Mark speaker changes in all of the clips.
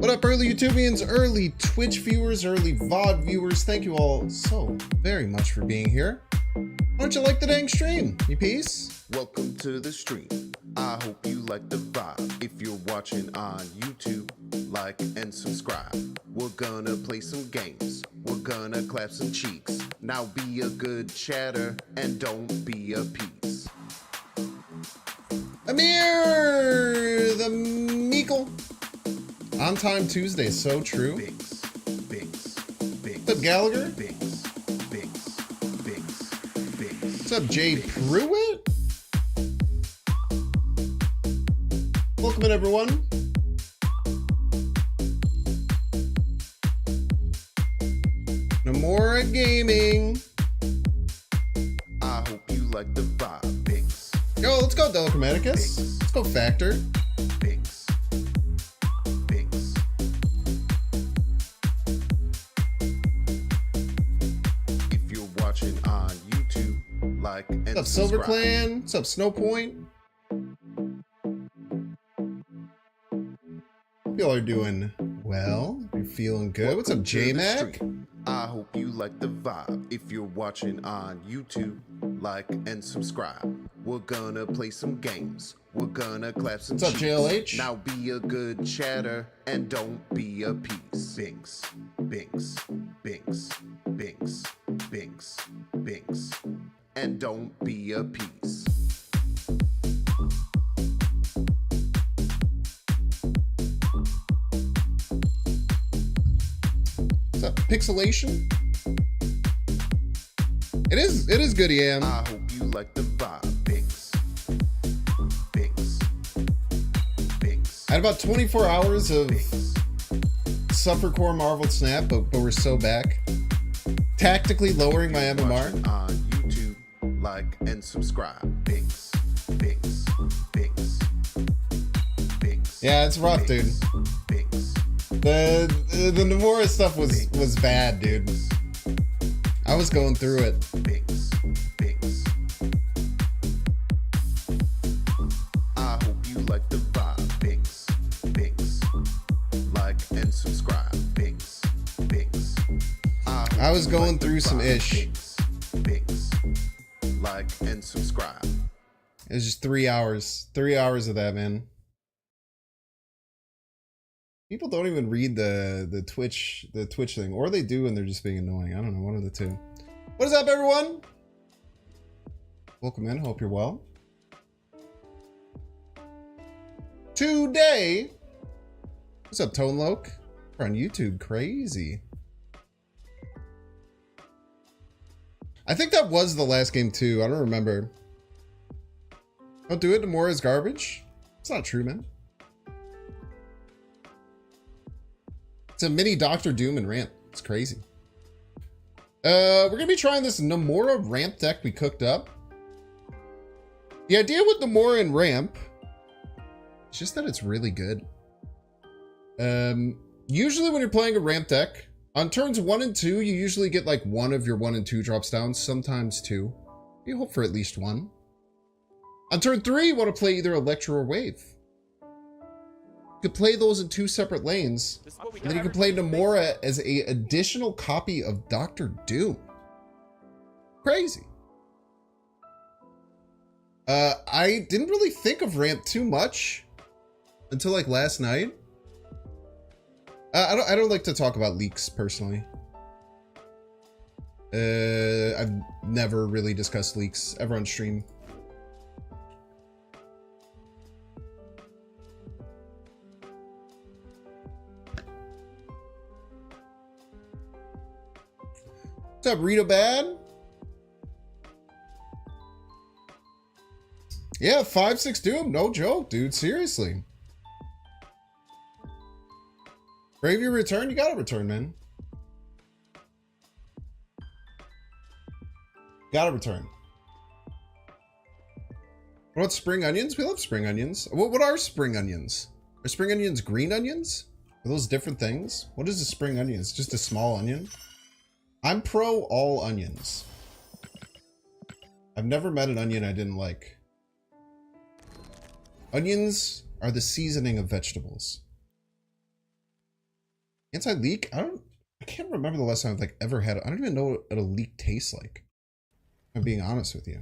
Speaker 1: What up, early YouTubians, early Twitch viewers, early VOD viewers? Thank you all so very much for being here. Why don't you like the dang stream, you piece?
Speaker 2: Welcome to the stream. I hope you like the vibe. If you're watching on YouTube, like and subscribe. We're gonna play some games. We're gonna clap some cheeks. Now be a good chatter and don't be a piece.
Speaker 1: Amir, the Meekle. On Time Tuesday, so true.
Speaker 2: Binks, binks, binks.
Speaker 1: What's up, Gallagher?
Speaker 2: Binks, binks, binks, binks.
Speaker 1: What's up, Jay Pruitt? Welcome in, everyone. Namora Gaming.
Speaker 2: I hope you like the vibe. Binks,
Speaker 1: Yo, let's go, Delachromaticus. Let's go, Factor.
Speaker 2: binks, binks. If you're watching on YouTube, like and
Speaker 1: What's up, Silver
Speaker 2: subscribe.
Speaker 1: Clan? What's up, Snowpoint? Hope y'all are doing well. You're feeling good. What's up,
Speaker 2: Welcome to the
Speaker 1: J-Mac?
Speaker 2: stream. I hope you like the vibe. If you're watching on YouTube, like and subscribe. We're gonna play some games. We're gonna clap some
Speaker 1: What's up,
Speaker 2: cheeks.
Speaker 1: JLH?
Speaker 2: Now be a good chatter and don't be a piece. Binks, binks, binks, binks, binks, binks, and don't be a piece.
Speaker 1: What's up, Pixelation? It is good, Yam.
Speaker 2: I hope you like the vibe. Binks, binks, binks.
Speaker 1: I had about 24 hours of
Speaker 2: Binks.
Speaker 1: Suffercore Marvel Snap, but we're so back. Tactically lowering my MMR.
Speaker 2: Watching on YouTube, like and subscribe. Binks, binks, binks, binks.
Speaker 1: Yeah, it's rough, dude.
Speaker 2: Binks,
Speaker 1: The Namora stuff was bad, dude. I was going through it.
Speaker 2: binks, binks. I hope you like the vibe. Binks, binks. Like and subscribe. Binks, binks. hope
Speaker 1: I was
Speaker 2: you
Speaker 1: going
Speaker 2: like the
Speaker 1: through some
Speaker 2: vibe.
Speaker 1: ish.
Speaker 2: Binks, binks. Like and subscribe.
Speaker 1: It was just 3 hours. 3 hours of that, man. People don't even read the Twitch thing, or they do and they're just being annoying. I don't know, one of the two. What is up, everyone? Welcome in. Hope you're well. Today, what's up, Tone Loke? We're on YouTube. Crazy. I think that was the last game too. I don't remember. Don't do it. Namora is garbage. It's not true, man. It's a mini Doctor Doom and ramp. It's crazy. We're gonna be trying this Namora ramp deck we cooked up. The idea with Namora and ramp is just that it's really good. Usually when you're playing a ramp deck, on turns 1 and 2, you usually get like one of your 1 and 2 drops down, sometimes 2. You hope for at least 1. On turn 3, you want to play either Electro or Wave. You could play those in 2 separate lanes, and then you can play Namora as a additional copy of Doctor Doom. Crazy. I didn't really think of ramp too much until like last night. I don't like to talk about leaks personally. I've never really discussed leaks ever on stream. What's up, Rita Bad? Yeah, 5-6 Doom, no joke, dude. Seriously. Brave your return, you gotta return, man. Gotta return. What about spring onions? We love spring onions. What are spring onions? Are spring onions green onions? Are those different things? What is a spring onion? It's just a small onion? I'm pro all onions. I've never met an onion I didn't like. Onions are the seasoning of vegetables. Anti-leak? I can't remember the last time I've like ever had it. I don't even know what a leak tastes like. I'm being honest with you.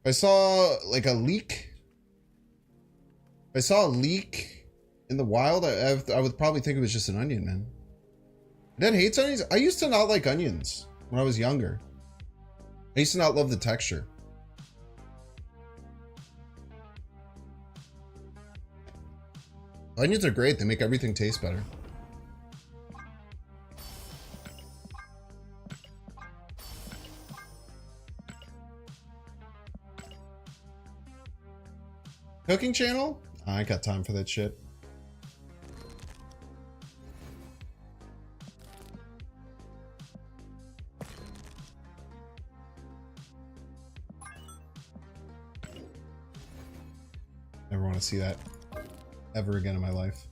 Speaker 1: If I saw like a leak. If I saw a leak in the wild, I would probably think it was just an onion, man. Dad hates onions? I used to not like onions when I was younger. I used to not love the texture. Onions are great. They make everything taste better. Cooking channel? I ain't got time for that shit. Never want to see that ever again in my life.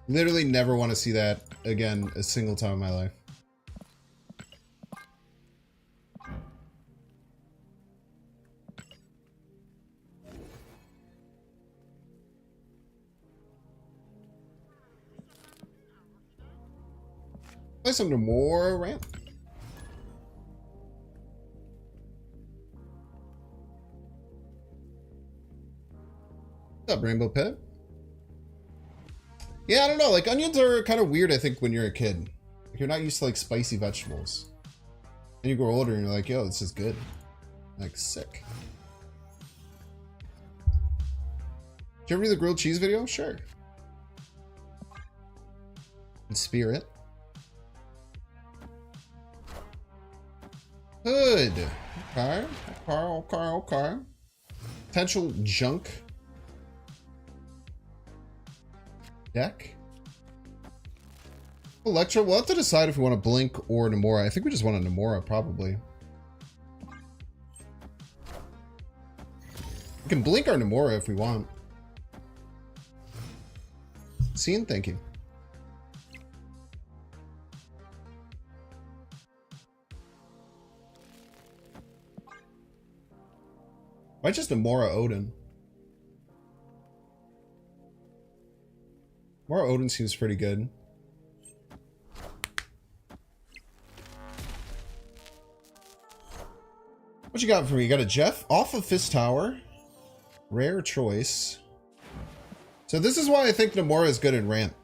Speaker 1: Literally never want to see that again a single time in my life. Play some Namora ramp. What's up, Rainbow Pet? Yeah, I don't know. Like, onions are kind of weird, I think, when you're a kid. Like, you're not used to, like, spicy vegetables. And you grow older and you're like, yo, this is good. Like, sick. Did you ever do the grilled cheese video? Sure. In spirit. Hood. Okay. Okay. Potential junk. Deck. Electro. We'll have to decide if we want to Blink or Namora. I think we just want a Namora, probably. We can Blink our Namora if we want. Scene, thank you. Why just Namora Odin? Namora Odin seems pretty good. What you got for me? You got a Jeff off of Fist Tower. Rare choice. So this is why I think Namora is good in ramp.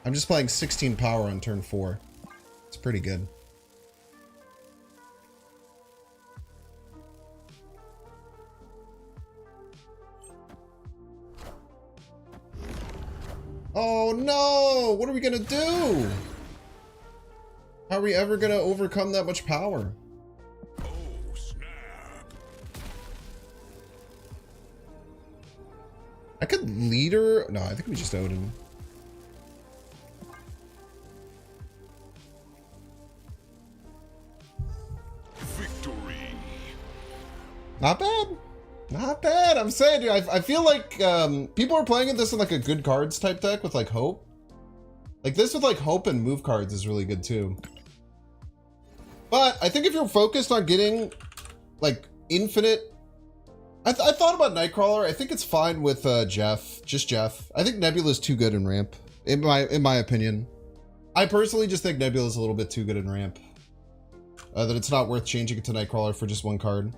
Speaker 1: I'm just playing 16 power on turn 4. It's pretty good. Oh no! What are we gonna do? How are we ever gonna overcome that much power?
Speaker 3: Oh, snap.
Speaker 1: I could lead her. No, I think we just Odin.
Speaker 3: Victory.
Speaker 1: Not bad. Not bad. I'm saying, dude, I feel like people are playing this in like a good cards type deck with like Hope. Like this with like Hope and move cards is really good too. But I think if you're focused on getting like infinite, I thought about Nightcrawler. I think it's fine with Jeff, just Jeff. I think Nebula's too good in ramp, in my opinion. I personally just think Nebula's a little bit too good in ramp. That it's not worth changing it to Nightcrawler for just one card.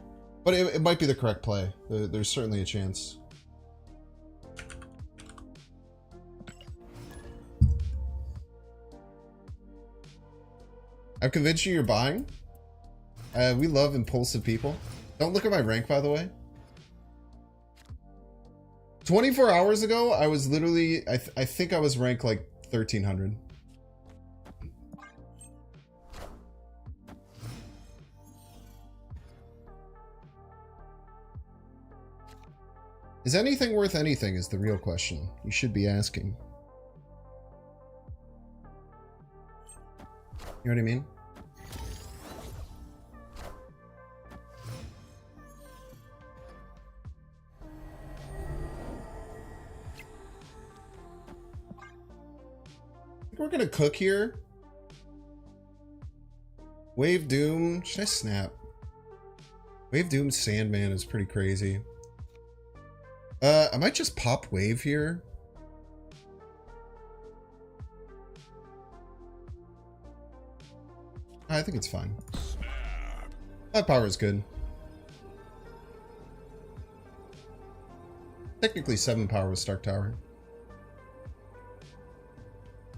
Speaker 1: But it might be the correct play. There's certainly a chance. I've convinced you you're buying. We love impulsive people. Don't look at my rank, by the way. 24 hours ago, I was literally, I think I was ranked like 1300. Is anything worth anything is the real question you should be asking. You know what I mean? I think we're gonna cook here. Wave Doom. Should I snap? Wave Doom Sandman is pretty crazy. I might just pop Wave here. I think it's fine. 5 power is good. Technically 7 power with Stark Tower.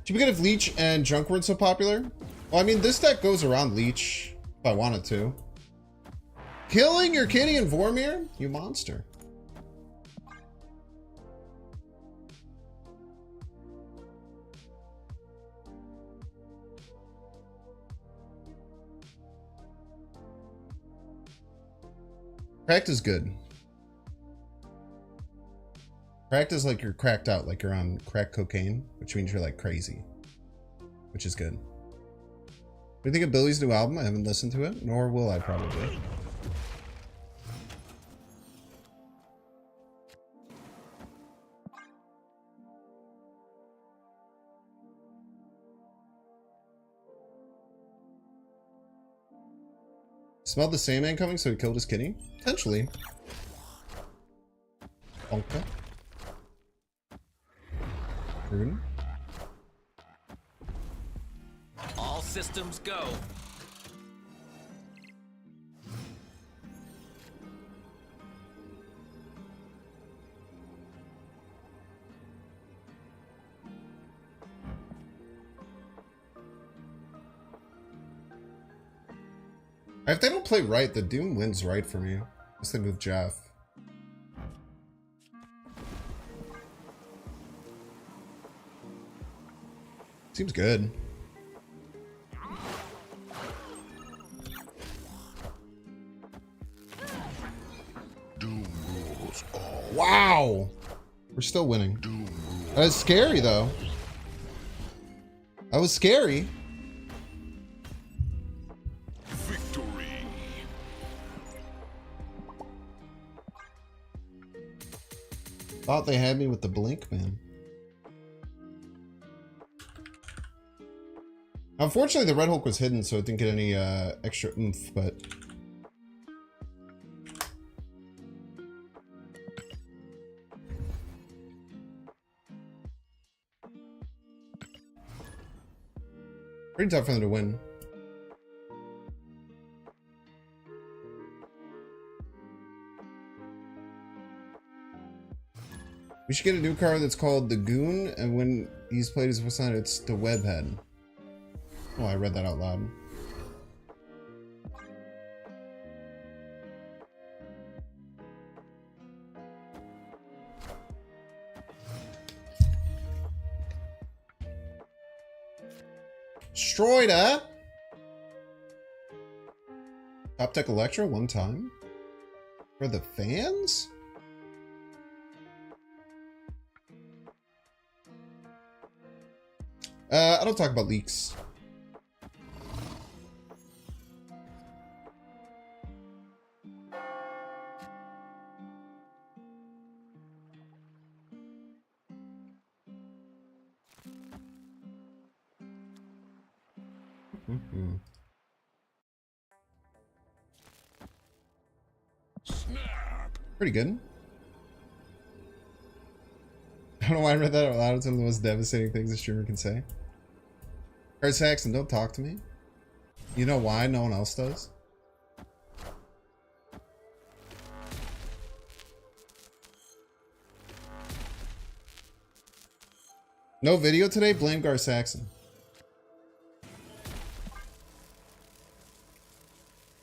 Speaker 1: Should we get if Leech and Junk weren't so popular? Well, I mean, this deck goes around Leech if I wanted to. Killing your kitty and Vormir? You monster. Cracked is good. Cracked is like you're cracked out, like you're on crack cocaine, which means you're like crazy, which is good. What do you think of Billy's new album? I haven't listened to it, nor will I probably. Smelled the Sandman coming, so he killed his kitty? Potentially. Bonka. Rune.
Speaker 4: All systems go.
Speaker 1: If they don't play right, the Doom wins right for me. Unless they move Jeff. Seems good.
Speaker 3: Doom rules all.
Speaker 1: Wow! We're still winning.
Speaker 3: Doom rules.
Speaker 1: That was scary, though. That was scary.
Speaker 3: Victory.
Speaker 1: Thought they had me with the blink, man. Unfortunately, the Red Hulk was hidden, so it didn't get any extra oomph, but... pretty tough for them to win. We should get a new card that's called the Goon, and when he's played his first time, it's the Webhead. Oh, I read that out loud. Destroyed, huh? Top Tech Electro one time? For the fans? I don't talk about leaks.
Speaker 3: Snap.
Speaker 1: Pretty good. I don't know why I read that out loud. It's one of the most devastating things a streamer can say. Chris Saxon, don't talk to me. You know why no one else does? No video today? Blame Gar Saxon.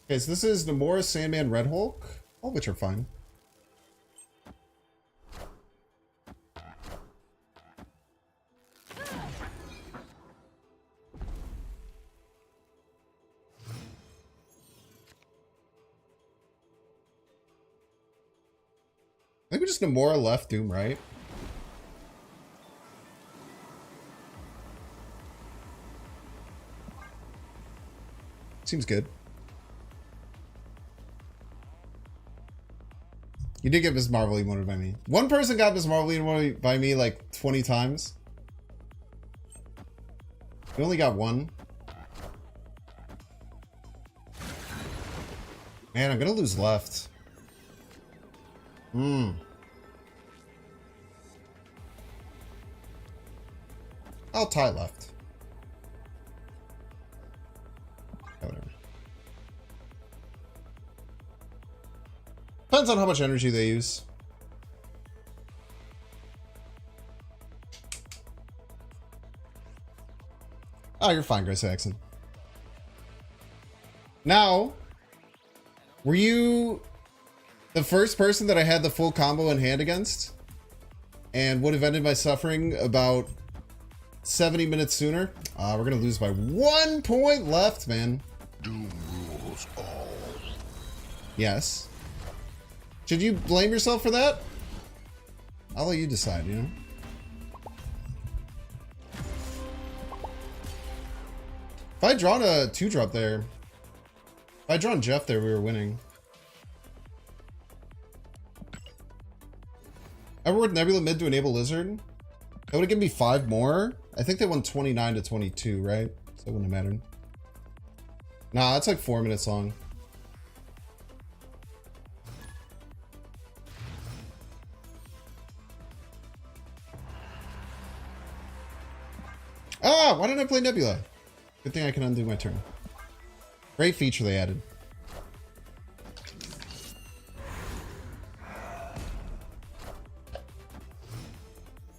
Speaker 1: Okay, so this is Namora, Sandman, Red Hulk. All of which are fine. I think we just Namora left, Doom right. Seems good. You did get Miss Marvel emoted by me. One person got Miss Marvel emoted by me like 20 times. We only got one. Man, I'm gonna lose left. I'll tie left. Whatever. Depends on how much energy they use. Oh, you're fine, Grace Jackson. Now, were you the first person that I had the full combo in hand against? And would have ended my suffering about 70 minutes sooner? We're gonna lose by 1 point left, man.
Speaker 3: Doom rules all.
Speaker 1: Yes. Should you blame yourself for that? I'll let you decide, you know? If I'd drawn a 2-drop there, if I'd drawn Jeff there, we were winning. Ever worth Nebula mid to enable Lizard? That would have given me 5 more. I think they won 29 to 22, right? So it wouldn't have mattered. Nah, that's like 4 minutes long. Ah, why didn't I play Nebula? Good thing I can undo my turn. Great feature they added.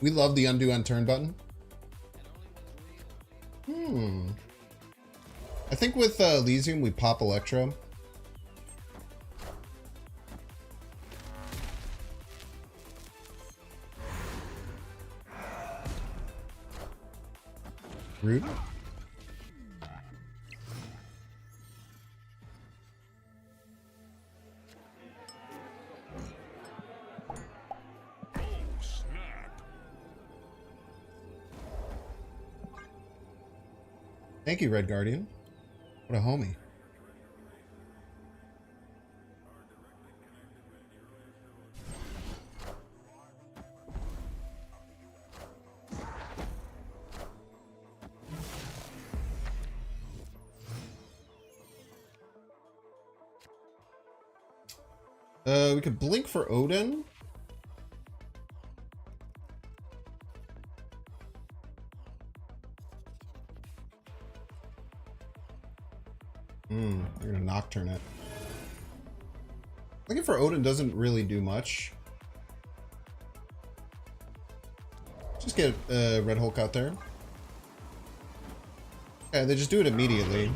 Speaker 1: We love the undo on turn button. I think with Elysium we pop Electro. Rude. Thank you, Red Guardian. What a homie. We could blink for Odin. They're gonna Nocturne it. Looking for Odin doesn't really do much. Just get Red Hulk out there. Okay, they just do it immediately.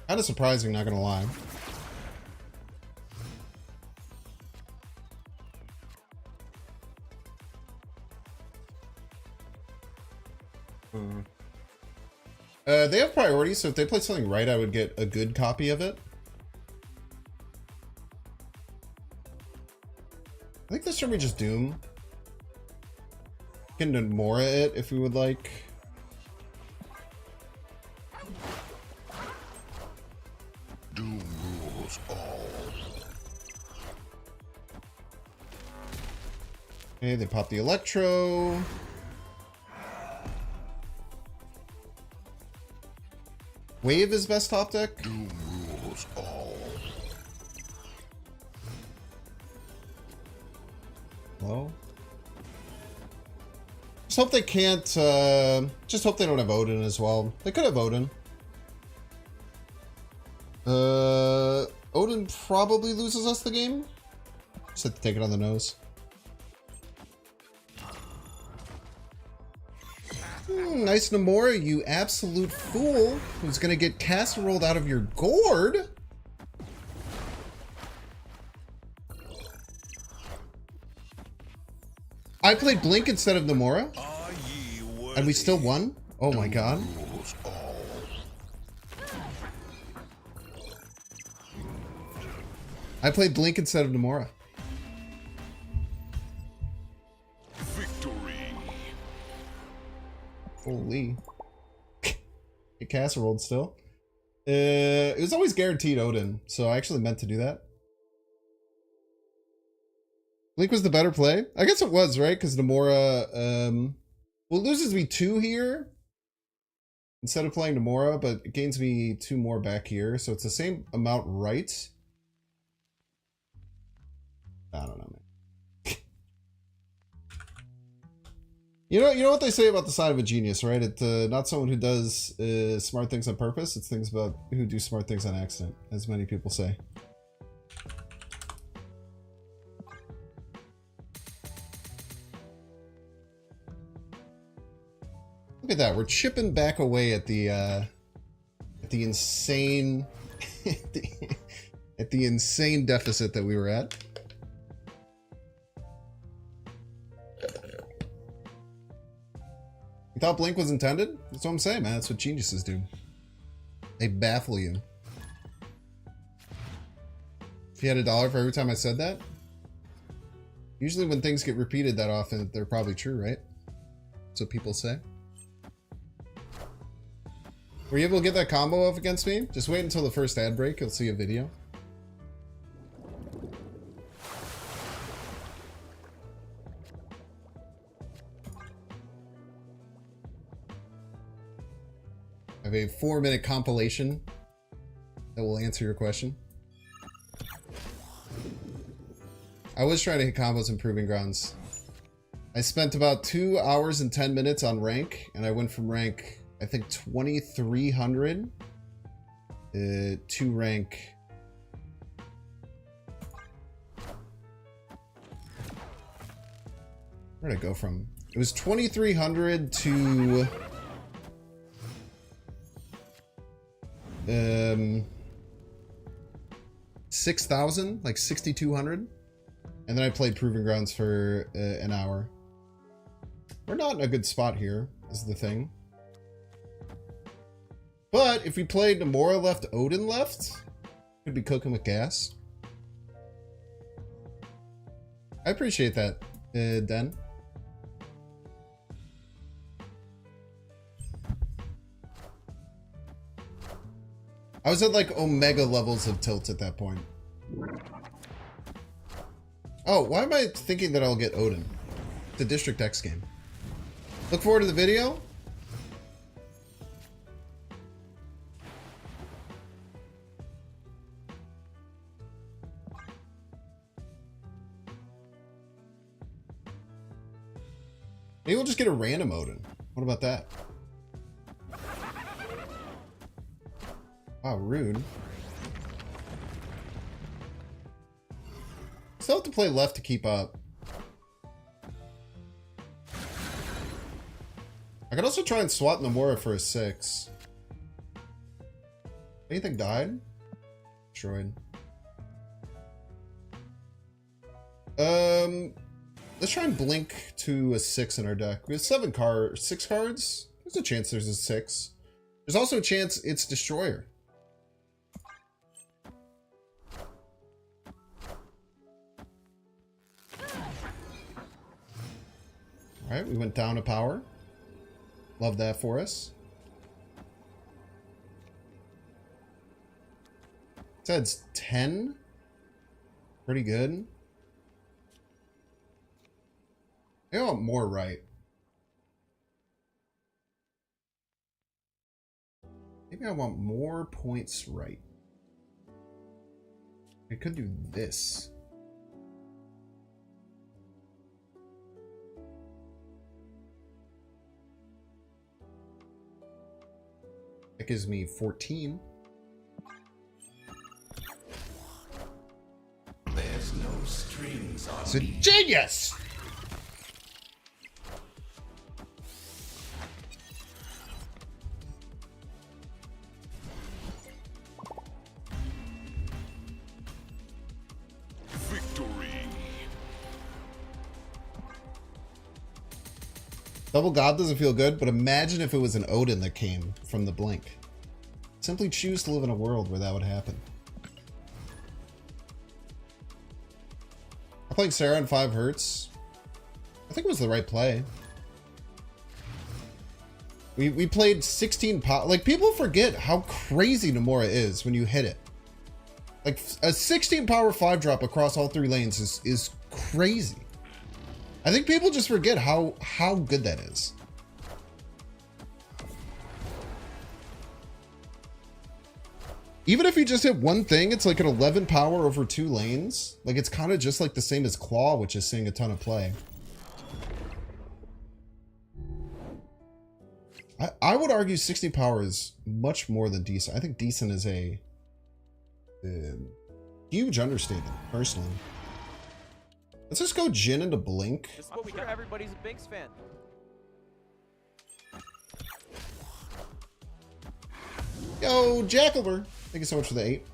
Speaker 1: Kind of surprising, not gonna lie. They have priority, so if they play something right, I would get a good copy of it. I think this turn we just Doom. We can Namora it if we would like.
Speaker 3: Doom rules all.
Speaker 1: Okay, they pop the Electro. Wave is best top deck.
Speaker 3: Doom rules all.
Speaker 1: Hello? Just hope they can't, just hope they don't have Odin as well. They could have Odin. Odin probably loses us the game. Just have to take it on the nose. Nice Namora, you absolute fool, who's gonna get casseroled out of your gourd. I played Blink instead of Namora, and we still won? Oh my god. I played Blink instead of Namora.
Speaker 3: Victory.
Speaker 1: Holy. Get casseroled still. It was always guaranteed Odin, so I actually meant to do that. Blink was the better play? I guess it was, right? Because Namora, well, it loses me 2 here. instead of playing Namora, but it gains me 2 more back here, so it's the same amount right. I don't know, man. You know what they say about the sign of a genius, right? It's not someone who does smart things on purpose. It's things about who do smart things on accident, as many people say. Look at that. We're chipping back away at the insane at the insane deficit that we were at. You thought Blink was intended? That's what I'm saying, man. That's what geniuses do. They baffle you. If you had $1 for every time I said that? Usually when things get repeated that often, they're probably true, right? That's what people say. Were you able to get that combo off against me? Just wait until the first ad break. You'll see a video. I have a 4-minute compilation that will answer your question. I was trying to hit combos in Proving Grounds. I spent about 2 hours and 10 minutes on rank, and I went from rank, I think, 2300 to rank... Where'd I go from? It was 2300 to... 6,000, like 6,200, and then I played Proving Grounds for an hour. We're not in a good spot here, is the thing. But if we played Namora left, Odin left, could be cooking with gas. I appreciate that, Den. I was at like Omega levels of tilt at that point. Oh, why am I thinking that I'll get Odin? It's a District X game. Look forward to the video. Maybe we'll just get a random Odin. What about that? Wow, rude. Still have to play left to keep up. I could also try and swap Namora for a 6. Anything died? Destroyed. Let's try and blink to a 6 in our deck. We have 6 cards. There's a chance there's a 6. There's also a chance it's Destroyer. Alright, we went down a power. Love that for us. It says 10. Pretty good. I want more right. Maybe I want more points right. I could do this. That gives me 14.
Speaker 3: There's no strings on
Speaker 1: It's a genius!
Speaker 3: victory.
Speaker 1: Double God doesn't feel good, but imagine if it was an Odin that came from the blink. Simply choose to live in a world where that would happen. I'm playing Sarah on 5 hertz. I think it was the right play. We played 16 power. Like, people forget how crazy Namora is when you hit it. Like, a 16 power 5 drop across all 3 lanes is crazy. I think people just forget how good that is. Even if you just hit one thing, it's like an 11 power over 2 lanes. Like, it's kind of just like the same as Claw, which is seeing a ton of play. I would argue 60 power is much more than decent. I think decent is a huge understatement, personally. Let's just go Jhin into Blink.
Speaker 5: This is what we got. Everybody's a Binks fan.
Speaker 1: Yo, Jackalber. Thank you so much for the 8.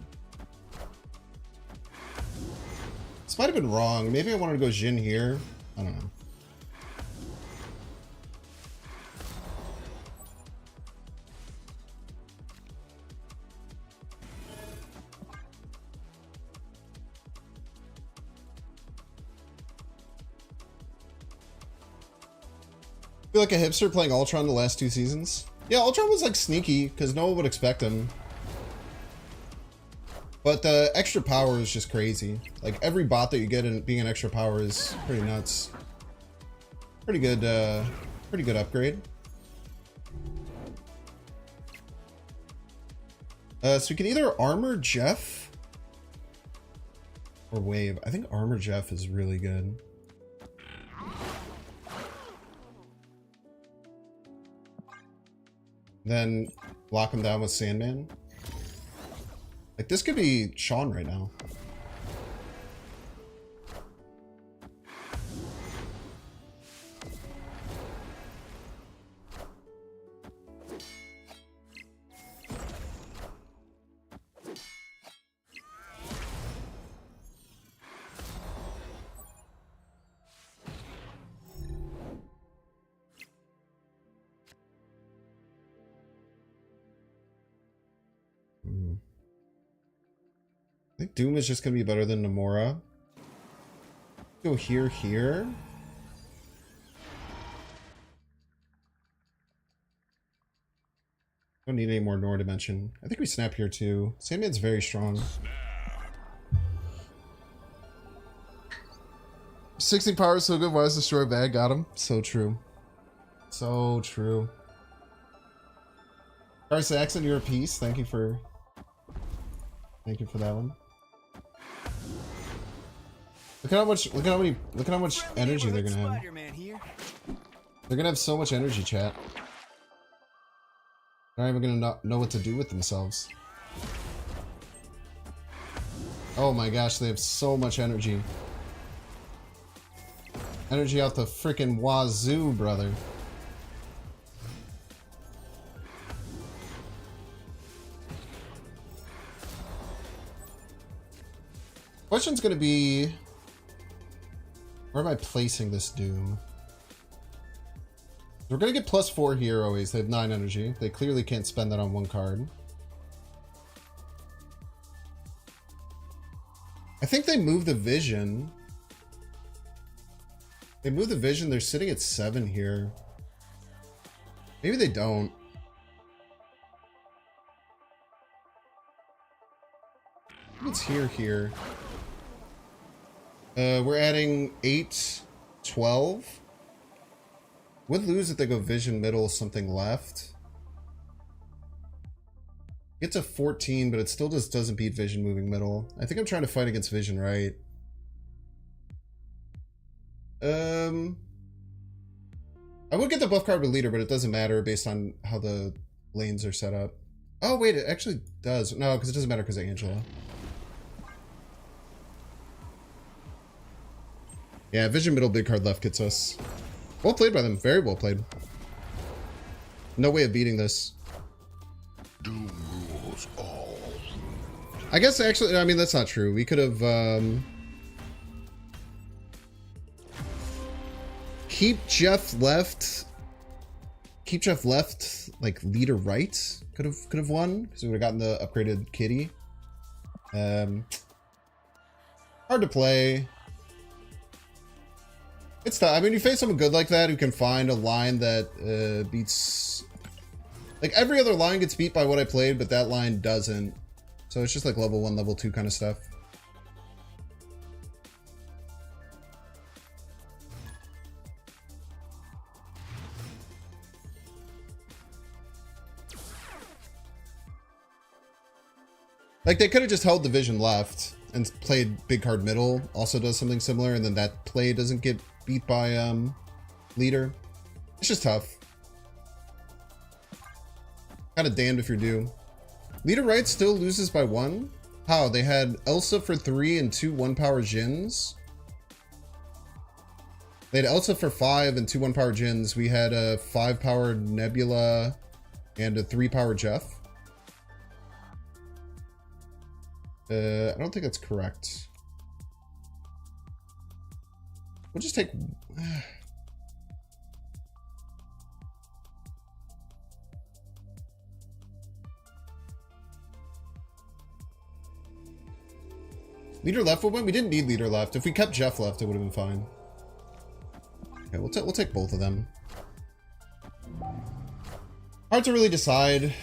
Speaker 1: This might have been wrong. Maybe I wanted to go Jhin here. I don't know. I feel like a hipster playing Ultron the last 2 seasons. Yeah, Ultron was like sneaky because no one would expect him. But the extra power is just crazy. Like every bot that you get in being an extra power is pretty nuts. Pretty good upgrade. So we can either armor Jeff or wave. I think armor Jeff is really good. Then lock him down with Sandman. Like this could be Sean right now. I think Doom is just going to be better than Namora. Go here. Don't need any more Nor Dimension. I think we snap here too. Sandman's very strong. 60 power is so good. Why is destroy bad? Got him. So true. So true. Gar Saxon, you're a piece. Thank you for that one. Look at how much energy they're gonna have. They're gonna have so much energy, chat. They're not even gonna know what to do with themselves. Oh my gosh, they have so much energy. Energy out the freaking wazoo, brother. Question's gonna be, where am I placing this Doom? We're gonna get +4 here always. They have 9 energy. They clearly can't spend that on one card. I think they moved the vision. They moved the vision. They're sitting at 7 here. Maybe they don't. It's here. We're adding 8, 12. Would lose if they go vision middle, something left. Get to 14, but it still just doesn't beat vision moving middle. I think I'm trying to fight against vision, right? I would get the buff card with leader, but it doesn't matter based on how the lanes are set up. Oh wait, it actually does. No, because it doesn't matter because of Angela. Yeah, vision middle, big card left gets us. Well played by them. Very well played. No way of beating this.
Speaker 3: Doom rules all.
Speaker 1: I guess actually, I mean, that's not true. We could have, keep Jeff left, like leader right. Could have won because we would have gotten the upgraded kitty. Hard to play. It's tough. I mean, you face someone good like that who can find a line that beats... Like, every other line gets beat by what I played, but that line doesn't. So it's just like level 1, level 2 kind of stuff. Like, they could have just held division left and played big card middle, also does something similar, and then that play doesn't get beat by leader. It's just tough. Kind of damned if you're due. Leader right still loses by 1? How? They had Elsa for 3 and 2 1-power Jins. They had Elsa for 5 and 2 1-power Jins. We had a 5-power Nebula and a 3-power Jeff. I don't think that's correct. We'll just take... Leader left would win? We didn't need leader left. If we kept Jeff left, it would have been fine. Okay, we'll take both of them. Hard to really decide.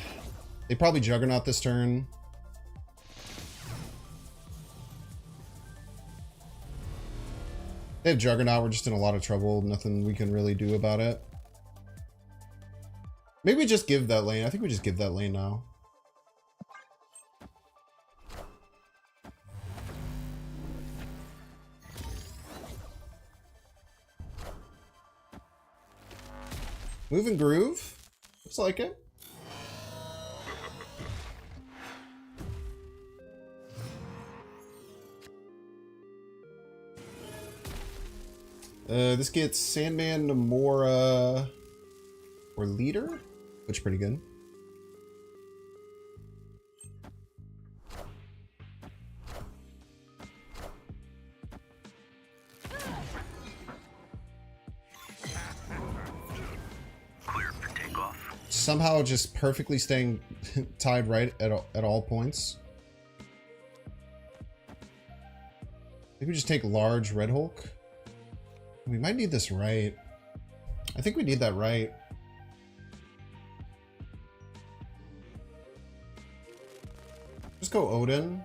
Speaker 1: They probably Juggernaut this turn. They have Juggernaut, we're just in a lot of trouble. Nothing we can really do about it. Maybe we just give that lane. I think we just give that lane now. Move and groove. Looks like it. This gets Sandman, Namora, or Leader, which is pretty good. Somehow just perfectly staying tied right at all points. I think we just take large Red Hulk. We might need this right. I think we need that right. Just go Odin.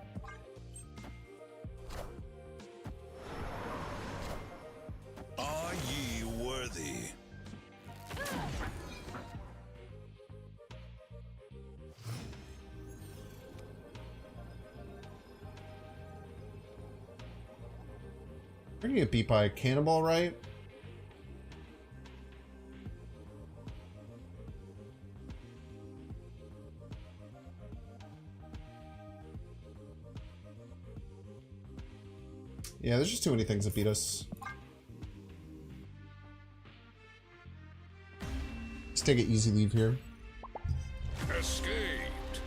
Speaker 3: Are ye worthy?
Speaker 1: We're gonna get beat by a Cannonball, right? Yeah, there's just too many things that beat us. Let's take an easy leave here.
Speaker 3: Escaped.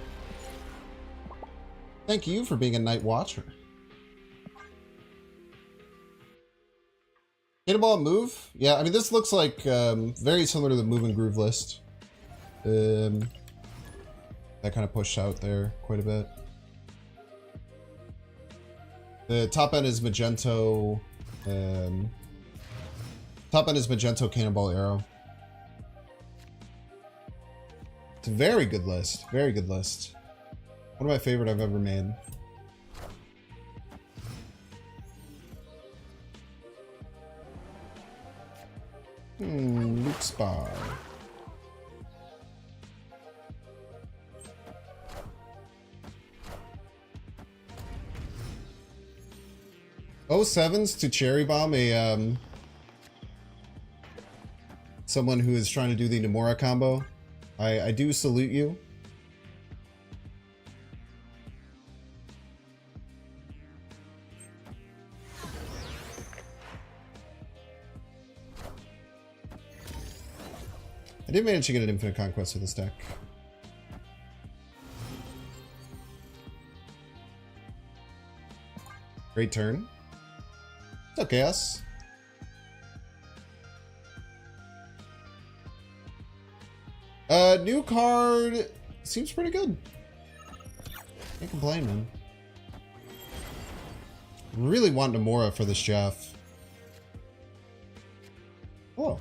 Speaker 1: Thank you for being a night watcher. Cannonball move? Yeah, I mean, this looks like very similar to the move and groove list. That kind of pushed out there quite a bit. The top end is Magento. Top end is Magento Cannonball Arrow. It's a very good list. Very good list. One of my favorite I've ever made. Luke Spar. Oh, sevens to Cherry Bomb, a someone who is trying to do the Namora combo. I do salute you. I did manage to get an Infinite Conquest with this deck. Great turn. It's okay, us. New card seems pretty good. Can't complain, man. Really want Namora for this Jeff. Oh.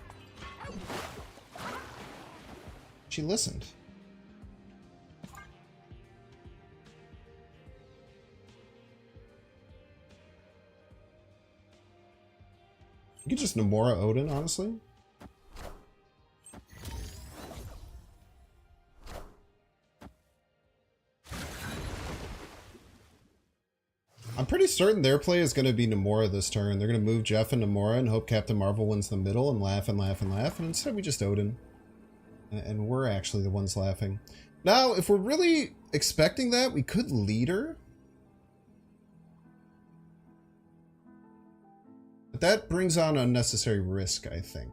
Speaker 1: She listened. You could just Namora Odin, honestly. I'm pretty certain their play is going to be Namora this turn. They're going to move Jeff and Namora and hope Captain Marvel wins the middle and laugh and laugh and laugh. And instead we just Odin. And we're actually the ones laughing. Now, if we're really expecting that, we could leader. But that brings on unnecessary risk, I think.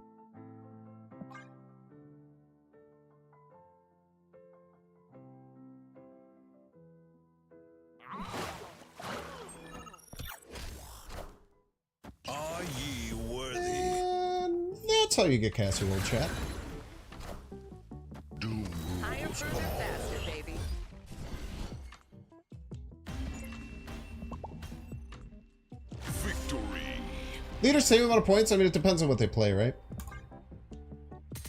Speaker 3: Are ye worthy?
Speaker 1: And that's how you get Castle World Chat.
Speaker 3: Doom
Speaker 6: Higher,
Speaker 3: rules
Speaker 6: further,
Speaker 3: all.
Speaker 6: faster, baby.
Speaker 3: Victory.
Speaker 1: Leader, same amount of points? I mean, it depends on what they play, right?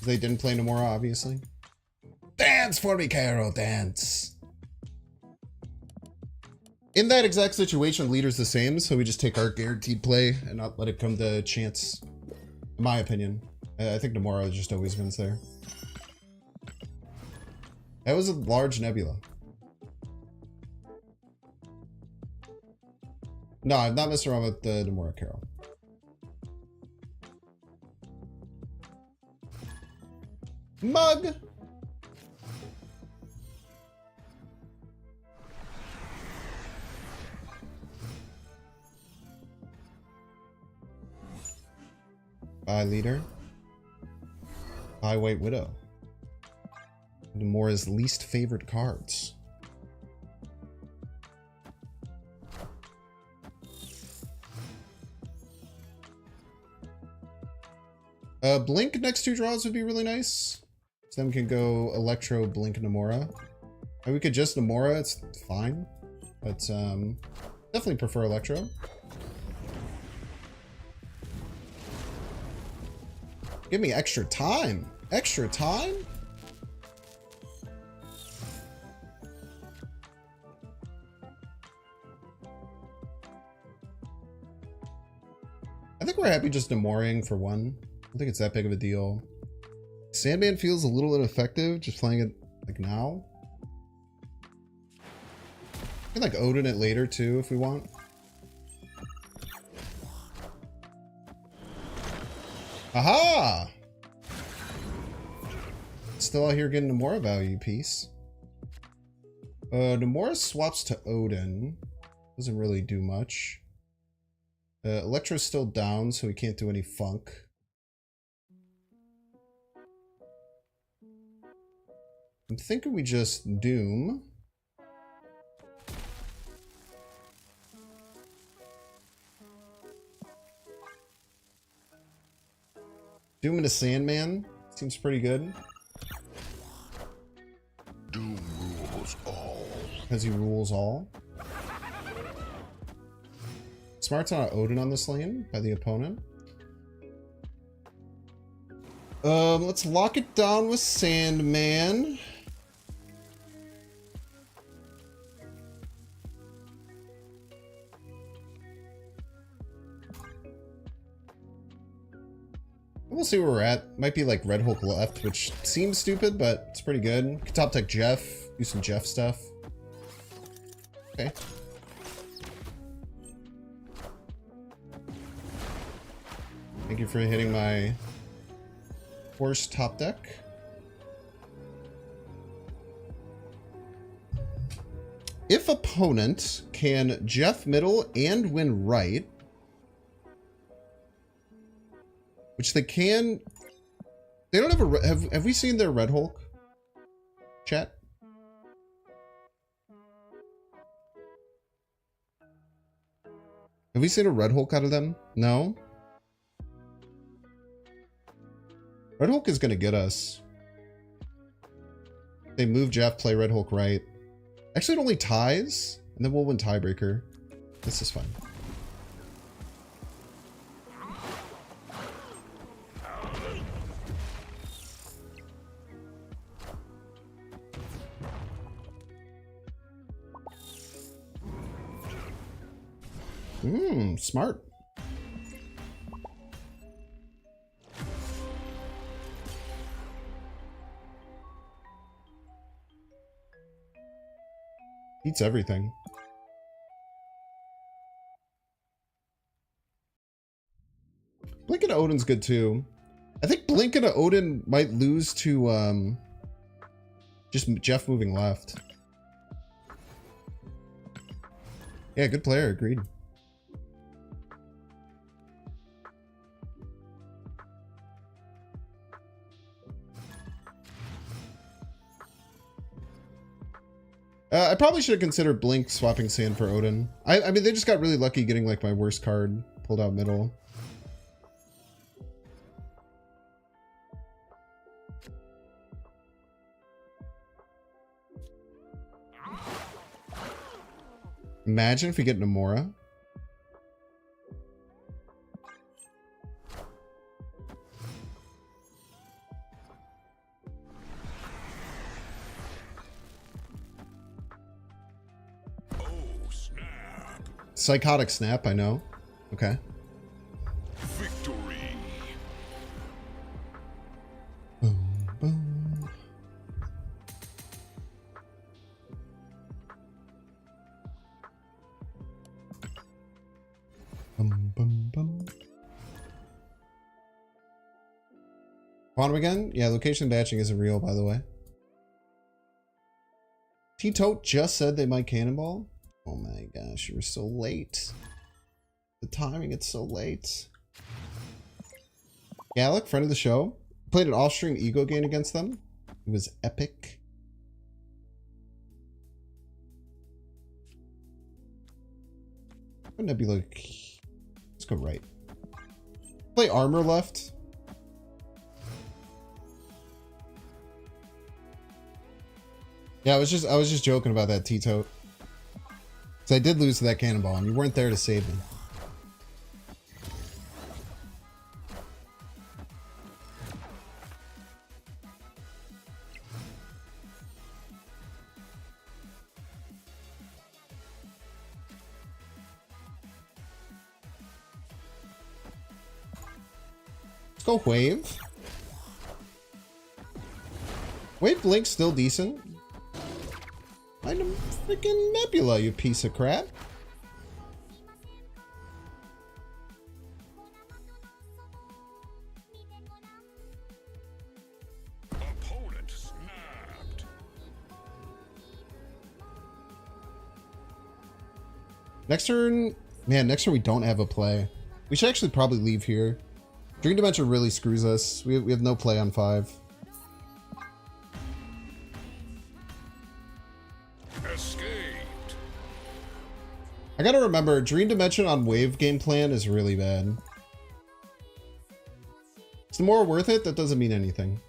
Speaker 1: They didn't play Namora, obviously. Dance for me, Carol, dance. In that exact situation, leader's the same, so we just take our guaranteed play and not let it come to chance. In my opinion. I think Namora just always wins there. That was a large nebula. No, I'm not messing around with the Namora Carol. Mug! Bye, leader. Bye, White Widow. Namora's least favorite cards. Blink next 2 draws would be really nice. So then we can go Electro, Blink, Namora. Or we could just Namora, it's fine. But definitely prefer Electro. Give me extra time. Extra time? I think we're happy just Namoring for 1. I don't think it's that big of a deal. Sandman feels a little ineffective just playing it like now. We can like Odin it later too if we want. Aha! Still out here getting Namora value piece. Namora swaps to Odin. Doesn't really do much. Electro's still down, so we can't do any funk. I'm thinking we just Doom. Doom into Sandman. Seems pretty good.
Speaker 3: Doom rules all.
Speaker 1: Because he rules all. Smart's on Odin on this lane by the opponent. Let's lock it down with Sandman. We'll see where we're at. Might be like Red Hulk left, which seems stupid, but it's pretty good. Could top deck Jeff, do some Jeff stuff. Okay. Thank you for hitting my worst top deck. If opponent can Jeff middle and win right, which they can. They don't have a. Have we seen their Red Hulk? Chat. Have we seen a Red Hulk out of them? No. Red Hulk is gonna get us. They move Jeff, play Red Hulk right. Actually, it only ties, and then we'll win tiebreaker. This is fine. Smart. Beats everything. Blink into Odin's good too. I think Blink into Odin might lose to just Jeff moving left. Yeah, good player, agreed. I probably should have considered Blink swapping Sand for Odin. I mean, they just got really lucky getting like my worst card pulled out middle. Imagine if we get Namora.
Speaker 3: Oh, snap.
Speaker 1: Psychotic Snap, I know. Okay.
Speaker 3: Victory.
Speaker 1: Boom, boom. Bum, bum, bum. Quantum again? Yeah, location batching isn't real, by the way. T-Tote just said they might cannonball. Oh my gosh, you were so late. The timing, it's so late. Gallic, friend of the show. Played an off-stream ego game against them. It was epic. Wouldn't that be like... Let's go right. Play armor left. Yeah, I was just joking about that, T-Tote. So I did lose to that cannonball, and you weren't there to save me. Let's go Wave. Wave Blink's still decent. Find a freaking Nebula, you piece of crap.
Speaker 3: Opponent snapped.
Speaker 1: Next turn, man, next turn we don't have a play. We should actually probably leave here. Dream Dimension really screws us. We have no play on 5.
Speaker 3: Escaped.
Speaker 1: I gotta remember, Dream Dimension on Wave game plan is really bad. Is the more worth it? That doesn't mean anything.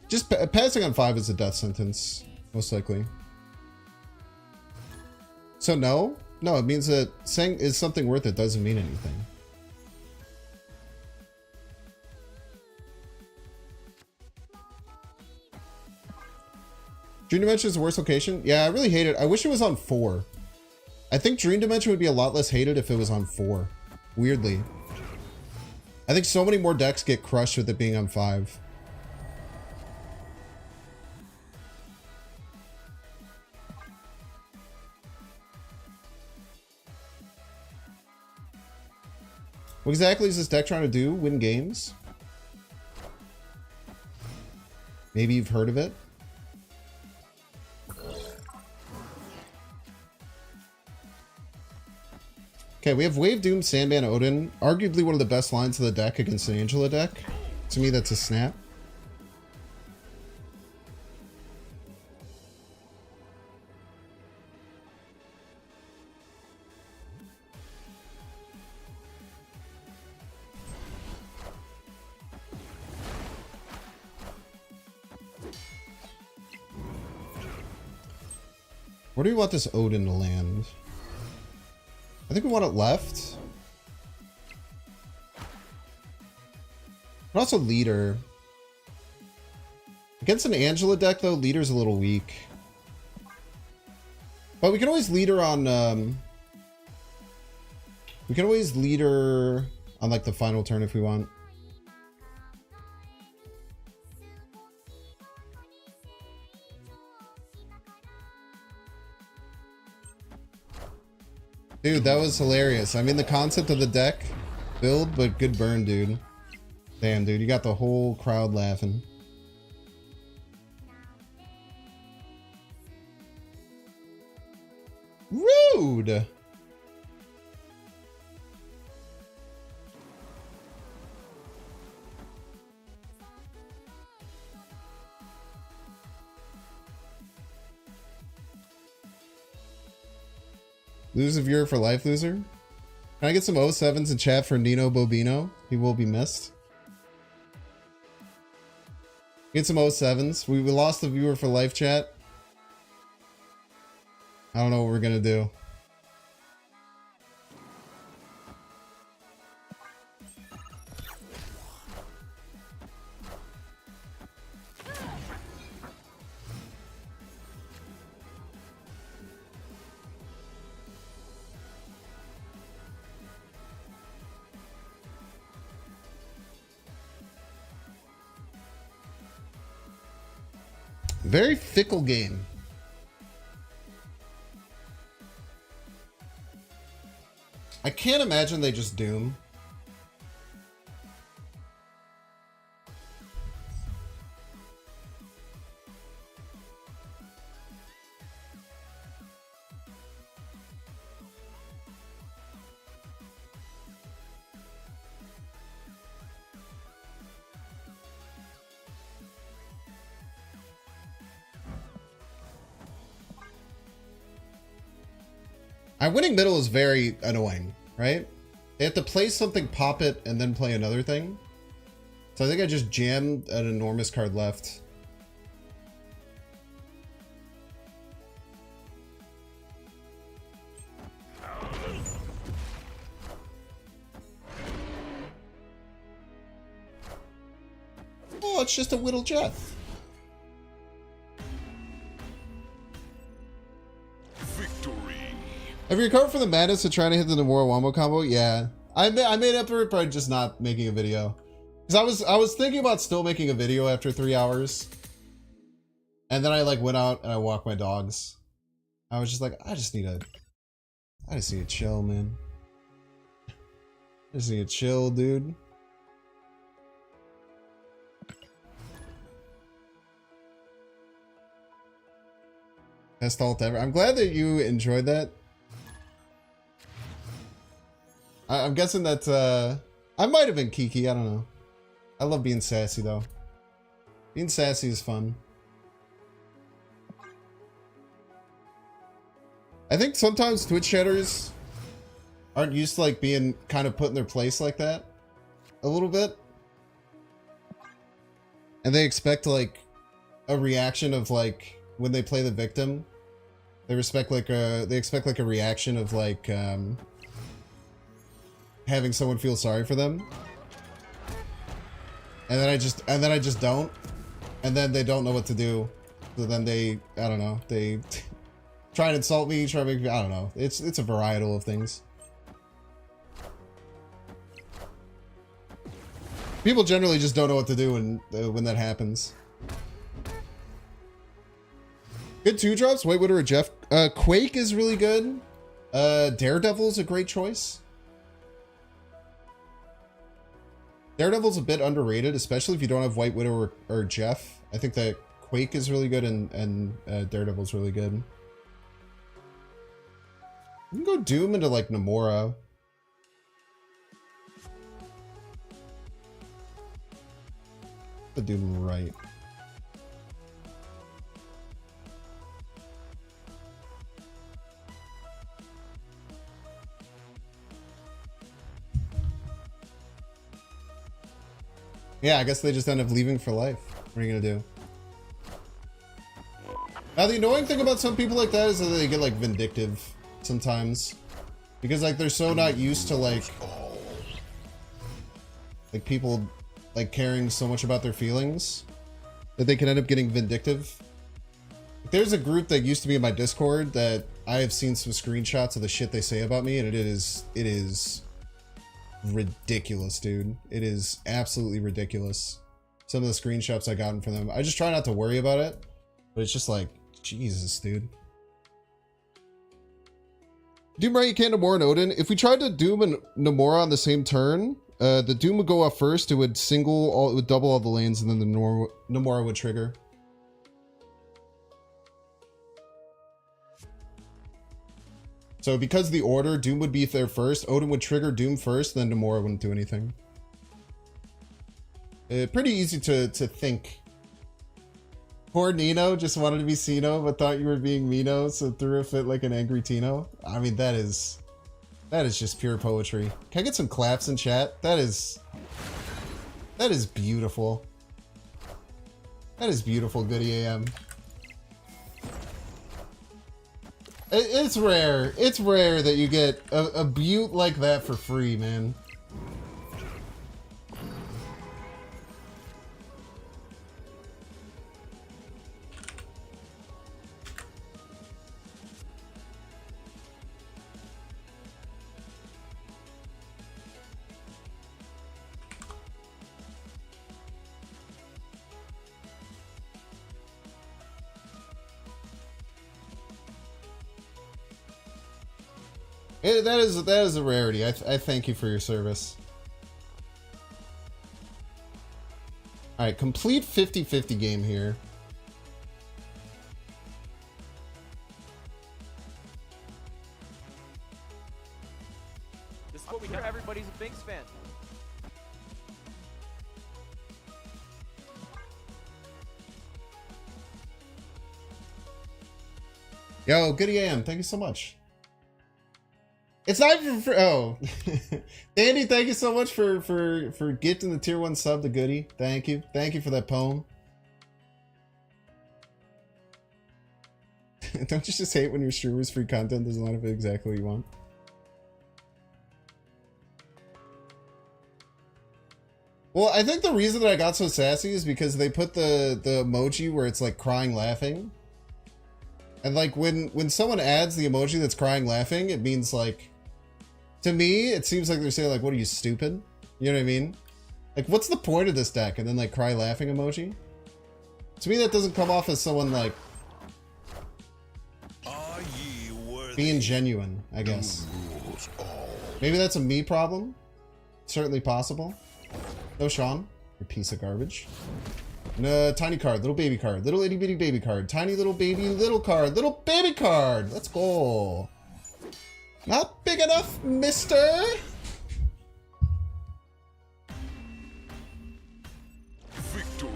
Speaker 1: Just passing on 5 is a death sentence, most likely. So no? No, it means that saying is something worth it doesn't mean anything. Dream Dimension is the worst location? Yeah, I really hate it. I wish it was on 4. I think Dream Dimension would be a lot less hated if it was on 4. Weirdly. I think so many more decks get crushed with it being on 5. What exactly is this deck trying to do? Win games? Maybe you've heard of it? Okay, we have Wave Doom, Sandman, Odin. Arguably one of the best lines of the deck against an Angela deck. To me, that's a snap. Where do we want this Odin to land? I think we want it left. But also leader. Against an Angela deck though, leader's a little weak. But we can always leader on we can always leader on like the final turn if we want. Dude, that was hilarious. I mean, the concept of the deck build, but good burn, dude. Damn, dude, you got the whole crowd laughing. Rude! Lose a viewer for life, loser? Can I get some 07s in chat for Nino Bobino? He will be missed. Get some 07s. We lost a viewer for life, chat. I don't know what we're gonna do. Very fickle game. I can't imagine they just doom. Winning middle is very annoying, right? They have to play something, pop it, and then play another thing. So I think I just jammed an enormous card left. Oh, it's just a Whittle Jeff. Have you recovered from the madness of trying to hit the Namora Wombo combo? Yeah. I made up for it by just not making a video. Because I was thinking about still making a video after 3 hours. And then I like went out and I walked my dogs. I was just like, I just need to chill, man. I just need to chill, dude. Best alt ever. I'm glad that you enjoyed that. I'm guessing that I might have been Kiki, I don't know. I love being sassy though. Being sassy is fun. I think sometimes Twitch chatters aren't used to like being kind of put in their place like that a little bit. And they expect like a reaction of like when they play the victim. They expect like a reaction of like having someone feel sorry for them, and then I just don't, and then they don't know what to do, so then they, I don't know, they try and insult me, try to make me, I don't know, it's a varietal of things. People generally just don't know what to do when that happens. Good 2-drops, White Widow or Jeff. Quake is really good. Daredevil's a great choice. Daredevil's a bit underrated, especially if you don't have White Widow or Jeff. I think that Quake is really good and Daredevil's really good. You can go Doom into like Namora. The Doom right. Yeah, I guess they just end up leaving for life. What are you gonna do? Now, the annoying thing about some people like that is that they get like vindictive sometimes. Because like they're so not used to like people like caring so much about their feelings that they can end up getting vindictive. There's a group that used to be in my Discord that I have seen some screenshots of the shit they say about me, and it is ridiculous, dude. It is absolutely ridiculous. Some of the screenshots I gotten from them. I just try not to worry about it, but it's just like, Jesus, dude. Doom right, you can't Namora and Odin. If we tried to Doom and Namora on the same turn, the Doom would go off first, it would it would double all the lanes, and then the Namora would trigger. So because of the order, Doom would be there first, Odin would trigger Doom first, then Namora wouldn't do anything. Pretty easy to think. Poor Nino just wanted to be Sino, but thought you were being Mino, so threw a fit like an angry Tino. I mean, that is just pure poetry. Can I get some claps in chat? That is beautiful. That is beautiful, Goody AM. It's rare. It's rare that you get a beaut like that for free, man. That is a rarity. I thank you for your service. Alright, complete 50-50 game here.
Speaker 5: This is what we hear. Everybody's a Binks fan.
Speaker 1: Yo, Goody AM, thank you so much. It's not even for oh. Danny, thank you so much for gifting the tier 1 sub to Goody. Thank you. Thank you for that poem. Don't you just hate when your streamer's free content doesn't let it be exactly what you want? Well, I think the reason that I got so sassy is because they put the emoji where it's like crying laughing. And like when someone adds the emoji that's crying laughing, it means like, to me, it seems like they're saying like, what are you, stupid? You know what I mean? Like, what's the point of this deck? And then like cry laughing emoji. To me, that doesn't come off as someone like being genuine, I guess. Maybe that's a me problem. Certainly possible. No, Sean, you piece of garbage. No, tiny card, little baby card, little itty bitty baby card, tiny little baby little card, little baby card. Let's go. Not big enough, mister.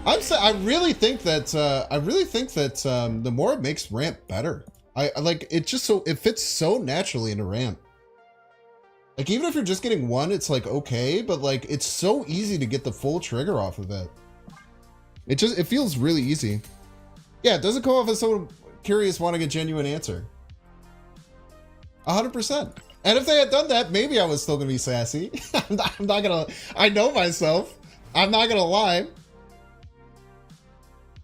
Speaker 1: I really think that the more it makes ramp better. I like it, just so it fits so naturally into ramp. Like even if you're just getting one, it's like okay, but like it's so easy to get the full trigger off of it. It feels really easy. Yeah, it doesn't come off as someone curious wanting a genuine answer. 100%. And if they had done that, maybe I was still gonna be sassy. I'm not gonna. I know myself. I'm not gonna lie.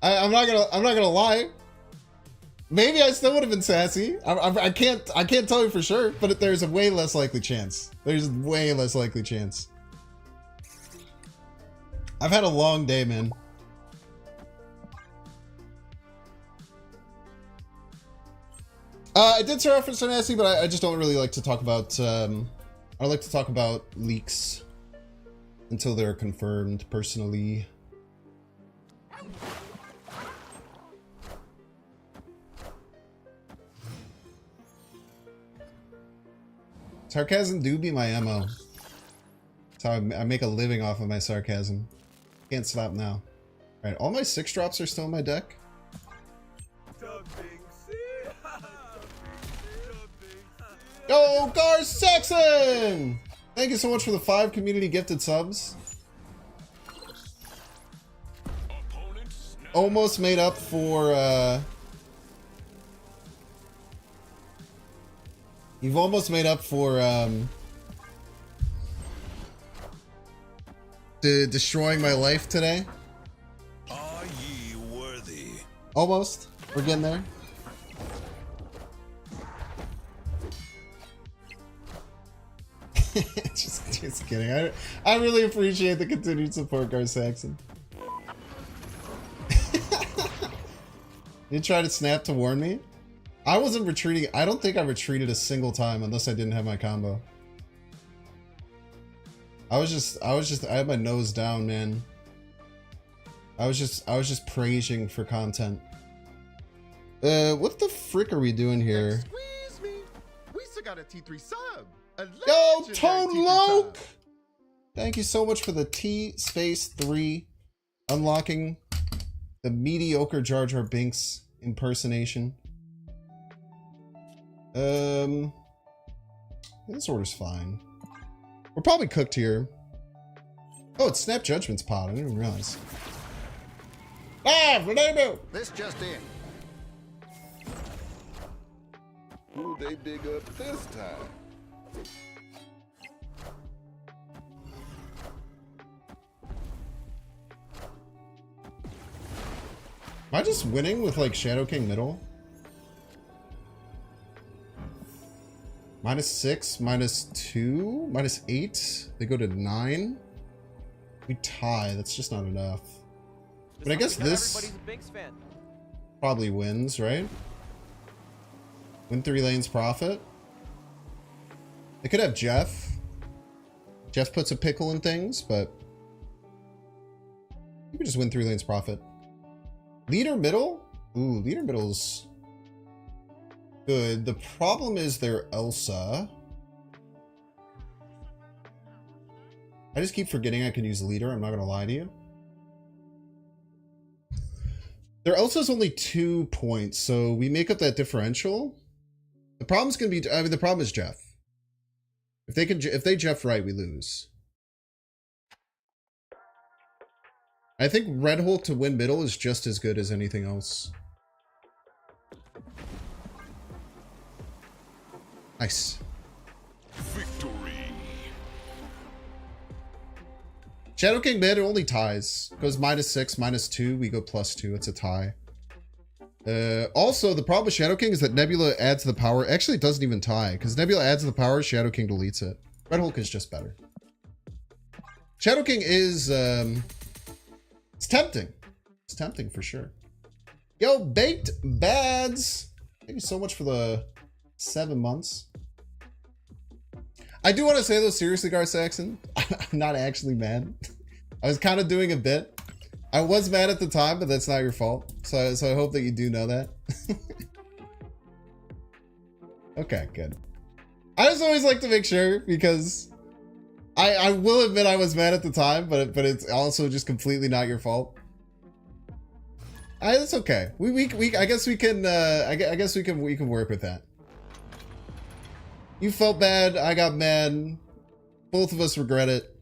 Speaker 1: I'm not gonna lie. Maybe I still would have been sassy. I can't tell you for sure, but there's a way less likely chance. There's way less likely chance. I've had a long day, man. I did start off with sassy, but I just don't really like to talk about. I don't like to talk about leaks until they're confirmed personally. Sarcasm do be my MO. That's how I make a living off of my sarcasm. Can't stop now. Alright, all my 6-drops are still in my deck. Yo, Gar Saxon! Thank you so much for the 5 community gifted subs. Almost made up for, you've almost made up for, destroying my life today.
Speaker 3: Are ye worthy?
Speaker 1: Almost. We're getting there. just kidding. I really appreciate the continued support, Gar Saxon. You try to snap to warn me? I wasn't retreating. I don't think I retreated a single time unless I didn't have my combo. I had my nose down, man. I was just praising for content. What the frick are we doing here?
Speaker 2: Squeeze me. We still got a T3 sub. A
Speaker 1: Yo,
Speaker 2: legendary
Speaker 1: Tone
Speaker 2: T3
Speaker 1: Loke!
Speaker 2: sub.
Speaker 1: Thank you so much for the T-3 unlocking the mediocre Jar Jar Binks impersonation. This order's fine. We're probably cooked here. Oh, it's Snap Judgment's pod. I didn't even realize. Ah, Fernando!
Speaker 2: This just in.
Speaker 3: Who'll they dig up this time?
Speaker 1: Am I just winning with like Shadow King middle? -6, -2, -8. They go to 9. We tie. That's just not enough. But I guess this
Speaker 5: Everybody's a Binks fan.
Speaker 1: probably wins, right? Win 3 lanes profit. They could have Jeff. Jeff puts a pickle in things, but you could just win 3 lanes profit. Leader middle? Ooh, leader middle's good. The problem is their Elsa. I just keep forgetting I can use leader. I'm not gonna lie to you. Their Elsa's only 2 points, so we make up that differential. The problem's gonna be, I mean, the problem is Jeff. If they Jeff right, we lose. I think Red Hulk to win middle is just as good as anything else. Nice.
Speaker 3: Victory.
Speaker 1: Shadow King mid only ties. Goes -6, -2. We go +2. It's a tie. Also, the problem with Shadow King is that Nebula adds the power. Actually, it doesn't even tie. Because Nebula adds the power, Shadow King deletes it. Red Hulk is just better. Shadow King is... it's tempting. It's tempting for sure. Yo, Baked Bads. Thank you so much for the 7 months. I do want to say though, seriously, Gar Saxon, I'm not actually mad. I was kind of doing a bit. I was mad at the time, but that's not your fault. So I hope that you do know that. Okay, good. I just always like to make sure because I will admit I was mad at the time, but it's also just completely not your fault. That's okay. I guess we can I guess we can work with that. You felt bad, I got mad. Both of us regret it.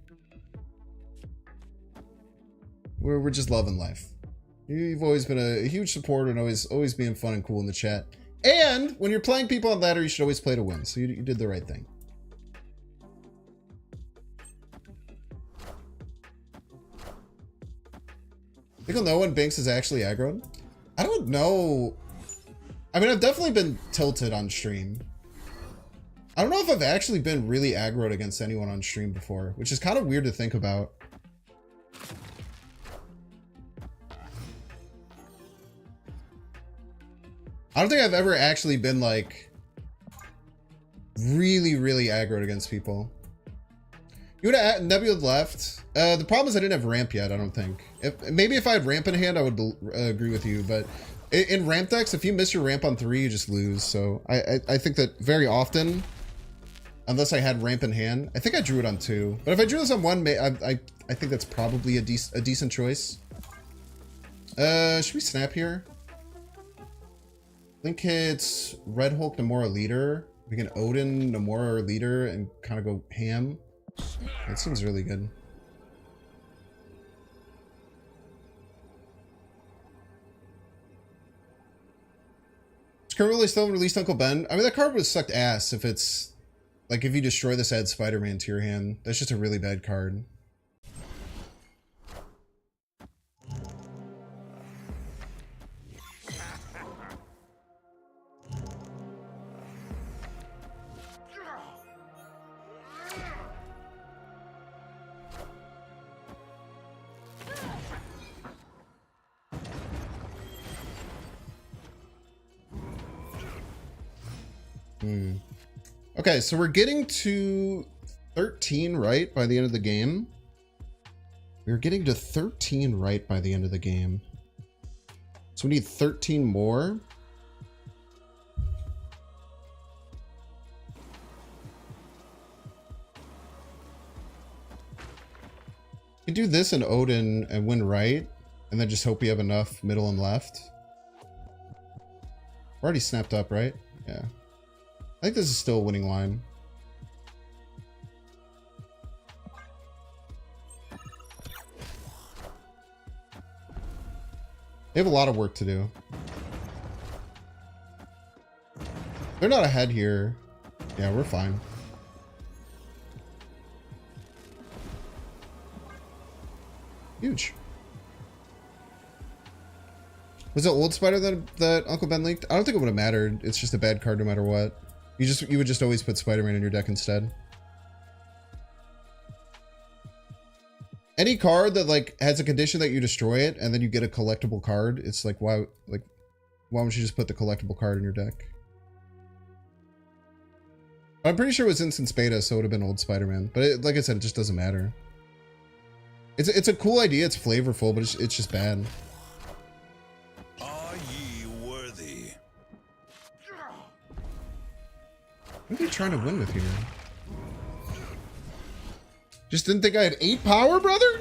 Speaker 1: We're just loving life. You've always been a huge supporter and always being fun and cool in the chat. And when you're playing people on ladder, you should always play to win. So you did the right thing. Think you'll know when Binks is actually aggroed? I don't know. I mean, I've definitely been tilted on stream. I don't know if I've actually been really aggroed against anyone on stream before, which is kind of weird to think about. I don't think I've ever actually been like really aggroed against people. You would have Nebula left. The problem is I didn't have ramp yet, I don't think. Maybe if I had ramp in hand, I would agree with you, but in ramp decks, if you miss your ramp on 3, you just lose. So I think that very often, unless I had ramp in hand, I think I drew it on 2. But if I drew this on 1, I think that's probably a decent choice. Should we snap here? Link hits Red Hulk, Namora leader. We can Odin, Namora leader, and kind of go ham. That seems really good. Is currently still released Uncle Ben? I mean, that card would have sucked ass if it's like if you destroy this, add Spider-Man to your hand. That's just a really bad card. Okay, so we're getting to 13 right by the end of the game. We're getting to 13 right by the end of the game. So we need 13 more. You can do this in Odin and win right, and then just hope you have enough middle and left. We're already snapped up, right? Yeah. I think this is still a winning line. They have a lot of work to do. They're not ahead here. Yeah, we're fine. Huge. Was it Old Spider that Uncle Ben leaked? I don't think it would have mattered. It's just a bad card no matter what. You would just always put Spider-Man in your deck instead. Any card that like has a condition that you destroy it and then you get a collectible card, it's like why don't you just put the collectible card in your deck? I'm pretty sure it was Instant Beta, so it would have been Old Spider-Man. But like I said, it just doesn't matter. It's a cool idea. It's flavorful, but it's just bad.
Speaker 6: Are ye worthy?
Speaker 1: What are they trying to win with here? Just didn't think I had 8 power, brother?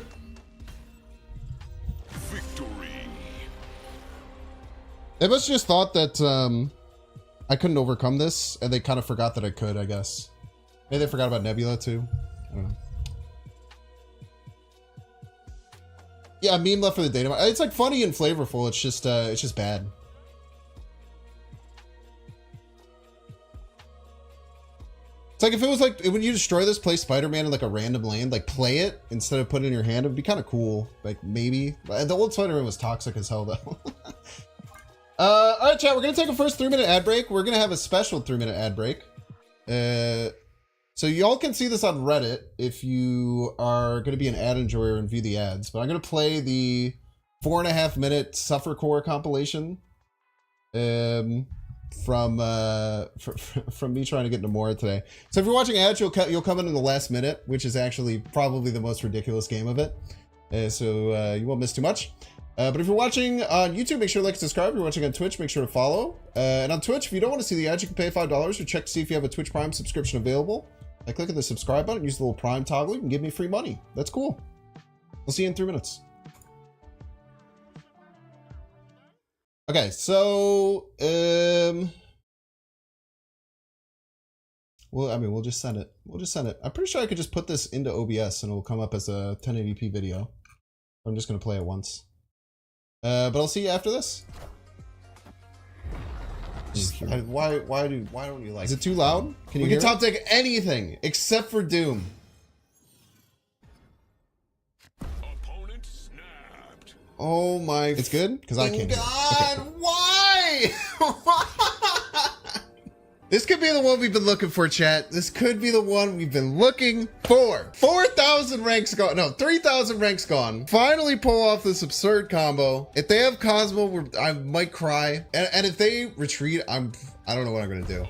Speaker 6: Victory.
Speaker 1: They must have just thought that I couldn't overcome this, and they kind of forgot that I could, I guess. Maybe they forgot about Nebula, too. I don't know. Yeah, meme left for the data. It's like funny and flavorful. It's just bad. It's like if it was like when you destroy this, play Spider-Man in like a random lane, like play it instead of putting it in your hand. It'd be kind of cool. Like maybe. The old Spider-Man was toxic as hell though. All right, chat. We're gonna take a first 3-minute ad break. We're gonna have a special 3-minute ad break. So y'all can see this on Reddit if you are going to be an ad enjoyer and view the ads. But I'm going to play the 4.5-minute Suffer Core compilation from me trying to get Namora today. So if you're watching ads, you'll come in the last minute, which is actually probably the most ridiculous game of it. So you won't miss too much. But if you're watching on YouTube, make sure to like and subscribe. If you're watching on Twitch, make sure to follow. And on Twitch, if you don't want to see the ads, you can pay $5 or check to see if you have a Twitch Prime subscription available. I click on the subscribe button, use the little Prime toggle, you can give me free money. That's cool. We'll see you in 3 minutes. Okay, so well, I mean, we'll just send it. We'll just send it. I'm pretty sure I could just put this into OBS and it'll come up as a 1080p video. I'm just gonna play it once. But I'll see you after this. Why don't you like it? Is it too loud? Can you hear? We can top deck anything except for Doom.
Speaker 6: Opponent snapped.
Speaker 1: Oh my! It's good because I can't. God, okay. Why? This could be the one we've been looking for, chat. This could be the one we've been looking for. 4,000 ranks gone. No, 3,000 ranks gone. Finally pull off this absurd combo. If they have Cosmo, I might cry. And if they retreat, I don't know what I'm gonna do.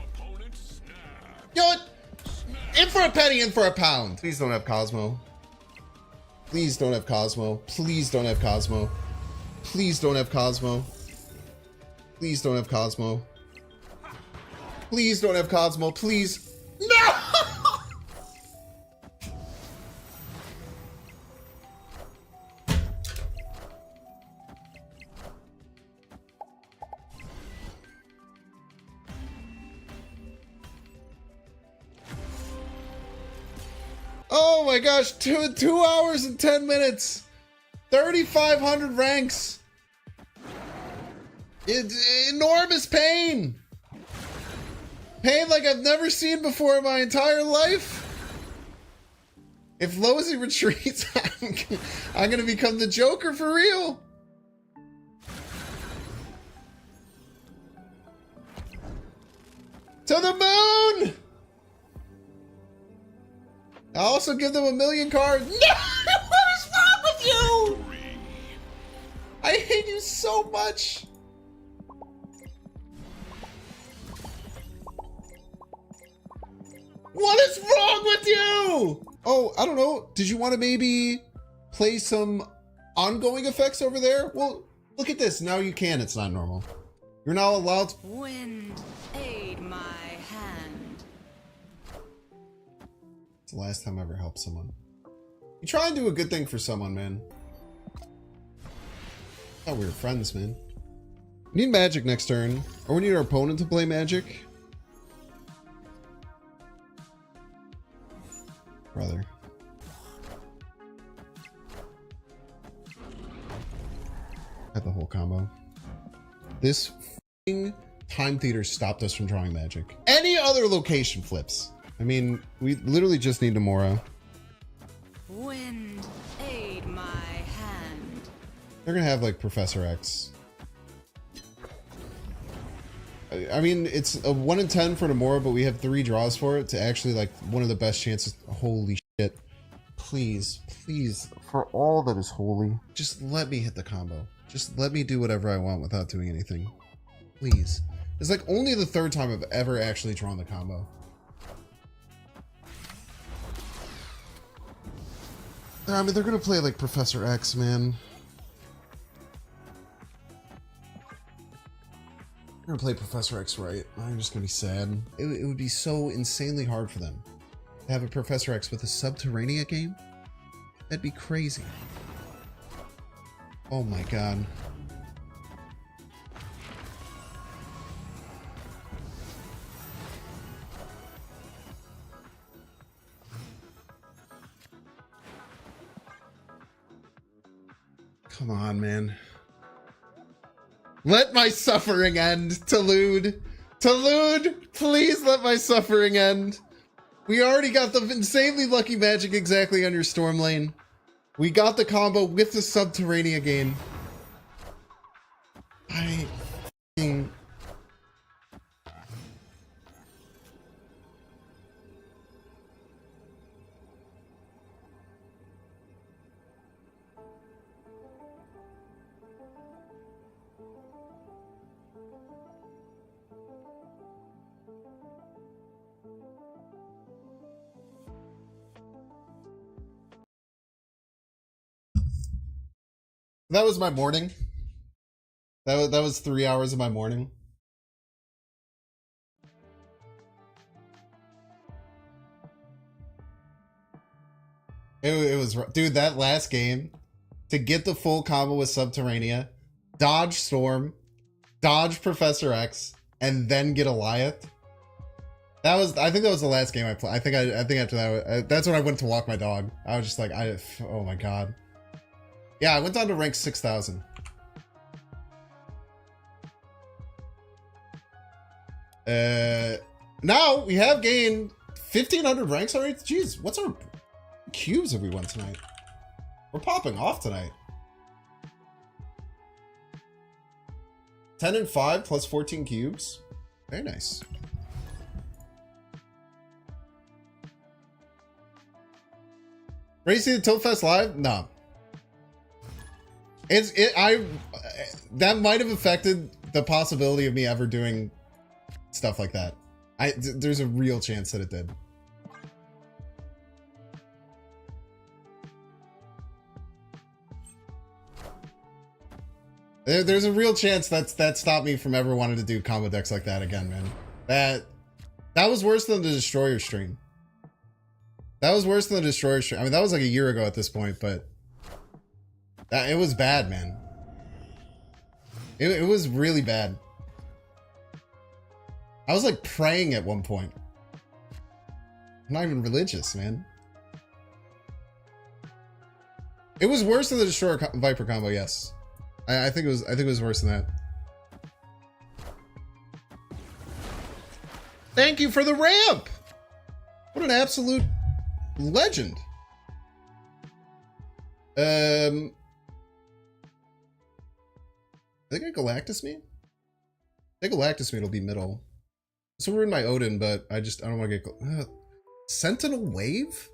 Speaker 1: You know what? In for a penny, in for a pound. Please don't have Cosmo. Please don't have Cosmo. Please don't have Cosmo. Please don't have Cosmo. Please don't have Cosmo. Please don't have Cosmo, please. No! Oh my gosh, 2 hours and 10 minutes. 3,500 ranks. It's enormous pain. Pain like I've never seen before in my entire life. If Lozy retreats, I'm gonna become the Joker for real. To the moon! I'll also give them 1,000,000 cards. No! What is wrong with you? I hate you so much. do? Oh, I don't know. Did you want to maybe play some ongoing effects over there? Well, look at this. Now you can. It's not normal. You're not allowed to.
Speaker 7: Wind, aid my hand.
Speaker 1: It's the last time I ever helped someone. You try and do a good thing for someone, man. I thought we were friends, man. We need magic next turn. Or we need our opponent to play magic. Brother. Had the whole combo. This f***ing time theater stopped us from drawing magic. Any other location flips. I mean, we literally just need Namora.
Speaker 7: Wind, aid my hand.
Speaker 1: They're gonna have like Professor X. I mean, it's a 1 in 10 for Namora, but we have 3 draws for it to actually like one of the best chances. Holy shit. Please, please, for all that is holy, just let me hit the combo. Just let me do whatever I want without doing anything. Please. It's like only the 3rd time I've ever actually drawn the combo. I mean, they're gonna play like Professor X, man. They're gonna play Professor X right. I'm just gonna be sad. It would be so insanely hard for them to have a Professor X with a Subterranea game. That'd be crazy. Oh my god. Come on, man. Let my suffering end, Talude. Talude, please let my suffering end. We already got the insanely lucky magic exactly on your Storm Lane. We got the combo with the Subterranea game. I f***ing... That was my morning. That was 3 hours of my morning. It was, dude, that last game, to get the full combo with Subterranea, dodge Storm, dodge Professor X, and then get Eliath. That was, I think that was the last game I played. I think after that, that's when I went to walk my dog. I was just like, oh my god. Yeah, I went down to rank 6,000. Now we have gained 1,500 ranks already. Jeez, what's our cubes have we won tonight? We're popping off tonight. 10 and 5 plus 14 cubes. Very nice. Ready to see the Tilt Fest live? No. That might have affected the possibility of me ever doing stuff like that. There's a real chance that it did. There's a real chance that stopped me from ever wanting to do combo decks like that again, man. That was worse than the Destroyer stream. That was worse than the Destroyer stream. I mean, that was like a year ago at this point, but it was bad, man. It was really bad. I was like praying at one point. I'm not even religious, man. It was worse than the Destroyer Viper combo, yes. I think it was worse than that. Thank you for the ramp. What an absolute legend. Are they gonna Galactus me? If they Galactus me, it'll be middle. So we're in my Odin, but I don't want to get Sentinel Wave?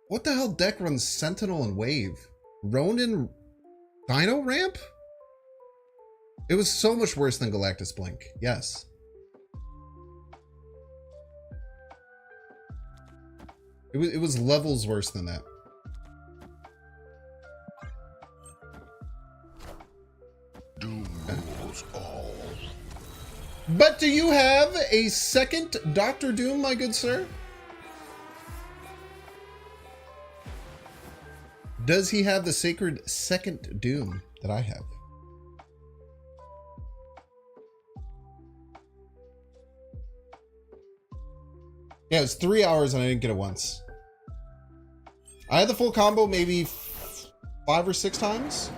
Speaker 1: What the hell deck runs Sentinel and Wave? Ronin Dino Ramp? It was so much worse than Galactus Blink. Yes. It was levels worse than that.
Speaker 6: Doom rules all.
Speaker 1: But do you have a second Doctor Doom, my good sir? Does he have the sacred second Doom that I have? Yeah, it's 3 hours and I didn't get it once. I had the full combo maybe 5 or 6 times.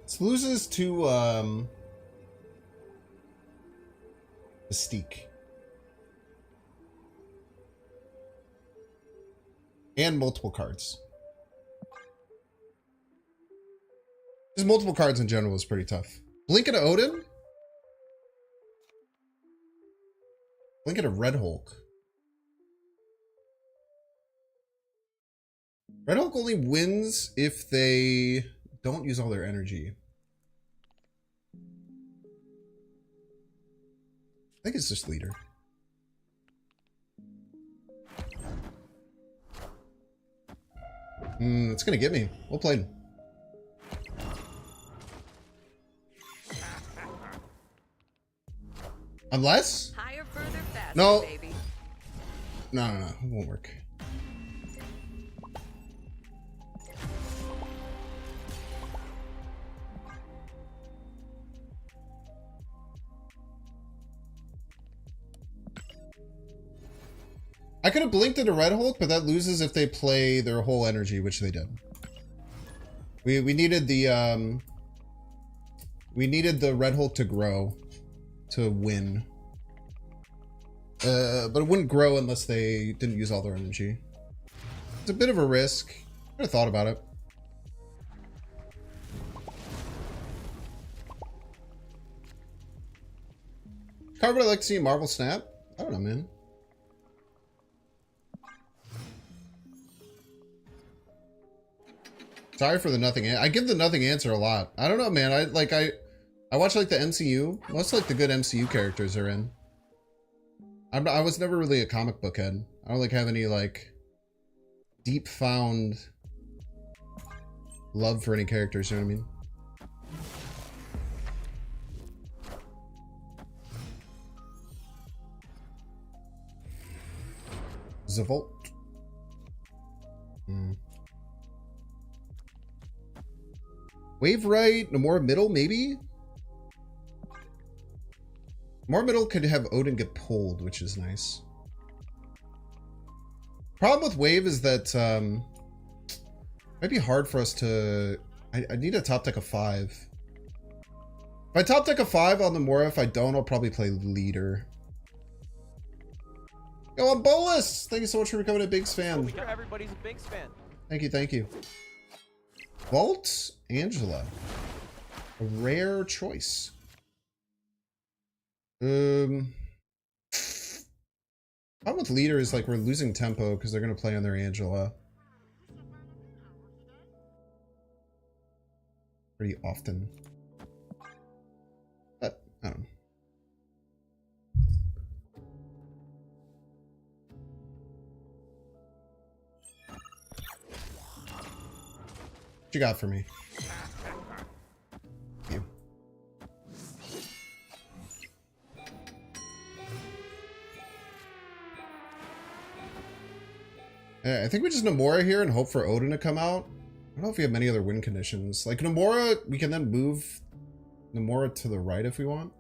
Speaker 1: This loses to Mystique. And multiple cards. Just multiple cards in general is pretty tough. Blink at Odin? Blink at a Red Hulk. Red Hulk only wins if they don't use all their energy. I think it's just leader. It's gonna get me. Well played. Unless?
Speaker 7: Higher, further, faster,
Speaker 1: No.
Speaker 7: baby.
Speaker 1: No, it won't work. I could have blinked at a Red Hulk, but that loses if they play their whole energy, which they did. We needed the Red Hulk to grow to win. But it wouldn't grow unless they didn't use all their energy. It's a bit of a risk. I have thought about it. Card would I like to see Marvel Snap? I don't know, man. Sorry for the nothing. I give the nothing answer a lot. I don't know, man. I watch like the MCU. Most like the good MCU characters are in. I was never really a comic book head. I don't like have any like deep found love for any characters. You know what I mean? Zavolt. Wave right, Namora middle, maybe? Namora middle could have Odin get pulled, which is nice. Problem with wave is that it might be hard for us to... I need a top deck of 5. If I top deck a 5 on Namora, if I don't, I'll probably play leader. Yo, I'm Bolus! Thank you so much for becoming a Bigs fan.
Speaker 5: Everybody's a Binks fan.
Speaker 1: Thank you, thank you. Vault Angela. A rare choice. Problem with leader is like we're losing tempo because they're gonna play on their Angela. Pretty often. But I don't know. What you got for me? Thank you. Yeah, I think we just Namora here and hope for Odin to come out. I don't know if we have many other win conditions. Like Namora, we can then move Namora to the right if we want.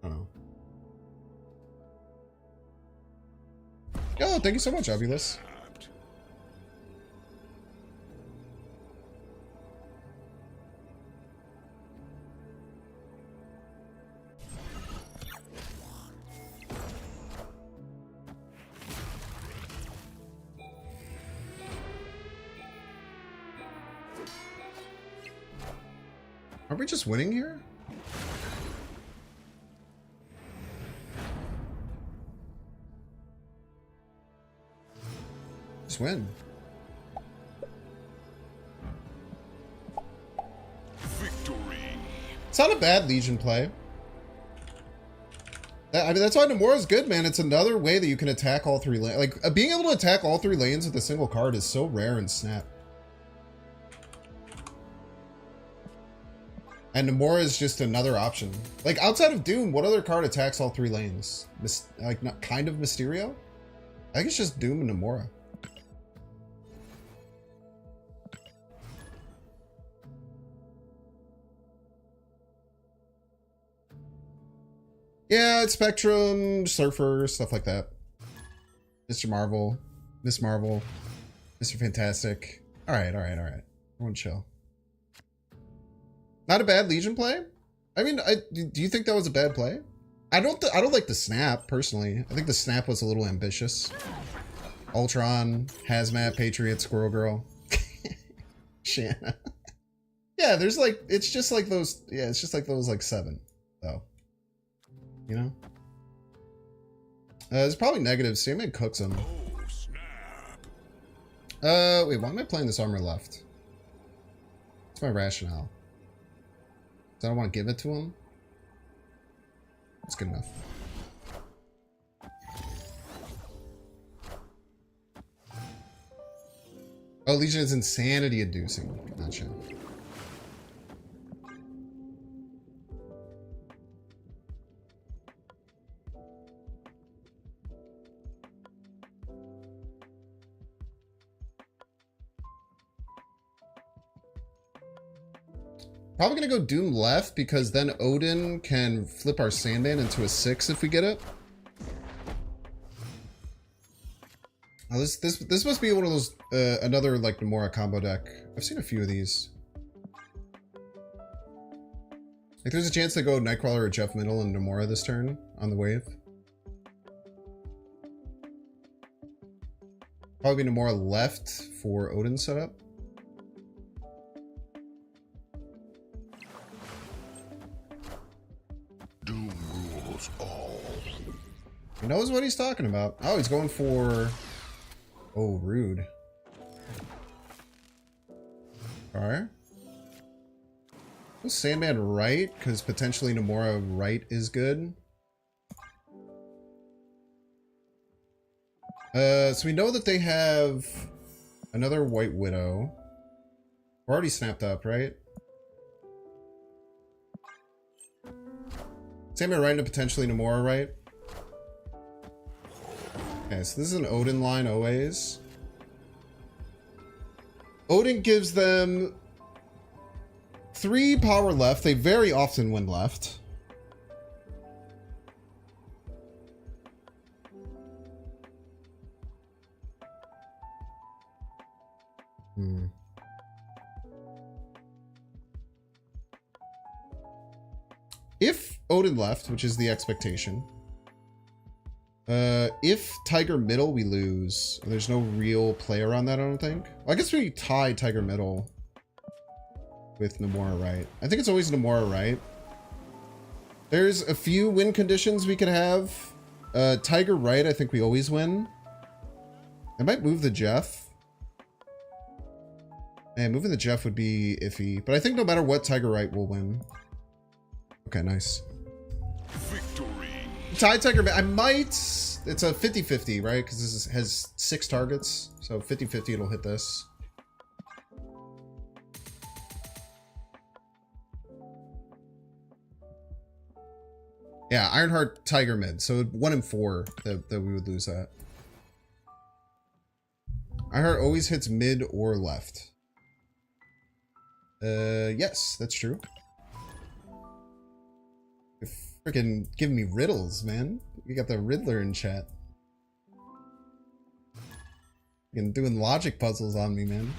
Speaker 1: I don't know. Yo, thank you so much, Obulus. we just winning here? Just win.
Speaker 6: Victory.
Speaker 1: It's not a bad Legion play. I mean, that's why Namora's good, man. It's another way that you can attack all three lanes. Like, being able to attack all three lanes with a single card is so rare in Snap. And Namora is just another option. Like, outside of Doom, what other card attacks all three lanes? Not kind of Mysterio? I think it's just Doom and Namora. Yeah, it's Spectrum, Surfer, stuff like that. Mr. Marvel, Miss Marvel, Mr. Fantastic. All right. Everyone chill. Not a bad Legion play. I mean, do you think that was a bad play? I don't like the snap personally. I think the snap was a little ambitious. Ultron, Hazmat, Patriot, Squirrel Girl, Shanna. Yeah, there's like it's just like those. Yeah, it's just like those like 7 though. You know? It's probably negative. Sandman cooks him.
Speaker 6: Oh, snap.
Speaker 1: Wait, why am I playing this armor left? What's my rationale? Because I don't want to give it to him? That's good enough. Oh, Legion is insanity inducing. Gotcha. Probably gonna go Doom left because then Odin can flip our Sandman into a 6 if we get it. Oh, this must be one of those another like Namora combo deck. I've seen a few of these. Like there's a chance to go Nightcrawler or Jeff Middle and Namora this turn on the wave. Probably Namora left for Odin setup.
Speaker 6: Doom rules all.
Speaker 1: He knows what he's talking about. Oh, he's going for... Oh, rude. Alright. Sandman right, because potentially Namora right is good. So we know that they have another White Widow. We're already snapped up, right? Sandman right and potentially Namora right. Okay, so this is an Odin line always. Odin gives them 3 power left. They very often win left. If Odin left, which is the expectation, if Tiger Middle we lose, there's no real play around that, I don't think. Well, I guess we tie Tiger Middle with Namora right. I think it's always Namora right. There's a few win conditions we could have. Tiger right, I think we always win. I might move the Jeff. Man, moving the Jeff would be iffy, but I think no matter what, Tiger right will win. Okay, nice.
Speaker 6: Victory.
Speaker 1: Tie Tiger, I might... It's a 50-50, right? Because this has 6 targets. So 50-50, it'll hit this. Yeah, Ironheart, Tiger mid. So 1 in 4 that we would lose that. Ironheart always hits mid or left. Yes, that's true. You're freaking giving me riddles, man. You got the Riddler in chat. You're doing logic puzzles on me, man.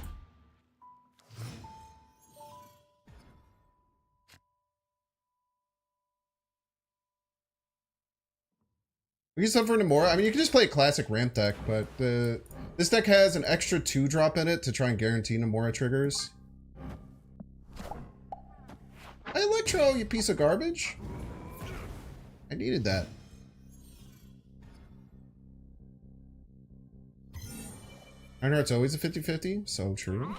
Speaker 1: We can sub for Namora. I mean, you can just play a classic ramp deck, but this deck has an extra 2-drop in it to try and guarantee Namora triggers. Hey, Electro, you piece of garbage. I needed that. Ironheart's always a 50-50. So true.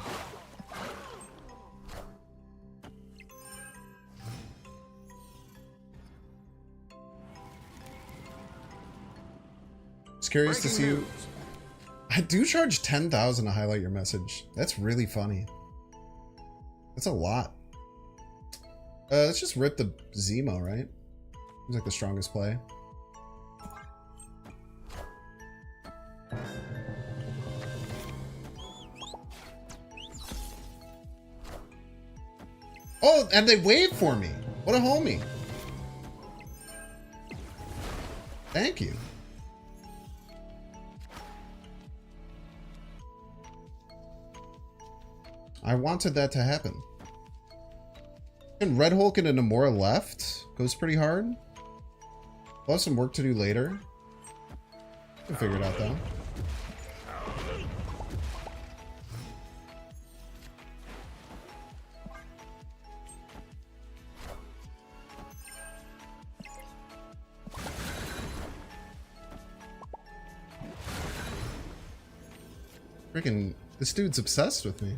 Speaker 1: Just curious to see you. I do charge 10,000 to highlight your message. That's really funny. That's a lot. Let's just rip the Zemo, right? Seems like the strongest play. Oh, and they waved for me. What a homie. Thank you. I wanted that to happen. And Red Hulk into Namora left goes pretty hard. We'll have some work to do later. We'll figure it out though. Freaking, this dude's obsessed with me.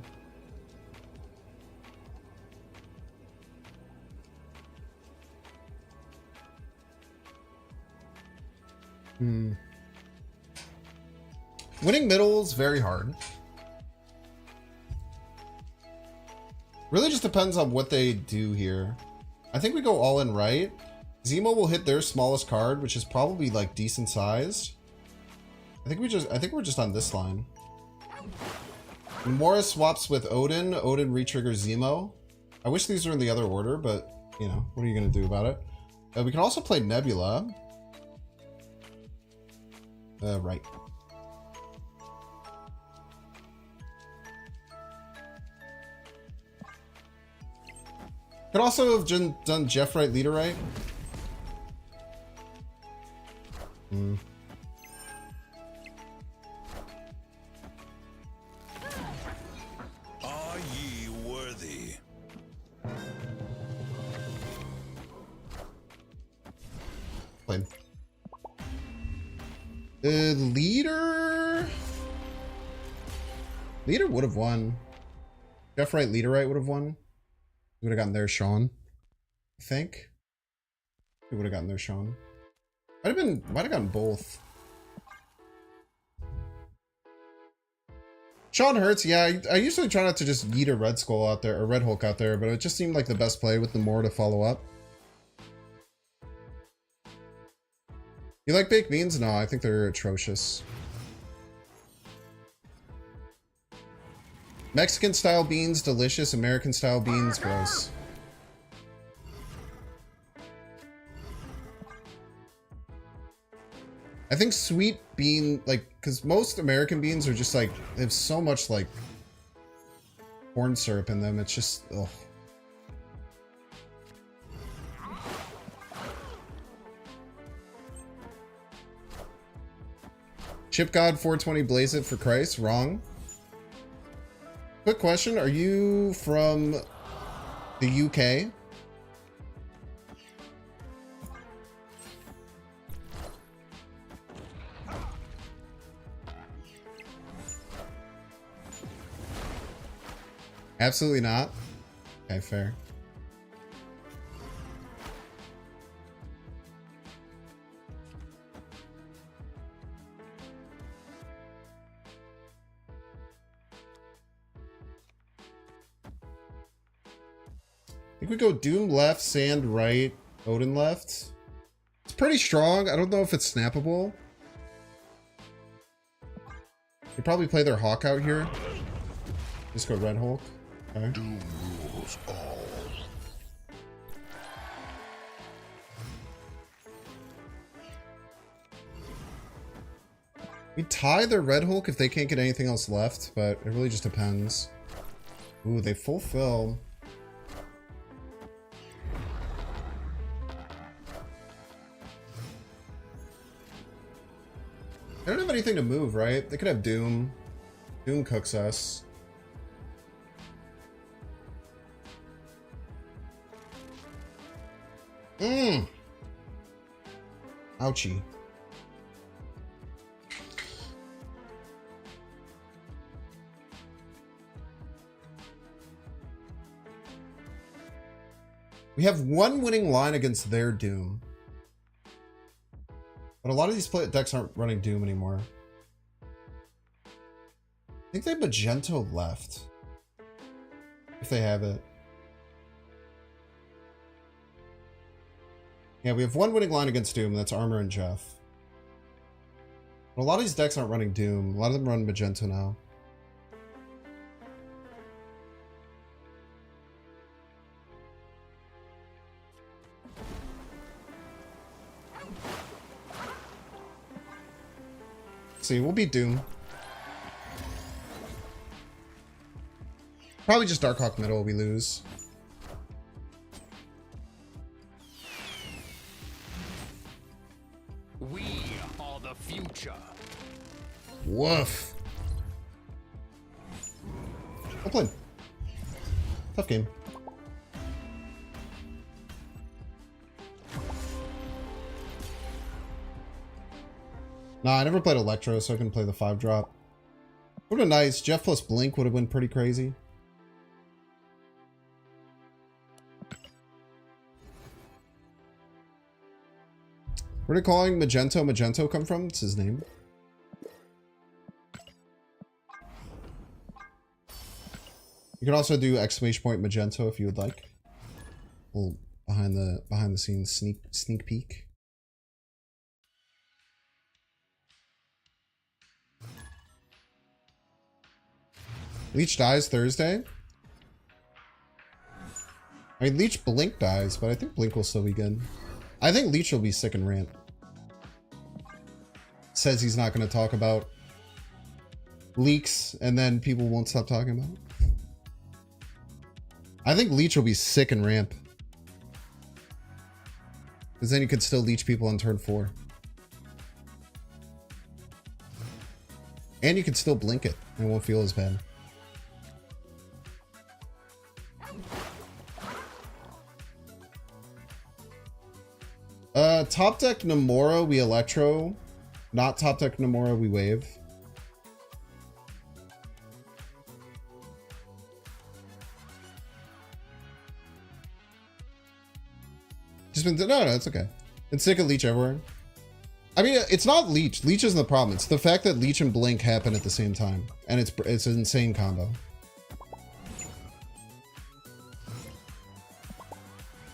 Speaker 1: Winning middle's very hard. Really just depends on what they do here. I think we go all in right. Zemo will hit their smallest card, which is probably like decent sized. I think we're just on this line. Namora swaps with Odin. Odin re-triggers Zemo. I wish these were in the other order, but you know, what are you gonna do about it? We can also play Nebula. Right. Could also have done Jeff right, leader right.
Speaker 6: Are ye worthy?
Speaker 1: Played. The leader would have won. Jeff right, leader right would have won. We would have gotten there, Sean. I think. We would have gotten there, Sean. Might have gotten both. Sean Hurts, yeah, I usually try not to just yeet a Red Skull out there, or Red Hulk out there, but it just seemed like the best play with Namora to follow up. You like baked beans? No, I think they're atrocious. Mexican style beans, delicious. American style beans, gross. I think sweet bean, like, because most American beans are just like, they have so much like corn syrup in them. It's just, ugh. Chip God 420 blaze it for Christ. Wrong. Quick question. Are you from the UK? Absolutely not. Okay, fair. I think we go Doom left, Sand right, Odin left. It's pretty strong. I don't know if it's snappable. They probably play their Hawk out here. Just go Red Hulk. Okay.
Speaker 6: Doom rules all.
Speaker 1: We tie their Red Hulk if they can't get anything else left, but it really just depends. Ooh, they fulfill. They don't have anything to move, right? They could have Doom. Doom cooks us. Ouchie. We have one winning line against their Doom. But a lot of these decks aren't running Doom anymore. I think they have Magento left. If they have it. Yeah, we have one winning line against Doom. That's Armor and Jeff. But a lot of these decks aren't running Doom. A lot of them run Magento now. See, we'll beat Doom. Probably just Darkhawk middle we lose.
Speaker 4: We are the future.
Speaker 1: Woof. Well played. Tough game. Nah, I never played Electro, so I couldn't play the 5-drop. Would have been nice. Jeff plus Blink would have been pretty crazy. Where did calling Magento come from? It's his name. You can also do !Magento if you would like. A little behind the scenes sneak peek. Leech dies Thursday. I mean, Leech Blink dies, but I think Blink will still be good. I think Leech will be sick and rant. Says he's not going to talk about leaks, and then people won't stop talking about it. I think Leech will be sick and ramp. Because then you could still leech people on turn 4. And you can still blink it. And it won't feel as bad. Top deck Namora, we Electro. Not top deck Namora, we Wave. Just been, no, it's okay. It's sick of Leech everywhere. I mean, it's not Leech. Leech isn't the problem. It's the fact that Leech and Blink happen at the same time. And it's an insane combo.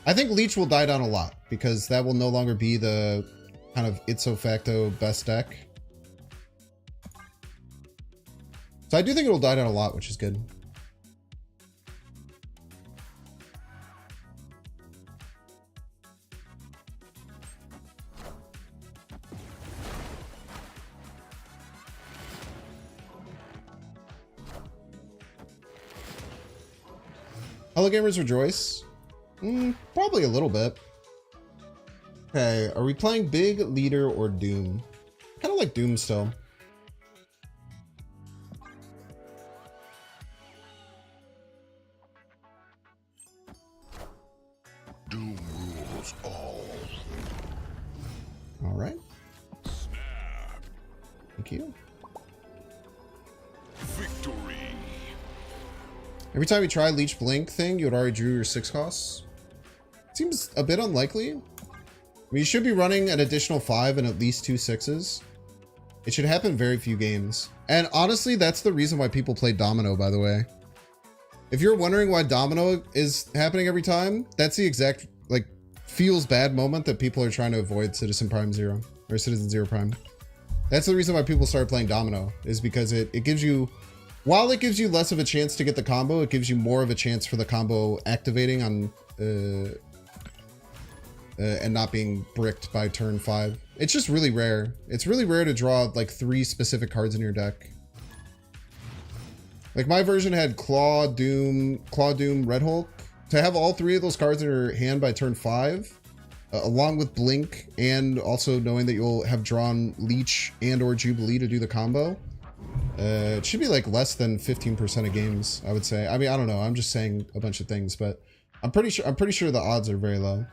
Speaker 1: I think Leech will die down a lot because that will no longer be the kind of ipso facto best deck. So I do think it'll die down a lot, which is good. Hello gamers, rejoice. Probably a little bit. Okay, are we playing Big, Leader, or Doom? Kind of like Doom still.
Speaker 6: Doom rules all.
Speaker 1: All right. Thank you.
Speaker 6: Victory.
Speaker 1: Every time you try Leech Blink thing, you would already drew your 6 costs. Seems a bit unlikely. I mean, you should be running an additional 5 and at least 2 6s. It should happen very few games. And honestly, that's the reason why people play Domino, by the way. If you're wondering why Domino is happening every time, that's the exact, like, feels bad moment that people are trying to avoid Citizen Prime 0 or Citizen 0 Prime. That's the reason why people started playing Domino, is because it gives you, while it gives you less of a chance to get the combo, it gives you more of a chance for the combo activating on and not being bricked by turn 5. It's just really rare. It's really rare to draw like 3 specific cards in your deck. Like my version had Claw, Doom, Red Hulk. To have all 3 of those cards in your hand by turn 5, along with Blink, and also knowing that you'll have drawn Leech and or Jubilee to do the combo, it should be like less than 15% of games, I would say. I mean, I don't know. I'm just saying a bunch of things, but I'm pretty sure the odds are very low.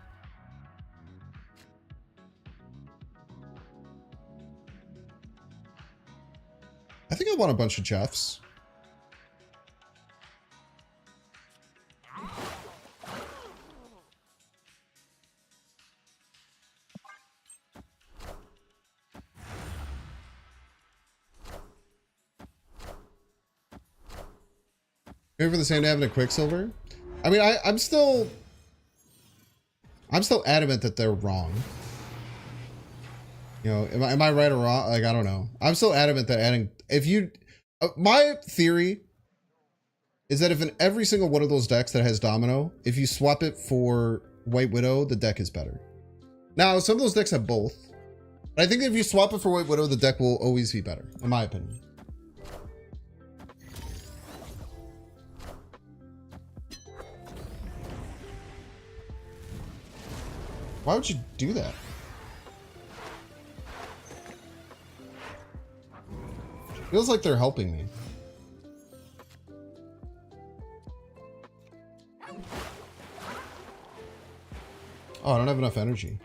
Speaker 1: I think I want a bunch of Jeffs. Maybe for the same to having a Quicksilver. I mean, I'm still adamant that they're wrong. You know, am I right or wrong? Like, I don't know. I'm still adamant that adding, if you, my theory is that if in every single one of those decks that has Domino, if you swap it for White Widow, the deck is better. Now, some of those decks have both. But I think if you swap it for White Widow, the deck will always be better, in my opinion. Why would you do that? Feels like they're helping me. Oh, I don't have enough energy.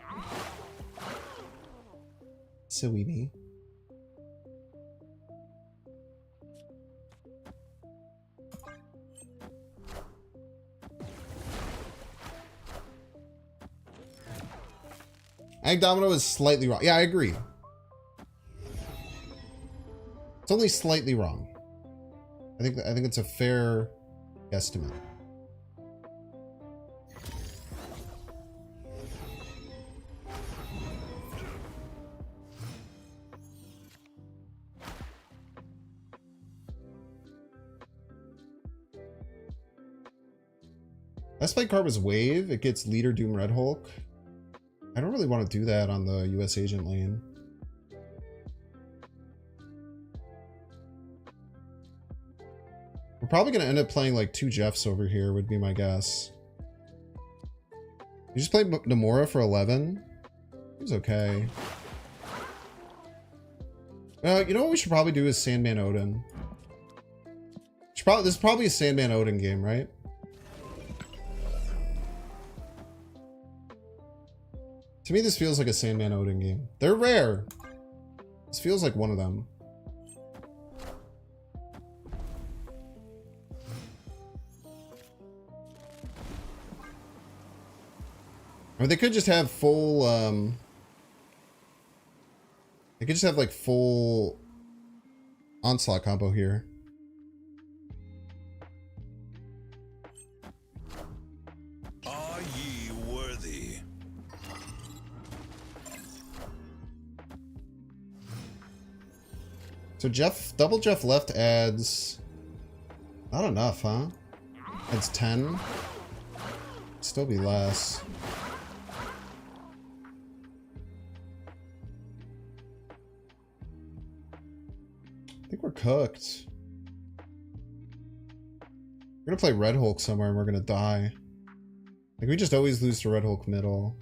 Speaker 1: Silly me. I think Domino is slightly wrong. Yeah, I agree. It's only slightly wrong. I think it's a fair estimate. Let's play card was Wave. It gets Leader Doom Red Hulk. I don't really want to do that on the US Agent lane. We're probably going to end up playing like 2 Jeffs over here would be my guess. You just played Namora for 11? He was okay. Well, you know what we should probably do is Sandman Odin. This is probably a Sandman Odin game, right? To me, this feels like a Sandman Odin game. They're rare. This feels like one of them. I mean, they could just have full, they could just have like full onslaught combo here.
Speaker 6: Are ye worthy?
Speaker 1: So double Jeff left adds not enough, huh? Adds 10. Still be less. I think we're cooked. We're gonna play Red Hulk somewhere and we're gonna die. Like, we just always lose to Red Hulk middle.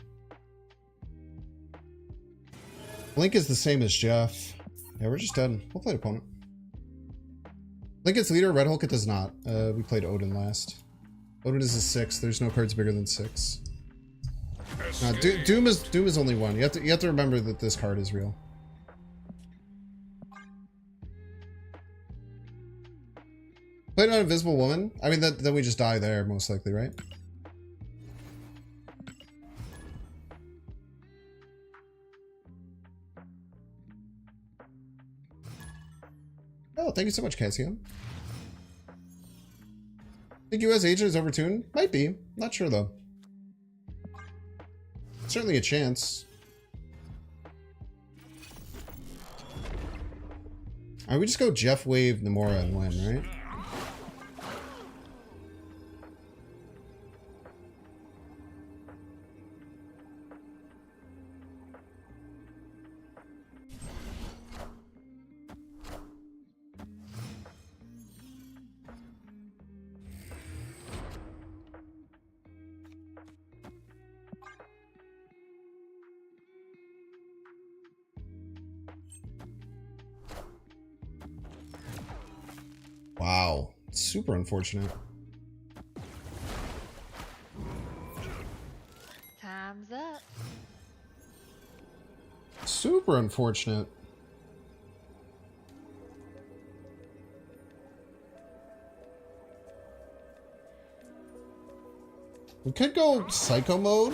Speaker 1: Blink is the same as Jeff. Yeah, we're just dead. We'll play opponent. Blink gets leader, Red Hulk it does not. We played Odin last. Odin is a 6. There's no cards bigger than 6. Doom is only 1. You have to remember that this card is real. Played on Invisible Woman. I mean, then we just die there, most likely, right? Oh, thank you so much, Cassio. Think US Agent is overtuned? Might be. Not sure, though. Certainly a chance. Alright, we just go Jeff Wave, Namora, and win, right? Wow. Super unfortunate.
Speaker 8: Time's up.
Speaker 1: Super unfortunate. We could go psycho mode.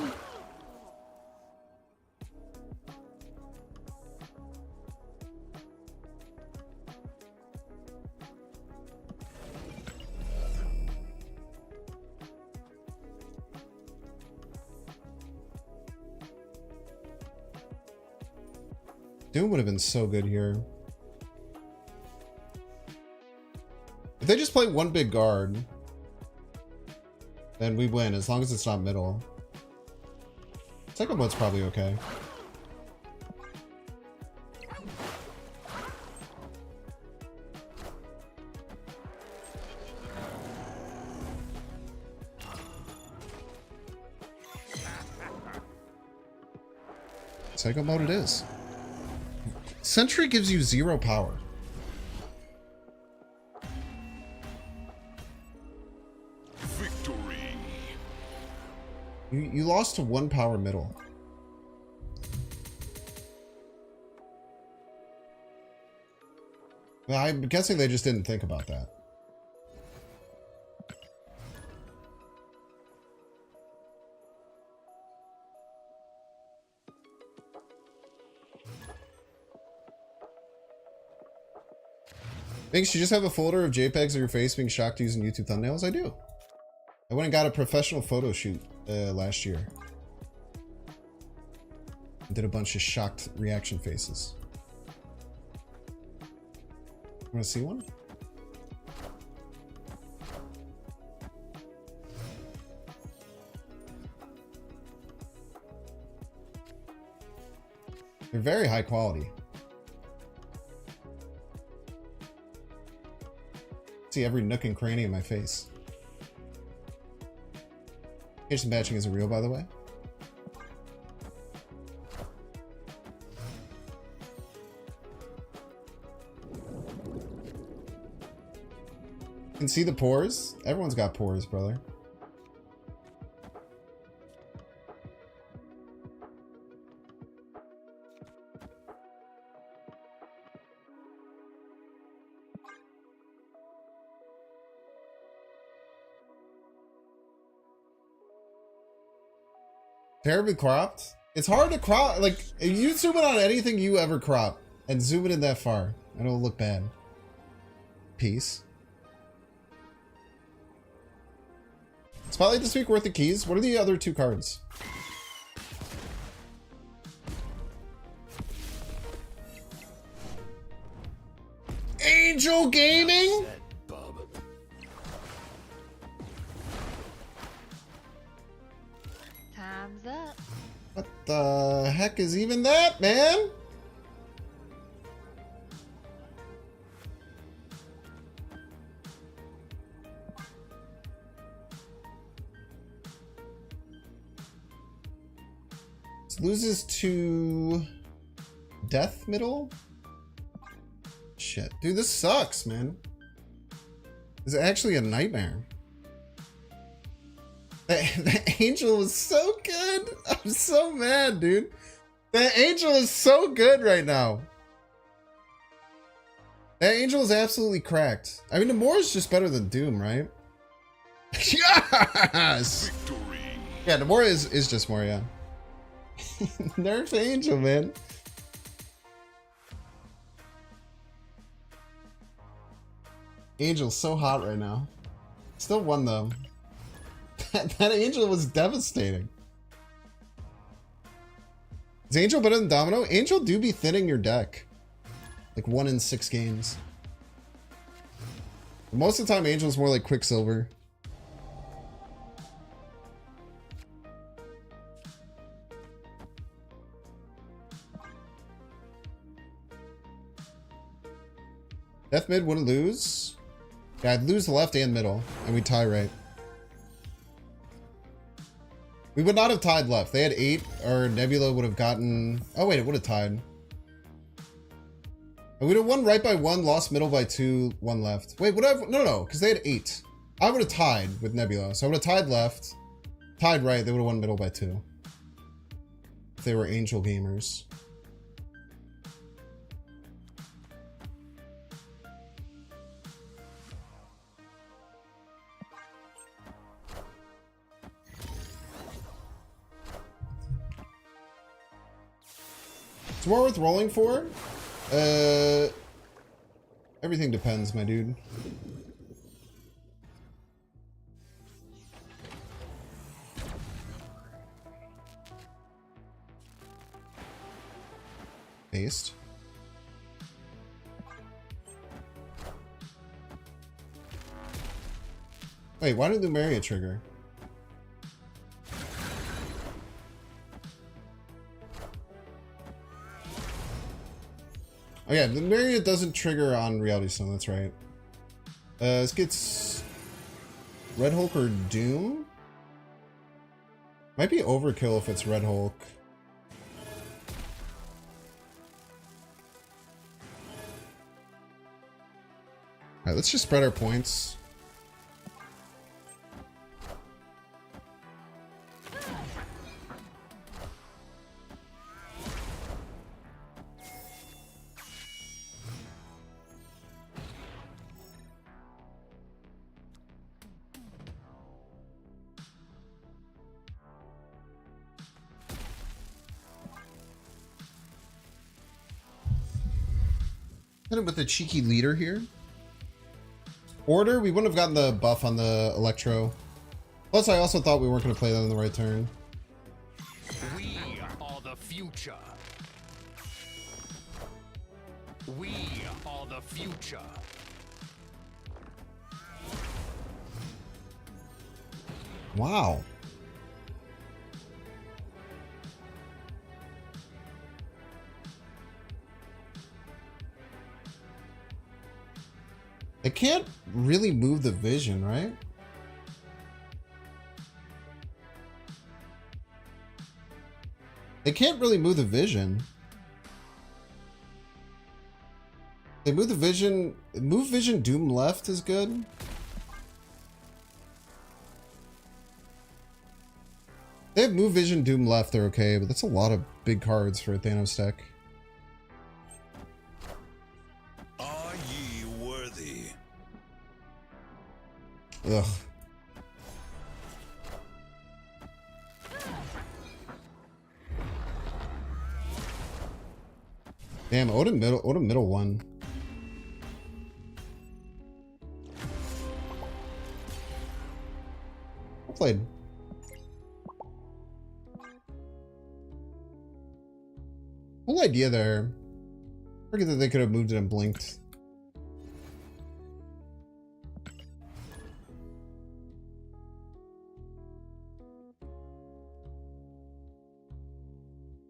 Speaker 1: Doom would have been so good here. If they just play one big guard, then we win, as long as it's not middle. Second mode's probably okay. Psycho mode it is. Sentry gives you 0 power.
Speaker 6: Victory.
Speaker 1: You lost to 1 power middle. Well, I'm guessing they just didn't think about that. Thanks, you just have a folder of JPEGs of your face being shocked using YouTube thumbnails? I do. I went and got a professional photo shoot last year. Did a bunch of shocked reaction faces. Want to see one? They're very high quality. See every nook and cranny in my face. Patient batching isn't real, by the way. You can see the pores. Everyone's got pores, brother. Terribly cropped? It's hard to crop. Like, if you zoom in on anything you ever crop and zoom it in that far, it'll look bad. Peace. Spotlight this week worth the keys. What are the other 2 cards? Angel Gaming?
Speaker 8: Time's up.
Speaker 1: What the heck is even that, man? This loses to death middle? Shit. Dude, this sucks, man. This is actually a nightmare. The angel was so good. I'm so mad, dude. That angel is so good right now. That angel is absolutely cracked. I mean, Namora is just better than Doom, right? Yes!
Speaker 6: Victory.
Speaker 1: Yeah, Namora is just more, yeah. Nerf angel, man. Angel's so hot right now. Still won, though. That angel was devastating. Is Angel better than Domino? Angel do be thinning your deck. Like 1 in 6 games. Most of the time, Angel's more like Quicksilver. Death mid wouldn't lose. Yeah, I'd lose the left and middle, and we'd tie right. We would not have tied left. They had 8, or Nebula would have gotten... Oh wait, it would have tied. We would have won right by 1, lost middle by 2, 1 left. Wait, would I have... No, because they had 8. I would have tied with Nebula. So I would have tied left, tied right, they would have won middle by 2. If they were Angel gamers. It's more worth rolling for? Everything depends, my dude. Paste. Wait, why did Lumeria trigger? Oh yeah, Lumeria doesn't trigger on Reality Stone, that's right. This gets Red Hulk or Doom? Might be overkill if it's Red Hulk. Alright, let's just spread our points. Hit him with a cheeky leader here. Order, we wouldn't have gotten the buff on the Electro. Plus, I also thought we weren't going to play that on the right turn.
Speaker 4: We are the future. We are the future.
Speaker 1: Wow. It can't really move the vision, right? They can't really move the vision. They move the vision. Move vision Doom left is good. They have move vision Doom left, they're okay, but that's a lot of big cards for a Thanos deck.
Speaker 6: Are ye worthy?
Speaker 1: Ugh. Damn, Odin middle one. Well played. Whole idea there. Forget that they could have moved it and blinked.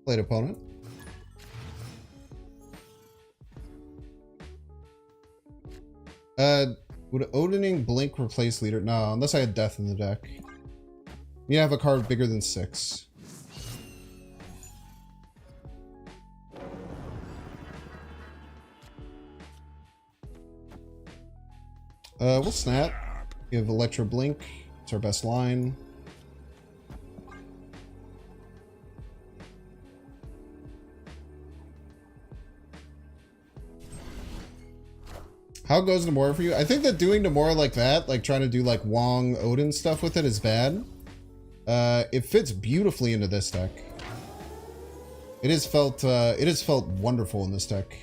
Speaker 1: Played opponent. Would Odining blink replace leader? No, unless I had death in the deck. You have a card bigger than 6. We'll snap. Give Electro Blink. It's our best line. How goes Namora for you? I think that doing Namora like that, like trying to do like Wong Odin stuff with it is bad. It fits beautifully into this deck. It has felt wonderful in this deck.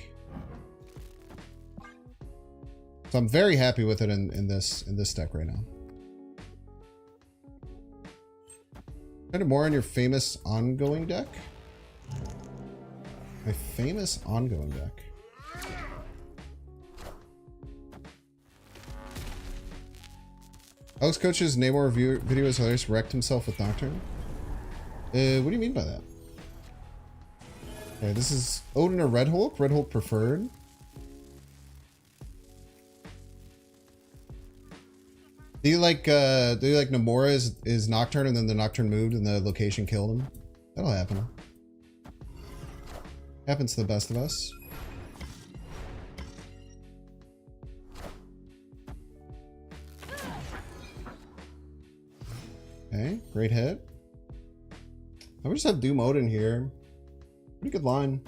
Speaker 1: So I'm very happy with it in this deck right now. Kind of more on your famous ongoing deck. My famous ongoing deck. Alex Coach's Namor video is hilarious. Wrecked himself with Nocturne. What do you mean by that? Okay, this is Odin or Red Hulk. Red Hulk preferred. Do you like Namora is Nocturne and then the Nocturne moved and the location killed him? That'll happen. Happens to the best of us. Okay, great hit. I would just have Doom Odin here. Pretty good line.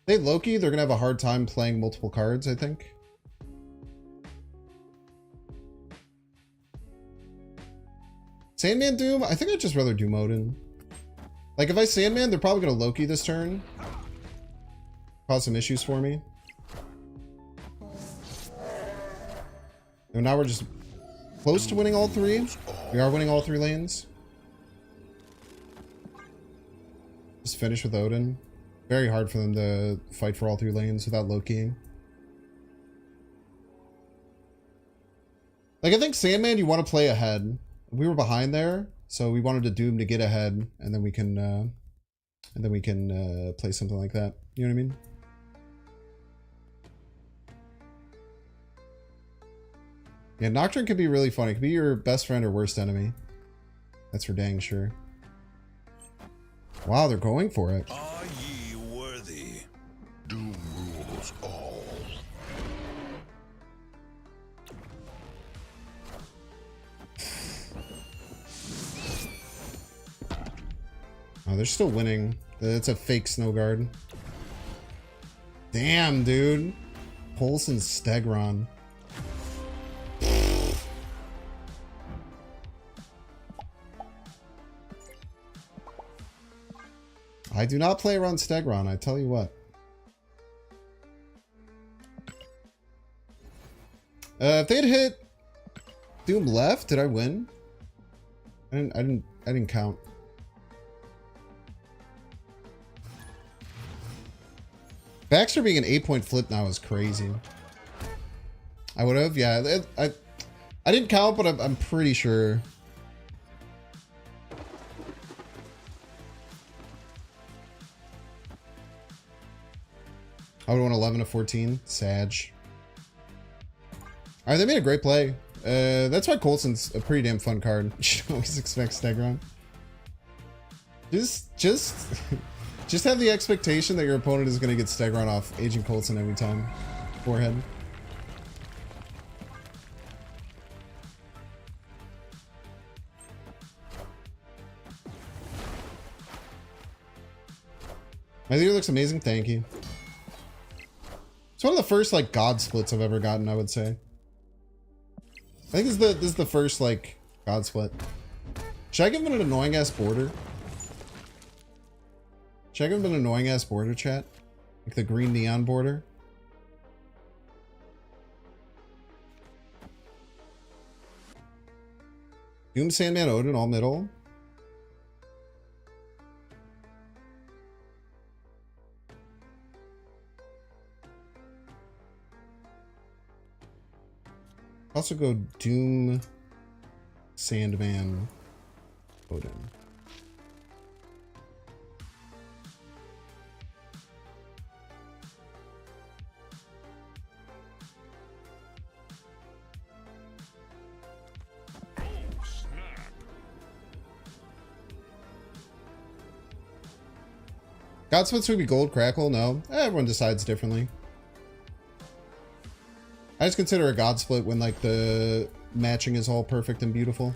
Speaker 1: They Loki, they're gonna have a hard time playing multiple cards, I think. Sandman Doom? I think I'd just rather Doom Odin. Like, if I Sandman, they're probably going to Loki this turn. Cause some issues for me. And now we're just close to winning all three. We are winning all three lanes. Just finish with Odin. Very hard for them to fight for all three lanes without Lokiing. Like, I think Sandman, you want to play ahead. We were behind there, so we wanted to Doom to get ahead, and then we can play something like that. You know what I mean? Yeah, Nocturne could be really funny. It could be your best friend or worst enemy. That's for dang sure. Wow, they're going for it.
Speaker 6: Are ye worthy?
Speaker 3: Doom rules all.
Speaker 1: Oh, they're still winning. It's a fake snow guard. Damn, dude. Poulsen Stegron. I do not play around Stegron, I tell you what. If they'd hit Doom left, did I win? I didn't count. Baxter being an 8-point flip now is crazy. I would have, yeah. I didn't count, but I'm pretty sure. I would want 11 to 14. Sag. Alright, they made a great play. That's why Coulson's a pretty damn fun card. You should always expect Stegron. Just have the expectation that your opponent is going to get Stegron off Agent Coulson every time. Forehead. My leader looks amazing. Thank you. It's one of the first like god splits I've ever gotten, I would say. I think this is the first like god split. Should I give him an annoying ass border? Should I give him an annoying ass border, chat? Like the green neon border? Doom, Sandman, Odin, all middle. Also go Doom, Sandman, Odin. God splits would be gold crackle? No. Everyone decides differently. I just consider a god split when like the matching is all perfect and beautiful.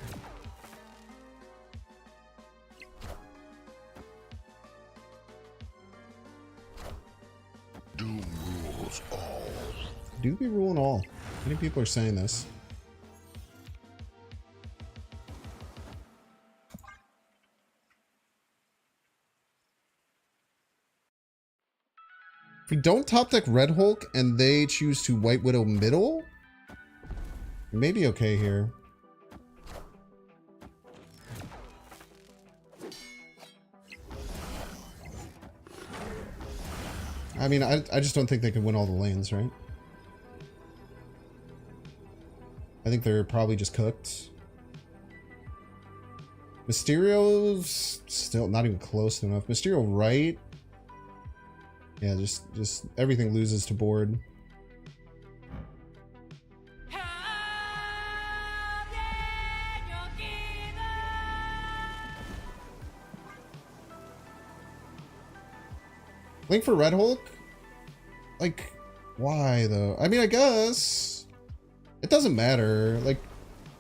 Speaker 3: Doom rules all.
Speaker 1: Do be ruling all. Many people are saying this. If we don't top deck Red Hulk and they choose to White Widow middle, we may be okay here. I mean, I just don't think they can win all the lanes, right? I think they're probably just cooked. Mysterio's still not even close enough. Mysterio right. Yeah, just everything loses to board. Link for Red Hulk? Like, why though? I mean, I guess it doesn't matter. Like,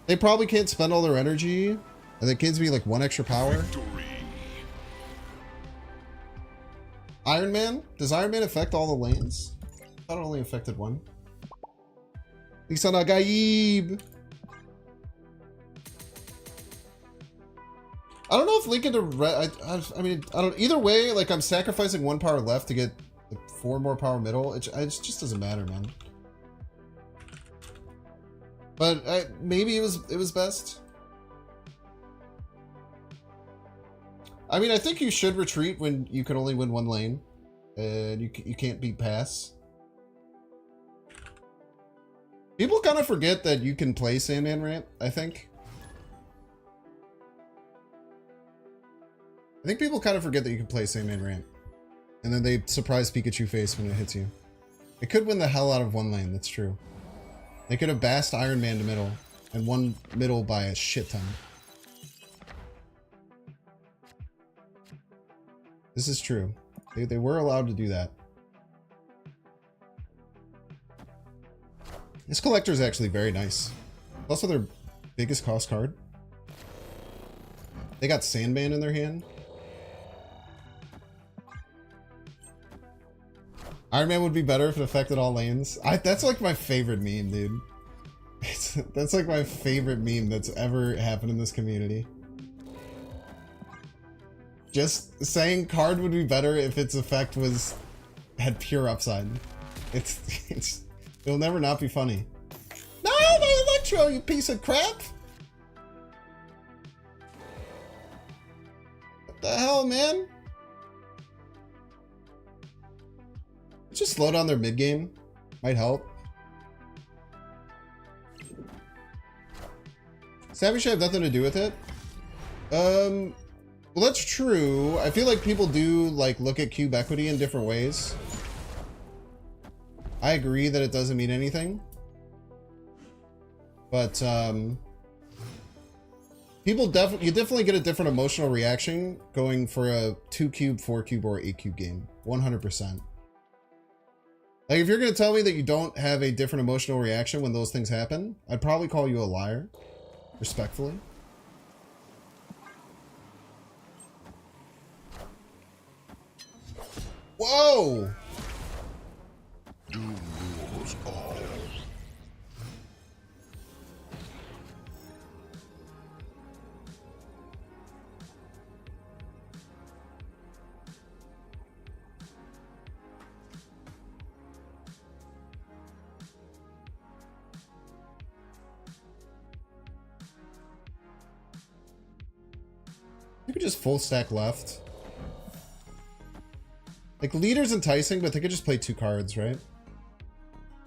Speaker 1: they probably can't spend all their energy, and the kids be like 1 extra power.
Speaker 6: Victory.
Speaker 1: Iron Man? Does Iron Man affect all the lanes? I thought it only affected one. Lisa Nagaib! I don't know if linking to red. I mean, I don't. Either way, like I'm sacrificing 1 power left to get like 4 more power middle. It just doesn't matter, man. But maybe it was best. I mean, I think you should retreat when you can only win 1 lane, and you can't beat pass. People kind of forget that you can play Sandman Ramp, I think. I think people kind of forget that you can play Sandman Ramp. And then they surprise Pikachu face when it hits you. It could win the hell out of 1 lane, that's true. They could have bassed Iron Man to middle, and won middle by a shit ton. This is true. They were allowed to do that. This collector is actually very nice. Also their biggest cost card. They got Sandman in their hand. Iron Man would be better if it affected all lanes. That's like my favorite meme, dude. That's like my favorite meme that's ever happened in this community. Just saying card would be better if its effect had pure upside. It'll never not be funny. No, my Electro, you piece of crap! What the hell, man? Just slow down their mid game. Might help. Savvy should have nothing to do with it. Well, that's true. I feel like people do like look at cube equity in different ways. I agree that it doesn't mean anything. But you definitely get a different emotional reaction going for a 2 cube, 4 cube, or 8 cube game. 100%. Like, if you're going to tell me that you don't have a different emotional reaction when those things happen, I'd probably call you a liar. Respectfully. Whoa!
Speaker 6: Doom rules all.
Speaker 1: You could just full stack left. Like, leader's enticing, but they could just play 2 cards, right?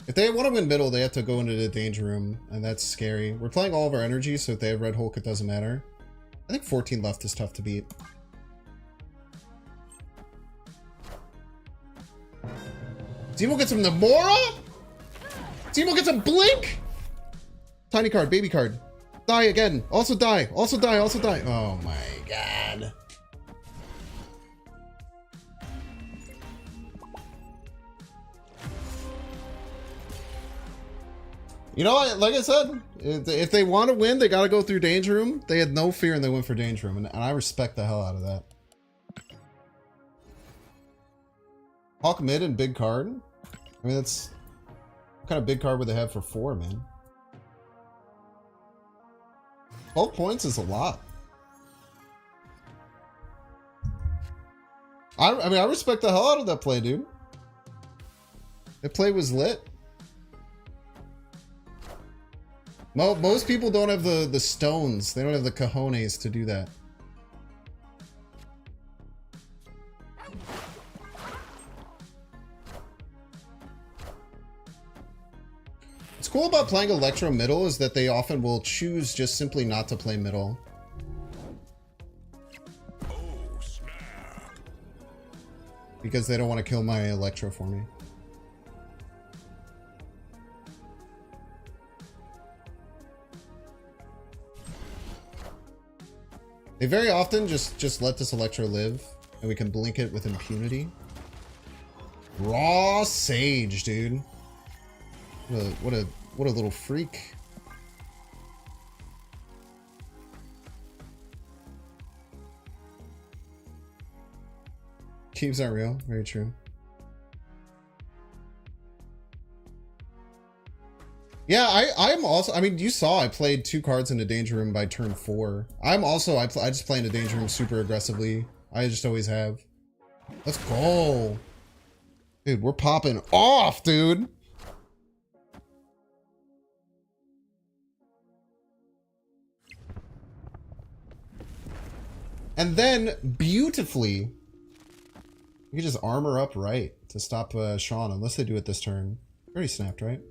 Speaker 1: If they want to win middle, they have to go into the danger room, and that's scary. We're playing all of our energy, so if they have Red Hulk, it doesn't matter. I think 14 left is tough to beat. Zemo gets him Namora? Zemo gets him Blink? Tiny card, baby card. Die again. Also die. Also die. Also die. Oh my god. You know what? Like I said, if they want to win, they got to go through Danger Room. They had no fear and they went for Danger Room. And I respect the hell out of that. Hawk mid and big card. I mean, that's... What kind of big card would they have for 4, man? 12 points is a lot. I mean, I respect the hell out of that play, dude. That play was lit. Most people don't have the stones. They don't have the cojones to do that. What's cool about playing Electro middle is that they often will choose just simply not to play middle.
Speaker 6: Oh, snap.
Speaker 1: Because they don't want to kill my Electro for me. They very often just let this Electro live, and we can blink it with impunity. Raw Sage, dude. What a little freak. Cubes aren't real. Very true. Yeah, I'm also, I mean, you saw I played 2 cards in a danger room by turn 4. I'm also, I just play in a danger room super aggressively. I just always have. Let's go. Dude, we're popping off, dude. And then, beautifully, you can just armor up right to stop Sean, unless they do it this turn. Already snapped, right?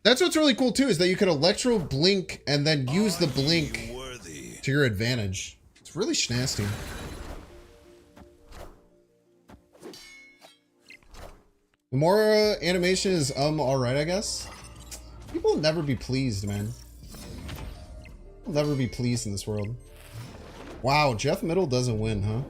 Speaker 1: That's what's really cool, too, is that you can Electro Blink and then use the blink to your advantage. It's really schnasty. Namora animation is alright, I guess. People will never be pleased, man. They'll never be pleased in this world. Wow, Jeff Middle doesn't win, huh?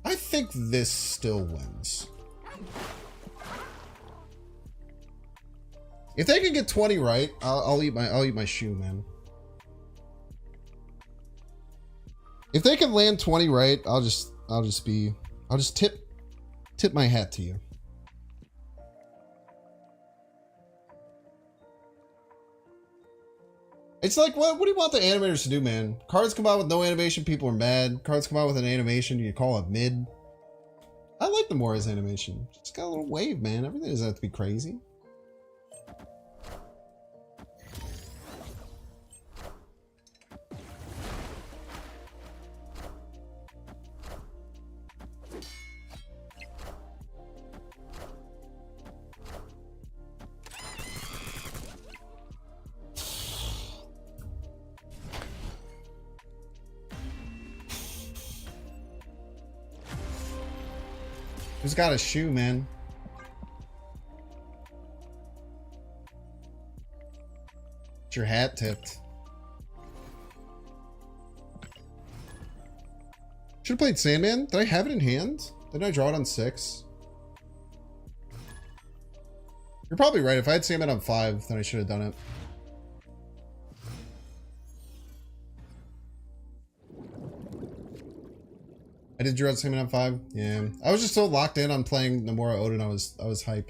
Speaker 1: I think this still wins. If they can get 20 right, I'll eat my shoe, man. If they can land 20 right, I'll just tip my hat to you. It's like, what do you want the animators to do, man? Cards come out with no animation, people are mad. Cards come out with an animation, you call it mid. I like the Namora's animation. Just got a little wave, man. Everything doesn't have to be crazy. Who's got a shoe, man? It's your hat tipped. Should have played Sandman. Did I have it in hand? Didn't I draw it on 6? You're probably right. If I had Sandman on 5, then I should have done it. I did draw Sandman on 5. Yeah. I was just so locked in on playing Namora Odin, I was hype.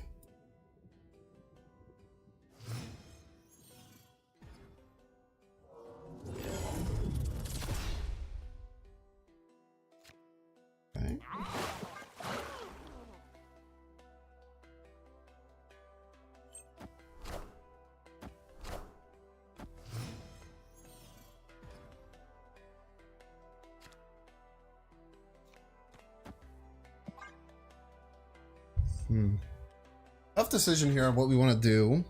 Speaker 1: Okay. Tough decision here on what we want to do.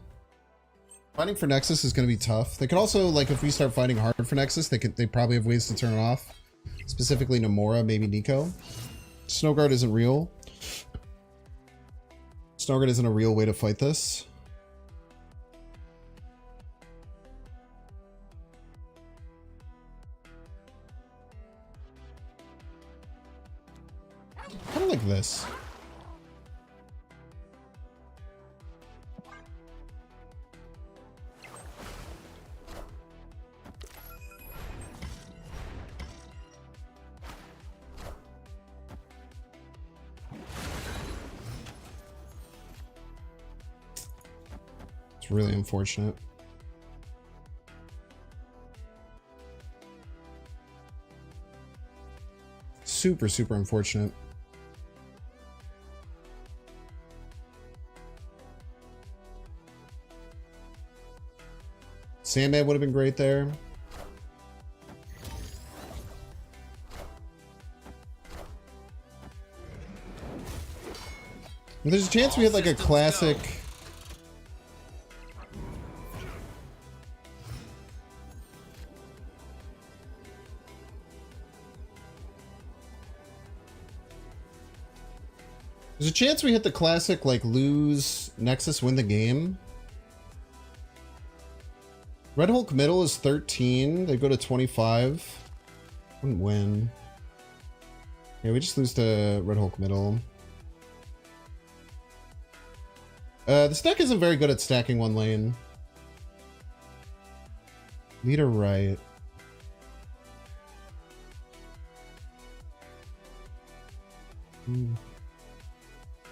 Speaker 1: Fighting for Nexus is going to be tough. They could also, like, if we start fighting hard for Nexus, they probably have ways to turn it off. Specifically Namora, maybe Nico. Snowguard isn't real. Snowguard isn't a real way to fight this. Kind of like this. Really unfortunate. Super, super unfortunate. Sandman would have been great there. There's a chance we had like a classic. There's a chance we hit the classic, like, lose Nexus, win the game. Red Hulk middle is 13. They go to 25. Wouldn't win. Yeah, we just lose to Red Hulk middle. This deck isn't very good at stacking one lane. Leader right.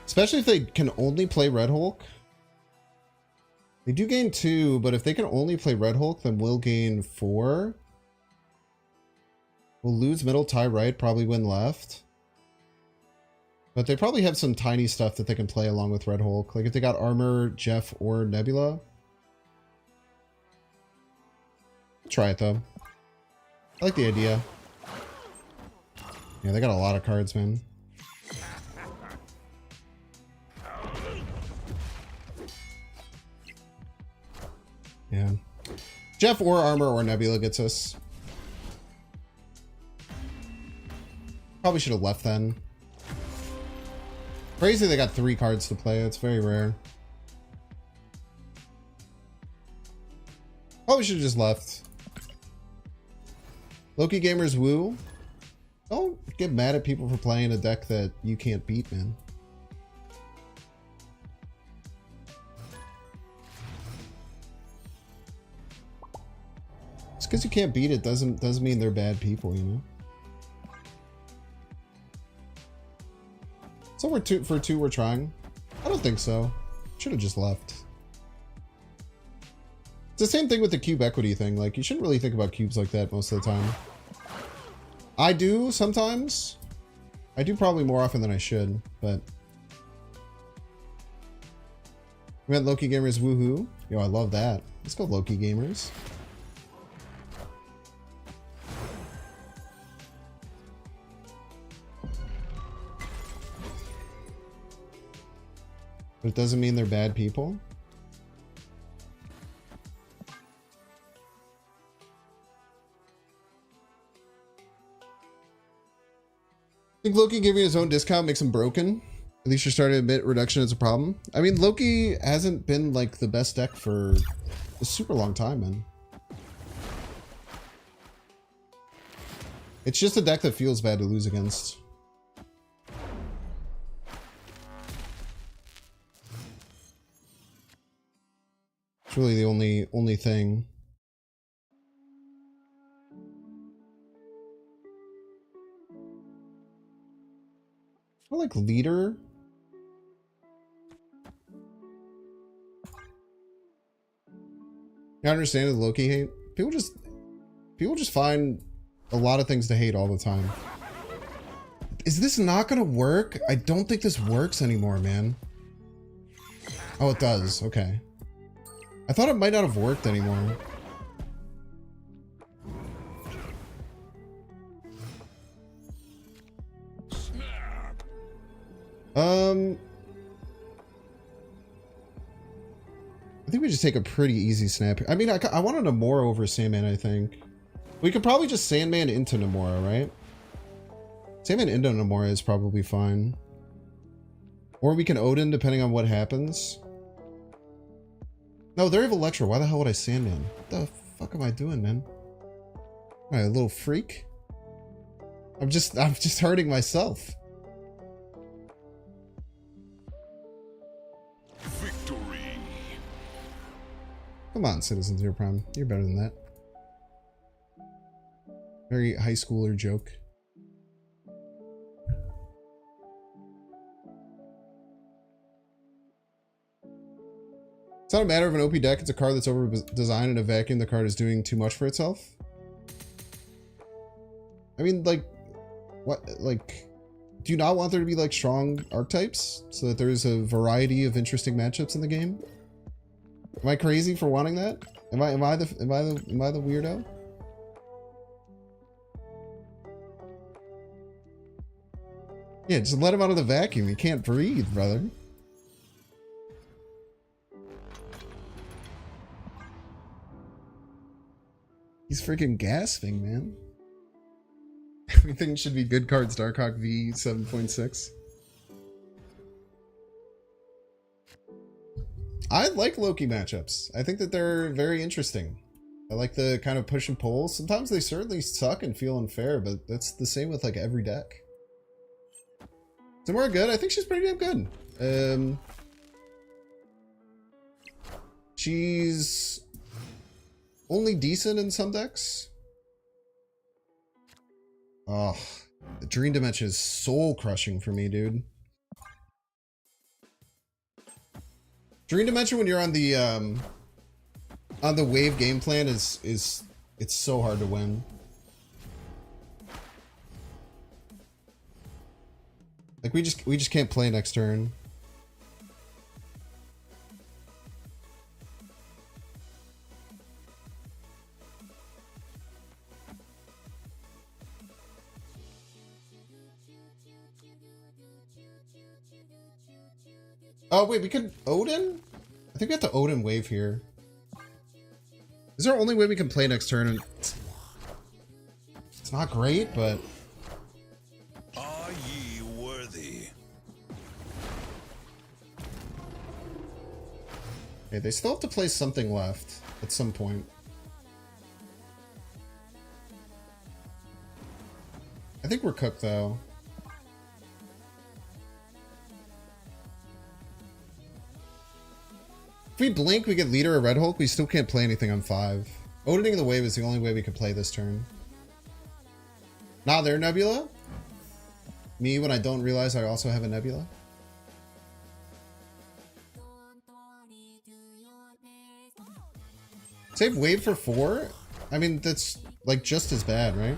Speaker 1: Especially if they can only play Red Hulk. They do gain 2, but if they can only play Red Hulk, then we'll gain 4. We'll lose middle, tie right, probably win left. But they probably have some tiny stuff that they can play along with Red Hulk. Like if they got Armor, Jeff, or Nebula. I'll try it though. I like the idea. Yeah, they got a lot of cards, man. Yeah. Jeff or Armor or Nebula gets us. Probably should have left then. Crazy they got 3 cards to play. It's very rare. Probably should have just left. Loki Gamers woo. Don't get mad at people for playing a deck that you can't beat, man. Just because you can't beat it doesn't mean they're bad people, you know? So for two we're trying? I don't think so. Should have just left. It's the same thing with the cube equity thing. Like, you shouldn't really think about cubes like that most of the time. I do sometimes. I do probably more often than I should, but... We had Loki Gamers woohoo. Yo, I love that. Let's go Loki Gamers. But it doesn't mean they're bad people. I think Loki giving his own discount makes him broken. At least you're starting to admit reduction is a problem. I mean, Loki hasn't been like the best deck for a super long time, man. It's just a deck that feels bad to lose against. It's really the only thing. I like leader. I understand the Loki hate. People just find a lot of things to hate all the time. Is this not gonna work? I don't think this works anymore, man. Oh, it does. Okay. I thought it might not have worked anymore. I think we just take a pretty easy snap. I mean, I want a Namora over Sandman, I think. We could probably just Sandman into Namora, right? Sandman into Namora is probably fine. Or we can Odin, depending on what happens. No, they have Electro. Why the hell would I Sandman? What the fuck am I doing, man? Am I a little freak? I'm just hurting myself.
Speaker 6: Victory.
Speaker 1: Come on, Citizen Zero Prime. You're better than that. Very high schooler joke. It's not a matter of an OP deck, it's a card that's over designed in a vacuum. The card is doing too much for itself. I mean, like, what, like, do you not want there to be like strong archetypes so that there's a variety of interesting matchups in the game? Am I crazy for wanting that? Am I the weirdo? Yeah, just let him out of the vacuum. You can't breathe, brother. He's freaking gasping, man. Everything should be good cards. Darkhawk V 7.6. I like Loki matchups. I think that they're very interesting. I like the kind of push and pull. Sometimes they certainly suck and feel unfair, but that's the same with like every deck. Namora good? I think she's pretty damn good. She's only decent in some decks. Oh, the Dream Dimension is soul crushing for me, dude. Dream Dimension when you're on the wave game plan is it's so hard to win. Like we just can't play next turn. Oh wait, we could Odin? I think we have to Odin wave here. Is there only way we can play next turn? It's not great, but
Speaker 6: Are ye worthy?
Speaker 1: okay, they still have to play something left at some point. I think we're cooked though. If we blink, we get leader or Red Hulk. We still can't play anything on 5. Odining the wave is the only way we can play this turn. Not there, Nebula. Me when I don't realize I also have a Nebula. Save wave for 4? I mean, that's like just as bad, right?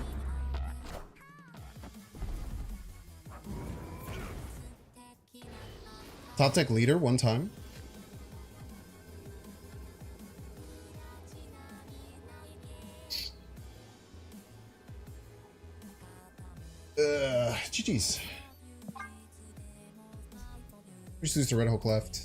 Speaker 1: Top deck leader one time. GG's. We just lose to Red Hulk left.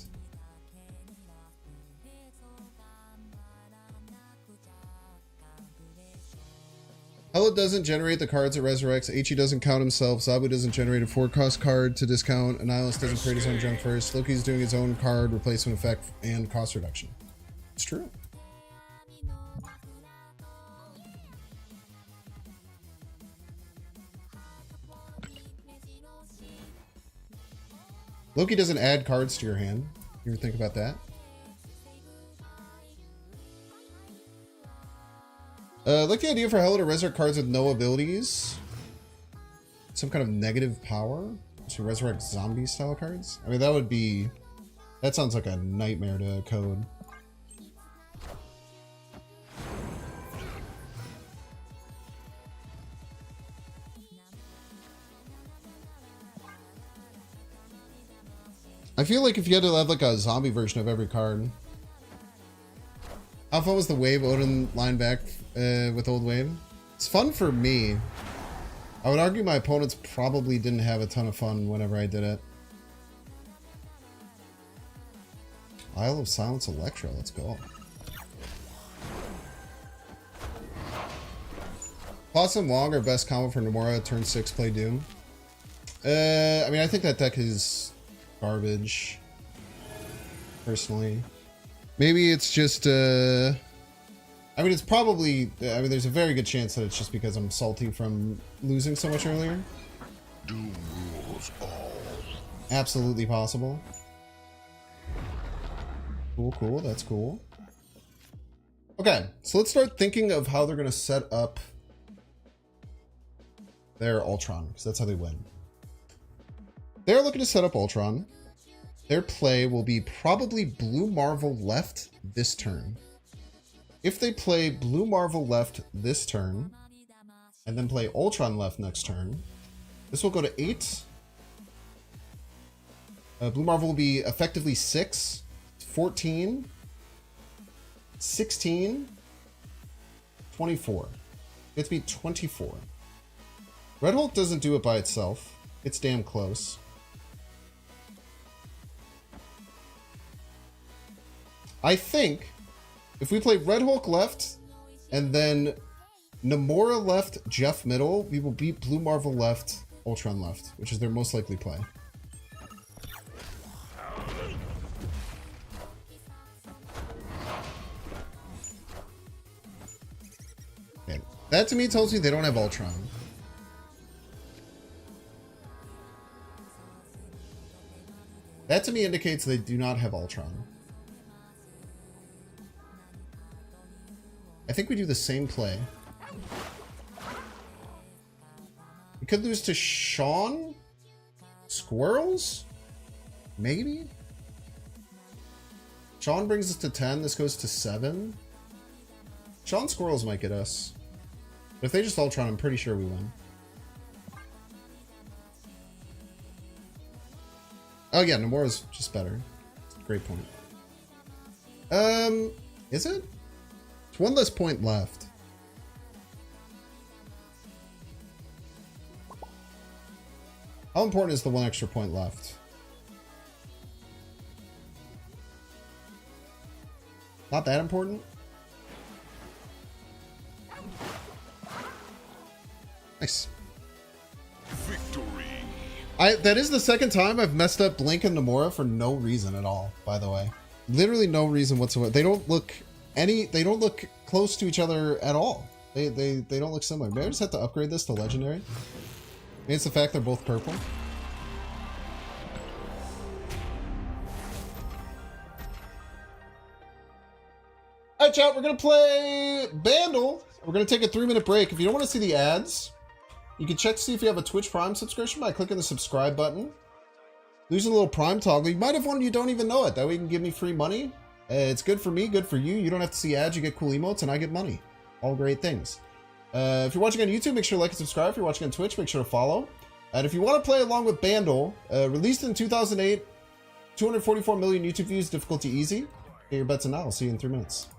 Speaker 1: Hela doesn't generate the cards it resurrects. Ichi doesn't count himself. Zabu doesn't generate a 4-cost card to discount. Annihilus doesn't create his own junk first. Loki's doing his own card replacement effect and cost reduction. It's true. Loki doesn't add cards to your hand. You ever think about that? I like the idea for Hela to resurrect cards with no abilities. Some kind of negative power to resurrect zombie style cards. I mean, that would be... That sounds like a nightmare to code. I feel like if you had to have like a zombie version of every card. How fun was the wave Odin line back with old wave? It's fun for me. I would argue my opponents probably didn't have a ton of fun whenever I did it. Isle of Silence Electra, let's go. Possum Wong are best combo for Namora turn 6 play Doom. I mean I think that deck is garbage, personally. Maybe it's just, I mean, it's probably, I mean, there's a very good chance that it's just because I'm salty from losing so much earlier.
Speaker 6: Doom rules all.
Speaker 1: Absolutely possible. Cool, cool, that's cool. Okay, so let's start thinking of how they're going to set up their Ultron, because that's how they win. They're looking to set up Ultron. Their play will be probably Blue Marvel left this turn. If they play Blue Marvel left this turn, and then play Ultron left next turn, this will go to 8. Blue Marvel will be effectively 6, 14, 16, 24. It's be 24. Red Hulk doesn't do it by itself. It's damn close. I think if we play Red Hulk left and then Namora left, Jeff middle, we will beat Blue Marvel left, Ultron left, which is their most likely play. Okay. That to me tells me they don't have Ultron. That to me indicates they do not have Ultron. I think we do the same play. We could lose to Sean? Squirrels? Maybe? Sean brings us to 10. This goes to 7. Sean Squirrels might get us. But if they just Ultron, I'm pretty sure we win. Oh yeah, Namora's just better. Great point. Is it? It's one less point left. How important is the one extra point left? Not that important? Nice.
Speaker 6: Victory.
Speaker 1: That is the second time I've messed up Blink and Namora for no reason at all, by the way. Literally no reason whatsoever. They don't look close to each other at all. They don't look similar. Maybe I just have to upgrade this to legendary. Maybe it's the fact they're both purple. Alright, chat, we're gonna play Bandle. We're gonna take a 3-minute break. If you don't want to see the ads, you can check to see if you have a Twitch Prime subscription by clicking the subscribe button. Losing a little Prime toggle. You might have one you don't even know it. That way you can give me free money. It's good for me, good for you. You don't have to see ads. You get cool emotes, and I get money. All great things. If you're watching on YouTube, make sure to like and subscribe. If you're watching on Twitch, make sure to follow. And if you want to play along with Bandle, released in 2008, 244 million YouTube views, difficulty easy. Get your bets in now. I'll see you in 3 minutes.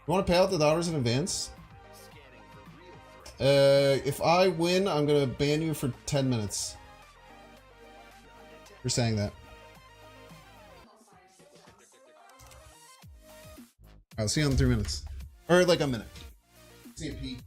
Speaker 1: You want to pay out the dollars in advance? If I win, I'm gonna ban you for 10 minutes. For saying that. I'll see you in 3 minutes. Or like a minute. See you, Pete.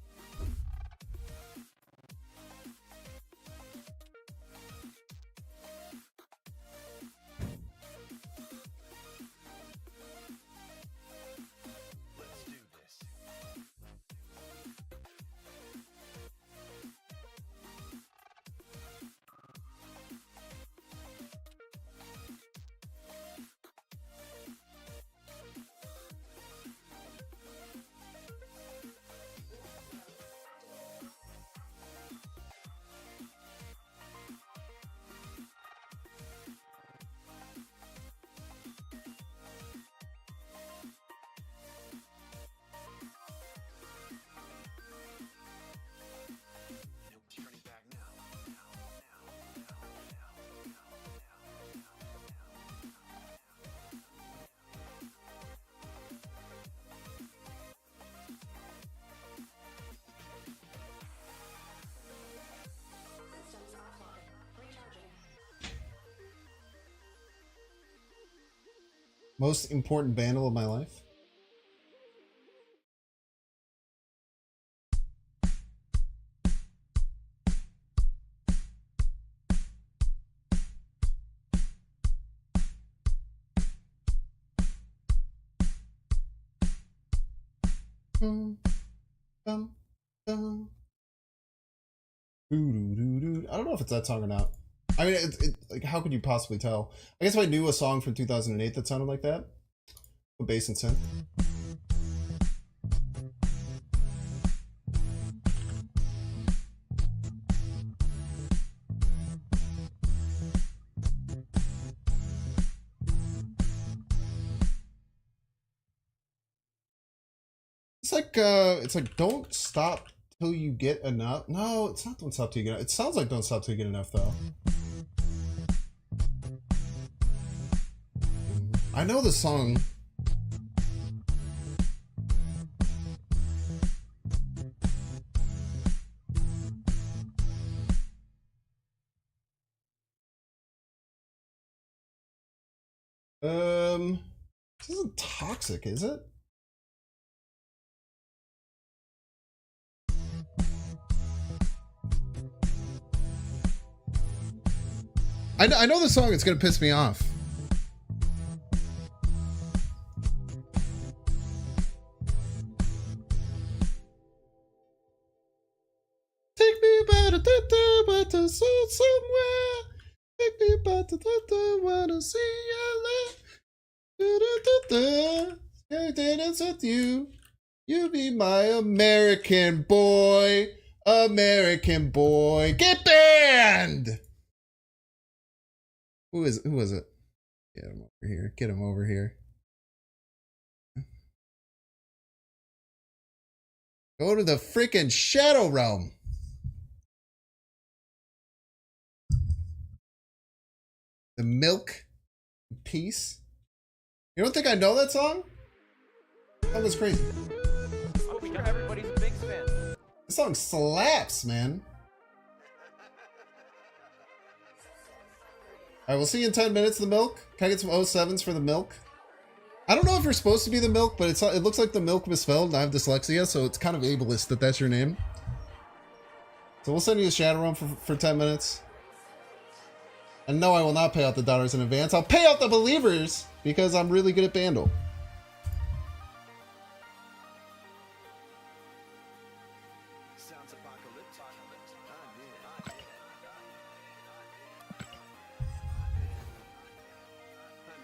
Speaker 1: Most important Bandle of my life? I don't know if it's that song or not. I mean, like, how could you possibly tell? I guess if I knew a song from 2008 that sounded like that. With bass and synth. It's like don't stop till you get enough. No, it's not don't stop till you get enough. It sounds like don't stop till you get enough though. I know the song. This isn't Toxic, is it? I know the song. It's gonna piss me off. Take me back to somewhere. Take me back to wanna see you live. Dance with you. You be my American boy. American boy. Get banned! Who was it? Get him over here. Get him over here. Go to the freaking Shadow Realm. The Milk Peace. You don't think I know that song? That was crazy.
Speaker 5: I'm sure everybody's a Binks fan.
Speaker 1: This song slaps, man. Alright, we'll see you in 10 minutes, the milk. Can I get some 07s for the milk? I don't know if you're supposed to be the milk, but it looks like the milk misspelled, and I have dyslexia, so it's kind of ableist that that's your name. So we'll send you a Shadow Realm for 10 minutes. And no, I will not pay out the dollars in advance. I'll pay out the believers because I'm really good at Bandle.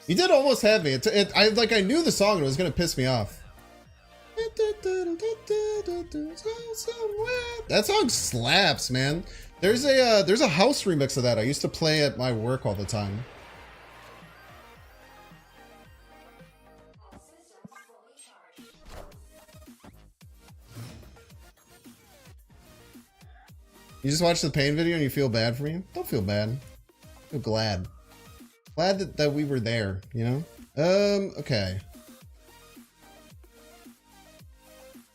Speaker 1: You did almost have me. I knew the song and it was gonna piss me off. That song slaps, man. There's a house remix of that I used to play at my work all the time. You just watch the pain video and you feel bad for me? Don't feel bad. Feel glad. Glad that we were there, you know? Okay.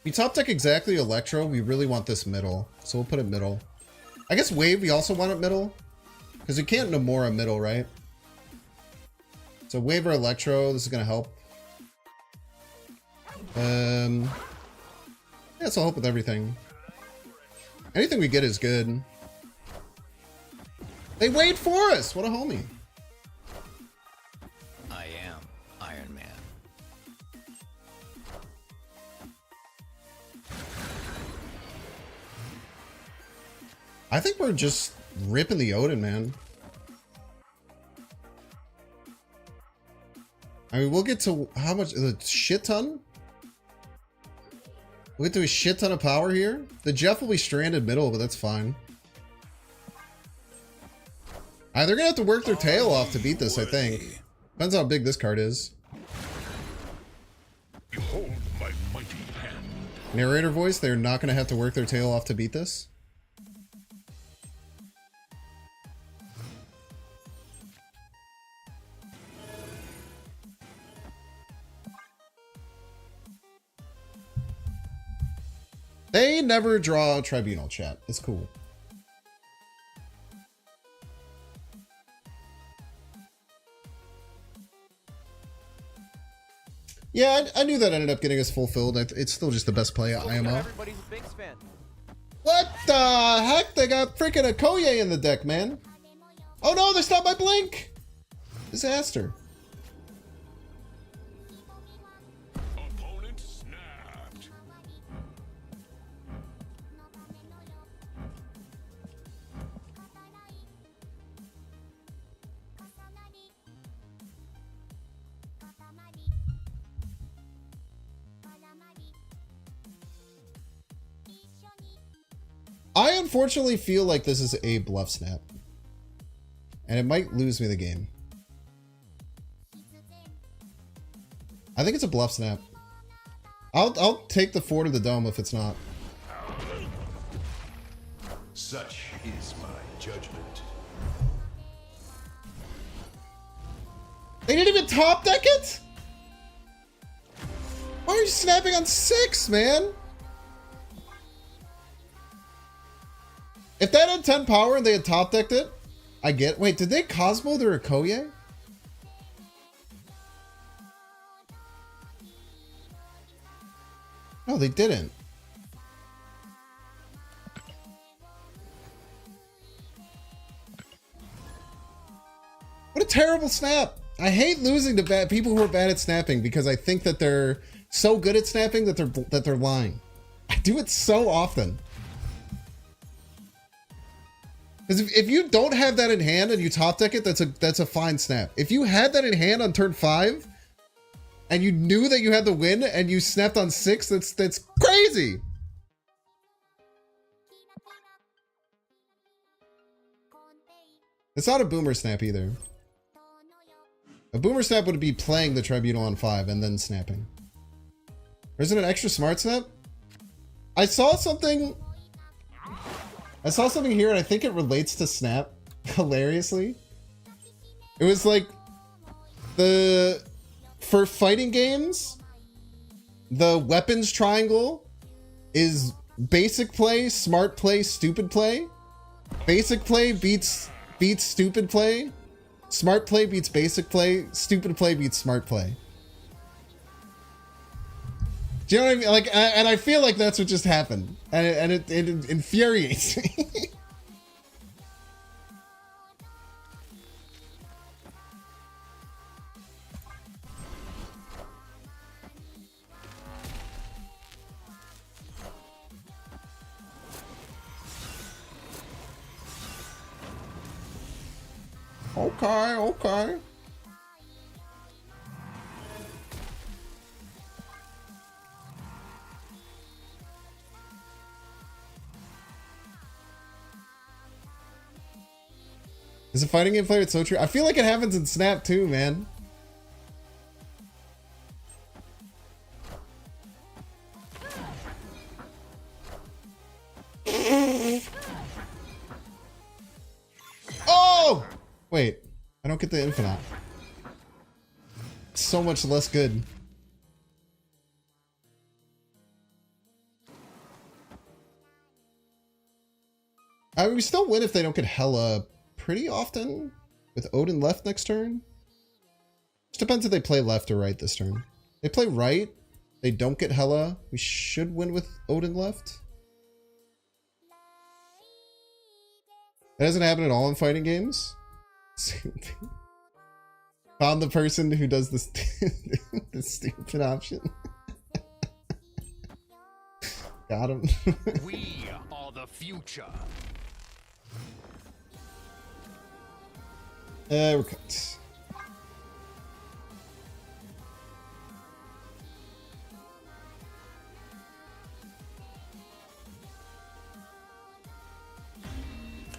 Speaker 1: We top deck exactly Electro. We really want this middle. So we'll put it middle. I guess Wave, we also want it middle. Because we can't Namora middle, right? So Wave or Electro, this is going to help. Yeah, so I'll help with everything. Anything we get is good. They wait for us! What a homie.
Speaker 4: I am Iron Man.
Speaker 1: I think we're just ripping the Odin, man. I mean, we'll get to how much? A shit ton? We'll get to a shit ton of power here. The Jeff will be stranded middle, but that's fine. They're gonna have to work their tail off to beat this, I think. Depends on how big this card is.
Speaker 6: Behold my mighty hand.
Speaker 1: Narrator voice, they're not gonna have to work their tail off to beat this. They never draw a tribunal, chat. It's cool. Yeah, I knew that ended up getting us fulfilled. It's still just the best play at IMO.
Speaker 5: Everybody's a Binks fan.
Speaker 1: What the heck? They got freaking Okoye in the deck, man. Oh no, they stopped my blink. Disaster.
Speaker 6: Opponent snapped.
Speaker 1: I unfortunately feel like this is a bluff snap. And it might lose me the game. I think it's a bluff snap. I'll take the 4 to the dome if it's not.
Speaker 6: Such is my judgment.
Speaker 1: They didn't even top deck it? Why are you snapping on 6, man? If that had 10 power and they had top decked it, I get. Wait, did they Cosmo their Okoye? No, they didn't. What a terrible snap. I hate losing to people who are bad at snapping because I think that they're so good at snapping that they're lying. I do it so often. Because if you don't have that in hand and you top deck it, that's a fine snap. If you had that in hand on turn 5, and you knew that you had the win and you snapped on 6, that's crazy. It's not a boomer snap either. A boomer snap would be playing the tribunal on 5 and then snapping. Or is it an extra smart snap? I saw something here and I think it relates to snap hilariously. It was like for fighting games, the weapons triangle is basic play, smart play, stupid play. Basic play beats stupid play. Smart play beats basic play. Stupid play beats smart play. Do you know what I mean? Like, and I feel like that's what just happened, and it infuriates me. Okay. Is a fighting game player? It's so true. I feel like it happens in Snap too, man. Oh! Wait, I don't get the infinite. So much less good. I mean, we still win if they don't get hella pretty often with Odin left next turn. Just depends if they play left or right this turn. They play right, they don't get hella. We should win with Odin left. That doesn't happen at all in fighting games. Found the person who does this the stupid option. Got him.
Speaker 6: We are the future.
Speaker 1: We're cut.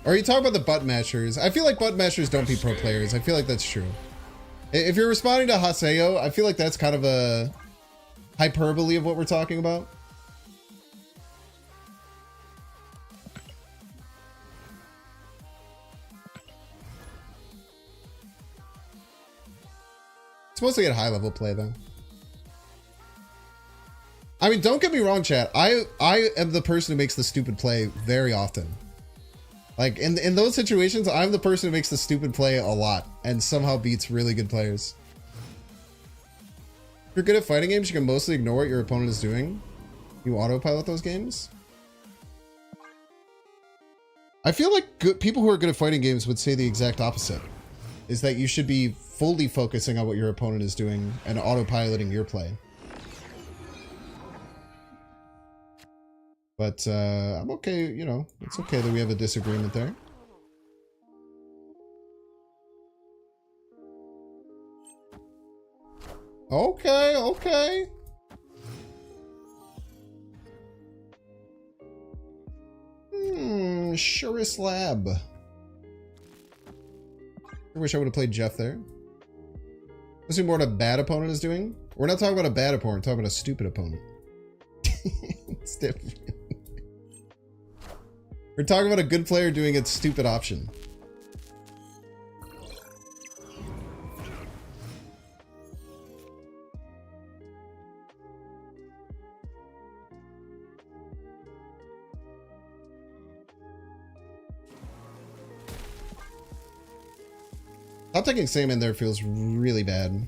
Speaker 1: Or you talk about the butt mashers. I feel like butt mashers don't beat pro players. I feel like that's true. If you're responding to Haseo, I feel like that's kind of a hyperbole of what we're talking about. It's mostly at high level play though. I mean, don't get me wrong, chat. I am the person who makes the stupid play very often. Like in those situations, I'm the person who makes the stupid play a lot and somehow beats really good players. If you're good at fighting games, you can mostly ignore what your opponent is doing. You autopilot those games. I feel like people who are good at fighting games would say the exact opposite. Is that you should be fully focusing on what your opponent is doing and autopiloting your play. But I'm okay, you know, it's okay that we have a disagreement there. Okay, okay. Surest Lab. I wish I would have played Jeff there. Let's do more what a bad opponent is doing. We're not talking about a bad opponent, we're talking about a stupid opponent. It's different. We're talking about a good player doing a stupid option. Not taking Sam in there feels really bad.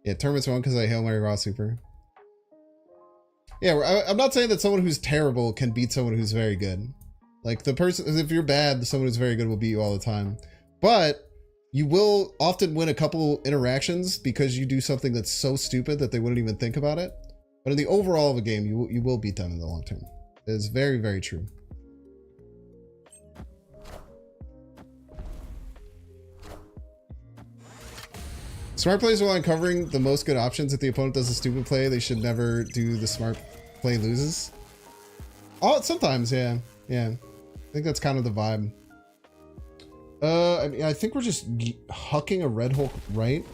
Speaker 1: Yeah, tournaments won because I Hail Mary Raw Super. Yeah, I'm not saying that someone who's terrible can beat someone who's very good. Like, the person, if you're bad, someone who's very good will beat you all the time. But you will often win a couple interactions because you do something that's so stupid that they wouldn't even think about it. But in the overall of a game, you will beat them in the long term. It is very, very true. Smart plays while uncovering the most good options. If the opponent does a stupid play, they should never do the smart play loses. Oh, sometimes, yeah. Yeah. I think that's kind of the vibe. I mean, I think we're just hucking a Red Hulk right.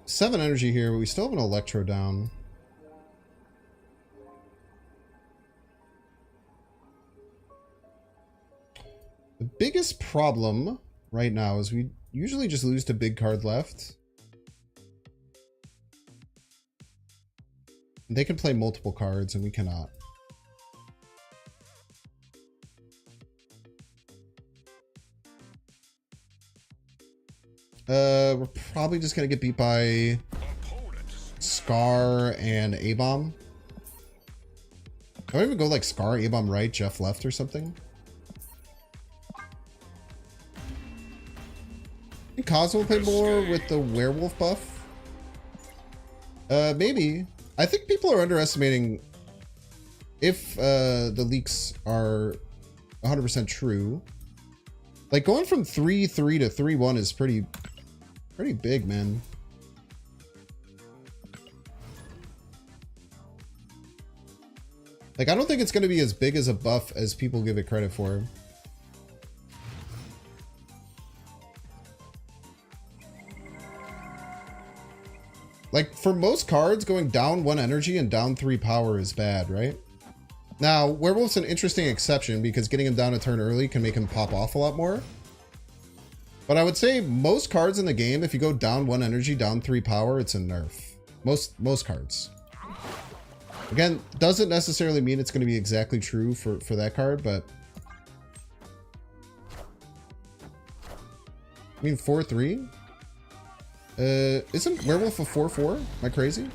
Speaker 1: Seven energy here, but we still have an Electro down. The biggest problem right now is we usually just lose to big card left. They can play multiple cards and we cannot. We're probably just gonna get beat by Scar and A-Bomb. Can I even go like Scar, A-Bomb right, Jeff left or something? I think Cosmo will play more with the werewolf buff. Maybe. I think people are underestimating if the leaks are 100% true. Like going from 3-3 to 3-1 is pretty big, man. Like, I don't think it's going to be as big as a buff as people give it credit for. Like, for most cards, going down 1 energy and down 3 power is bad, right? Now, Werewolf's an interesting exception because getting him down a turn early can make him pop off a lot more. But I would say most cards in the game, if you go down 1 energy, down 3 power, it's a nerf. Most cards. Again, doesn't necessarily mean it's going to be exactly true for that card, but... I mean, 4-3? Isn't Werewolf a 4-4? Am I crazy?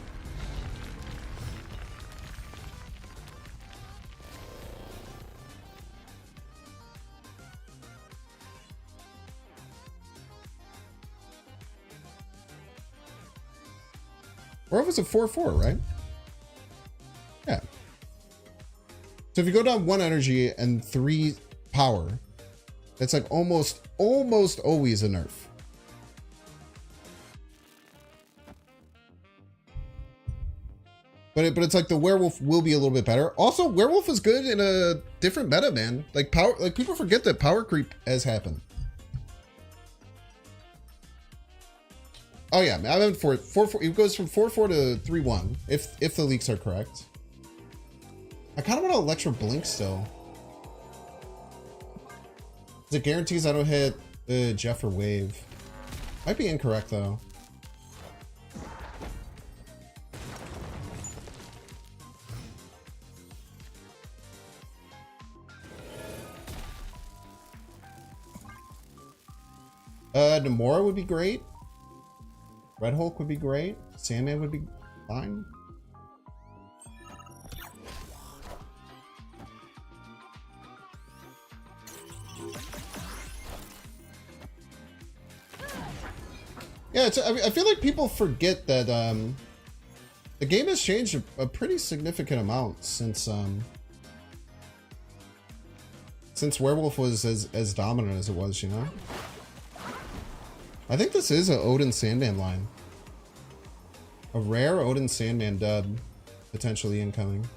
Speaker 1: Werewolf is a 4-4, right? Yeah. So if you go down 1 energy and 3 power, that's like almost always a nerf. But it's like the werewolf will be a little bit better. Also, werewolf is good in a different meta, man. Like power, like people forget that power creep has happened. Oh yeah, I meant 4-4. It goes from 4-4 to 3-1 if the leaks are correct. I kind of want to Electro Blink still. It guarantees I don't hit Jeff or Wave. Might be incorrect though. Namora would be great. Red Hulk would be great. Sandman would be fine. Yeah, I feel like people forget that the game has changed a pretty significant amount since Werewolf was as dominant as it was, you know? I think this is a Odin Sandman line. A rare Odin Sandman dub potentially incoming.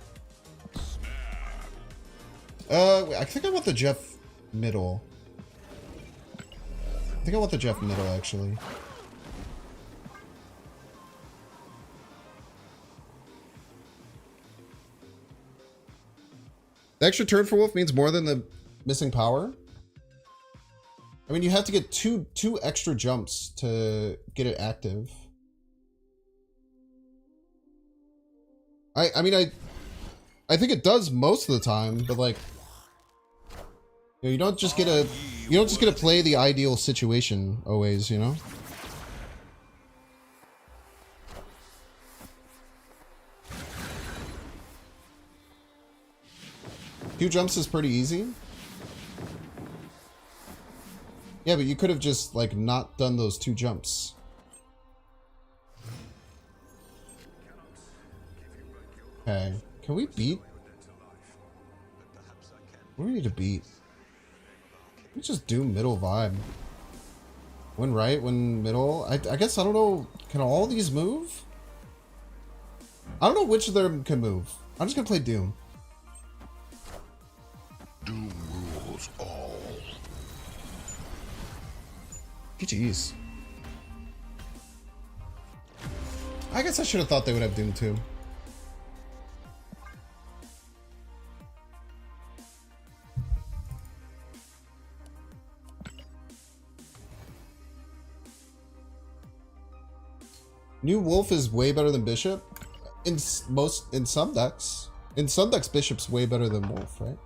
Speaker 1: I think I want the Jeff middle. I think I want the Jeff middle actually. The extra turn for Wolf means more than the missing power. I mean, you have to get two extra jumps to get it active. I mean, I think it does most of the time, but like, you know, you don't just get to play the ideal situation always, you know? 2 jumps is pretty easy. Yeah, but you could have just, like, not done those 2 jumps. Okay. Can we beat? What do we need to beat? We just do middle vibe. Win right, win middle. I guess, I don't know. Can all these move? I don't know which of them can move. I'm just gonna play Doom.
Speaker 6: Doom rules all.
Speaker 1: GG's. I guess I should have thought they would have Doom too. New Wolf is way better than Bishop. In some decks. In some decks, Bishop's way better than Wolf, right?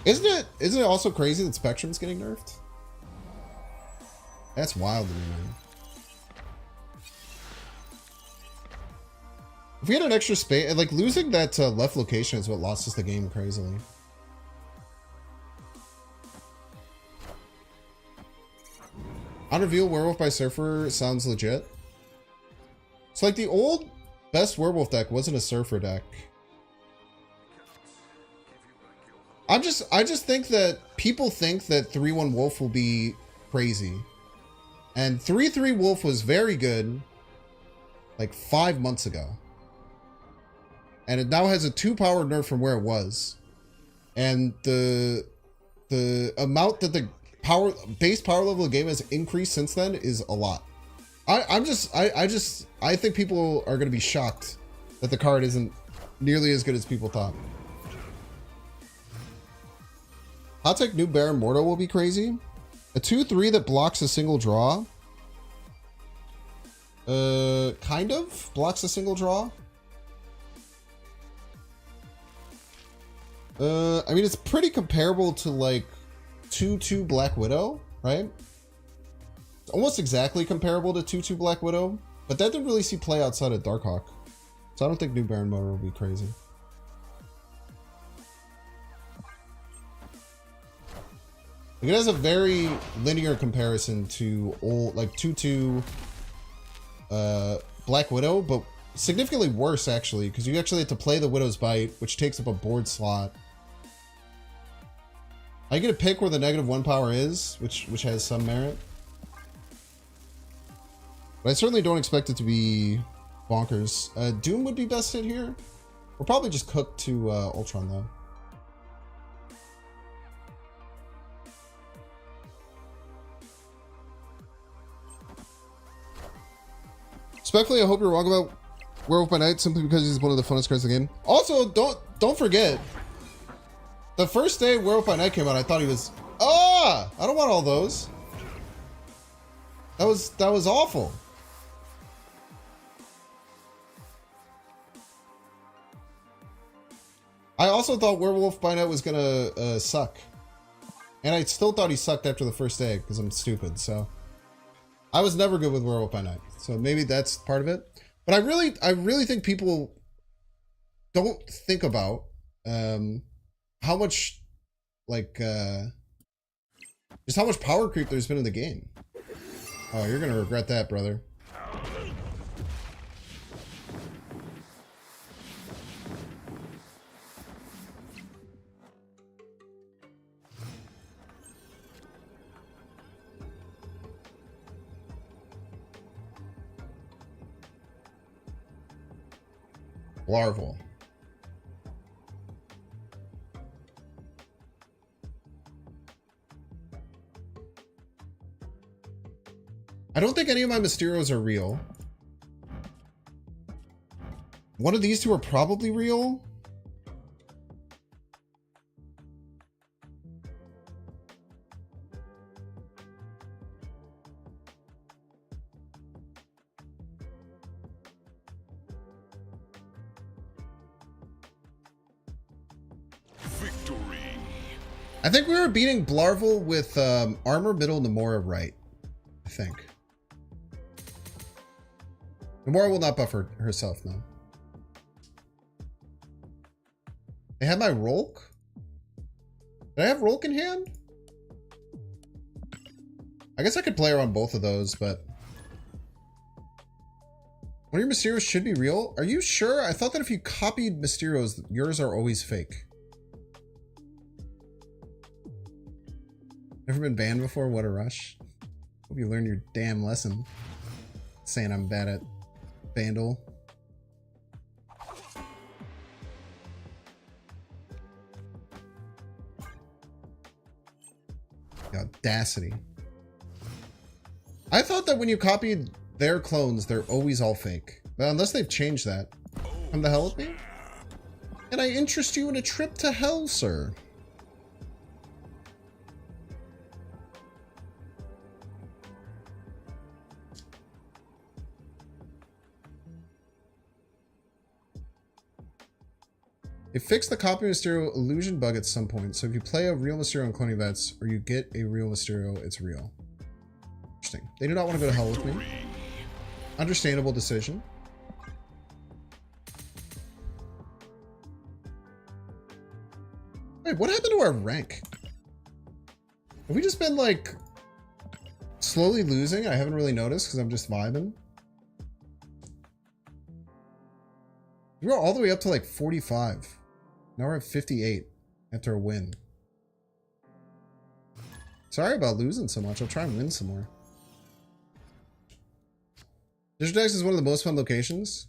Speaker 1: Isn't it also crazy that Spectrum's getting nerfed? That's wild to me, man. If we had an extra space, like losing that left location is what lost us the game crazily. On reveal, Werewolf by Surfer sounds legit. It's like the old best Werewolf deck wasn't a Surfer deck. I just think that people think that 3-1 Wolf will be crazy. And 3-3 Wolf was very good like 5 months ago. And it now has a 2-power nerf from where it was. And the amount that the base power level of the game has increased since then is a lot. I think people are going to be shocked that the card isn't nearly as good as people thought. Hot take new Baron Mordo will be crazy. A 2/3 that blocks a single draw. Kind of blocks a single draw. I mean, it's pretty comparable to like 2/2 Black Widow, right? It's almost exactly comparable to 2/2 Black Widow, but that didn't really see play outside of Darkhawk. So I don't think new Baron Mordo will be crazy. It has a very linear comparison to old, like 2/2 Black Widow, but significantly worse actually, because you actually have to play the Widow's Bite, which takes up a board slot. I get to pick where the -1 power is, which has some merit. But I certainly don't expect it to be bonkers. Doom would be best hit here. We'll probably just cook to Ultron though. Respectfully, I hope you're wrong about Werewolf by Night simply because he's one of the funnest cards in the game. Also, don't forget, the first day Werewolf by Night came out, I thought he was... Ah! I don't want all those. That was awful. I also thought Werewolf by Night was gonna suck. And I still thought he sucked after the first day because I'm stupid, so... I was never good with Werewolf by Night, so maybe that's part of it. But I really think people don't think about how much, like, just how much power creep there's been in the game. Oh, you're gonna regret that, brother. Larval. I don't think any of my Mysterios are real. One of these two are probably real. I think we were beating Blarvel with armor middle, Namora right. I think. Namora will not buff herself now. They have my Rolk? Did I have Rolk in hand? I guess I could play around both of those, but... One of your Mysterios should be real? Are you sure? I thought that if you copied Mysterios, yours are always fake. Never been banned before? What a rush. Hope you learned your damn lesson. Saying I'm bad at Vandal. The audacity. I thought that when you copied their clones, they're always all fake. Well, unless they've changed that. Come the hell with me? Can I interest you in a trip to hell, sir? They fixed the copy Mysterio illusion bug at some point, so if you play a real Mysterio on cloning vets, or you get a real Mysterio, it's real. Interesting. They do not want to go to hell with me. Understandable decision. Wait, what happened to our rank? Have we just been, like, slowly losing? I haven't really noticed because I'm just vibing. We were all the way up to, like, 45. Now we're at 58 after a win. Sorry about losing so much. I'll try and win some more. District X is one of the most fun locations.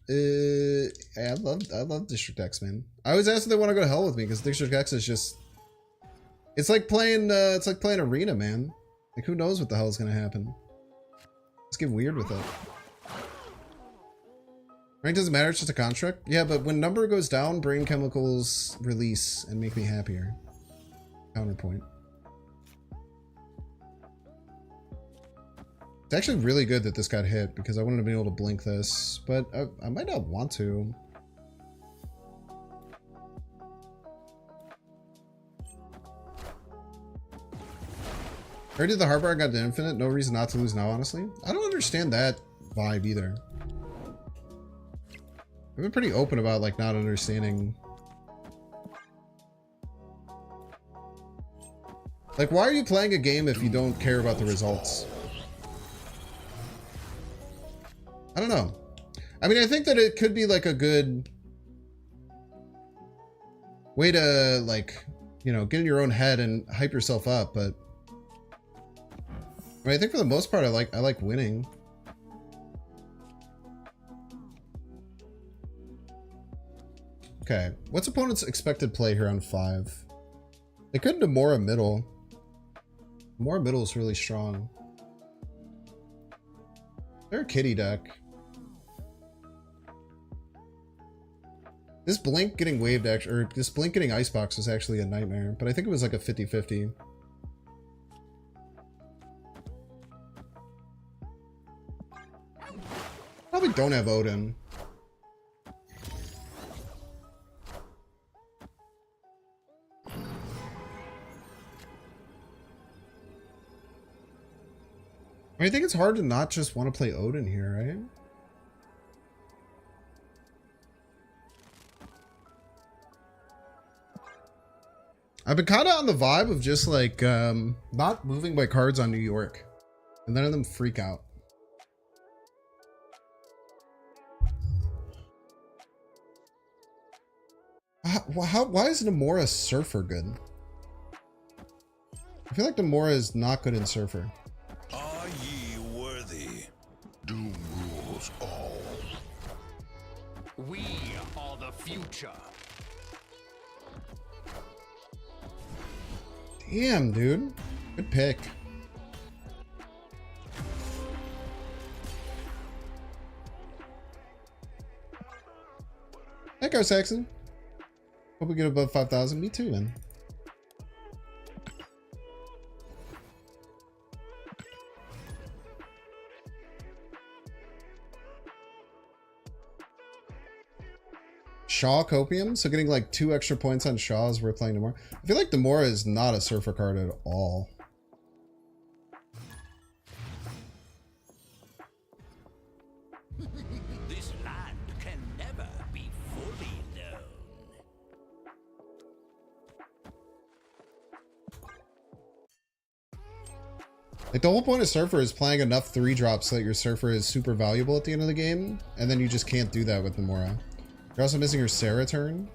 Speaker 1: I love District X, man. I always ask if they want to go to hell with me because District X is just, it's like playing Arena, man. Like, who knows what the hell is gonna happen? Let's get weird with it. Rank doesn't matter, it's just a construct. Yeah, but when number goes down, brain chemicals release and make me happier. Counterpoint. It's actually really good that this got hit because I wanted to be able to blink this, but I might not want to. I already did the hardware, I got to infinite. No reason not to lose now, honestly. I don't understand that vibe either. I've been pretty open about, like, not understanding. Like, why are you playing a game if you don't care about the results? I don't know. I mean, I think that it could be, like, a good way to, like, you know, get in your own head and hype yourself up, but I mean, I think for the most part, I like winning. Okay, what's opponent's expected play here on 5? They could Namora middle. Namora middle is really strong. They're a kitty deck. This blink getting waved, actually, or this blink getting icebox was actually a nightmare, but I think it was like a 50-50. Probably don't have Odin. I think it's hard to not just want to play Odin here, right? I've been kind of on the vibe of just like not moving my cards on New York, and none of them freak out. Why is Namora Surfer good? I feel like Namora is not good in Surfer.
Speaker 6: Are ye worthy? Doom rules all.
Speaker 4: We are the future.
Speaker 1: Damn, dude. Good pick. Hey, Go Saxon. Hope we get above 5,000. Me too, man. Shaw Copium, so getting like 2 extra points on Shaw is worth playing Namora. I feel like Namora is not a Surfer card at all.
Speaker 4: This land can never be fully known.
Speaker 1: Like, the whole point of Surfer is playing enough 3-drops so that your Surfer is super valuable at the end of the game, and then you just can't do that with Namora. You're also missing your Sarah turn.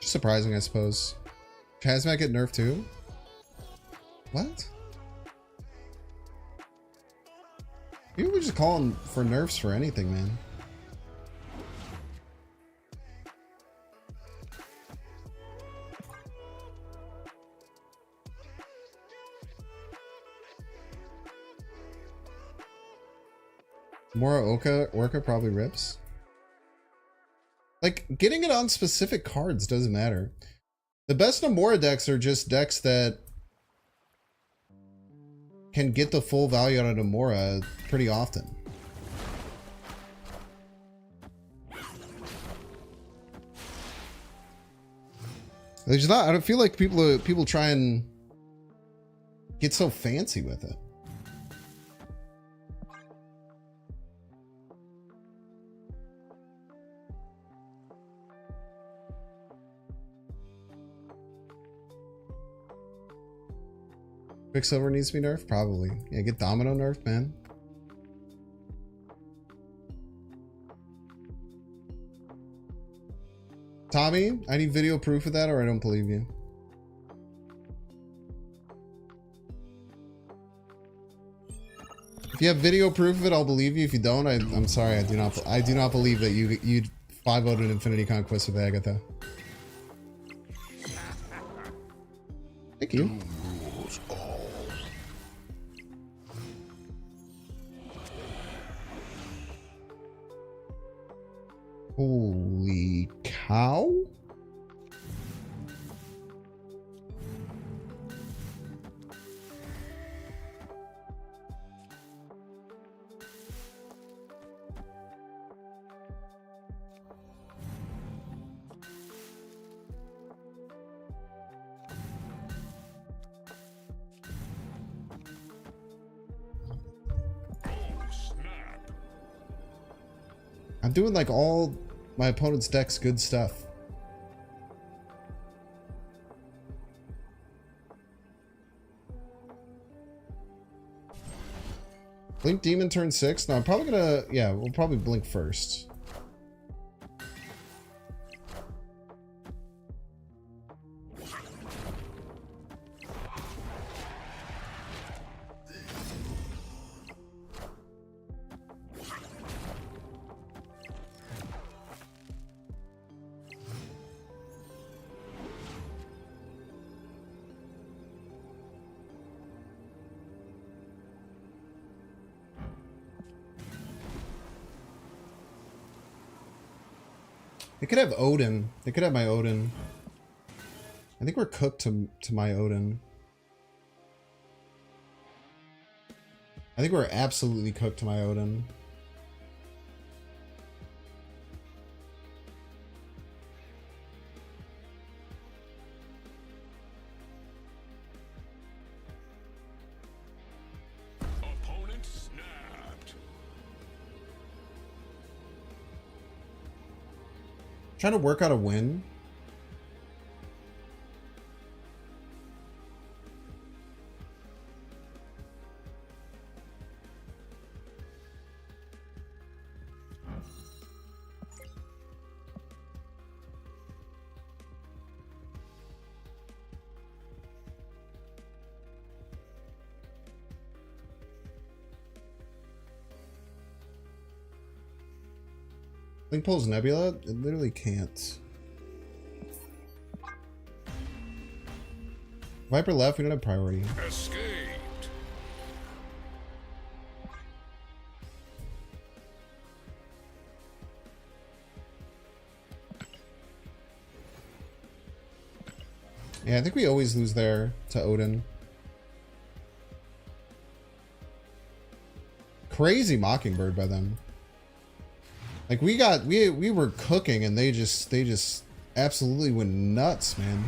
Speaker 1: Just surprising, I suppose. Hazmat get nerfed too? What? People were just calling for nerfs for anything, man. Mora Orca probably rips. Like, getting it on specific cards doesn't matter. The best Namora decks are just decks that can get the full value out of Namora pretty often. There's not, I don't feel like people try and get so fancy with it. Quicksilver needs to be nerfed? Probably. Yeah, get Domino nerfed, man. Tommy, I need video proof of that or I don't believe you. If you have video proof of it, I'll believe you. If you don't, I'm sorry, I do not believe that you 5-0'd an Infinity Conquest with Agatha. Thank you. Holy cow. I'm doing like all my opponent's deck's good stuff. Blink Demon turn 6? No, I'm probably gonna, yeah, we'll probably blink first. They could have Odin. They could have my Odin. I think we're cooked to my Odin. I think we're absolutely cooked to my Odin.
Speaker 6: Opponent snapped.
Speaker 1: Trying to work out a win. Link pulls Nebula? It literally can't. Viper left, we don't have priority.
Speaker 6: Escaped.
Speaker 1: Yeah, I think we always lose there to Odin. Crazy Mockingbird by them. Like we were cooking and they just absolutely went nuts, man.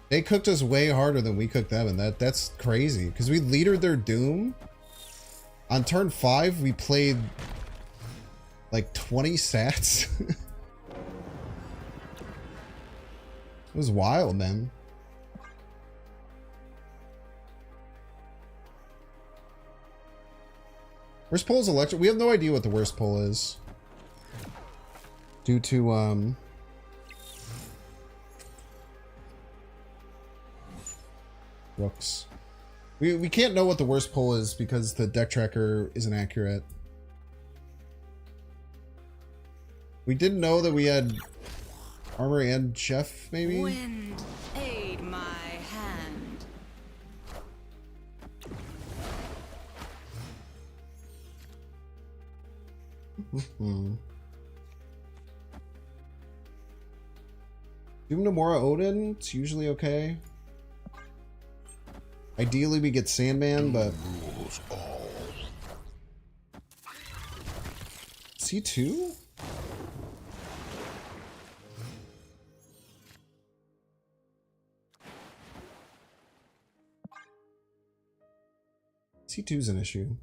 Speaker 1: They cooked us way harder than we cooked them, and that's crazy because we leadered their Doom. On turn 5 we played like 20 sats. It was wild, man. Worst pull is electric. We have no idea what the worst pull is. Due to, Rooks. We can't know what the worst pull is because the deck tracker isn't accurate. We didn't know that we had armor and chef, maybe?
Speaker 7: Wind, aid my hand.
Speaker 1: Doom Namora Odin, it's usually okay. Ideally we get Sandman, but C2? C2 is an issue.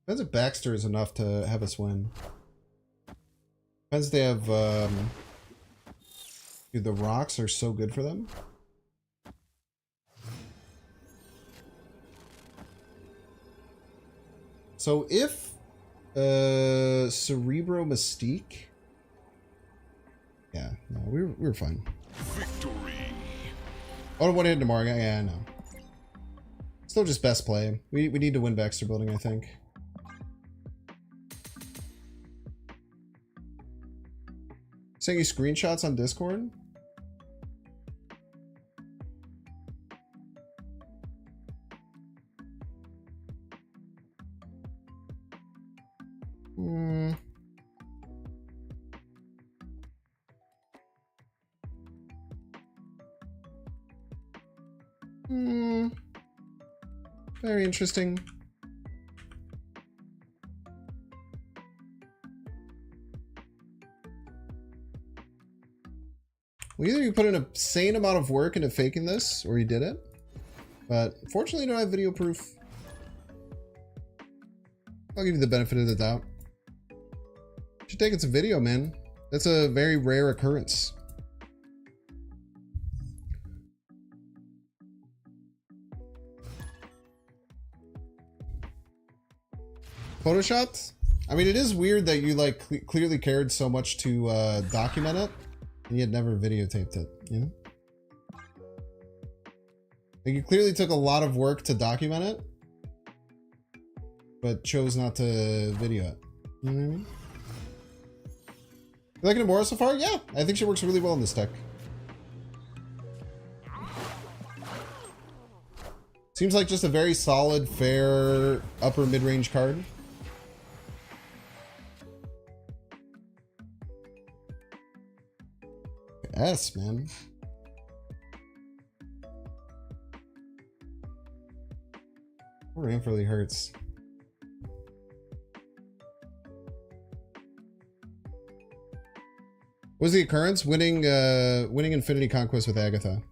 Speaker 1: Depends if Baxter is enough to have us win. Depends if they have, dude, the rocks are so good for them. So if, Cerebro Mystique. Yeah, no, we were fine.
Speaker 6: Victory.
Speaker 1: Oh, one hit Namora. Yeah, I know. Still just best play. We need to win Baxter building, I think. Send you screenshots on Discord? Very interesting. Well, either you put an insane amount of work into faking this, or you did it. But fortunately, you don't have video proof. I'll give you the benefit of the doubt. You should take it's a video, man. That's a very rare occurrence. Photoshopped? I mean, it is weird that you like clearly cared so much to document it, and you had never videotaped it, you know? Like, you clearly took a lot of work to document it, but chose not to video it. You know what I mean? You like Namora so far? Yeah, I think she works really well in this deck. Seems like just a very solid, fair, upper mid-range card. S, man. Poor Ramp really hurts. What was the occurrence? Winning Infinity Conquest with Agatha.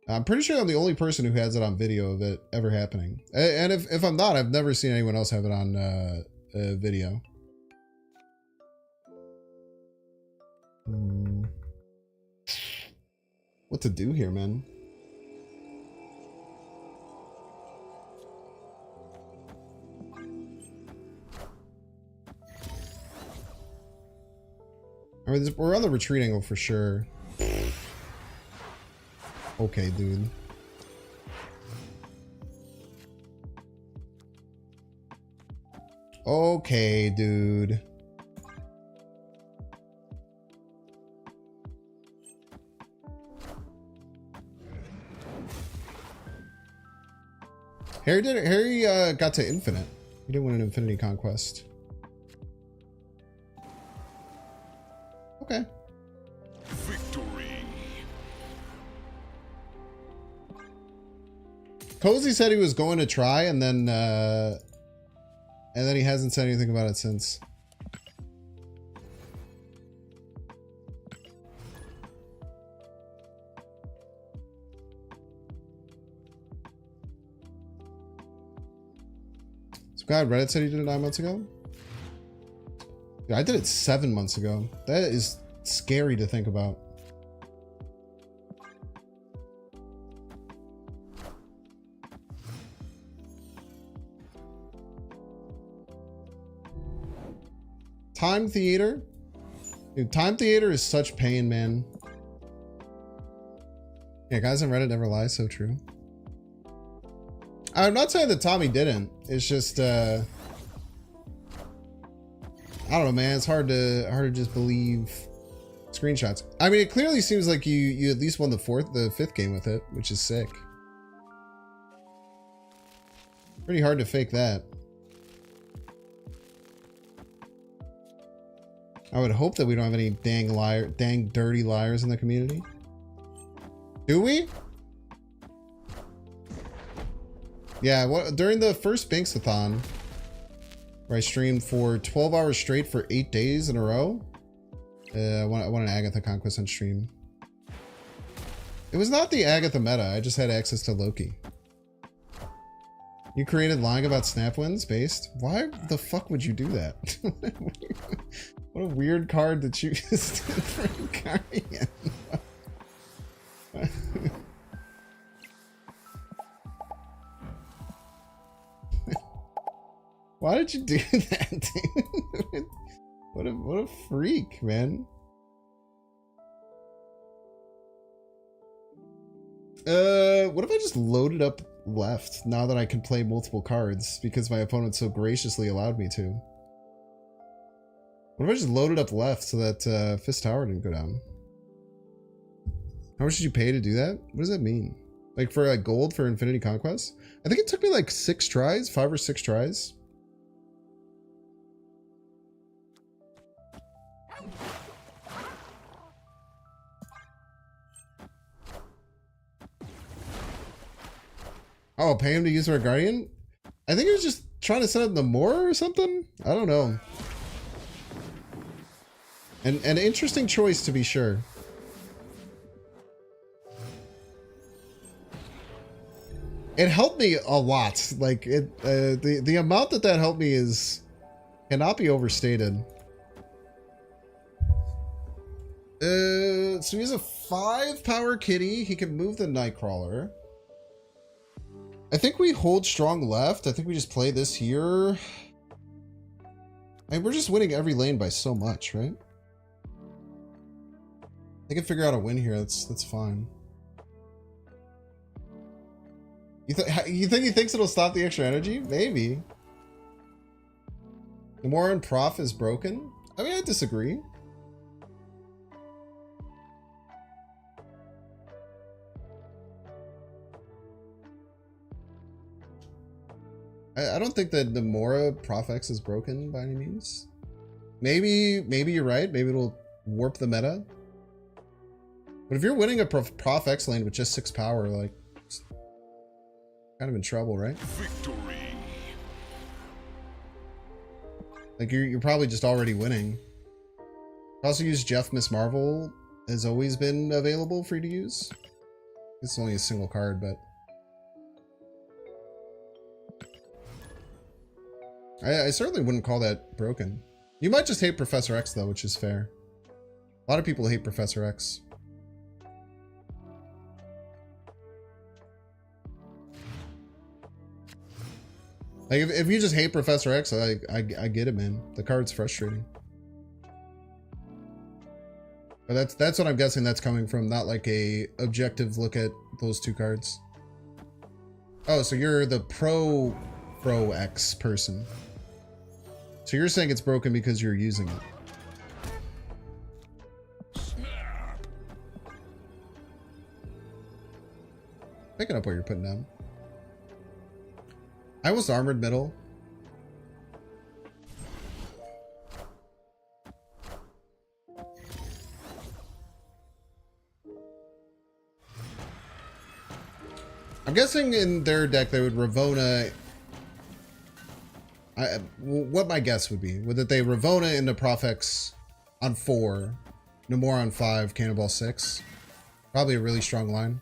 Speaker 1: I'm pretty sure I'm the only person who has it on video of it ever happening. And if I'm not, I've never seen anyone else have it on video. What to do here, man? I mean, we're on the retreat angle for sure. Okay, dude. Okay, dude. Harry got to infinite. He didn't win an infinity conquest. Okay.
Speaker 6: Victory.
Speaker 1: Cozy said he was going to try, and then he hasn't said anything about it since. God, Reddit said he did it 9 months ago. Dude, I did it 7 months ago. That is scary to think about. Time Theater? Dude, Time Theater is such pain, man. Yeah, guys on Reddit never lie, so true. I'm not saying that Tommy didn't. It's just, I don't know, man. It's hard to just believe screenshots. I mean, it clearly seems like you at least won the fifth game with it, which is sick. Pretty hard to fake that. I would hope that we don't have any dang dirty liars in the community. Do we? Yeah, during the first Binksathon, where I streamed for 12 hours straight for 8 days in a row, I won an Agatha Conquest on stream. It was not the Agatha meta, I just had access to Loki. You created lying about snap wins based? Why the fuck would you do that? What a weird card to choose for Guardian. Why did you do that, dude? What a freak, man. What if I just loaded up left now that I can play multiple cards because my opponent so graciously allowed me to? What if I just loaded up left so that Fist Tower didn't go down? How much did you pay to do that? What does that mean? Like for like gold for Infinity Conquest? I think it took me like 6 tries, 5 or 6 tries. Oh, pay him to use our Guardian? I think he was just trying to set up Namora or something? I don't know. An interesting choice to be sure. It helped me a lot. Like the amount that helped me cannot be overstated. So he has a 5 power kitty. He can move the Nightcrawler. I think we hold strong left. I think we just play this here. I mean, we're just winning every lane by so much, right? I can figure out a win here. That's fine. You think he thinks it'll stop the extra energy? Maybe. Namora and Prof is broken? I mean, I disagree. I don't think that Namora Prof X is broken by any means. Maybe you're right. Maybe it'll warp the meta. But if you're winning a Prof X lane with just 6 power, like, it's kind of in trouble, right?
Speaker 6: Victory.
Speaker 1: Like, you're probably just already winning. Also use Jeff Miss Marvel has always been available for you to use. It's only a single card, but I certainly wouldn't call that broken. You might just hate Professor X though, which is fair. A lot of people hate Professor X. Like if you just hate Professor X, I get it, man. The card's frustrating. But that's what I'm guessing that's coming from, not like a objective look at those 2 cards. Oh, so you're the pro X person. So you're saying it's broken because you're using it.
Speaker 6: Snap.
Speaker 1: Picking up what you're putting down. I was armored middle. I'm guessing in their deck they would Ravona. What my guess would be, would that they Ravona into Profex on 4, Namora on 5, Cannonball 6. Probably a really strong line.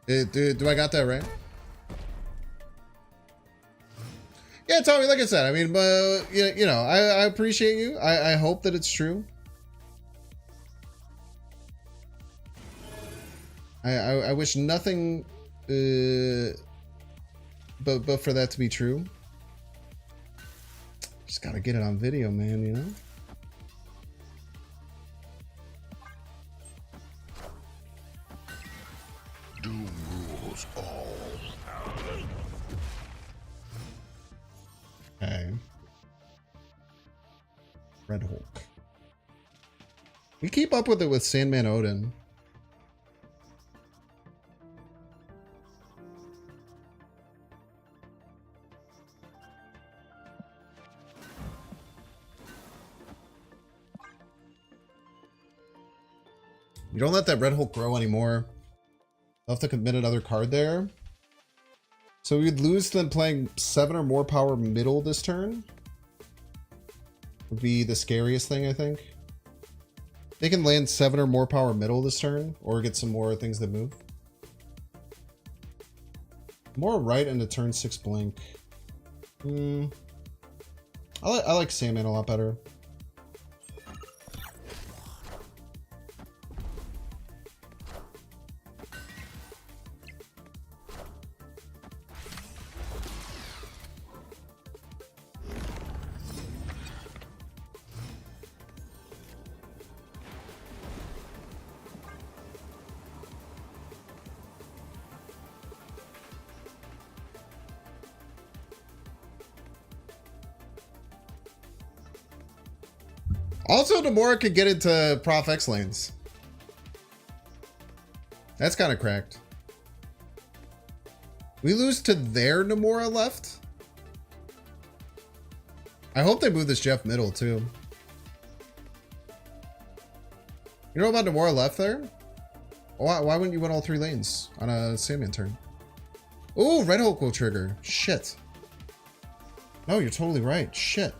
Speaker 1: Do I got that right? Yeah, Tommy, like I said, I mean, you know, I appreciate you. I hope that it's true. I wish nothing but for that to be true. Just gotta get it on video, man, you know?
Speaker 6: Doom rules all.
Speaker 1: Okay. Red Hulk. We keep up with it with Sandman Odin. You don't let that Red Hulk grow anymore. I'll have to commit another card there. So we'd lose to them playing 7 or more power middle this turn. Would be the scariest thing, I think. They can land 7 or more power middle this turn, or get some more things that move. More right into turn 6 blink. I like Sandman a lot better. Also, Namora could get into Prof X lanes. That's kind of cracked. We lose to their Namora left? I hope they move this Jeff middle, too. You know about Namora left there? Why wouldn't you win all 3 lanes on a Sandman turn? Ooh, Red Hulk will trigger. Shit. No, you're totally right. Shit.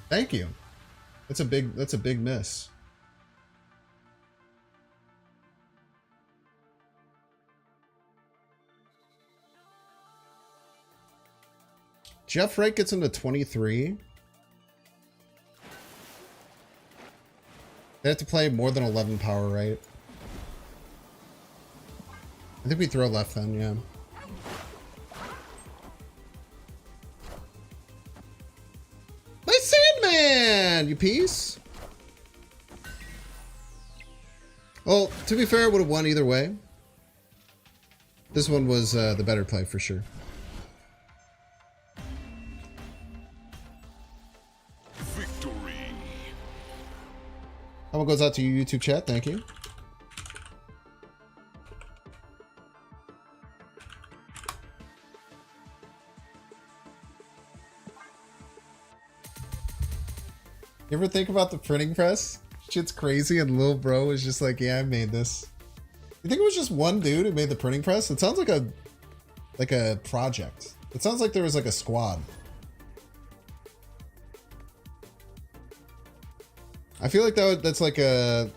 Speaker 1: Thank you. That's a big miss. Jeff Wright gets into 23. They have to play more than 11 power, right? I think we throw left then, yeah. My Sandman, you piece. Well, to be fair, I would have won either way. This one was the better play for sure.
Speaker 6: Victory.
Speaker 1: That one goes out to you, YouTube chat. Thank you. You ever think about the printing press? Shit's crazy, and Lil Bro was just like, "Yeah, I made this." You think it was just one dude who made the printing press? It sounds like a project. It sounds like there was like a squad. I feel like that's like a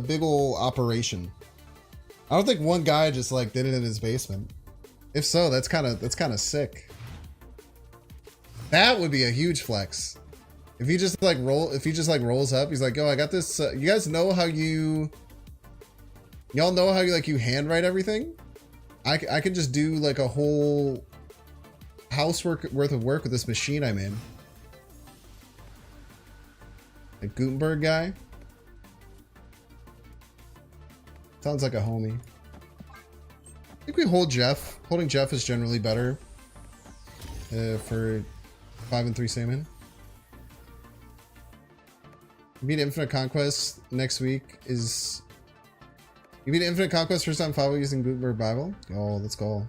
Speaker 1: big ol' operation. I don't think one guy just like did it in his basement. If so, that's kind of sick. That would be a huge flex. If he just like rolls up, he's like, "Yo, I got this." You guys know how y'all know how you handwrite everything? I could just do like a whole housework worth of work with this machine I made. A Gutenberg guy. Sounds like a homie. I think we hold Jeff. Holding Jeff is generally better for 5 and 3 Sandman. You beat Infinite Conquest next week is... You beat Infinite Conquest first time follow using Gutenberg Bible? Oh, let's go.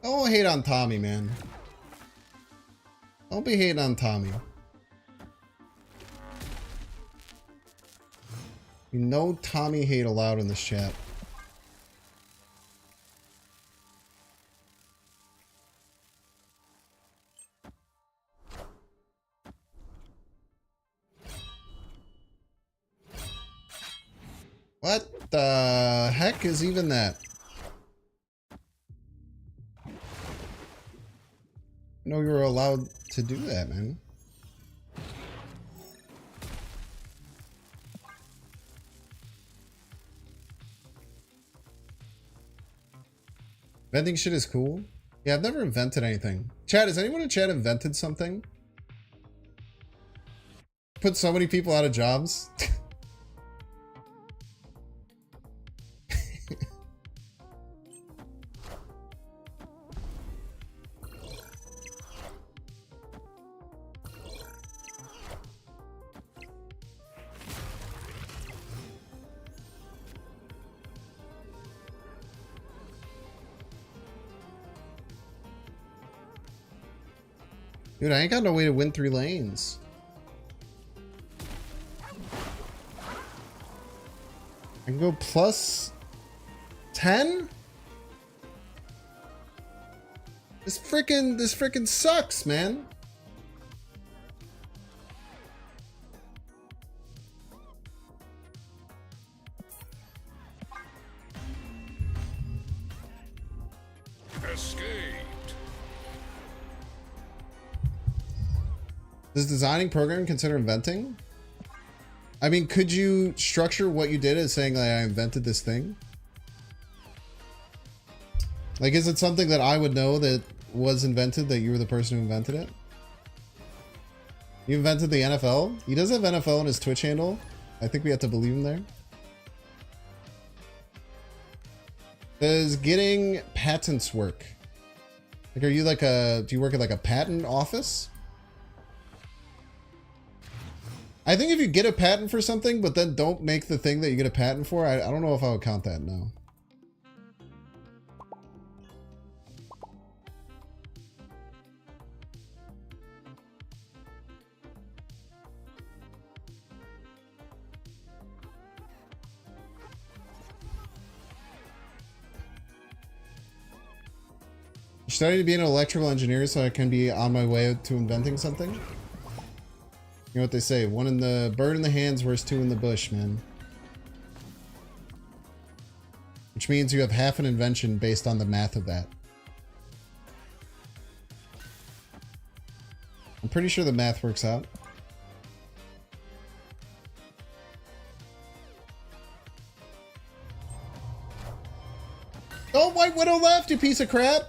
Speaker 1: Don't hate on Tommy, man. Don't be hating on Tommy. No Tommy hate allowed in this chat. What the heck is even that? No, you were allowed to do that, man. Inventing shit is cool. Yeah, I've never invented anything. Chat, has anyone in chat invented something? Put so many people out of jobs? Dude, I ain't got no way to win 3 lanes. I can go plus 10? This frickin' sucks, man.
Speaker 6: Escaped.
Speaker 1: Does designing programming consider inventing? I mean, could you structure what you did as saying like I invented this thing? Like, is it something that I would know that was invented, that you were the person who invented it? You invented the NFL? He does have NFL in his Twitch handle. I think we have to believe him there. Does getting patents work? Like, are you like do you work at like a patent office? I think if you get a patent for something, but then don't make the thing that you get a patent for, I don't know if I would count that, no. You study to be an electrical engineer so I can be on my way to inventing something? You know what they say, one in the bird in the hands versus 2 in the bush, man. Which means you have half an invention based on the math of that. I'm pretty sure the math works out. Oh, White Widow left, you piece of crap!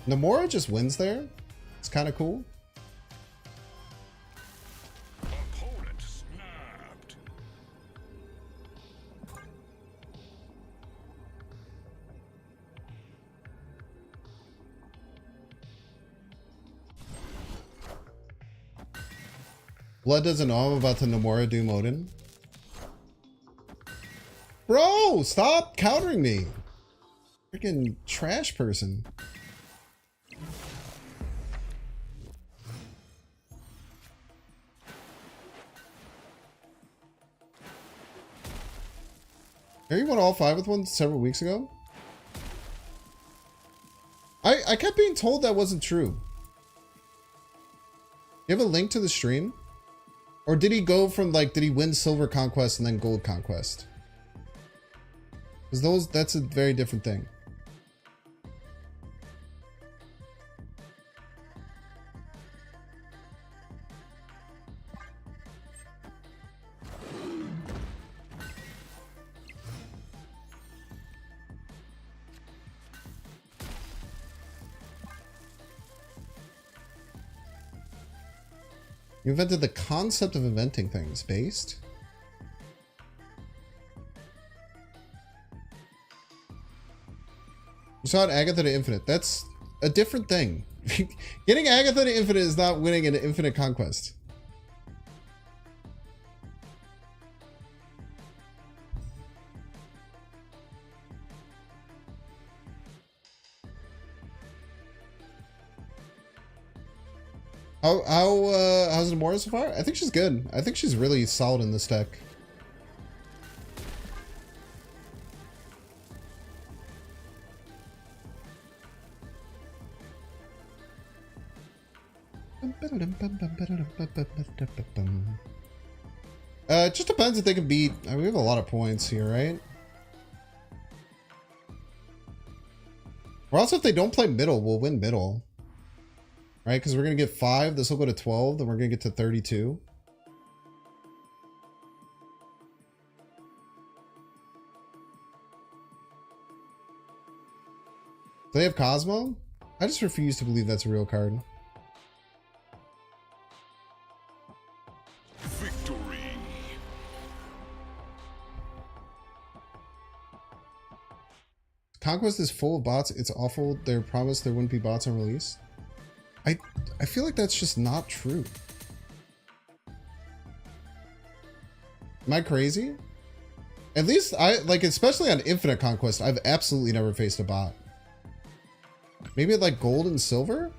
Speaker 1: Namora just wins there. It's kind of cool.
Speaker 6: Opponent snapped.
Speaker 1: Blood doesn't know I'm about to Namora Doom Odin. Bro, stop countering me. Freaking trash person. Harry won all 5 with one several weeks ago? I kept being told that wasn't true. You have a link to the stream? Or did he go from like, did he win Silver Conquest and then Gold Conquest? Because that's a very different thing. You invented the concept of inventing things. Based? You saw Agatha to Infinite. That's a different thing. Getting Agatha to Infinite is not winning an Infinite Conquest. How's Namora so far? I think she's good. I think she's really solid in this deck. It just depends if they can beat. I mean, we have a lot of points here, right? Or also, if they don't play middle, we'll win middle. Right? Because we're going to get 5. This will go to 12. Then we're going to get to 32. Do they have Cosmo? I just refuse to believe that's a real card.
Speaker 6: Victory.
Speaker 1: Conquest is full of bots. It's awful. They're promised there wouldn't be bots on release. I feel like that's just not true. Am I crazy? At least especially on Infinite Conquest, I've absolutely never faced a bot. Maybe at like gold and silver?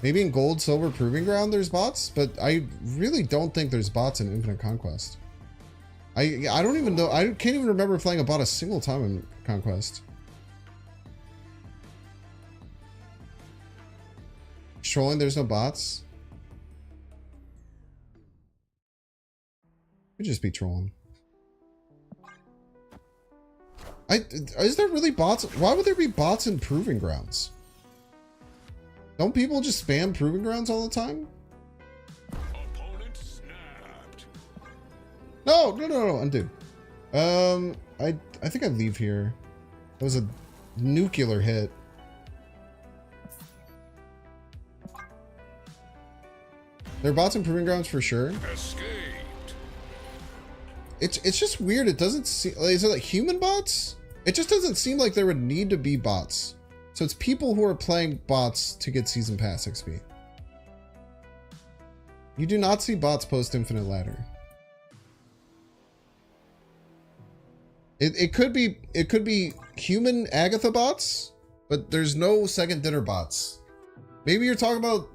Speaker 1: Maybe in gold, silver, proving ground there's bots, but I really don't think there's bots in Infinite Conquest. I don't even know. I can't even remember playing a bot a single time in Conquest. Trolling, there's no bots. Could just be trolling. Is there really bots? Why would there be bots in proving grounds? Don't people just spam proving grounds all the time?
Speaker 6: Opponent snapped.
Speaker 1: No, undo. I think I leave here. That was a nuclear hit. There are bots in proving grounds for sure.
Speaker 6: Escaped.
Speaker 1: It's just weird. It doesn't seem like, is it like human bots? It just doesn't seem like there would need to be bots. So it's people who are playing bots to get season pass XP. You do not see bots post Infinite Ladder. It could be human Agatha bots, but there's no second dinner bots. Maybe you're talking about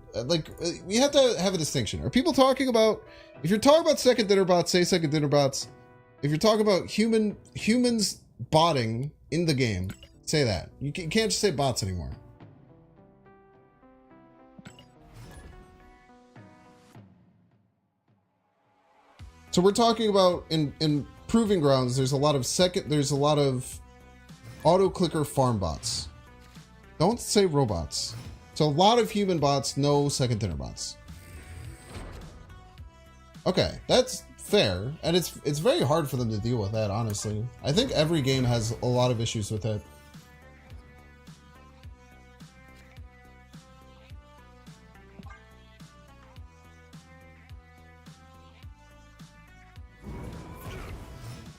Speaker 1: we have to have a distinction. Are people talking about, if you're talking about second dinner bots, say second dinner bots. If you're talking about humans botting in the game, say that. You can't just say bots anymore. So we're talking about in proving grounds, there's a lot of auto clicker farm bots. Don't say robots. So a lot of human bots, no second dinner bots. Okay, that's fair, and it's very hard for them to deal with that, honestly. I think every game has a lot of issues with it.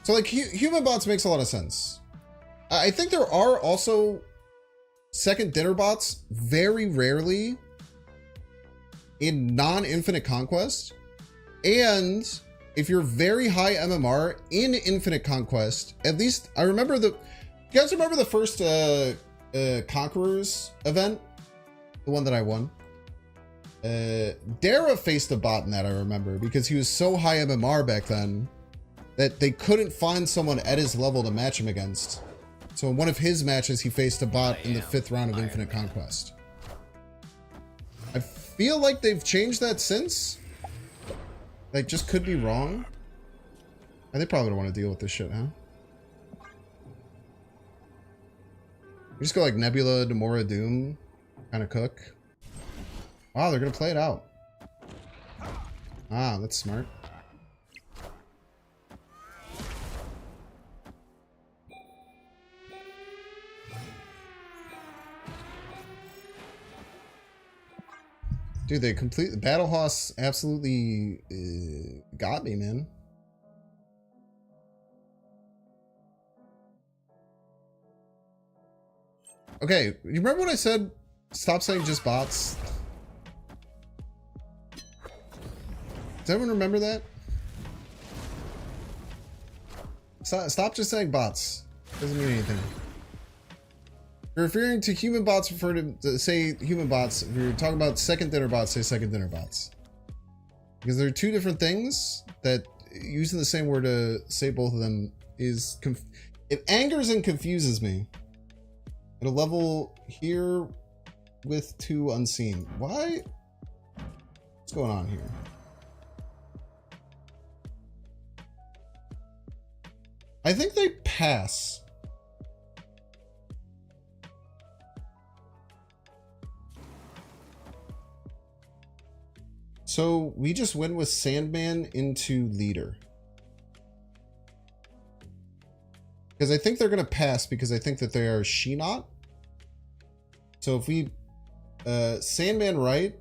Speaker 1: So like human bots makes a lot of sense. I think there are also second dinner bots very rarely in non-infinite conquest, and if you're very high MMR in Infinite Conquest, at least I remember you guys remember the first Conquerors event? The one that I won? Dara faced a bot in that, I remember, because he was so high MMR back then that they couldn't find someone at his level to match him against. So in one of his matches, he faced a bot in the 5th round of Infinite Conquest. I feel like they've changed that since. Like, just could be wrong. And they probably don't want to deal with this shit, huh? We just go like Nebula, Namora, Doom, kind of cook. Wow, they're gonna play it out. Ah, that's smart. Dude, they complete Battle Hoss absolutely got me, man. Okay, you remember when I said stop saying just bots? Does everyone remember that? Stop just saying bots. Doesn't mean anything. If you're referring to human bots, refer to say human bots. If you're talking about second dinner bots, say second dinner bots. Because they're two different things that using the same word to say both of them is it angers and confuses me. At a level here, with 2 unseen. Why? What's going on here? I think they pass. So we just win with Sandman into leader. Because I think they're going to pass because I think that they are she-not. So if we Sandman right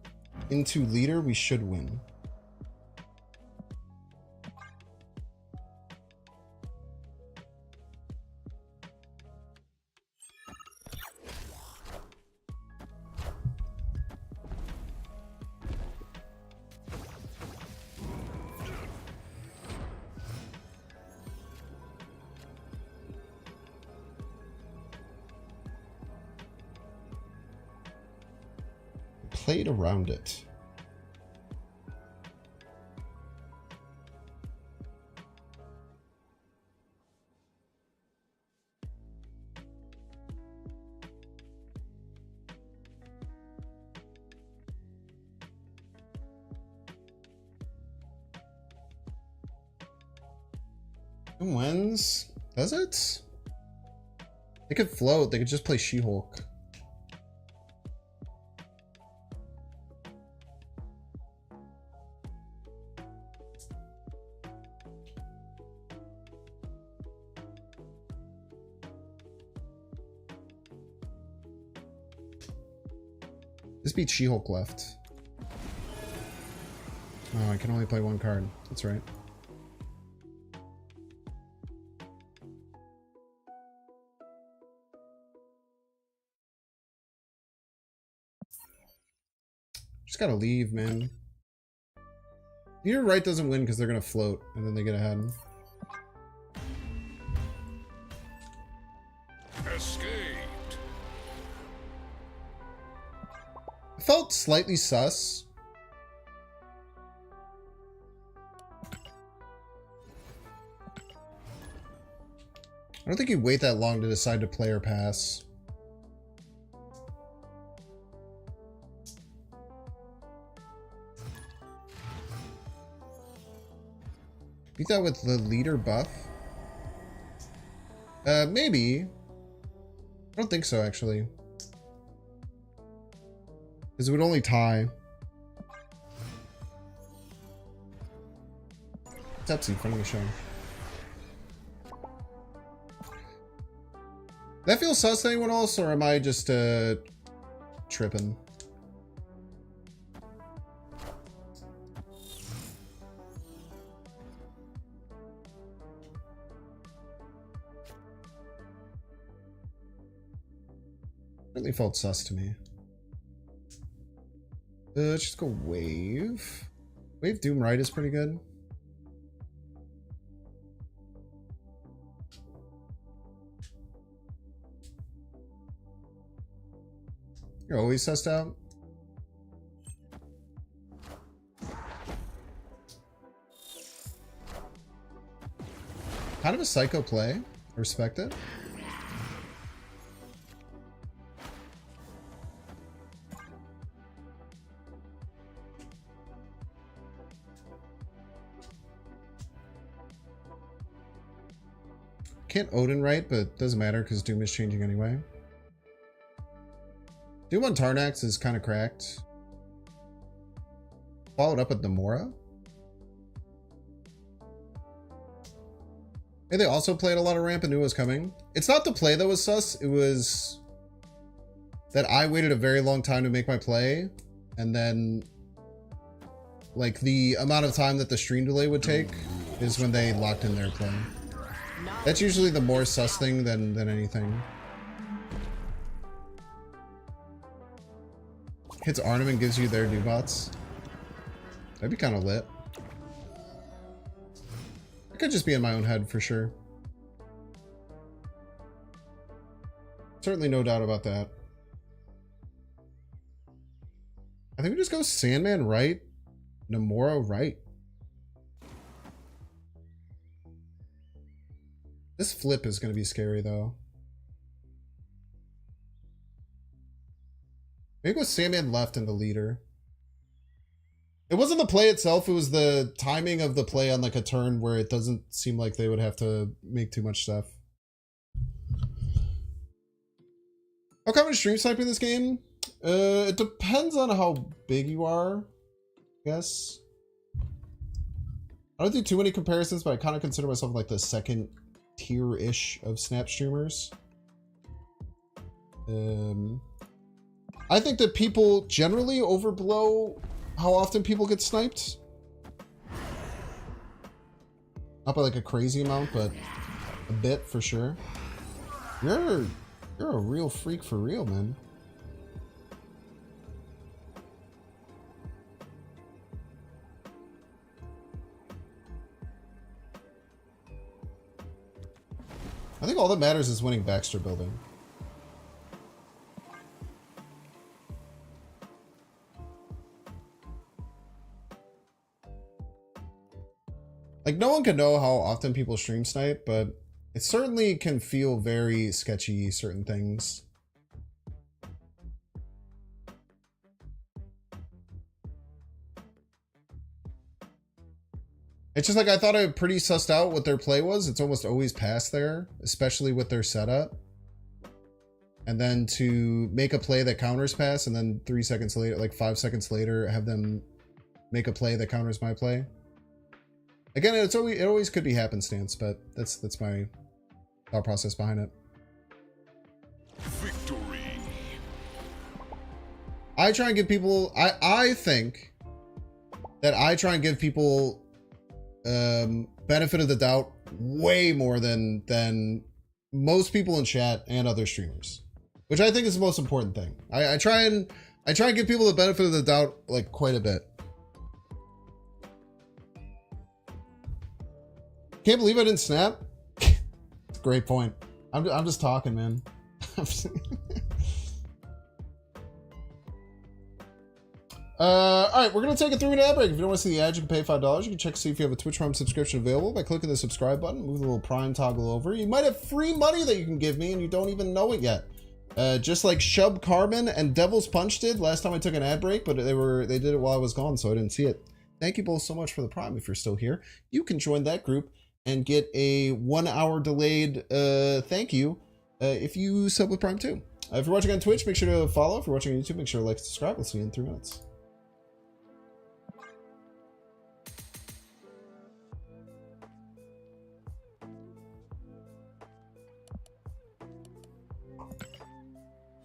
Speaker 1: into leader, we should win. Played around it. Who wins? Does it? They could float. They could just play She-Hulk. This beats She-Hulk left. Oh, I can only play 1 card. That's right. Just gotta leave, man. Your right doesn't win because they're gonna float and then they get ahead.
Speaker 6: Escaped.
Speaker 1: It felt slightly sus. I don't think you'd wait that long to decide to play or pass. Beat that with the leader buff? Maybe. I don't think so, actually. Because it would only tie. Steps in front of the show. That feels sus to anyone else, or am I just, tripping? Really felt sus to me. Let's just go wave. Wave Doom right is pretty good. You're always sussed out. Kind of a psycho play. I respect it. Can't Odin right, but doesn't matter because Doom is changing anyway. Doom on Tarnax is kind of cracked. Followed up with Namora. Hey, they also played a lot of ramp and knew it was coming. It's not the play that was sus, it was that I waited a very long time to make my play, and then like the amount of time that the stream delay would take is when they locked in their play. That's usually the more sus thing than anything. Hits Arnhem and gives you their new bots. That'd be kind of lit. I could just be in my own head for sure. Certainly no doubt about that. I think we just go Sandman right, Namora right. This flip is going to be scary though. Maybe it was Sandman left in the leader. It wasn't the play itself, it was the timing of the play on like a turn where it doesn't seem like they would have to make too much stuff. How common is stream sniping in this game? It depends on how big you are, I guess. I don't do too many comparisons, but I kind of consider myself like the second tier-ish of snap streamers. I think that people generally overblow how often people get sniped. Not by like a crazy amount, but a bit for sure. You're a real freak for real, man. I think all that matters is winning Baxter building. Like, no one can know how often people stream snipe, but it certainly can feel very sketchy, certain things. It's just like, I thought I pretty sussed out what their play was. It's almost always past there, especially with their setup. And then to make a play that counters pass, and then 3 seconds later, like 5 seconds later, have them make a play that counters my play. Again, it always could be happenstance, but that's my thought process behind it.
Speaker 6: Victory.
Speaker 1: I try and give people, I think that I try and give people benefit of the doubt way more than most people in chat and other streamers, which I think is the most important thing. I try and give people the benefit of the doubt like quite a bit. Can't believe I didn't snap. It's a great point. I'm just talking, man. All right, we're gonna take it through an ad break. If you don't want to see the ad, you can pay $5. You can check to see if you have a Twitch Prime subscription available by clicking the subscribe button. Move the little Prime toggle over. You might have free money that you can give me, and you don't even know it yet. Just like Shub Carbon and Devil's Punch did last time I took an ad break, but they did it while I was gone, so I didn't see it. Thank you both so much for the Prime. If you're still here, you can join that group and get a 1 hour delayed thank you if you sub with Prime too. If you're watching on Twitch, make sure to follow. If you're watching on YouTube, make sure to like and subscribe. We'll see you in 3 minutes.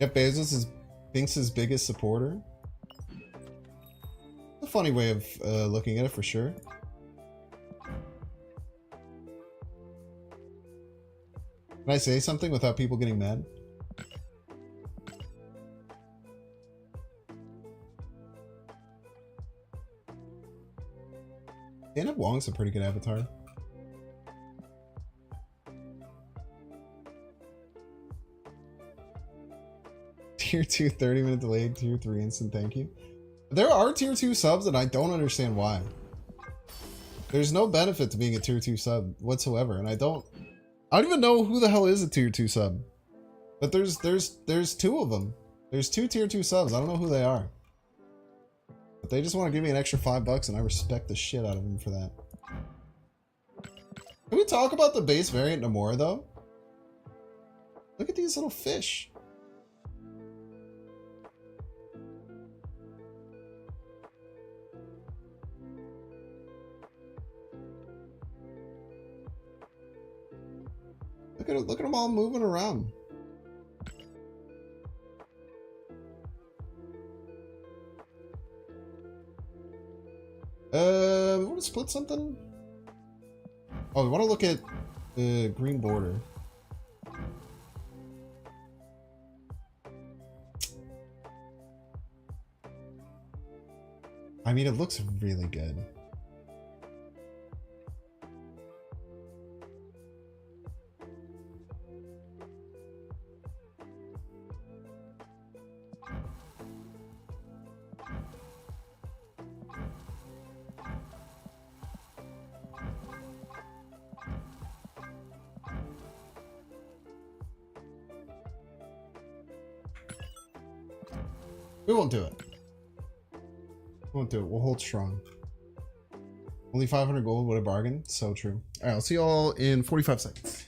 Speaker 1: Jeff Bezos is Binks' biggest supporter. A funny way of looking at it for sure. Can I say something without people getting mad? Anna Wong's a pretty good avatar. Tier 2 30-minute delayed, Tier 3 instant thank you. There are Tier 2 subs and I don't understand why. There's no benefit to being a Tier 2 sub whatsoever, and I don't even know who the hell is a Tier 2 sub. But there's 2 of them. There's 2 Tier 2 subs. I don't know who they are. But they just want to give me an extra $5 and I respect the shit out of them for that. Can we talk about the base variant Namora though? Look at these little fish. Look at them all moving around. We want to split something? Oh, we want to look at the green border. I mean, it looks really good. We won't do it. We won't do it. We'll hold strong. Only 500 gold. What a bargain. So true. All right. I'll see you all in 45 seconds.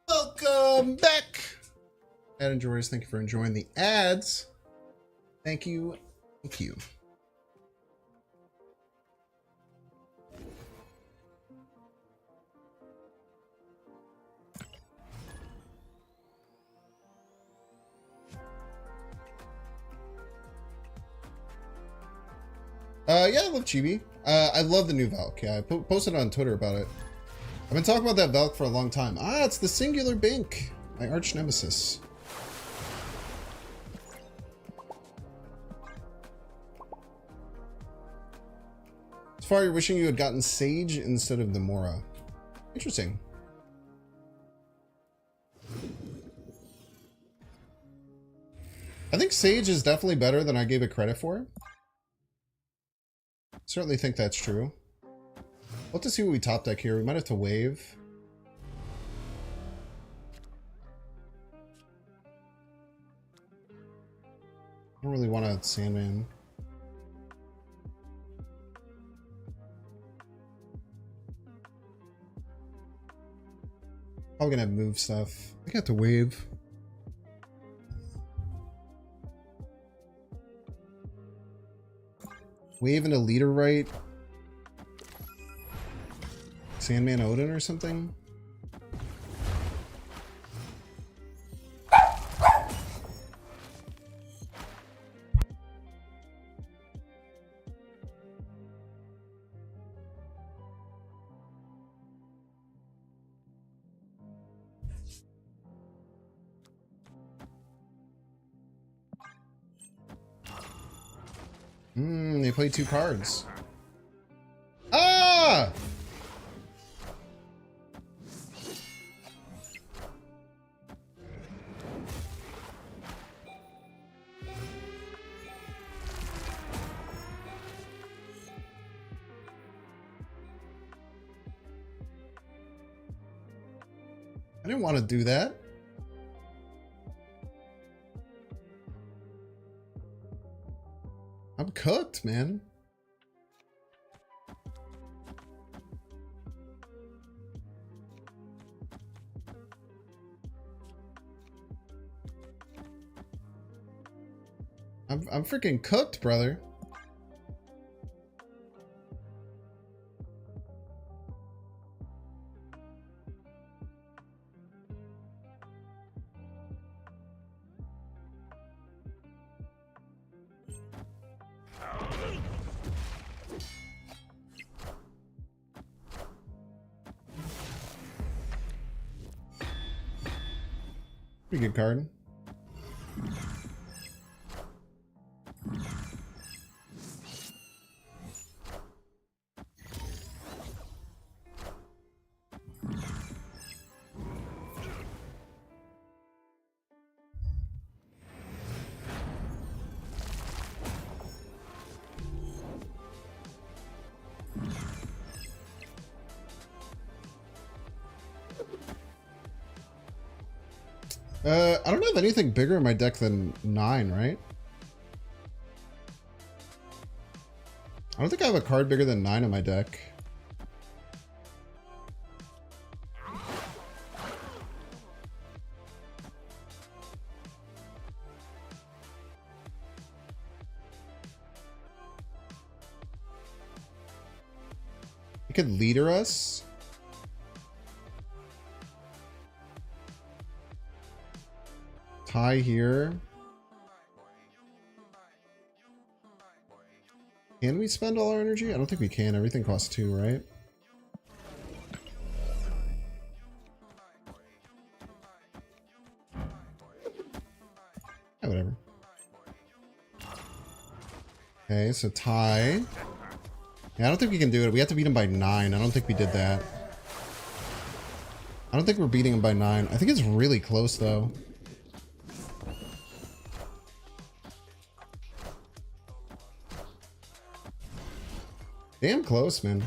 Speaker 1: Welcome back. Ad enjoyers, thank you for enjoying the ads. Thank you. Thank you. Yeah, I love Chibi. I love the new Valk. Yeah, I posted on Twitter about it. I've been talking about that Valk for a long time. Ah, it's the Singular Bink, my arch nemesis. As far you're wishing you had gotten Sage instead of Namora. Interesting. I think Sage is definitely better than I gave it credit for. Certainly think that's true. We'll have to see what we top deck here. We might have to wave. I don't really want a Sandman. Probably gonna have move stuff. I think I have to wave. Wave into leader right. Sandman Odin or something? They play 2 cards. Ah! I didn't want to do that. I'm cooked, man. I'm freaking cooked, brother. Pretty good card. I don't have anything bigger in my deck than 9, right? I don't think I have a card bigger than 9 in my deck. It could leader us. Tie here. Can we spend all our energy? I don't think we can. Everything costs 2, right? Yeah, whatever. Okay, so tie. Yeah, I don't think we can do it. We have to beat him by 9. I don't think we did that. I don't think we're beating him by 9. I think it's really close, though. Damn close, man.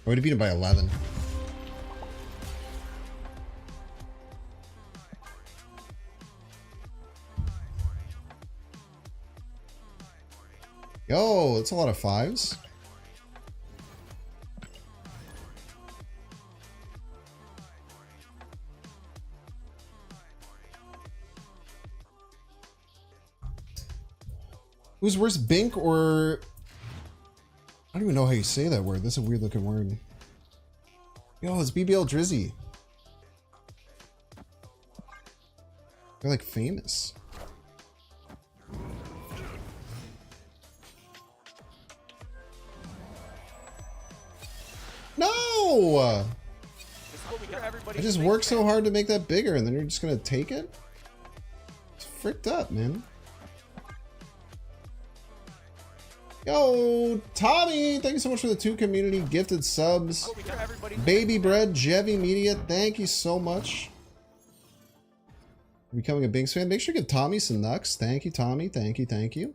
Speaker 1: Way to beat him by 11. Yo, that's a lot of 5s. Who's worse, Bink or... I don't even know how you say that word. That's a weird looking word. Yo, it's BBL Drizzy. They're like famous. No! I just worked so hard to make that bigger and then you're just gonna take it? It's fricked up, man. Yo, Tommy, thank you so much for the 2 community gifted subs. Baby Bread, Jevy Media, thank you so much. Becoming a Binks fan. Make sure to give Tommy some nucks. Thank you, Tommy. Thank you, thank you.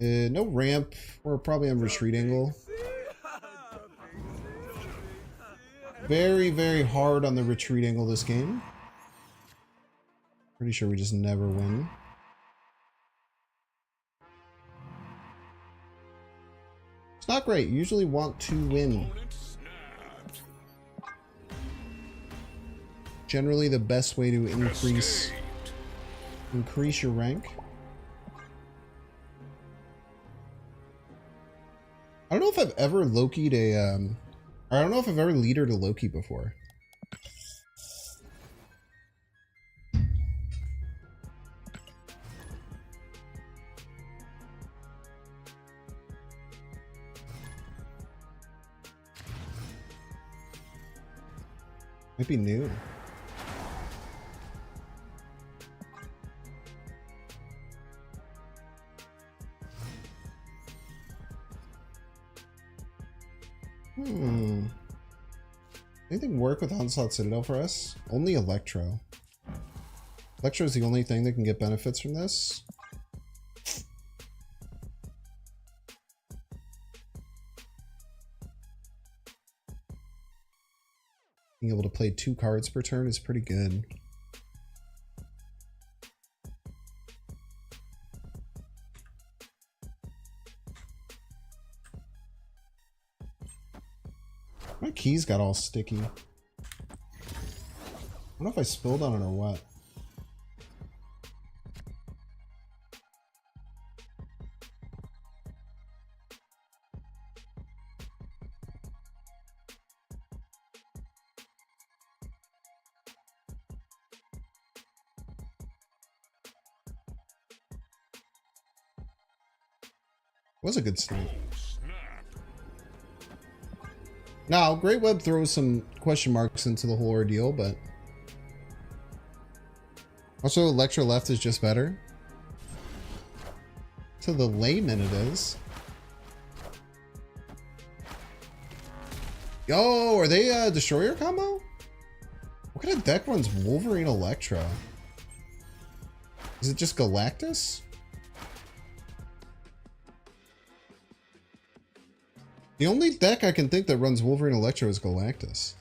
Speaker 1: No ramp. We're probably on retreat angle. Very, very hard on the retreat angle this game. Pretty sure we just never win. It's not great. You usually want to win. Generally the best way to increase your rank. I don't know if I've ever Loki'd a I don't know if I've ever leadered a Loki before. Might be new. Anything work with Onslaught Citadel for us? Only Electro. Electro is the only thing that can get benefits from this. Being able to play 2 cards per turn is pretty good. My keys got all sticky. I don't know if I spilled on it or what. Was a good snipe. Now, Great Web throws some question marks into the whole ordeal, but also Electro left is just better. To the layman it is. Yo, are they a Destroyer combo? What kind of deck runs Wolverine Electro? Is it just Galactus? The only deck I can think that runs Wolverine Electro is Galactus.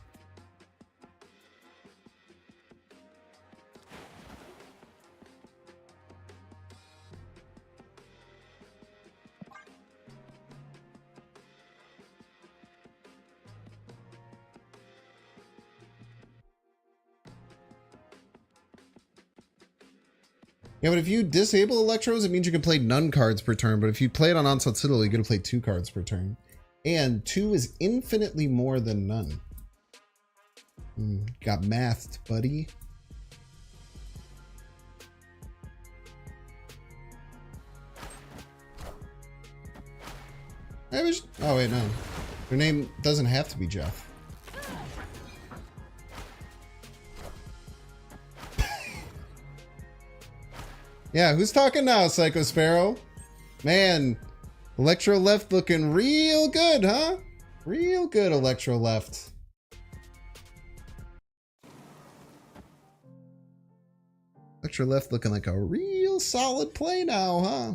Speaker 1: Yeah, but if you disable electros, it means you can play none cards per turn. But if you play it on Onslaught Citadel, you get to play 2 cards per turn. And 2 is infinitely more than none. Got mathed, buddy. Oh wait, no. Your name doesn't have to be Jeff. Yeah, who's talking now, Psycho Sparrow? Man, Electro Left looking real good, huh? Real good, Electro Left. Electro Left looking like a real solid play now, huh?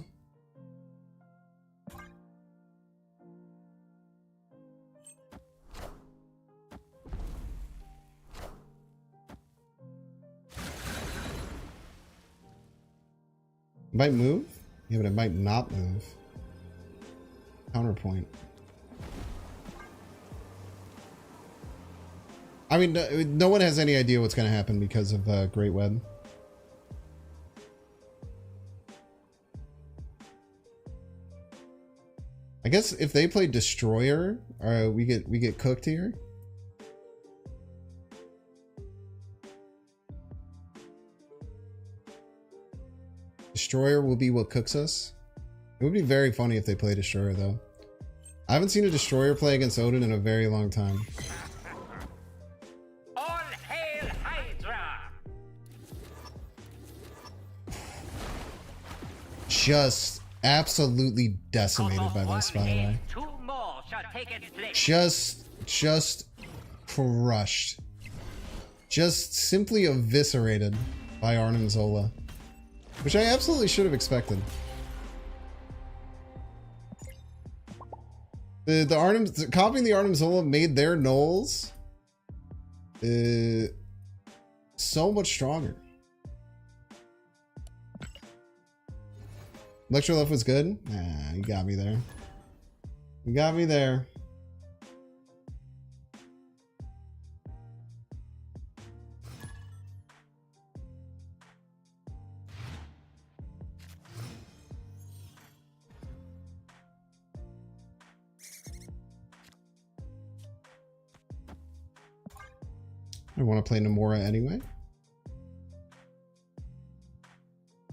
Speaker 1: It might move? Yeah, but it might not move. Counterpoint. I mean, no one has any idea what's going to happen because of Great Web. I guess if they play Destroyer, we get cooked here. Destroyer will be what cooks us. It would be very funny if they play Destroyer, though. I haven't seen a Destroyer play against Odin in a very long time.
Speaker 4: All hail Hydra!
Speaker 1: Just absolutely decimated by this, by the way.
Speaker 4: 2 more shall take its place.
Speaker 1: Just crushed. Just simply eviscerated by Arnim Zola. Which I absolutely should have expected. The Arnim, copying the Arnim Zola made their Knolls so much stronger. Electro Left was good? Nah, you got me there. You got me there. I want to play Namora anyway.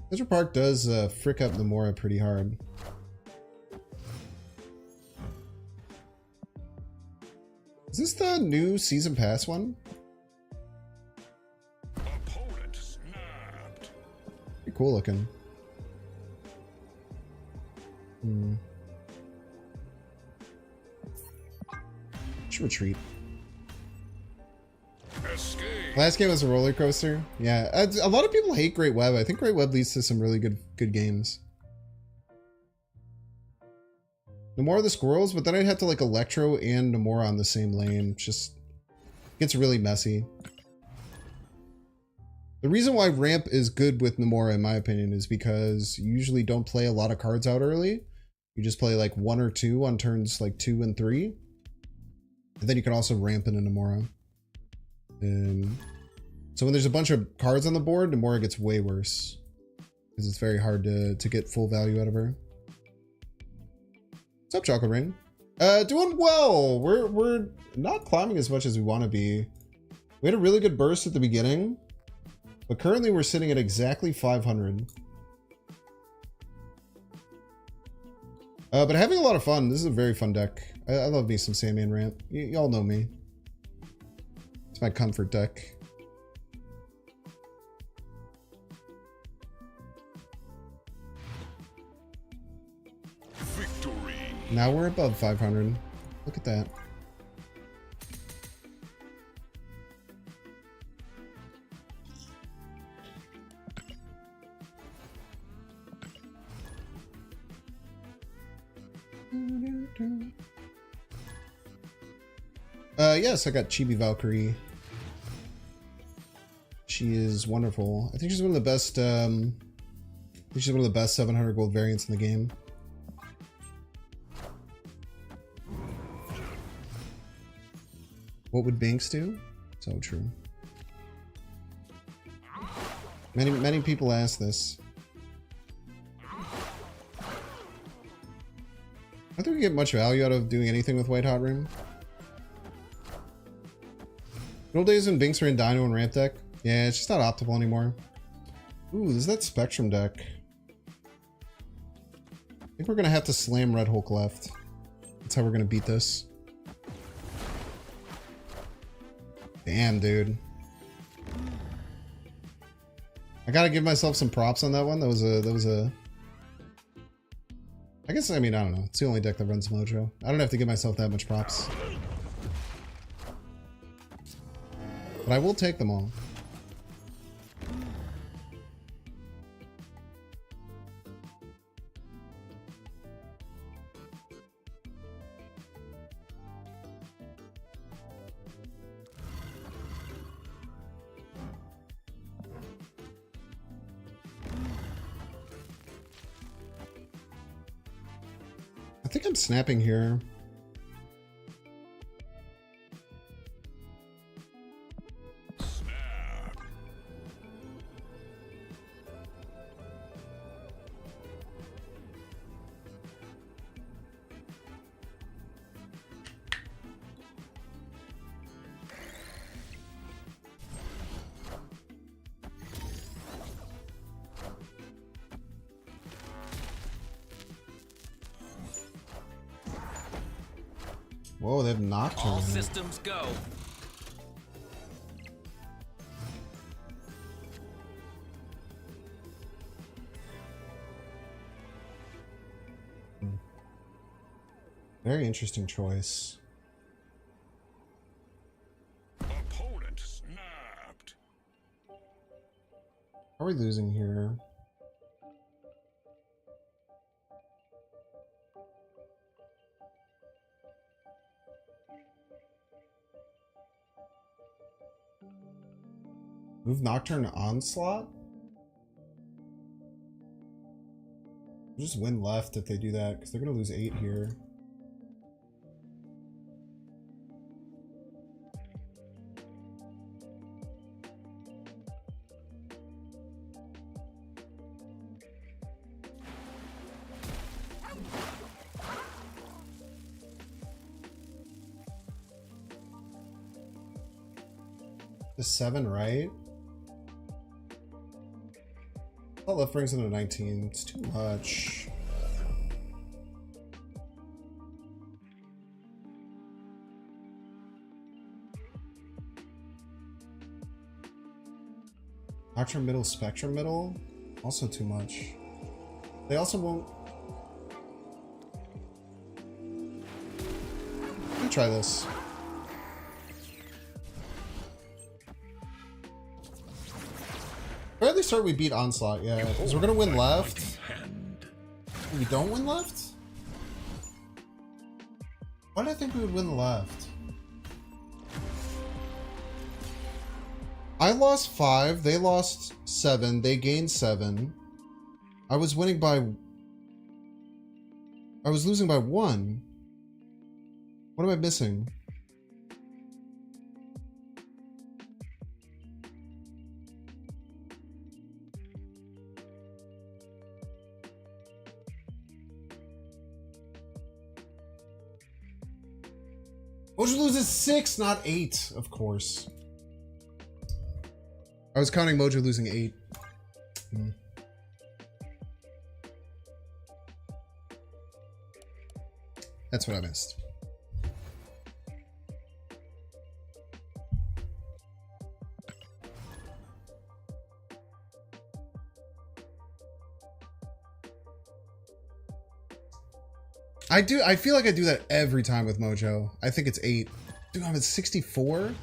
Speaker 1: Desert Park does frick up Namora pretty hard. Is this the new Season Pass one?
Speaker 6: Opponent snapped.
Speaker 1: Pretty cool looking. Should retreat.
Speaker 6: Escape.
Speaker 1: Last game was a roller coaster. Yeah, a lot of people hate Great Web. I think Great Web leads to some really good games. Namora the squirrels, but then I'd have to like Electro and Namora on the same lane. Just gets really messy. The reason why ramp is good with Namora, in my opinion, is because you usually don't play a lot of cards out early. You just play like 1 or 2 on turns like 2 and 3. And then you can also ramp into Namora. So when there's a bunch of cards on the board, Namora gets way worse. Because it's very hard to get full value out of her. What's up, Chocolate Rain? Doing well. We're not climbing as much as we want to be. We had a really good burst at the beginning. But currently we're sitting at exactly 500. But having a lot of fun. This is a very fun deck. I love me some Sandman Ramp. Y'all know me. It's my comfort deck.
Speaker 6: Victory.
Speaker 1: Now we're above 500. Look at that. Yes, I got Chibi Valkyrie. She is wonderful. I think she's one of the best, she's one of the best 700 gold variants in the game. What would Binks do? So true. Many people ask this. I don't think we get much value out of doing anything with White Hot Rim. Good old days when Binks were in Dino and Ramp deck. Yeah, it's just not optimal anymore. Ooh, there's that Spectrum deck. I think we're gonna have to slam Red Hulk left. That's how we're gonna beat this. Damn, dude. I gotta give myself some props on that one. That was a I guess, I mean, I don't know. It's the only deck that runs Mojo. I don't have to give myself that much props. But I will take them all. I think I'm snapping here.
Speaker 6: Snap.
Speaker 1: Whoa, they have Nocturne.
Speaker 8: All
Speaker 1: in it.
Speaker 8: systems go.
Speaker 1: Very interesting choice.
Speaker 6: Opponent snapped.
Speaker 1: How are we losing here? Move Nocturne Onslaught? We'll just win left if they do that, because they're going to lose 8 here. The 7, right? That left brings in a 19. It's too much. Nocturne middle, Spectrum middle. Also too much. They also won't. Let me try this. Or at least start we beat Onslaught, yeah. Because we're gonna win left. We don't win left? Why did I think we would win left? I lost 5, they lost 7, they gained 7. I was winning by... I was losing by 1. What am I missing? Mojo loses 6, not 8, of course. I was counting Mojo losing 8. That's what I missed. I feel like I do that every time with Mojo. I think it's 8. Dude, I'm at 64?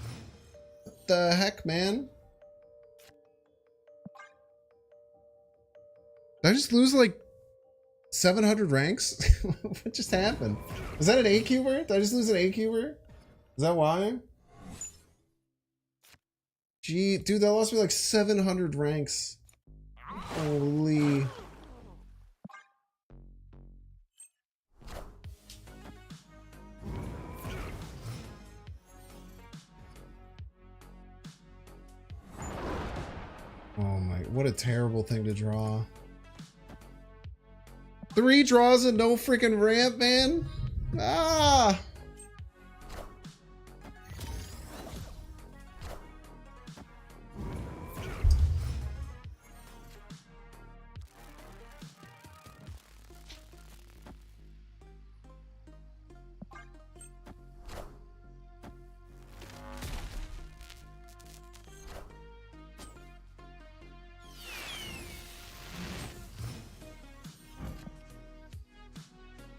Speaker 1: What the heck, man? Did I just lose like 700 ranks? What just happened? Was that an A-cuber? Did I just lose an A-cuber? Is that why? Gee, dude, that lost me like 700 ranks. Holy... Oh my, what a terrible thing to draw. 3 draws and no freaking ramp, man. Ah.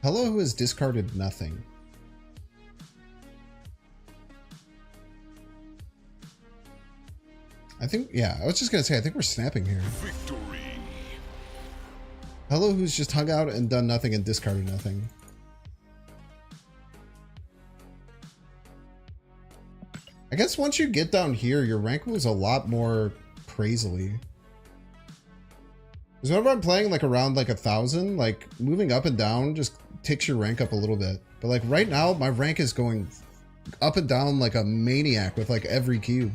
Speaker 1: Hello, who has discarded nothing. I think, yeah, I was just gonna say, I think we're snapping here.
Speaker 6: Victory.
Speaker 1: Hello, who's just hung out and done nothing and discarded nothing. I guess once you get down here, your rank moves a lot more crazily. Because whenever I'm playing like around like 1,000, like moving up and down just takes your rank up a little bit. But like right now, my rank is going up and down like a maniac with like every cube.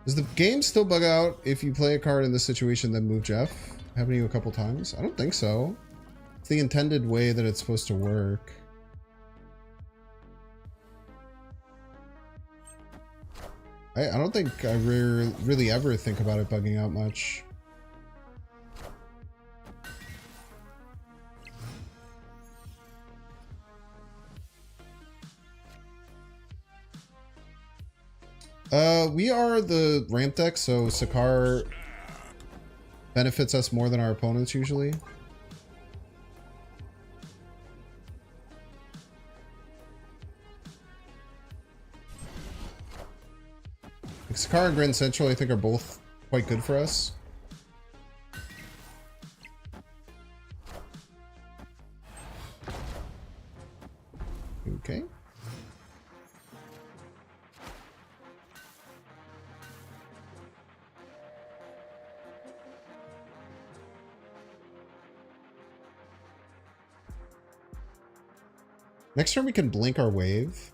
Speaker 1: Does the game still bug out if you play a card in this situation then move Jeff? Happened to you a couple times? I don't think so. It's the intended way that it's supposed to work. I don't think I really ever think about it bugging out much. We are the ramp deck, so Sakar benefits us more than our opponents usually. Like Sakar and Grand Central, I think, are both quite good for us. Okay. Next turn we can blink our wave.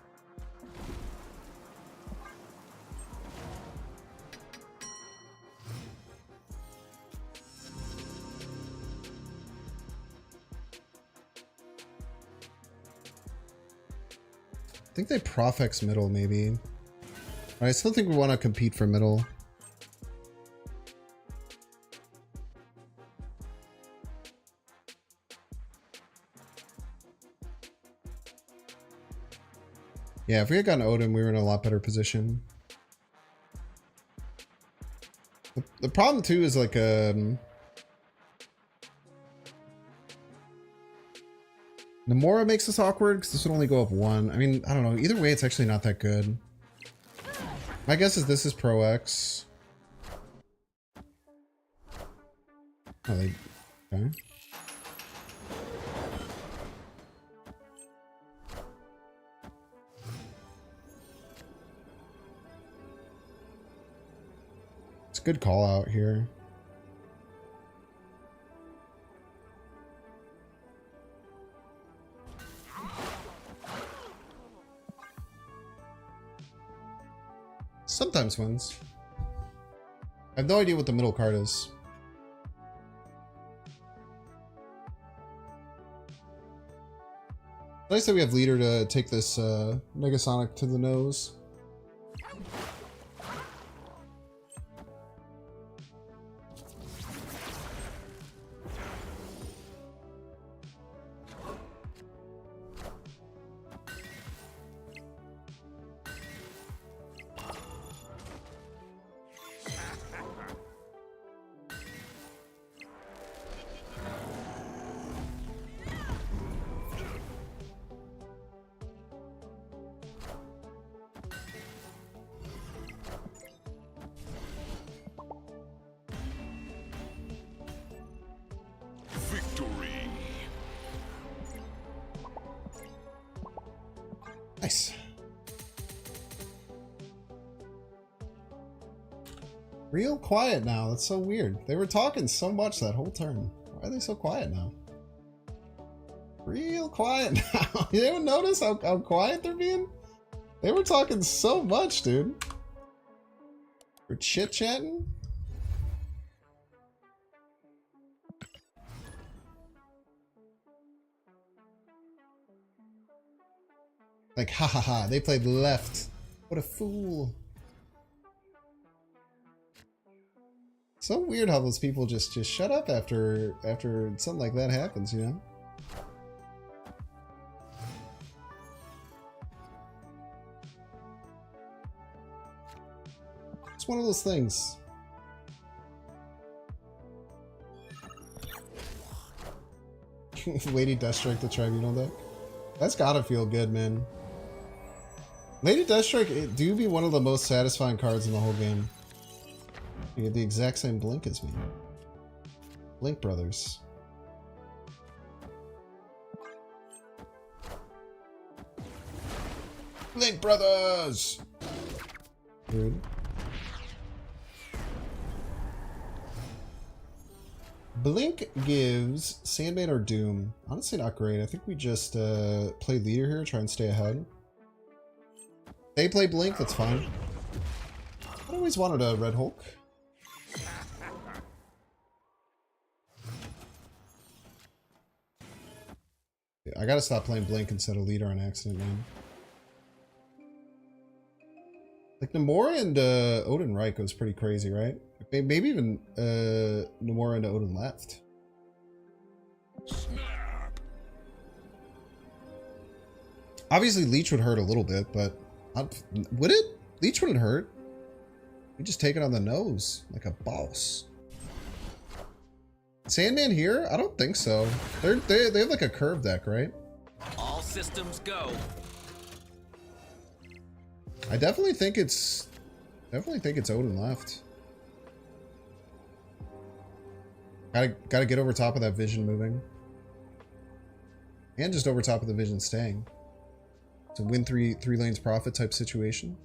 Speaker 1: I think they Profex middle, maybe. I still think we want to compete for middle. Yeah, if we had gotten Odin, we were in a lot better position. The problem, too, is like... Namora makes this awkward because this would only go up 1. I mean, I don't know. Either way, it's actually not that good. My guess is this is Pro X. Oh, they... Okay. It's a good call out here. Sometimes wins. I have no idea what the middle card is. Nice that we have leader to take this Negasonic to the nose. Nice. Real quiet now. That's so weird. They were talking so much that whole turn. Why are they so quiet now? Real quiet now. You didn't notice how quiet they're being? They were talking so much, dude. We're chit-chatting? Like, ha ha ha, they played left. What a fool. So weird how those people just shut up after something like that happens, you know? It's one of those things. Lady Deathstrike the Tribunal deck. That's gotta feel good, man. Lady Deathstrike, it do be one of the most satisfying cards in the whole game. You get the exact same Blink as me. Blink Brothers. Blink Brothers! Dude. Blink gives Sandman or Doom. Honestly, not great. I think we just play leader here, try and stay ahead. They play Blink, that's fine. I always wanted a Red Hulk. I gotta stop playing Blink instead of leader on accident, man. Like Namora and Odin right goes pretty crazy, right? Maybe even Namora and Odin left.
Speaker 6: Snap.
Speaker 1: Obviously, Leech would hurt a little bit, but would it? Leech wouldn't hurt. We just take it on the nose like a boss. Sandman here? I don't think so. They have like a curve deck, right?
Speaker 8: All systems go.
Speaker 1: I definitely think it's Odin left. Gotta get over top of that vision moving. And just over top of the vision staying. It's a win three lanes profit type situation.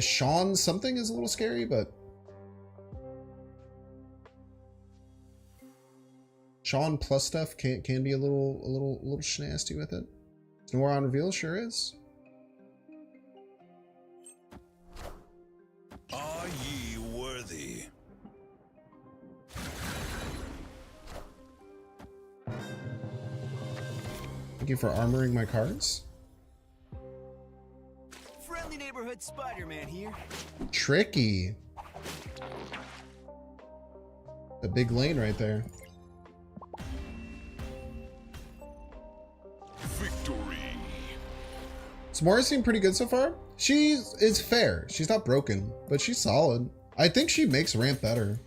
Speaker 1: Sean something is a little scary, but Sean plus stuff can be a little schnasty with it. Namora on reveal sure is.
Speaker 6: Are ye worthy?
Speaker 1: Thank you for armoring my cards.
Speaker 8: Friendly neighborhood Spider-Man here.
Speaker 1: Tricky. A big lane right there.
Speaker 6: Victory.
Speaker 1: Samora seemed pretty good so far. She is fair. She's not broken, but she's solid. I think she makes ramp better,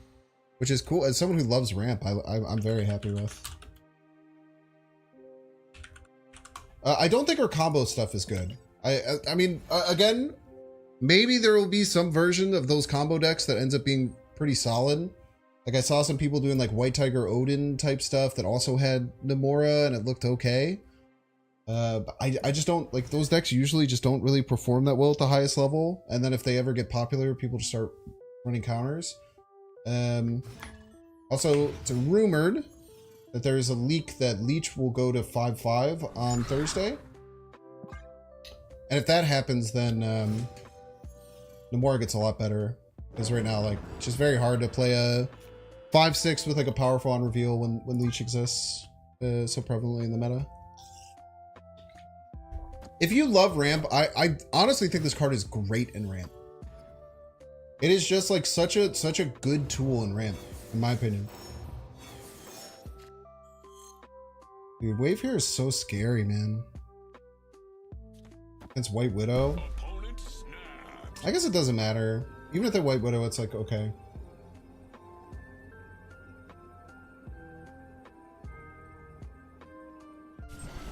Speaker 1: which is cool. As someone who loves ramp, I'm very happy with. I don't think her combo stuff is good. I mean, again, maybe there will be some version of those combo decks that ends up being pretty solid. Like I saw some people doing like White Tiger Odin type stuff that also had Namora and it looked okay. But I just don't like those decks usually just don't really perform that well at the highest level. And then if they ever get popular, people just start running counters. Also, it's rumored that there is a leak that Leech will go to 5/5 on Thursday. And if that happens, then Namora gets a lot better. Because right now, like, it's just very hard to play a 5/6 with like a powerful on reveal when Leech exists so prevalently in the meta. If you love ramp, I honestly think this card is great in ramp. It is just like such a good tool in ramp, in my opinion. Dude, wave here is so scary, man. Against White Widow.
Speaker 6: Opponent snapped.
Speaker 1: I guess it doesn't matter. Even if they're White Widow, it's like, okay.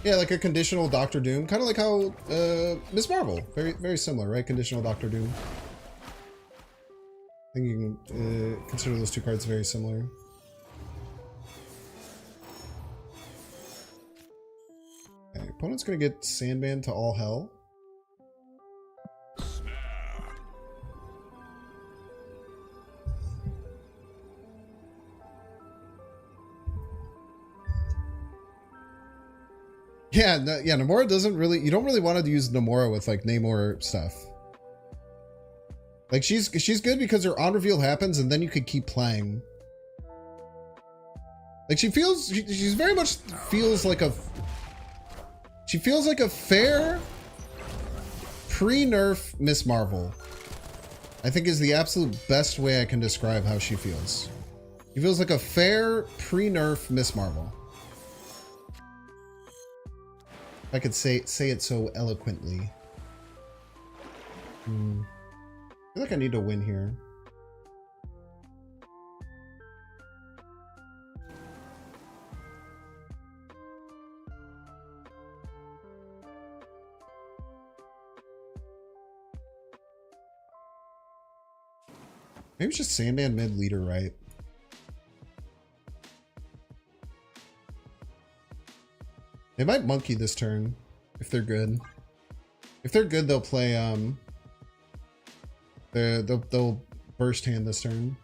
Speaker 1: Yeah, like a conditional Doctor Doom. Kind of like how Miss Marvel. Very similar, right? Conditional Doctor Doom. I think you can consider those two cards very similar. Okay, opponent's gonna get Sandman to all hell.
Speaker 6: Snap.
Speaker 1: Yeah, yeah, Namora doesn't really, you don't really want to use Namora with like Namor stuff. Like she's good because her on reveal happens and then you could keep playing. Like she's very much feels like a fair pre-nerf Miss Marvel. I think is the absolute best way I can describe how she feels. She feels like a fair pre-nerf Miss Marvel. If I could say it so eloquently. I feel like I need to win here. Maybe it's just Sandman mid leader, right? They might monkey this turn if they're good. If they're good, they'll play they'll burst hand this turn.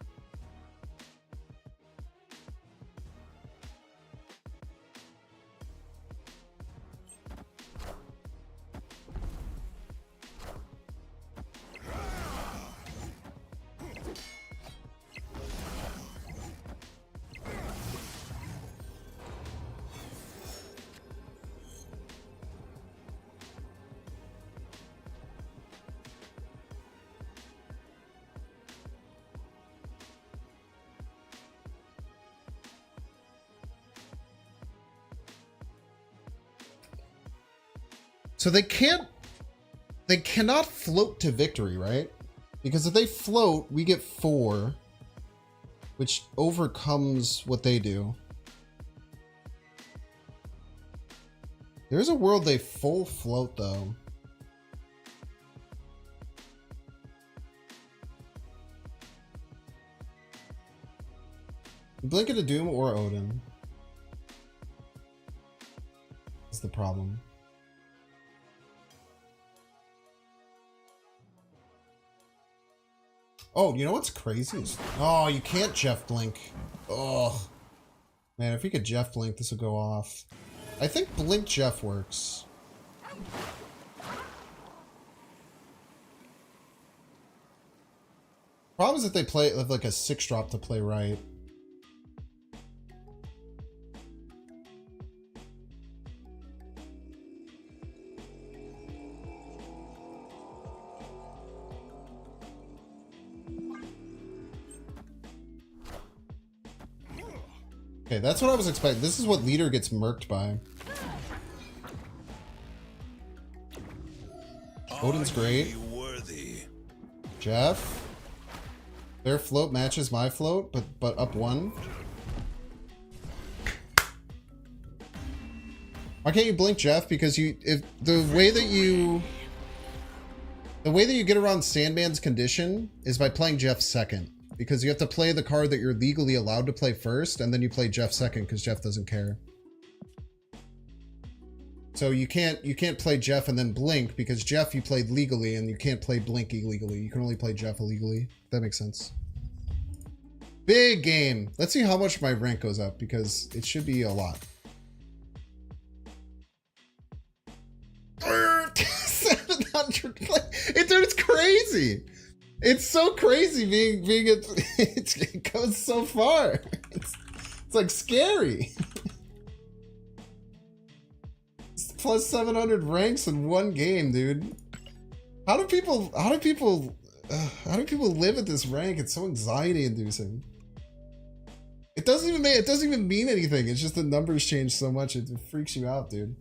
Speaker 1: So they cannot float to victory, right? Because if they float, we get 4, which overcomes what they do. There's a world they full float though. Blink of Doom or Odin is the problem. Oh, you know what's crazy? Oh, you can't Jeff Blink. Oh, man, if we could Jeff Blink, this would go off. I think Blink Jeff works. Problem is that they play like a 6-drop to play right. Okay, that's what I was expecting. This is what leader gets murked by. Odin's great. Jeff. Their float matches my float, but up 1. Why can't you blink Jeff? Because the way that you get around Sandman's condition is by playing Jeff second. Because you have to play the card that you're legally allowed to play first, and then you play Jeff second because Jeff doesn't care. So you can't play Jeff and then blink because Jeff you played legally and you can't play blink illegally. You can only play Jeff illegally. If that makes sense. Big game. Let's see how much my rank goes up because it should be a lot. 700. Dude, it's crazy. It's so crazy being it goes so far. It's like scary. It's plus 700 ranks in one game, dude. How do people live at this rank? It's so anxiety inducing. It doesn't even mean anything. It's just the numbers change so much it freaks you out, dude.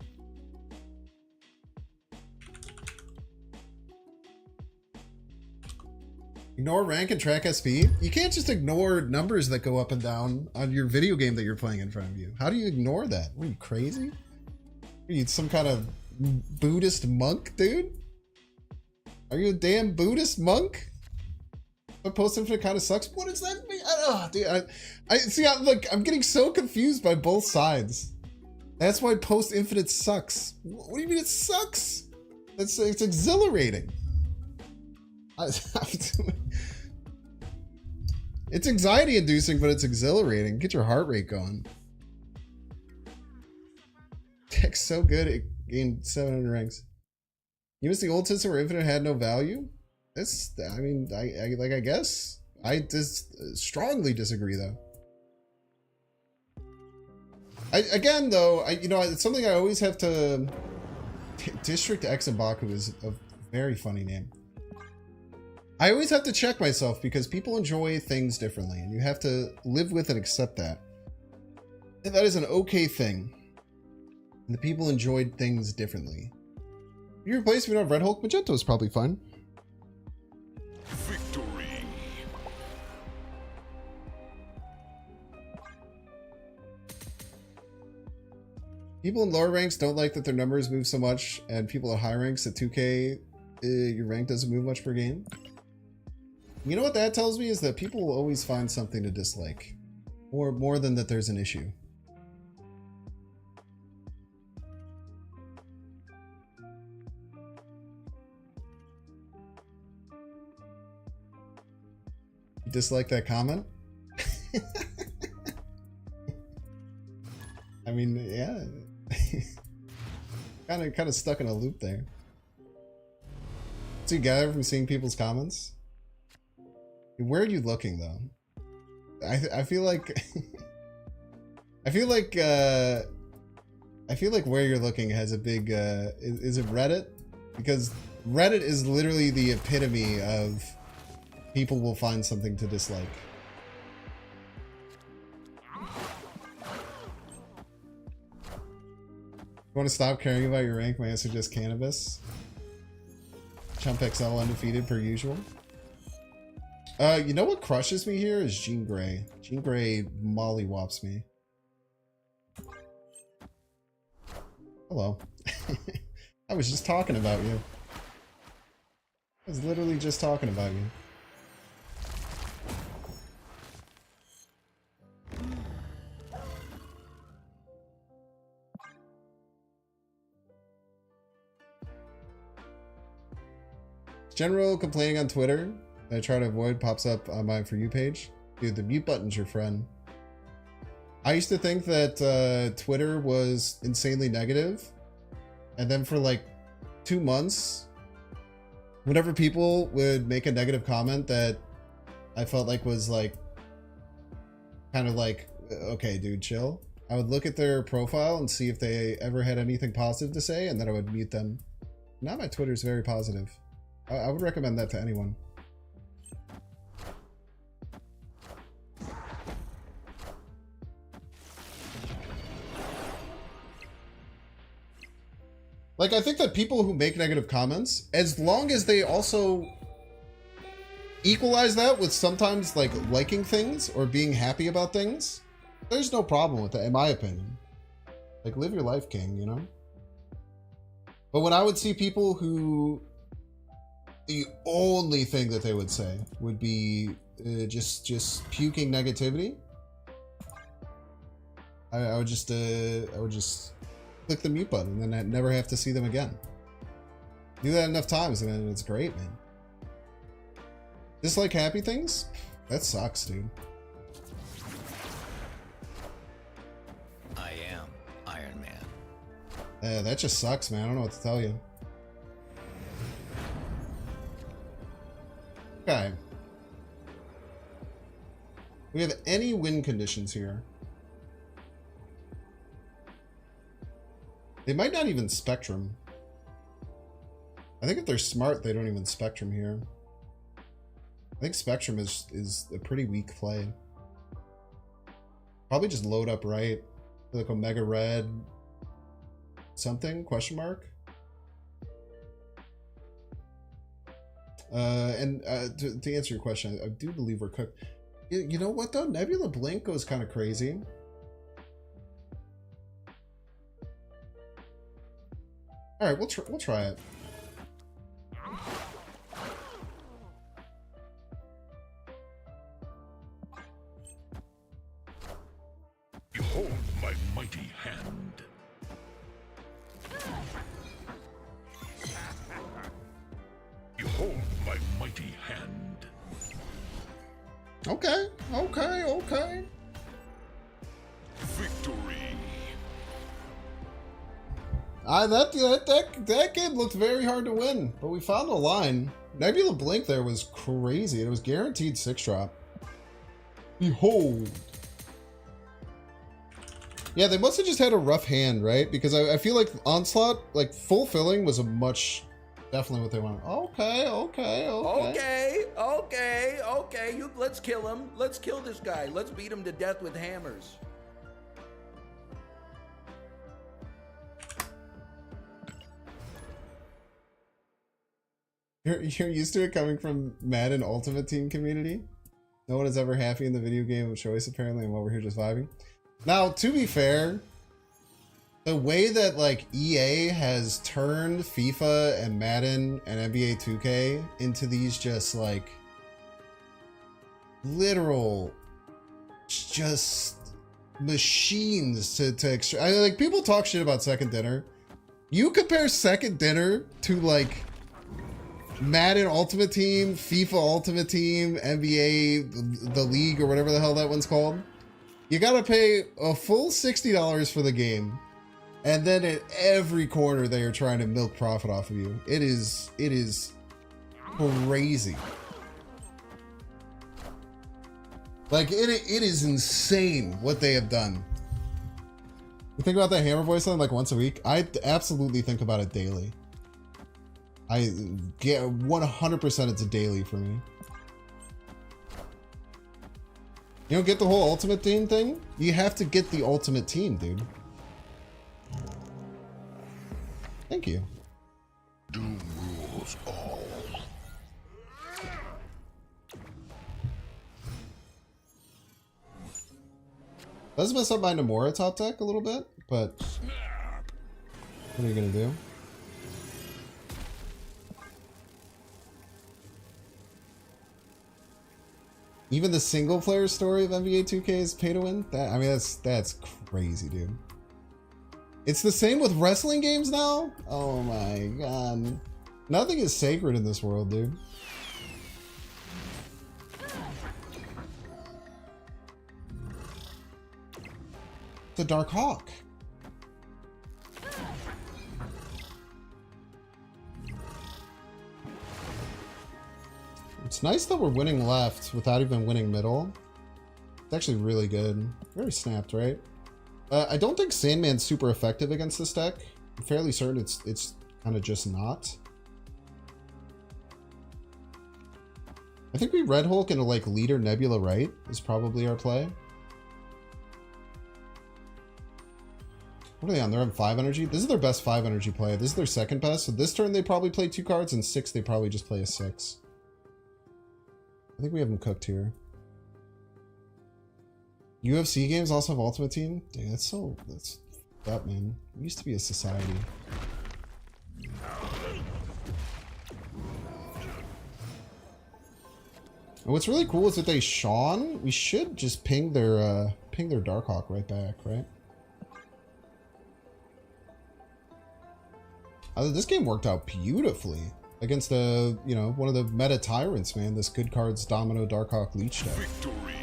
Speaker 1: Ignore rank and track SP? You can't just ignore numbers that go up and down on your video game that you're playing in front of you. How do you ignore that? What are you, crazy? Are you some kind of Buddhist monk, dude? Are you a damn Buddhist monk? But post-infinite kind of sucks. What does that mean? Dude, I see. Look, I'm getting so confused by both sides. That's why post-infinite sucks. What do you mean it sucks? It's exhilarating. It's anxiety inducing, but it's exhilarating. Get your heart rate going. Tech's so good it gained 700 ranks. You missed the old system where infinite had no value? That's, I mean, I guess. I just strongly disagree though. Again though, it's something I always have to... District X and Baku is a very funny name. I always have to check myself because people enjoy things differently and you have to live with and accept that. And that is an okay thing. And the people enjoyed things differently. If you replace me on Red Hulk, Magento is probably fine.
Speaker 6: Victory.
Speaker 1: People in lower ranks don't like that their numbers move so much, and people at high ranks at 2K, your rank doesn't move much per game. You know what that tells me is that people will always find something to dislike, or more than that there's an issue. You dislike that comment? I mean, yeah. kind of stuck in a loop there. So you gather from seeing people's comments? Where are you looking though? I feel like I feel like where you're looking has a big is it Reddit? Because Reddit is literally the epitome of people will find something to dislike. You want to stop caring about your rank? My answer is just cannabis. Chump XL undefeated per usual. You know what crushes me here is Jean Grey. Jean Grey mollywops me. Hello. I was just talking about you. I was literally just talking about you. General complaining on Twitter that I try to avoid pops up on my For You page. Dude, the mute button's your friend. I used to think that Twitter was insanely negative. And then for like 2 months, whenever people would make a negative comment that I felt like was like, kind of like, okay, dude, chill. I would look at their profile and see if they ever had anything positive to say, and then I would mute them. Now my Twitter's very positive. I would recommend that to anyone. Like, I think that people who make negative comments, as long as they also equalize that with sometimes like liking things or being happy about things, there's no problem with that, in my opinion. Like, live your life, king, you know? But when I would see people who the only thing that they would say would be just puking negativity, I would just click the mute button and then I'd never have to see them again. Do that enough times and then it's great, man. Dislike happy things? That sucks, dude.
Speaker 8: I am Iron Man.
Speaker 1: That just sucks, man. I don't know what to tell you. Okay. We have any win conditions here. They might not even Spectrum. I think if they're smart, they don't even Spectrum here. I think Spectrum is a pretty weak play. Probably just load up right. Like Omega Red something, question mark. To answer your question, I do believe we're cooked. You know what though? Nebula Blink goes kind of crazy. All right, we'll try it.
Speaker 6: Behold my mighty hand. Behold my mighty hand.
Speaker 1: Okay.
Speaker 6: Victory.
Speaker 1: That game looked very hard to win, but we found a line. Nebula Blink there was crazy. It was guaranteed 6 drop. Behold. Yeah, they must have just had a rough hand, right? Because I feel like Onslaught, like fulfilling was a much, definitely what they wanted. Okay.
Speaker 9: Let's kill him. Let's kill this guy. Let's beat him to death with hammers.
Speaker 1: You're used to it coming from Madden Ultimate Team community? No one is ever happy in the video game of choice, apparently, and while we're here just vibing. Now, to be fair, the way that, like, EA has turned FIFA and Madden and NBA 2K into these just, like, literal, just machines to like, people talk shit about Second Dinner. You compare Second Dinner to, like, Madden Ultimate Team, FIFA Ultimate Team, NBA, the League, or whatever the hell that one's called. You gotta pay a full $60 for the game, and then at every corner they are trying to milk profit off of you. It is crazy. Like, it is insane what they have done. You think about that Hammer Boy song like once a week? I absolutely think about it daily. I get 100% it's a daily for me. You don't get the whole Ultimate Team thing? You have to get the Ultimate Team, dude. Thank you.
Speaker 6: Doom rules all.
Speaker 1: Does mess up my Namora top deck a little bit, but what are you gonna do? Even the single player story of NBA 2K is pay to win? I mean, that's crazy, dude. It's the same with wrestling games now? Oh my god. Nothing is sacred in this world, dude. The Dark Hawk. It's nice that we're winning left without even winning middle. It's actually really good. Very snapped, right? I don't think Sandman's super effective against this deck. I'm fairly certain it's kind of just not. I think we Red Hulk into like Leader Nebula right is probably our play. What are they on? They're on 5 energy? This is their best 5 energy play. This is their second best. So this turn they probably play 2 cards, and 6 they probably just play a 6. I think we have them cooked here. UFC games also have Ultimate Team? Dang, that's up, man. It used to be a society. And what's really cool is that they Sean. We should just ping their Darkhawk right back, right? This game worked out beautifully against the, you know, one of the meta tyrants, man. This good cards Domino Darkhawk Leech deck.
Speaker 6: Victory.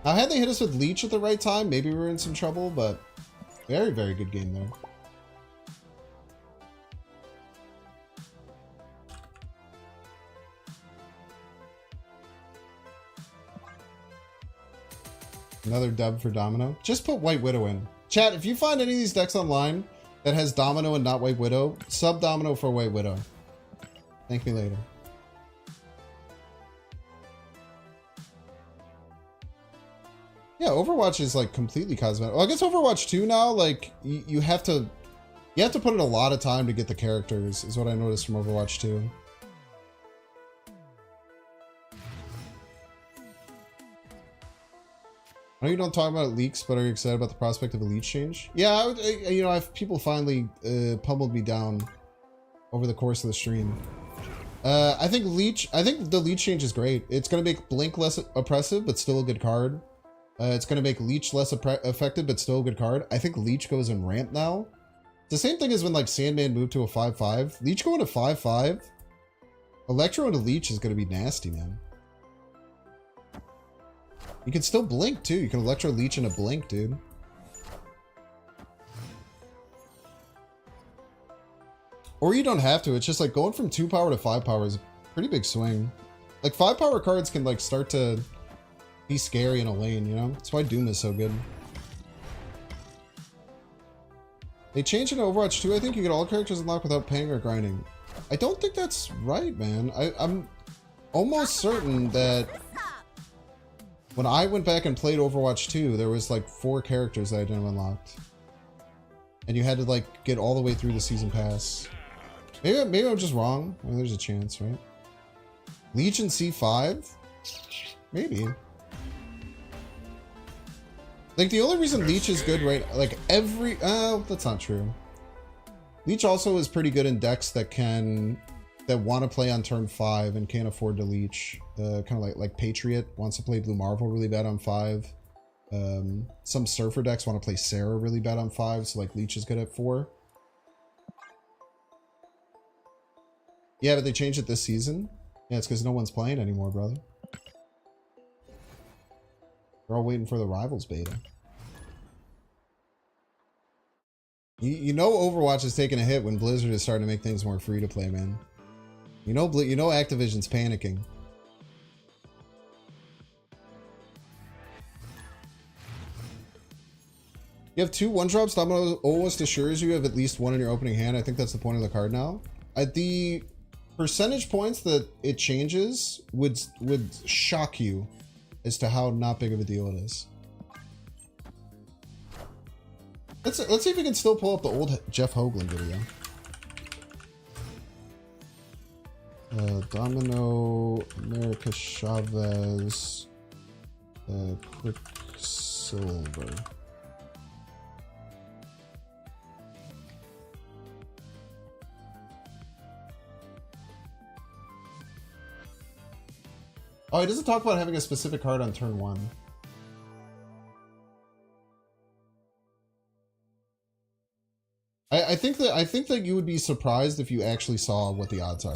Speaker 1: Now, had they hit us with Leech at the right time, maybe we were in some trouble, but very, very good game there. Another dub for Domino. Just put White Widow in. Chat, if you find any of these decks online that has Domino and not White Widow, sub Domino for White Widow. Thank me later. Yeah, Overwatch is like completely cosmetic. Well, I guess Overwatch 2 now, like you have to put in a lot of time to get the characters, is what I noticed from Overwatch 2. I know you don't talk about leaks, but are you excited about the prospect of a leech change? Yeah, you know, People finally pummeled me down over the course of the stream. I think the leech change is great. It's going to make Blink less oppressive, but still a good card. It's going to make Leech less effective, but still a good card. I think Leech goes in ramp now. It's the same thing as when like Sandman moved to a 5/5. Leech going to 5/5. Electro into Leech is going to be nasty, man. You can still Blink too. You can Electro Leech into Blink, dude. Or you don't have to. It's just like going from 2 power to 5 power is a pretty big swing. Like 5 power cards can like start to be scary in a lane, you know? That's why Doom is so good. They changed it in Overwatch 2. I think you get all characters unlocked without paying or grinding. I don't think that's right, man. I'm almost certain that when I went back and played Overwatch 2, there was like 4 characters that I didn't unlock. And you had to like get all the way through the season pass. Maybe I'm just wrong. I mean, there's a chance, right? Legion C5? Maybe. Like the only reason Leech is good, right? Like every, that's not true. Leech also is pretty good in decks that want to play on turn 5 and can't afford to Leech. Kind of like Patriot wants to play Blue Marvel really bad on 5. Some Surfer decks want to play Sarah really bad on 5, so like Leech is good at 4. Yeah, but they changed it this season. Yeah, it's because no one's playing anymore, brother. We're all waiting for the Rivals beta. You know Overwatch is taking a hit when Blizzard is starting to make things more free to play, man. You know Activision's panicking. You have 2 1-drops. Domino almost assures you have at least 1 in your opening hand. I think that's the point of the card now. At the percentage points that it changes would shock you as to how not big of a deal it is. Let's see if we can still pull up the old Jeff Hoagland video. Domino, America Chavez, Quicksilver. Oh, it doesn't talk about having a specific card on turn 1. I think that you would be surprised if you actually saw what the odds are.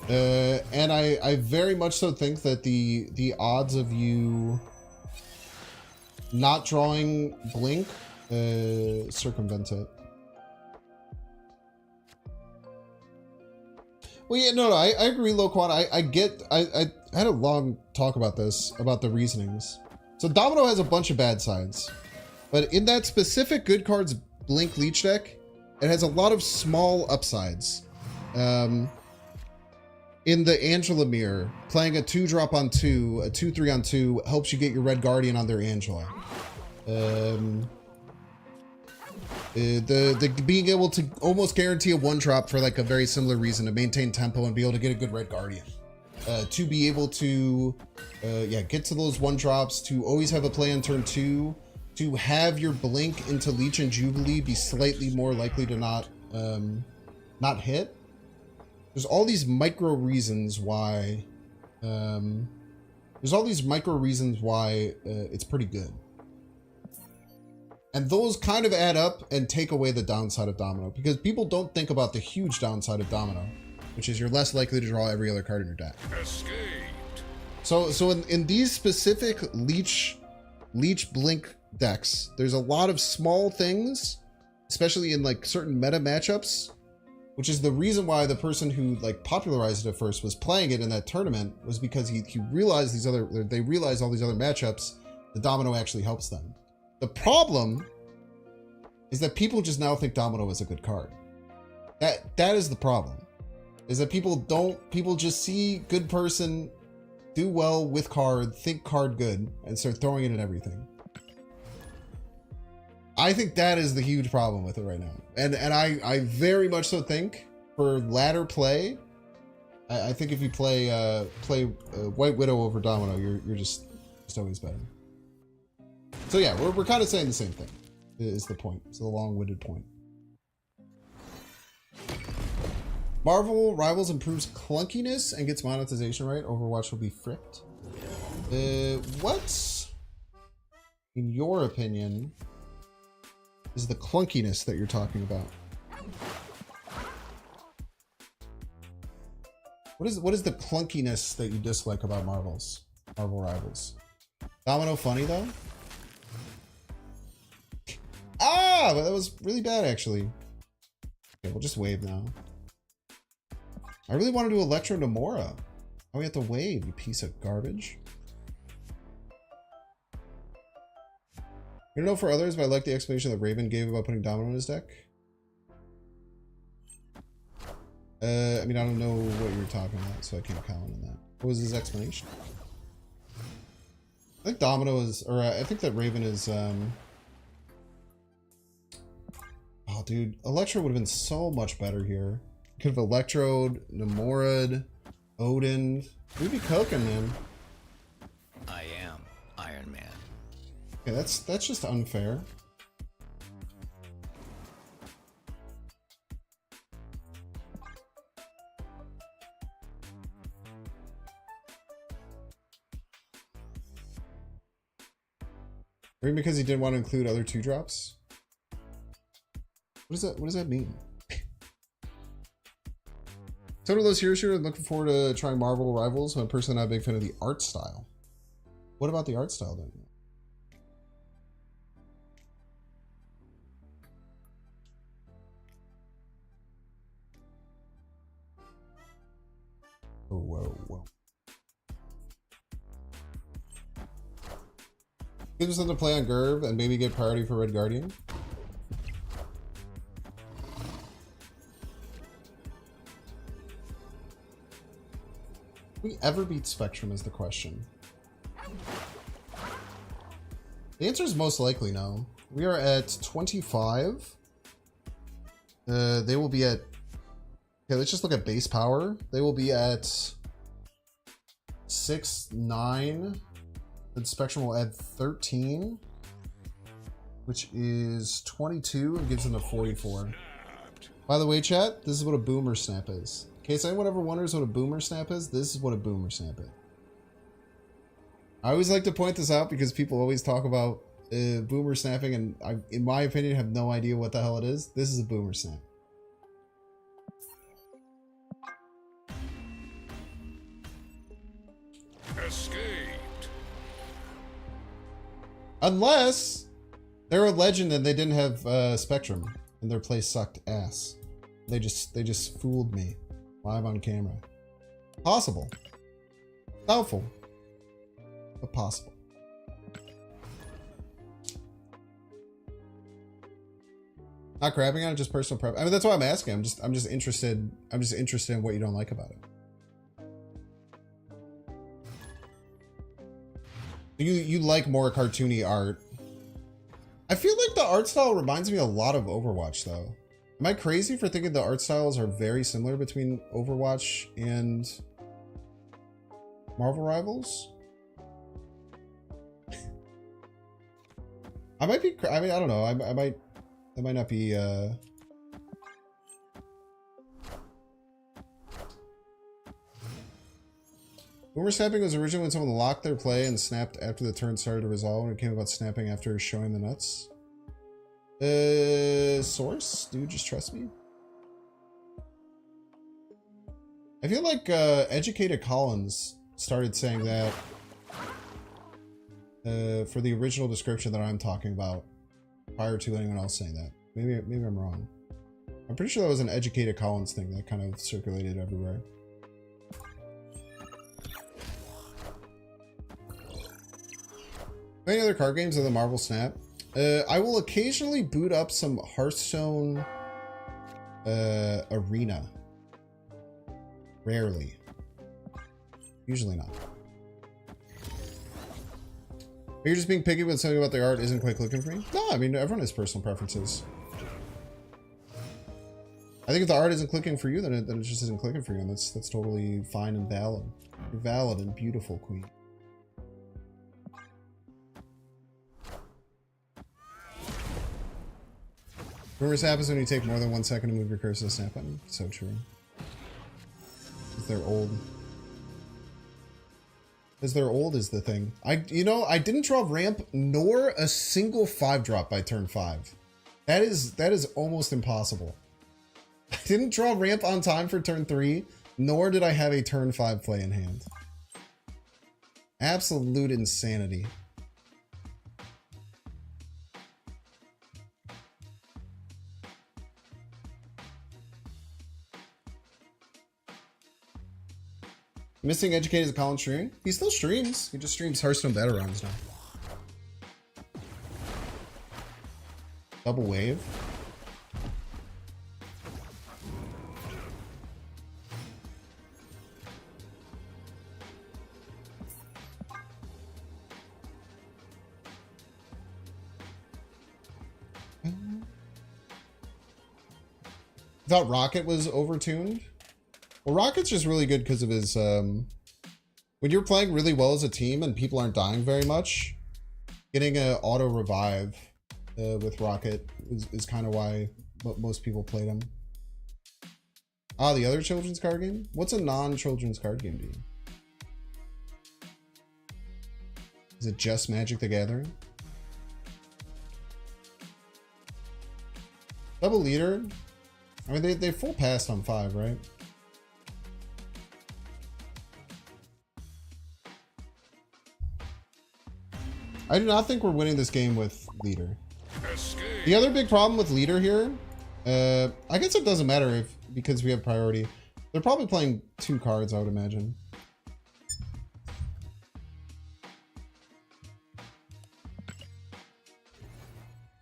Speaker 1: And I very much so think that the odds of you not drawing Blink circumvent it. Well, yeah, no, I agree, Loquan. I had a long talk about this, about the reasonings. So Domino has a bunch of bad sides, but in that specific good cards Blink Leech deck, it has a lot of small upsides. In the Angela mirror, playing a 2-drop on 2, a 2/3 on 2 helps you get your Red Guardian on their Angela. The being able to almost guarantee a 1-drop for like a very similar reason, to maintain tempo and be able to get a good Red Guardian. To be able to get to those 1-drops, to always have a play on turn 2, to have your Blink into Leech and Jubilee be slightly more likely to not hit. There's all these micro reasons why it's pretty good. And those kind of add up and take away the downside of Domino, because people don't think about the huge downside of Domino, which is you're less likely to draw every other card in your deck.
Speaker 6: Escaped.
Speaker 1: So in these specific Leech Blink decks, there's a lot of small things, especially in like certain meta matchups, which is the reason why the person who like popularized it at first was playing it in that tournament, was because he realized they realized all these other matchups, the Domino actually helps them. The problem is that people just now think Domino is a good card. That is the problem. Is that people just see good person, do well with card, think card good, and start throwing it in everything. I think that is the huge problem with it right now. And I very much so think for ladder play, I think if you play White Widow over Domino, you're just always better. So yeah, we're kind of saying the same thing, is the point. It's a long-winded point. Marvel Rivals improves clunkiness and gets monetization right. Overwatch will be fricked. What, in your opinion, is the clunkiness that you're talking about? What is the clunkiness that you dislike about Marvel Rivals? Domino funny though? Ah, but that was really bad actually. Okay, we'll just wave now. I really want to do Electro Namora. Oh, we have to wave, you piece of garbage. I don't know for others, but I like the explanation that Raven gave about putting Domino in his deck. I mean, I don't know what you're talking about, so I can't comment on that. What was his explanation? I think Domino is, or I think that Raven is, oh dude, Electro would have been so much better here. Could have Electroed, Namora'd, Odin. We'd be cooking, man.
Speaker 8: I am Iron Man.
Speaker 1: Okay, that's just unfair. Maybe because he didn't want to include other 2-drops? What does that mean? Total Those Heroes here, looking forward to trying Marvel Rivals. I'm personally not a big fan of the art style. What about the art style then? Oh, whoa. Give us something to play on Gerb and maybe get priority for Red Guardian. Will we ever beat Spectrum is the question. The answer is most likely no. We are at 25. They will be at... Okay, let's just look at base power. They will be at 6, 9. Then Spectrum will add 13, which is 22 and gives them a 44. By the way, chat, this is what a boomer snap is. In case anyone ever wonders what a boomer snap is, this is what a boomer snap is. I always like to point this out because people always talk about boomer snapping, and I, in my opinion, have no idea what the hell it is. This is a boomer snap.
Speaker 6: Escaped.
Speaker 1: Unless they're a legend and they didn't have Spectrum and their play sucked ass. They just fooled me live on camera. Possible. Doubtful. But possible. Not crapping on it, just personal preference. I mean, that's why I'm asking. I'm just interested in what you don't like about it. You like more cartoony art. I feel like the art style reminds me a lot of Overwatch though. Am I crazy for thinking the art styles are very similar between Overwatch and Marvel Rivals? I might be, I mean, I don't know. I might, that might not be, Boomer snapping was originally when someone locked their play and snapped after the turn started to resolve, and it came about snapping after showing the nuts. Source? Dude, just trust me. I feel like Educated Collins started saying that for the original description that I'm talking about prior to anyone else saying that. Maybe I'm wrong. I'm pretty sure that was an Educated Collins thing that kind of circulated everywhere. Any other card games of the Marvel Snap? I will occasionally boot up some Hearthstone Arena. Rarely. Usually not. Are you just being picky when something about the art isn't quite clicking for me? No, I mean, everyone has personal preferences. I think if the art isn't clicking for you, then it just isn't clicking for you, and that's totally fine and valid. You're valid and beautiful, queen. Rumors happens when you take more than 1 second to move your cursor to the snap button. So true. If they're old. Because they're old is the thing. I didn't draw ramp nor a single 5-drop by turn 5. That is almost impossible. I didn't draw ramp on time for turn 3, nor did I have a turn 5 play in hand. Absolute insanity. Missing educated as a Colin streaming? He still streams. He just streams Hearthstone Battlegrounds now. Double wave. Thought Rocket was overtuned. Well, Rocket's just really good because of his when you're playing really well as a team and people aren't dying very much, getting an auto revive with Rocket is kind of why most people played him. Ah, the other children's card game? What's a non-children's card game to you? Is it just Magic the Gathering? Double leader? I mean, they full passed on 5, right? I do not think we're winning this game with leader.
Speaker 6: Escape.
Speaker 1: The other big problem with leader here, I guess it doesn't matter because we have priority. They're probably playing 2 cards, I would imagine.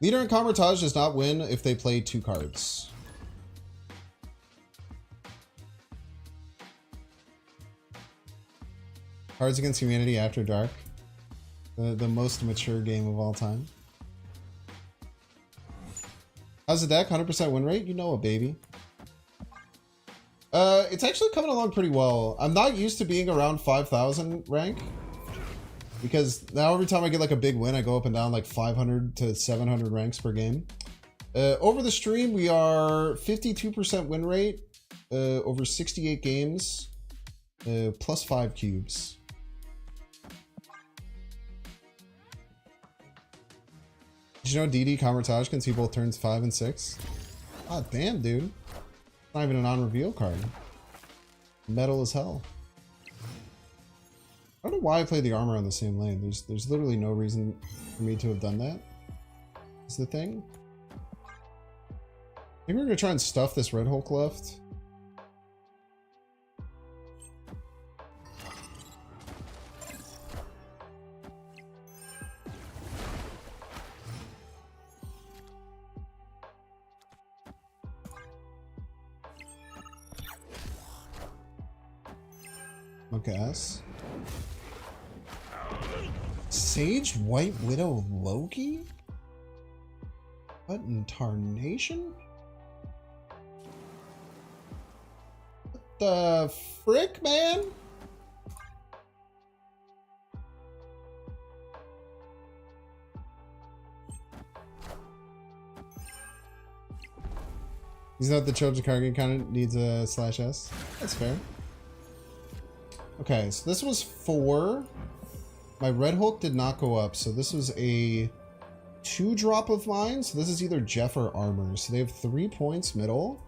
Speaker 1: Leader and Kamar-Taj does not win if they play 2 cards. Cards Against Humanity After Dark. The most mature game of all time. How's the deck? 100% win rate? You know it, baby. It's actually coming along pretty well. I'm not used to being around 5,000 rank. Because now every time I get like a big win, I go up and down like 500 to 700 ranks per game. Over the stream, we are 52% win rate. Over 68 games. Plus 5 cubes. Did you know DD Kamar-Taj can see both turns 5 and 6? Ah, damn, dude. It's not even a non-reveal card. Metal as hell. I don't know why I played the armor on the same lane. There's literally no reason for me to have done that. Is the thing. Maybe we're gonna try and stuff this Red Hulk left. Gas. Sage White Widow Loki? What in tarnation? What the frick, man? He's not the children's card game, kind of needs a /S. That's fair. Okay, so this was 4. My Red Hulk did not go up, so this was a 2-drop of mine. So this is either Jeff or Armor. So they have 3 points middle.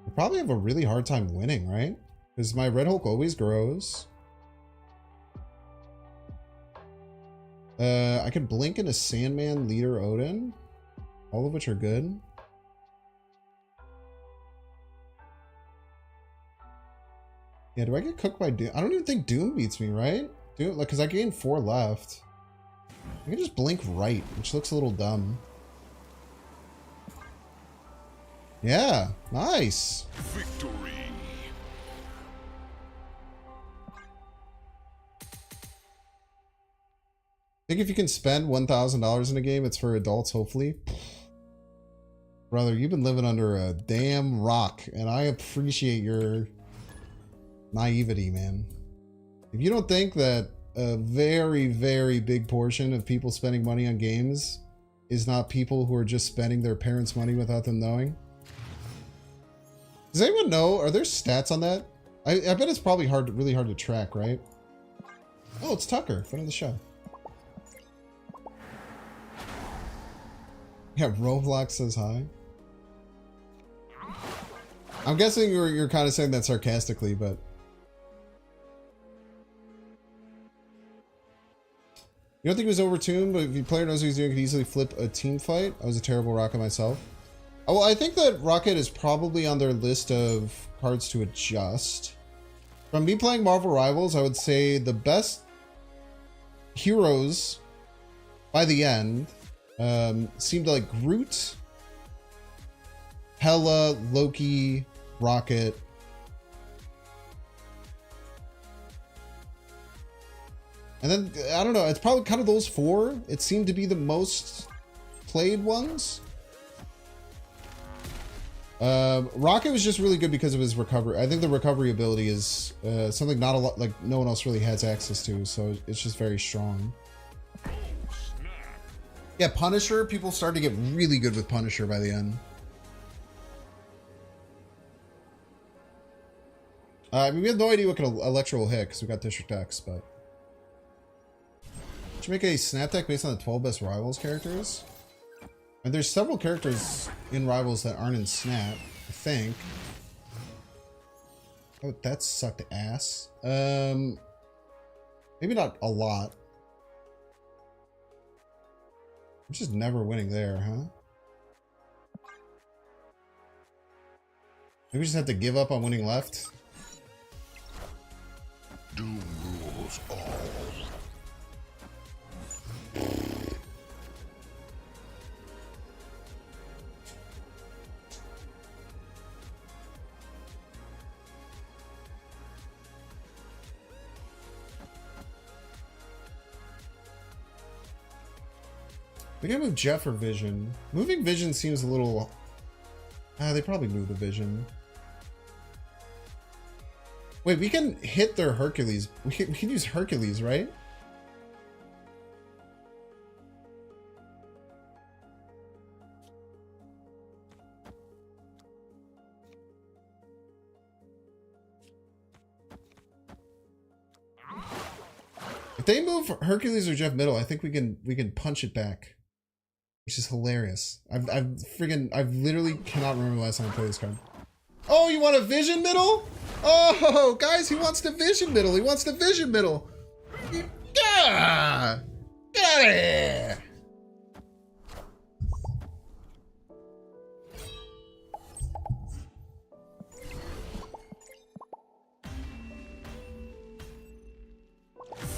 Speaker 1: I probably have a really hard time winning, right? Because my Red Hulk always grows. I could blink into Sandman, Leader, Odin. All of which are good. Yeah, do I get cooked by Doom? I don't even think Doom beats me, right? Doom, like, because I gained 4 left. I can just blink right, which looks a little dumb. Yeah, nice.
Speaker 6: Victory.
Speaker 1: I think if you can spend $1,000 in a game, it's for adults, hopefully. Brother, you've been living under a damn rock, and I appreciate your naivety, man. If you don't think that a very, very big portion of people spending money on games is not people who are just spending their parents' money without them knowing. Does anyone know? Are there stats on that? I bet it's probably really hard to track, right? Oh, it's Tucker, friend of the show. Yeah, Roblox says hi. I'm guessing you're kind of saying that sarcastically, but... You don't think he was overtuned, but if your player knows what he's doing, he could easily flip a team fight. I was a terrible Rocket myself. Oh, well, I think that Rocket is probably on their list of cards to adjust. From me playing Marvel Rivals, I would say the best heroes by the end seemed like Groot, Hela, Loki, Rocket. And then, I don't know, it's probably kind of those four. It seemed to be the most played ones. Rocket was just really good because of his recovery. I think the recovery ability is something not a lot, like no one else really has access to, so it's just very strong. Yeah, Punisher, people started to get really good with Punisher by the end. I mean, we have no idea what kind of Electro will hit because we got District X, but... Should make a snap deck based on the 12 best Rivals characters? And there's several characters in Rivals that aren't in Snap, I think. Oh, that sucked ass. Maybe not a lot. I'm just never winning there, huh? Maybe we just have to give up on winning left?
Speaker 6: Doom rules all.
Speaker 1: We gotta move Jeff or Vision. Moving Vision seems a little... they probably moved the Vision. Wait, we can hit their Hercules. We can use Hercules, right? If they move Hercules or Jeff Middle, I think we can punch it back, which is hilarious. I've literally cannot remember the last time I played this card. Oh, you want a Vision Middle? Oh, guys, he wants the Vision Middle. He wants the Vision Middle. Yeah, get out of here.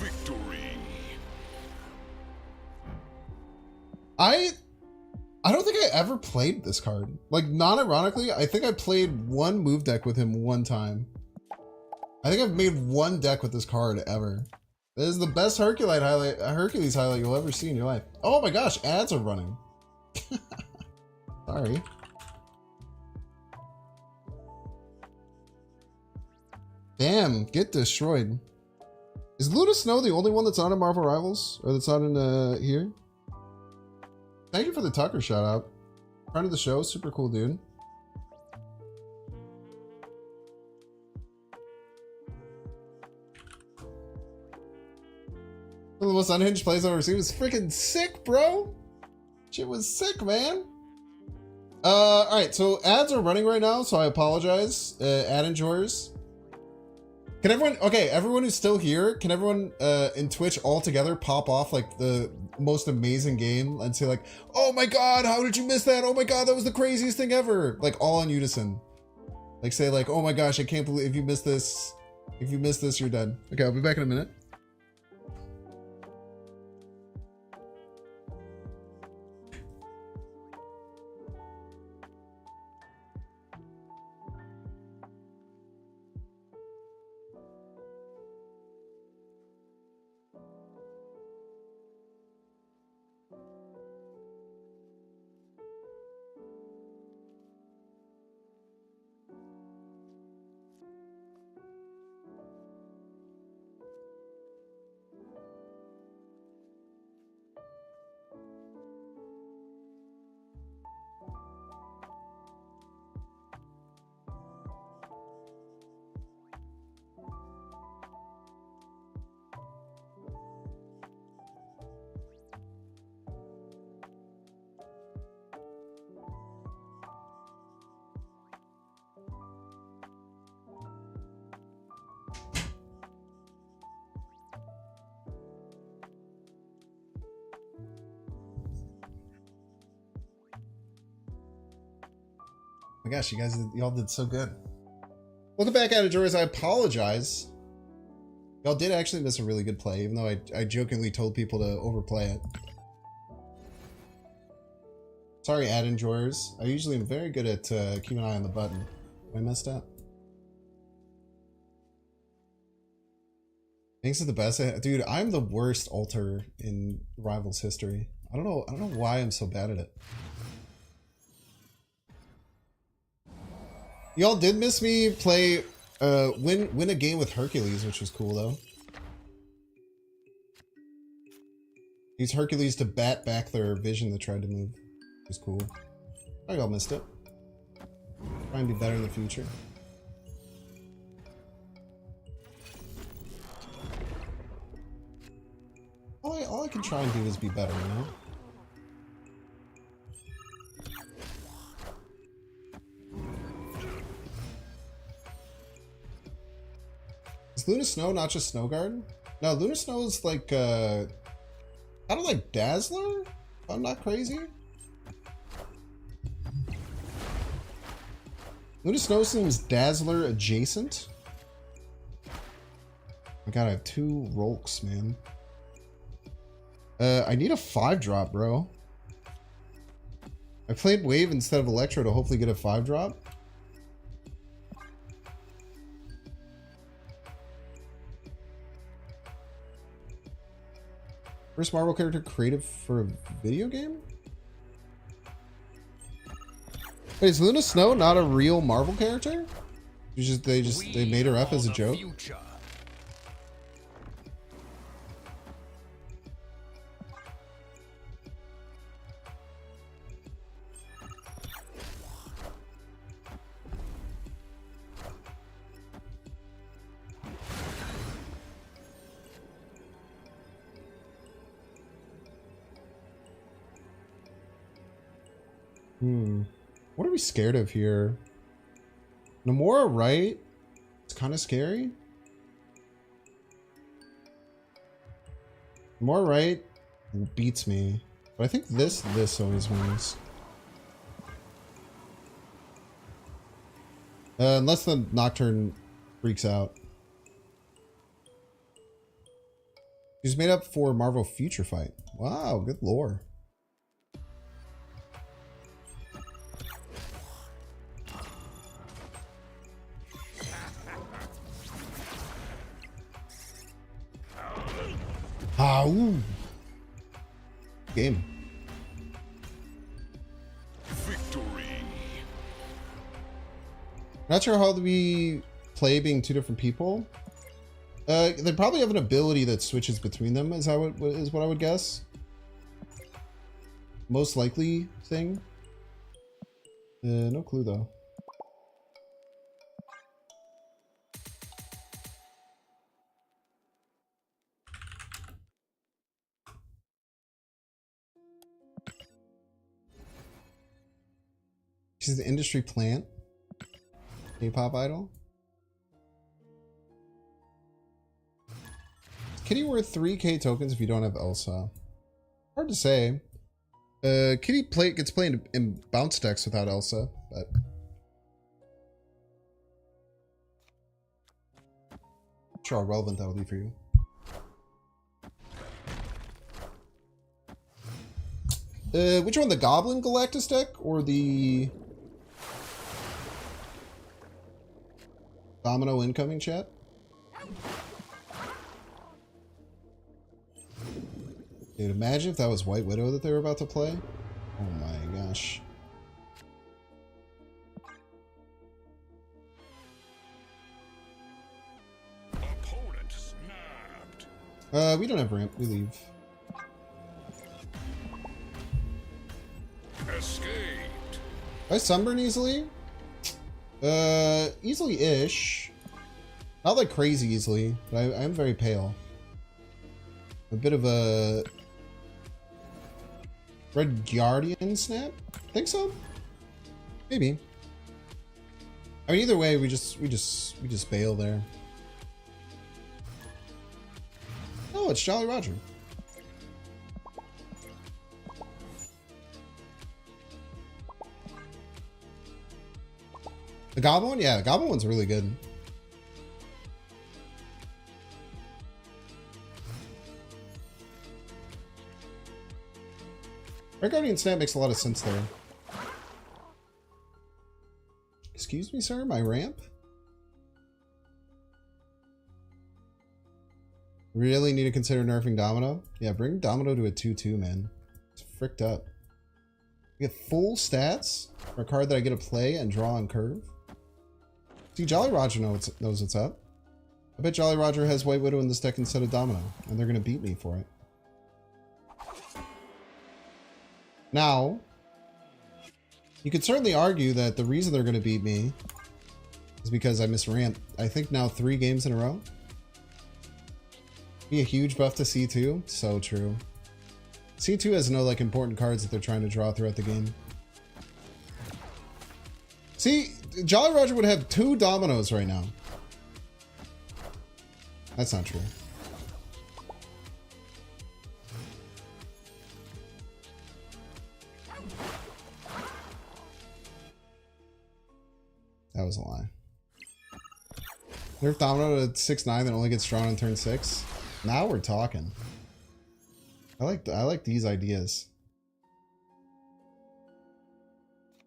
Speaker 6: Victory.
Speaker 1: I don't think I ever played this card. Like, non-ironically, I think I played one move deck with him one time. I think I've made one deck with this card ever. This is the best Hercules highlight you'll ever see in your life. Oh my gosh, ads are running. Sorry. Damn, get destroyed. Is Luda Snow the only one that's on in Marvel Rivals? Or that's not in here? Thank you for the Tucker shout out. Friend of the show, super cool dude. One of the most unhinged plays I've ever seen. It was freaking sick, bro. Shit was sick, man. Alright, so ads are running right now, so I apologize. Ad enjoyers. Can everyone, okay, everyone who's still here, can everyone in Twitch all together pop off like the most amazing game and say like, oh my god, how did you miss that? Oh my god, that was the craziest thing ever. Like all in unison. Like say like, oh my gosh, I can't believe if you missed this. If you missed this, you're dead. Okay, I'll be back in a minute. my gosh, y'all did so good. Welcome back, Out of Joyers. I apologize. Y'all did actually miss a really good play, even though I jokingly told people to overplay it. Sorry, ad enjoyers. I usually am very good at keeping an eye on the button. I messed up. Thanks is the best. Dude, I'm the worst alter in Rivals history. I don't know why I'm so bad at it. Y'all did miss me play win a game with Hercules, which was cool though. Use Hercules to bat back their vision that tried to move. It was cool. I y'all missed it. Try and be better in the future. All I can try and do is be better, you know? Is Luna Snow not just Snow Guard? No, Luna Snow is like, kind of like Dazzler? If I'm not crazy? Luna Snow seems Dazzler adjacent. I gotta have 2 Rolks, man. I need a 5-drop, bro. I played Wave instead of Electro to hopefully get a 5-drop. First Marvel character created for a video game? Wait, is Luna Snow not a real Marvel character? They made her up as a joke? What are we scared of here? Namora, right? It's kind of scary. Namora, right? Beats me. But I think this always wins. Unless the Nocturne freaks out. She's made up for Marvel Future Fight. Wow, good lore. Ooh. Game.
Speaker 6: Victory.
Speaker 1: Not sure how we play being 2 different people. They probably have an ability that switches between them, is what I would guess. Most likely thing. No clue though. She's the industry plant. K-pop idol. Kitty worth 3k tokens if you don't have Elsa. Hard to say. Kitty gets played in bounce decks without Elsa, but not sure how relevant that will be for you. Which one? The Goblin Galactus deck or the Domino incoming chat? Dude, imagine if that was White Widow that they were about to play. Oh my gosh.
Speaker 6: Opponent snapped.
Speaker 1: We don't have ramp. We leave.
Speaker 6: Escaped.
Speaker 1: I sunburn easily? Easily-ish. Not like crazy easily, but I am very pale. A bit of a Red Guardian snap? Think so? Maybe. I mean, either way, we just bail there. Oh, it's Jolly Roger. The Goblin one? Yeah, the Goblin one's really good. Red Guardian Snap makes a lot of sense there. Excuse me, sir? My ramp? Really need to consider nerfing Domino? Yeah, bring Domino to a 2-2, man. It's fricked up. I get full stats for a card that I get to play and draw on curve. See, Jolly Roger knows what's up. I bet Jolly Roger has White Widow in this deck instead of Domino, and they're going to beat me for it. Now, you could certainly argue that the reason they're going to beat me is because I misramped, I think now 3 games in a row. Be a huge buff to C2. So true. C2 has no like important cards that they're trying to draw throughout the game. See, Jolly Roger would have 2 Dominoes right now. That's not true. That was a lie. Nerf Domino to 6-9 that only gets drawn on turn 6. Now we're talking. I like these ideas.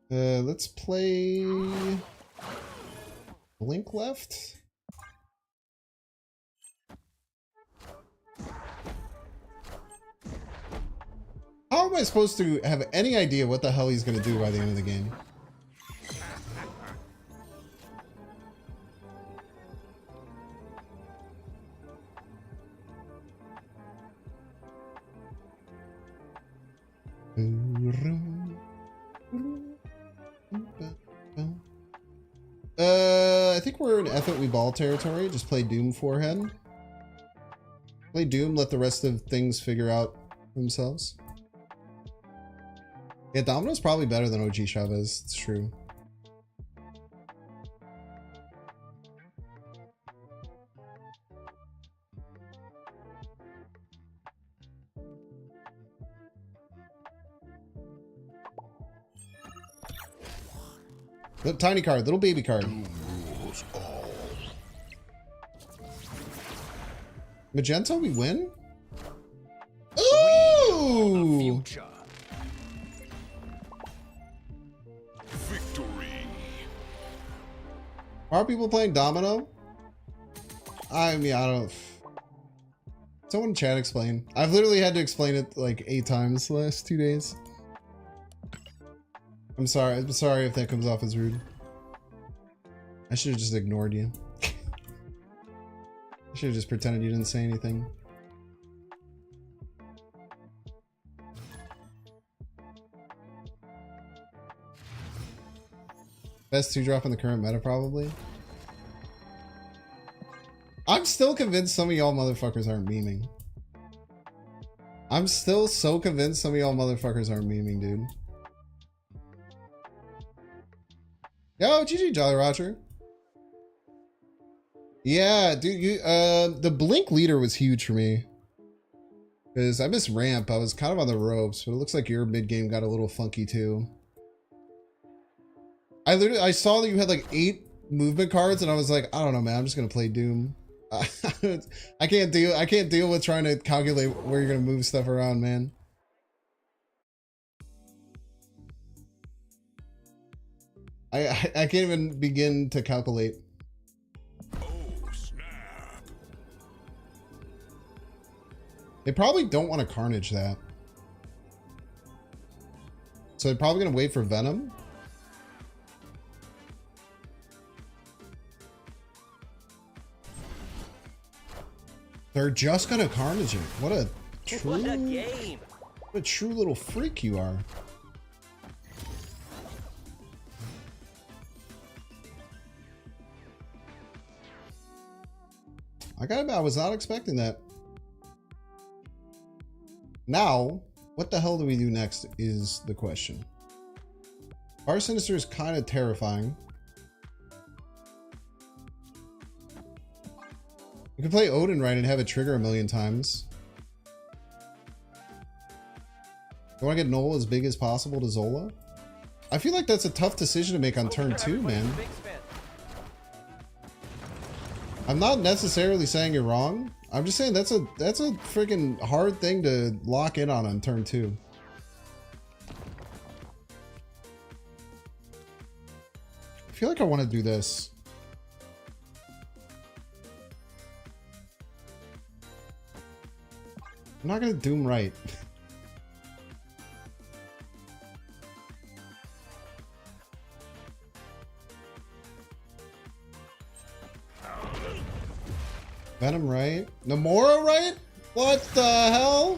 Speaker 1: Let's play Blink left. How am I supposed to have any idea what the hell he's going to do by the end of the game? I think we're in F it we ball territory. Just play Doom forehead. Play Doom, let the rest of things figure out themselves. Yeah, Domino's probably better than OG Chavez. It's true. Little tiny card, little baby card. Magenta, we win? Ooh!
Speaker 6: Victory.
Speaker 1: Are people playing Domino? I mean, I don't... Someone in chat explain. I've literally had to explain it like 8 times the last 2 days. I'm sorry if that comes off as rude. I should have just ignored you. I should have just pretended you didn't say anything. Best 2-drop in the current meta, probably. I'm still convinced some of y'all motherfuckers aren't memeing. I'm still so convinced some of y'all motherfuckers aren't memeing, dude. Yo, GG, Jolly Roger. Yeah, dude, you, the Blink leader was huge for me. Because I missed ramp. I was kind of on the ropes, but it looks like your mid-game got a little funky too. I saw that you had like 8 movement cards, and I was like, I don't know, man. I'm just gonna play Doom. I can't deal with trying to calculate where you're gonna move stuff around, man. I can't even begin to calculate.
Speaker 6: Oh, snap.
Speaker 1: They probably don't want to Carnage that. So they're probably going to wait for Venom. They're just going to Carnage it. What a true little freak you are. I gotta admit, I was not expecting that. Now, what the hell do we do next is the question. Our Sinister is kind of terrifying. You can play Odin right and have it trigger a million times. You want to get Noel as big as possible to Zola? I feel like that's a tough decision to make on turn 2, man. I'm not necessarily saying you're wrong. I'm just saying that's a freaking hard thing to lock in on turn 2. I feel like I want to do this. I'm not gonna doom right. Venom right? Namora right? What the hell?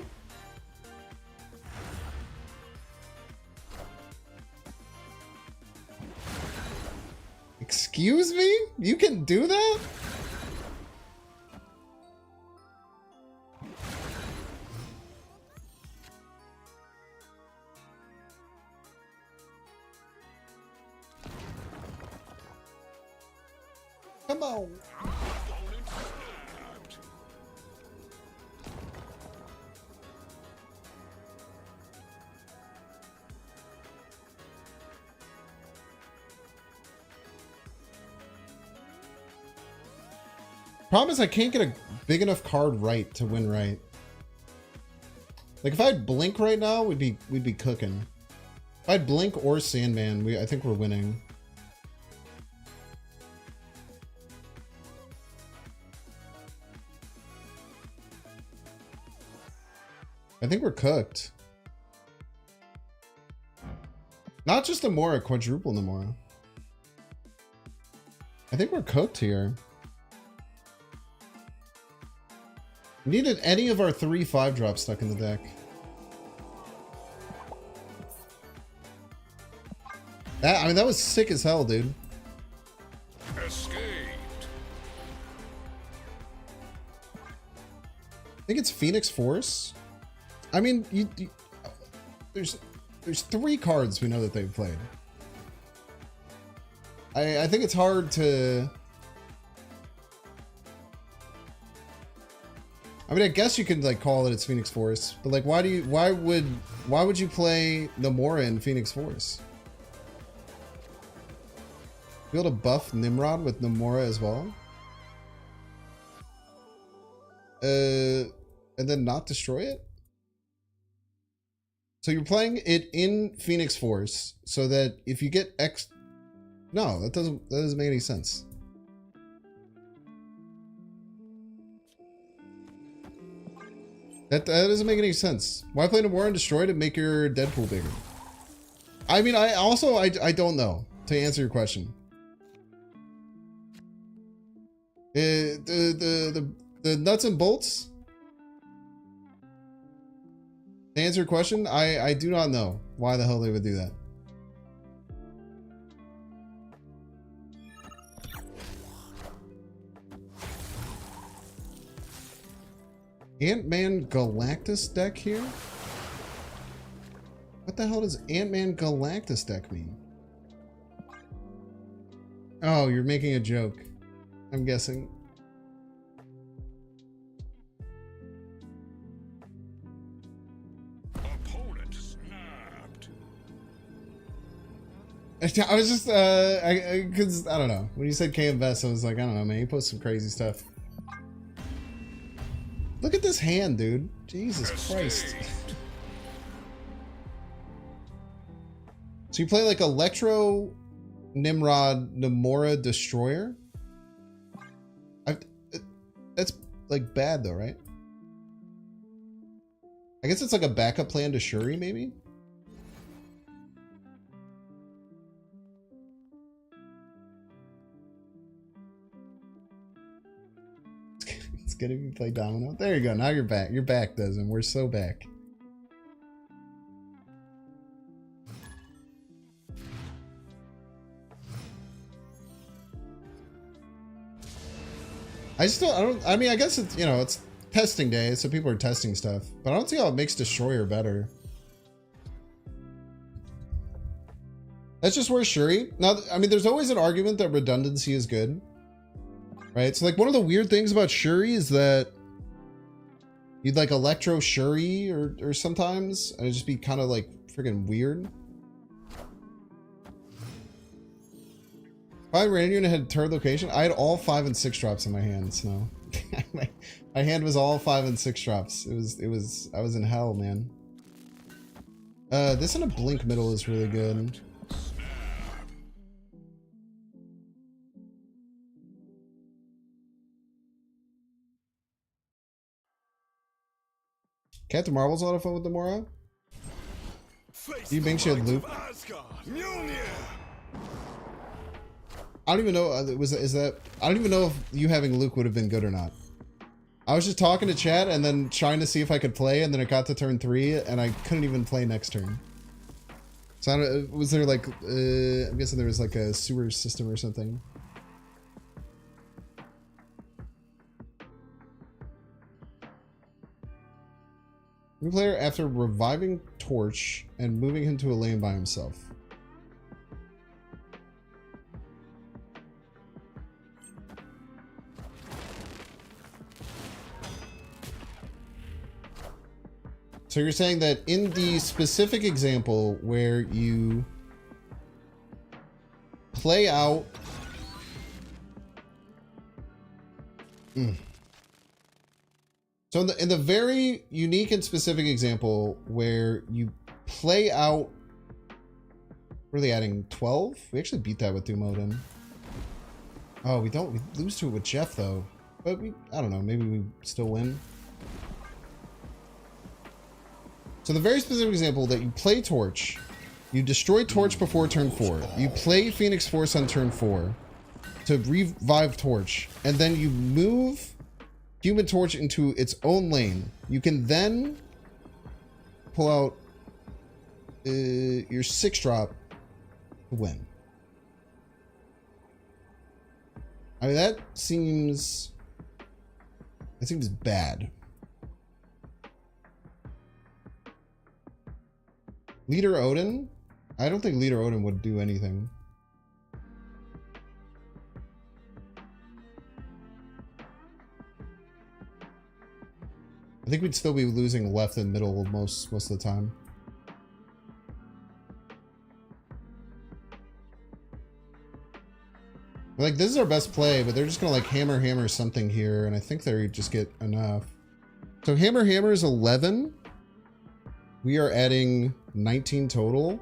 Speaker 1: Excuse me? You can do that? Come on. Problem is I can't get a big enough card right to win right. Like if I had Blink right now, we'd be cooking. If I had Blink or Sandman, I think we're winning. I think we're cooked. Not just Namora, quadruple Namora. I think we're cooked here. We needed any of our 3 5-drops stuck in the deck. That was sick as hell, dude.
Speaker 6: Escaped.
Speaker 1: I think it's Phoenix Force. I mean, there's 3 cards we know that they've played. I think it's hard to... I mean, I guess you could like call it it's Phoenix Force, but like, why would you play Namora in Phoenix Force? Be able to buff Nimrod with Namora as well, and then not destroy it. So you're playing it in Phoenix Force so that if you get X, no, that doesn't make any sense. That doesn't make any sense. Why play Namora and destroy to make your Deadpool bigger? I mean, I don't know, to answer your question. The nuts and bolts? To answer your question, I do not know why the hell they would do that. Ant-Man Galactus deck here? What the hell does Ant-Man Galactus deck mean? Oh, you're making a joke. I'm guessing.
Speaker 6: Opponent snapped.
Speaker 1: I was just, cause I don't know. When you said KMVS, I was like, I don't know, man. You post some crazy stuff. Look at this hand, dude. Jesus Christ. So you play like Electro, Nimrod, Namora, Destroyer? That's like bad though, right? I guess it's like a backup plan to Shuri, maybe? It's gonna be play domino. There you go. Now you're back. You're back, Desmond. We're so back. I mean, I guess it's, you know, it's testing day, so people are testing stuff, but I don't see how it makes Destroyer better. That's just where Shuri. Now, I mean, there's always an argument that redundancy is good, right? So, like, one of the weird things about Shuri is that you'd like Electro Shuri or sometimes, and it'd just be kind of like freaking weird. I ran you and had third location. I had all 5 and 6 drops in my hands. No, my hand was all 5 and 6 drops. I was in hell, man. This in a blink middle is really good. Captain Marvel's a lot of fun with Namora. Do you think she had loop? I don't even know. I don't even know if you having Luke would have been good or not. I was just talking to chat and then trying to see if I could play, and then it got to turn 3 and I couldn't even play next turn. So I don't, was there like I'm guessing there was like a sewer system or something. New player after reviving Torch and moving him to a lane by himself. So you're saying that in the specific example where you play out... So in the very unique and specific example where you play out... What are they adding? 12? We actually beat that with Doom Odin. Oh, we don't. We lose to it with Jeff, though. But I don't know. Maybe we still win. So the very specific example that you play Torch, you destroy Torch before turn 4, you play Phoenix Force on turn 4 to revive Torch, and then you move Human Torch into its own lane. You can then pull out your 6-drop to win. I mean, that seems bad. Leader Odin? I don't think Leader Odin would do anything. I think we'd still be losing left and middle most of the time. Like, this is our best play, but they're just gonna like hammer something here, and I think they just get enough. So hammer is 11. We are adding 19 total.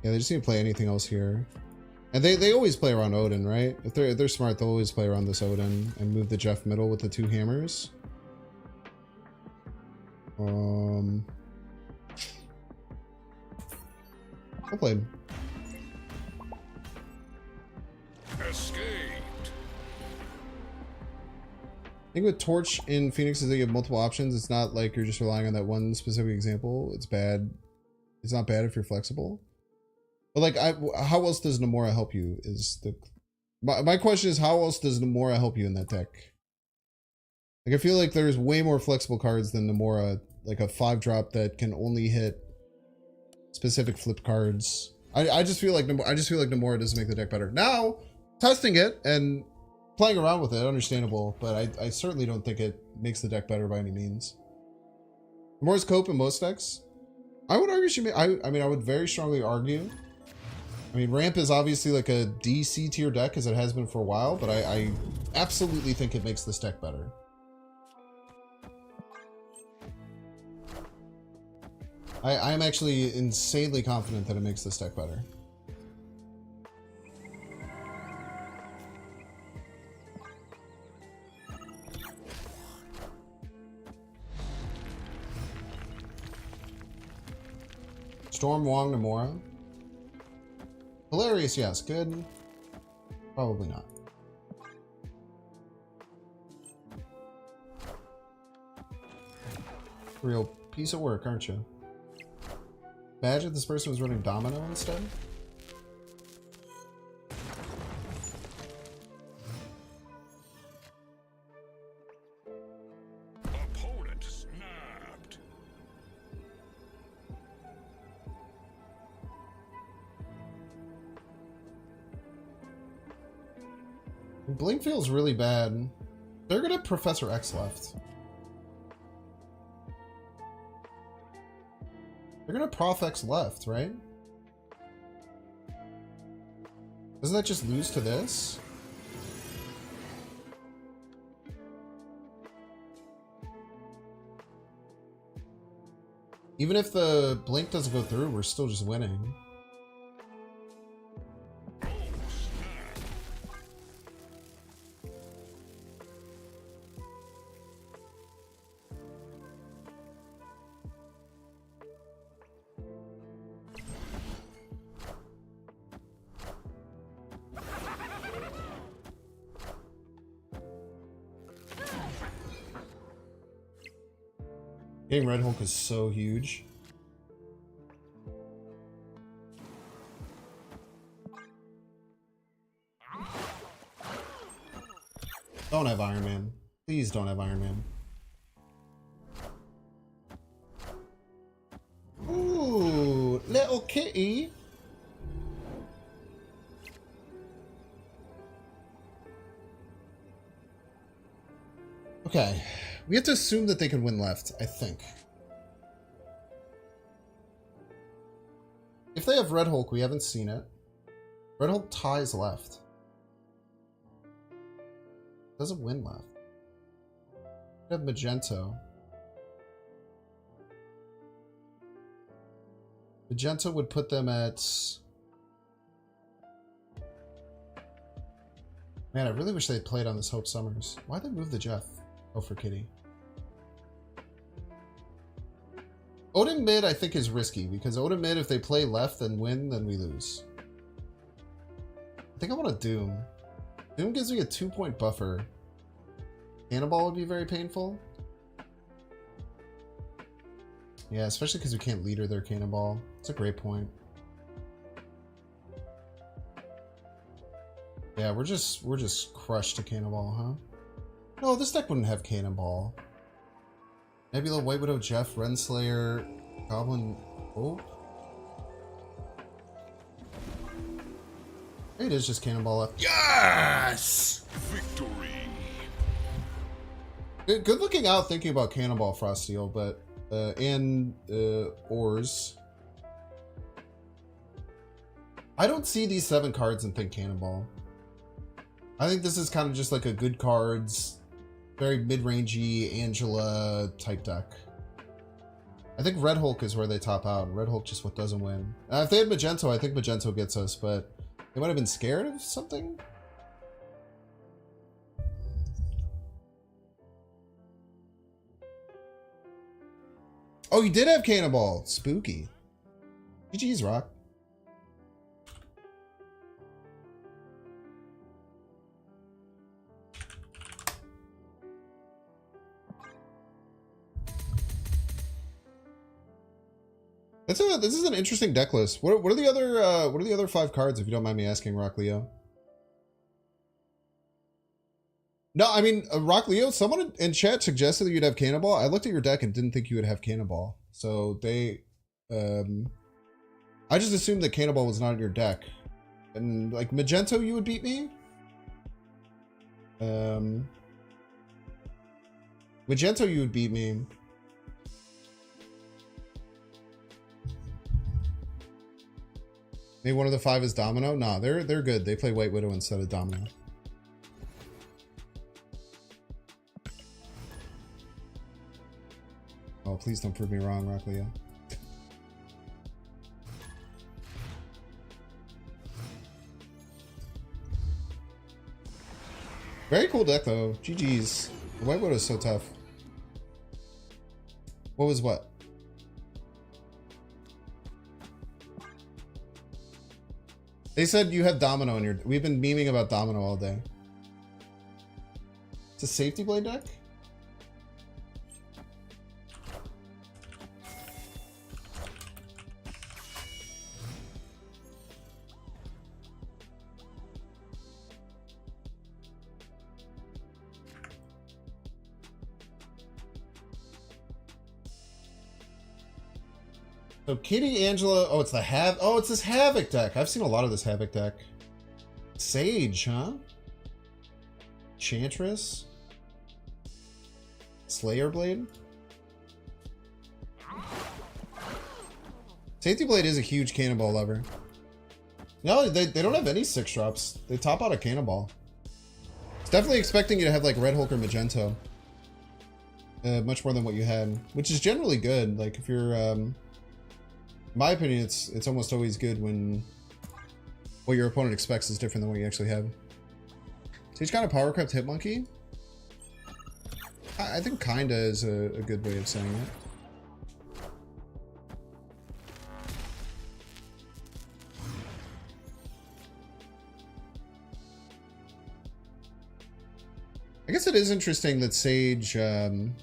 Speaker 1: Yeah, they just need to play anything else here. And they always play around Odin, right? If they're smart, they'll always play around this Odin and move the Jeff middle with the 2 hammers. Well played.
Speaker 6: Escaped.
Speaker 1: I think with Torch in Phoenix is that you have multiple options. It's not like you're just relying on that one specific example. It's bad. It's not bad if you're flexible. But like, how else does Namora help you? My question is, how else does Namora help you in that deck? Like, I feel like there's way more flexible cards than Namora. Like a 5-drop that can only hit specific flip cards. I just feel like Namora doesn't make the deck better. Now, testing it and playing around with it, understandable, but I certainly don't think it makes the deck better by any means. Namora's cope in most decks. I would argue she may. I mean, I would very strongly argue. I mean, Ramp is obviously like a DC tier deck as it has been for a while, but I absolutely think it makes this deck better. I am actually insanely confident that it makes this deck better. Storm Wong Namora. Hilarious, yes. Good. Probably not. Real piece of work, aren't you? Imagine this person was running Domino instead.
Speaker 6: Opponent snapped.
Speaker 1: Blink feels really bad. They're gonna have Professor X left. They're gonna Prof X left, right? Doesn't that just lose to this? Even if the blink doesn't go through, we're still just winning. Getting Red Hulk is so huge. Don't have Iron Man. Please don't have Iron Man. Ooh, little kitty. Okay. We have to assume that they can win left, I think. If they have Red Hulk, we haven't seen it. Red Hulk ties left. Doesn't win left. We have Magento. Magento would put them at... Man, I really wish they had played on this Hope Summers. Why'd they move the Jeff? Oh, for Kitty. Odin mid, I think, is risky, because Odin mid, if they play left and win, then we lose. I think I want a Doom. Doom gives me a 2-point buffer. Cannonball would be very painful. Yeah, especially because we can't leader their Cannonball. It's a great point. Yeah, we're just crushed to Cannonball, huh? No, this deck wouldn't have Cannonball. Nebula, White Widow, Jeff, Renslayer, Goblin, Hope. It is just Cannonball left.
Speaker 6: Yes! Victory!
Speaker 1: Good looking out thinking about Cannonball, Frosteel, but, and Ors. I don't see these 7 cards and think Cannonball. I think this is kind of just like a good cards, very mid-rangey Angela type deck. I think Red Hulk is where they top out. Red Hulk just what doesn't win. If they had Magento, I think Magento gets us, but they might have been scared of something. Oh, you did have Cannonball. Spooky. GG's, Rock. This is an interesting deck list. What are the other 5 cards, if you don't mind me asking, Rock Leo? No, I mean, Rock Leo, someone in chat suggested that you'd have Cannonball. I looked at your deck and didn't think you would have Cannonball. So they, I just assumed that Cannonball was not in your deck. And like Magento, you would beat me? Magento, you would beat me. Maybe one of the 5 is Domino? Nah, they're good. They play White Widow instead of Domino. Oh, please don't prove me wrong, Rock Leo. Very cool deck, though. GG's. The White Widow is so tough. What was what? They said you have Domino in your... We've been memeing about Domino all day. It's a Safety Blade deck? So Kitty, Angela, oh, it's the it's this Havoc deck. I've seen a lot of this Havoc deck. Sage, huh? Chantress? Slayer Blade? Safety Blade is a huge Cannonball lever. No, they don't have any 6 drops. They top out a cannonball. It's definitely expecting you to have like Red Hulk or Magento. Much more than what you had, which is generally good. Like if you're, in my opinion, it's almost always good when what your opponent expects is different than what you actually have. So he's got a power crept Hitmonkey. I think kinda is a good way of saying it. I guess it is interesting that Sage, I'm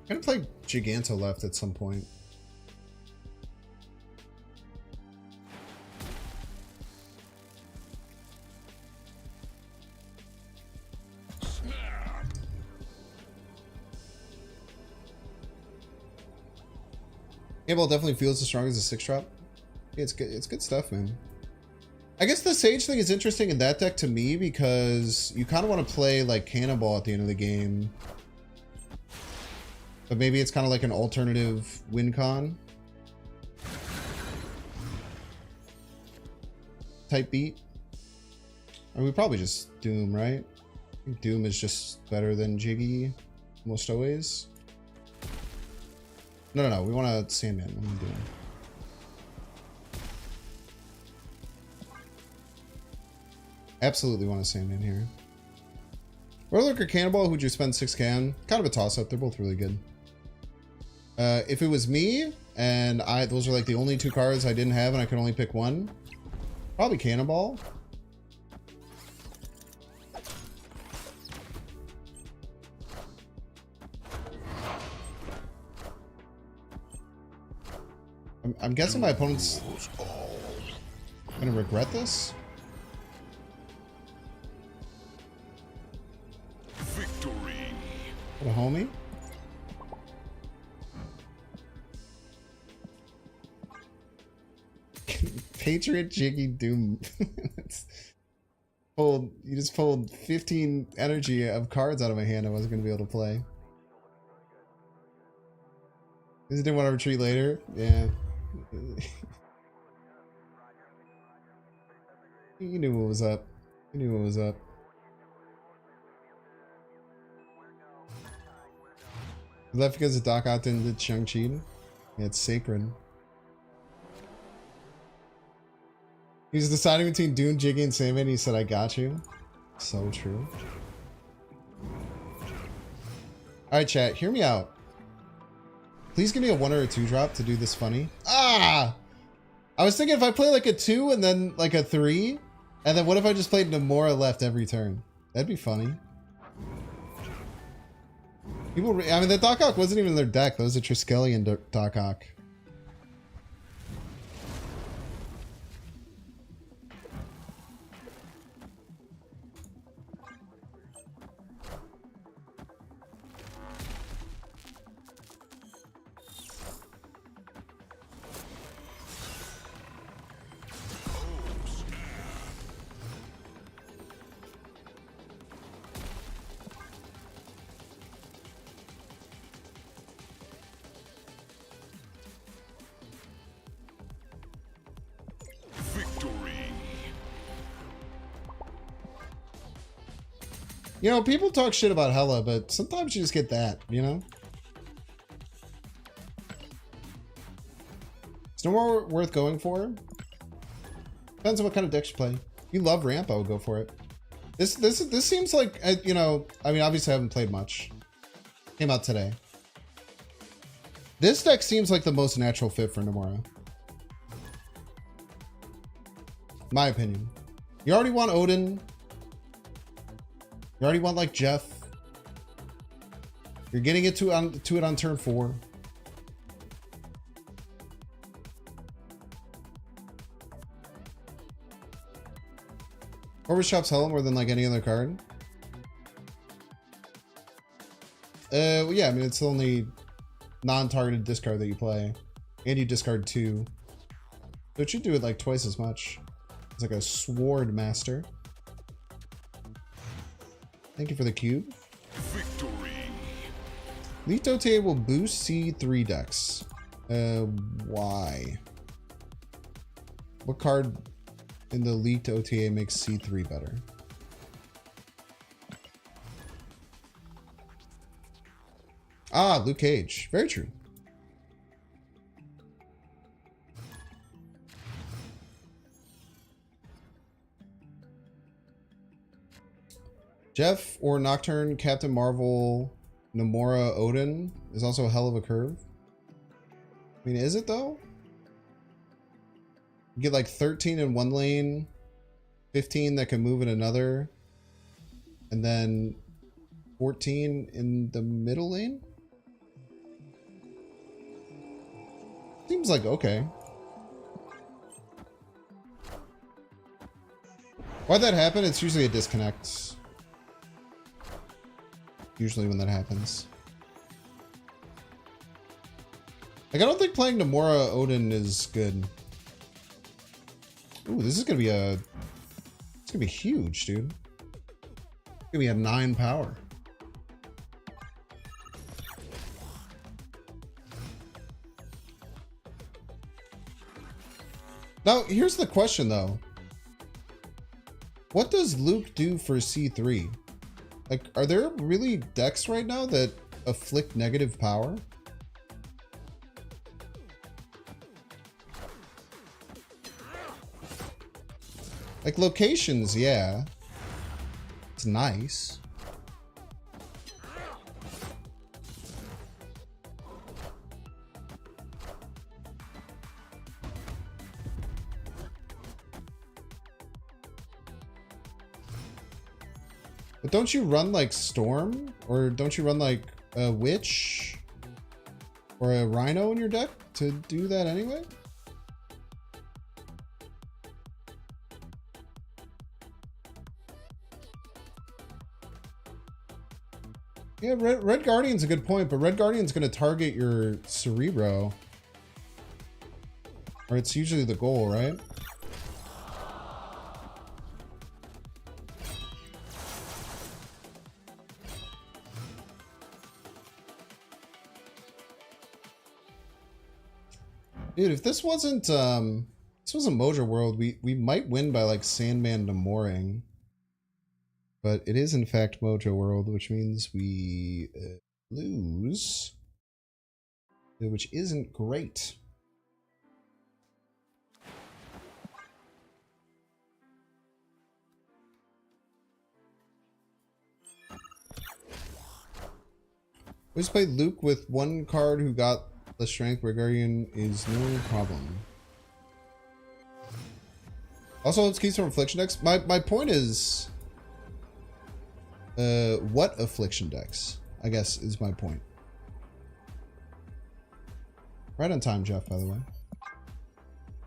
Speaker 1: gonna play Giganto left at some point. Cannonball definitely feels as strong as a 6 drop. Yeah, it's good. It's good stuff, man. I guess the Sage thing is interesting in that deck to me because you kind of want to play like Cannonball at the end of the game. But maybe it's kind of like an alternative win con type beat. Or we probably just Doom, right? I think Doom is just better than Jiggy almost always. No. We want a Sandman. I'm gonna Doom. Absolutely want a Sandman here. Warlock or Cannonball, who'd you spend 6k on? Kind of a toss-up. They're both really good. If it was me, and those are like the only 2 cards I didn't have and I could only pick one, probably Cannonball. I'm guessing my opponent's gonna regret this.
Speaker 6: Victory.
Speaker 1: What a homie. Patriot Jiggy Doom. You just pulled 15 energy of cards out of my hand I wasn't gonna be able to play. Because I didn't want to retreat later. Yeah. You knew what was up. You knew what was up. You left because the Doc Ock didn't did Shang-Chi? Yeah, it's sacred. He was deciding between Dune, Jiggy, and Sandman. He said, I got you. So true. Alright, chat. Hear me out. Please give me a 1 or a 2 drop to do this funny. Ah! I was thinking if I play like a 2 and then like a 3, and then what if I just played Namora left every turn? That'd be funny. People, I mean, the Doc Ock wasn't even in their deck. That was a Triskelion Doc Ock. You know, people talk shit about Hela, but sometimes you just get that, you know? It's no more worth going for. Depends on what kind of deck you play. If you love ramp, I would go for it. This seems like, you know, I mean, obviously I haven't played much. Came out today. This deck seems like the most natural fit for Namora. My opinion. You already want Odin. You already want like Jeff. You're getting it to it on turn 4. Overshop's Hela more than like any other card. Well, yeah, I mean it's the only non-targeted discard that you play, and you discard 2, so it should do it like twice as much. It's like a Sword Master. Thank you for the cube.
Speaker 6: Victory.
Speaker 1: Leaked OTA will boost C3 decks. Why? What card in the leaked OTA makes C3 better? Ah, Luke Cage. Very true. Jeff or Nocturne, Captain Marvel, Namora, Odin is also a hell of a curve. I mean, is it though? You get like 13 in one lane, 15 that can move in another, and then 14 in the middle lane? Seems like okay. Why'd that happen? It's usually a disconnect. Usually when that happens. Like, I don't think playing Namora Odin is good. Ooh, this is gonna be a... It's gonna be huge, dude. It's gonna be a 9 power. Now, here's the question, though. What does Luke do for C3? Like, are there really decks right now that afflict negative power? Like, locations, yeah. It's nice. But don't you run like Storm? Or don't you run like a Witch? Or a Rhino in your deck to do that anyway? Yeah, Red Guardian's a good point, but Red Guardian's going to target your Cerebro. Or it's usually the goal, right? Dude, if this wasn't Mojo World, we might win by like Sandman Namoring. But it is in fact Mojo World, which means we lose, which isn't great. We just played Luke with one card who got the strength. Red Guardian is no problem. Also, let's keep some Affliction decks. My point is... what Affliction decks, I guess, is my point. Right on time, Jeff, by the way.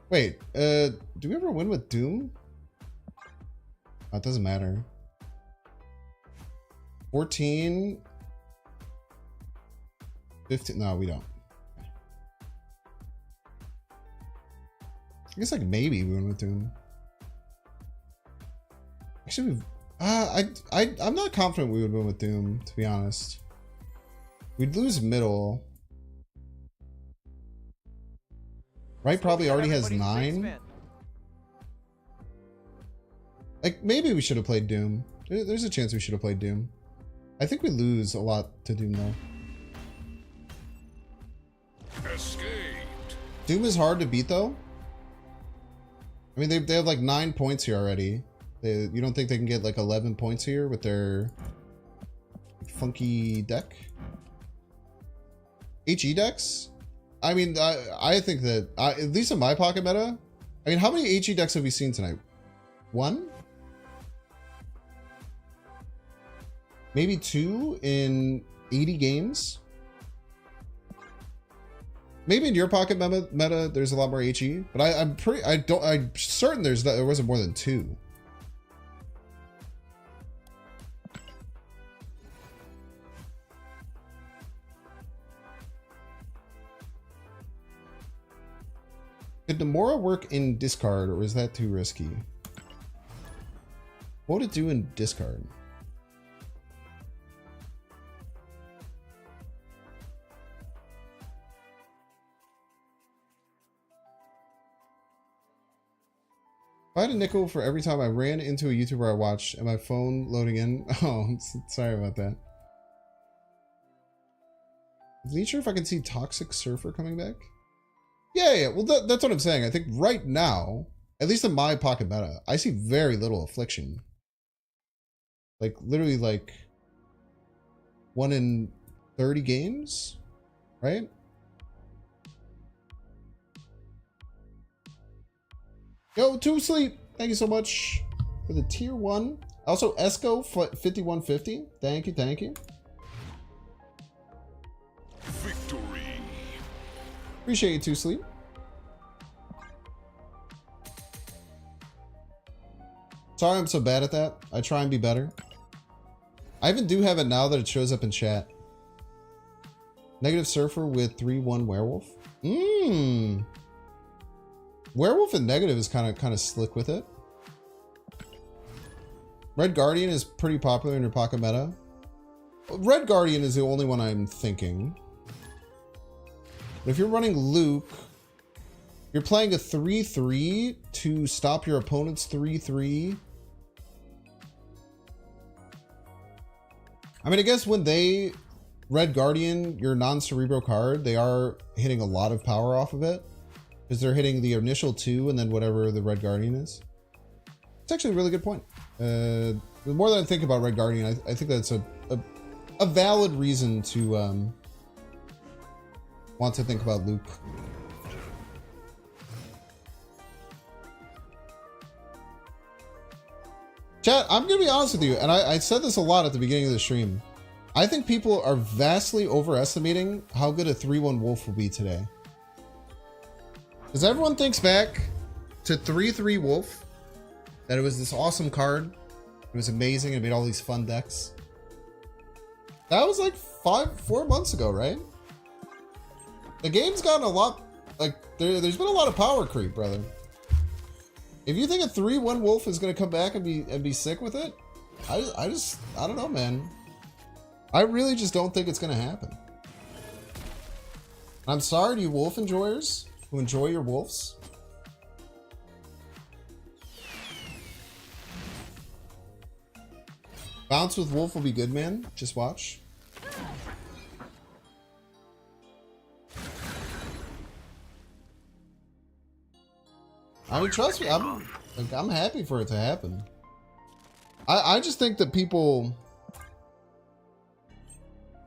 Speaker 1: Wait, do we ever win with Doom? Oh, it doesn't matter. 14... 15... No, we don't. I guess, like, maybe we win with Doom. Actually, we've... I'm not confident we would win with Doom, to be honest. We'd lose middle. Right probably already has 9. Like, maybe we should have played Doom. There's a chance we should have played Doom. I think we lose a lot to Doom, though.
Speaker 6: Escaped.
Speaker 1: Doom is hard to beat, though. I mean, they have like 9 points here already. You don't think they can get like 11 points here with their funky deck? HE decks? I mean, I think that, at least in my pocket meta, I mean, how many HE decks have we seen tonight? 1? Maybe 2 in 80 games? Maybe in your pocket meta there's a lot more HE, but I'm certain there wasn't more than 2. Could Namora work in discard, or is that too risky? What would it do in discard? I had a nickel for every time I ran into a YouTuber I watched and my phone loading in. Oh, sorry about that. Is he sure if I can see Toxic Surfer coming back? Yeah. Well, that's what I'm saying. I think right now, at least in my pocket meta, I see very little Affliction. Like, literally, like, 1 in 30 games, right? Yo, to sleep. Thank you so much for the tier 1. Also, Esco 5150. Thank you, thank you.
Speaker 6: Victory.
Speaker 1: Appreciate you, to sleep. Sorry I'm so bad at that. I try and be better. I even do have it now that it shows up in chat. Negative Surfer with 3-1 Werewolf. Werewolf and negative is kind of slick with it. Red Guardian is pretty popular in your pocket meta. Red Guardian is the only one I'm thinking. But if you're running Luke, you're playing a 3-3 to stop your opponent's 3-3. I mean, I guess when they Red Guardian, your non-cerebro card, they are hitting a lot of power off of it. Because they're hitting the initial 2 and then whatever the Red Guardian is. It's actually a really good point. The more that I think about Red Guardian, I think that's a valid reason to want to think about Luke. Chat, I'm going to be honest with you, and I said this a lot at the beginning of the stream. I think people are vastly overestimating how good a 3-1 Wolf will be today. Because everyone thinks back to 3-3 Wolf, that it was this awesome card. It was amazing. It made all these fun decks. That was like 4 months ago, right? The game's gotten a lot, like, there's been a lot of power creep, brother. If you think a 3-1 Wolf is going to come back and be sick with it, I don't know, man. I really just don't think it's going to happen. I'm sorry to you Wolf enjoyers who enjoy your Wolves. Bounce with Wolf will be good, man. Just watch. I mean, trust me, I'm happy for it to happen. I just think that people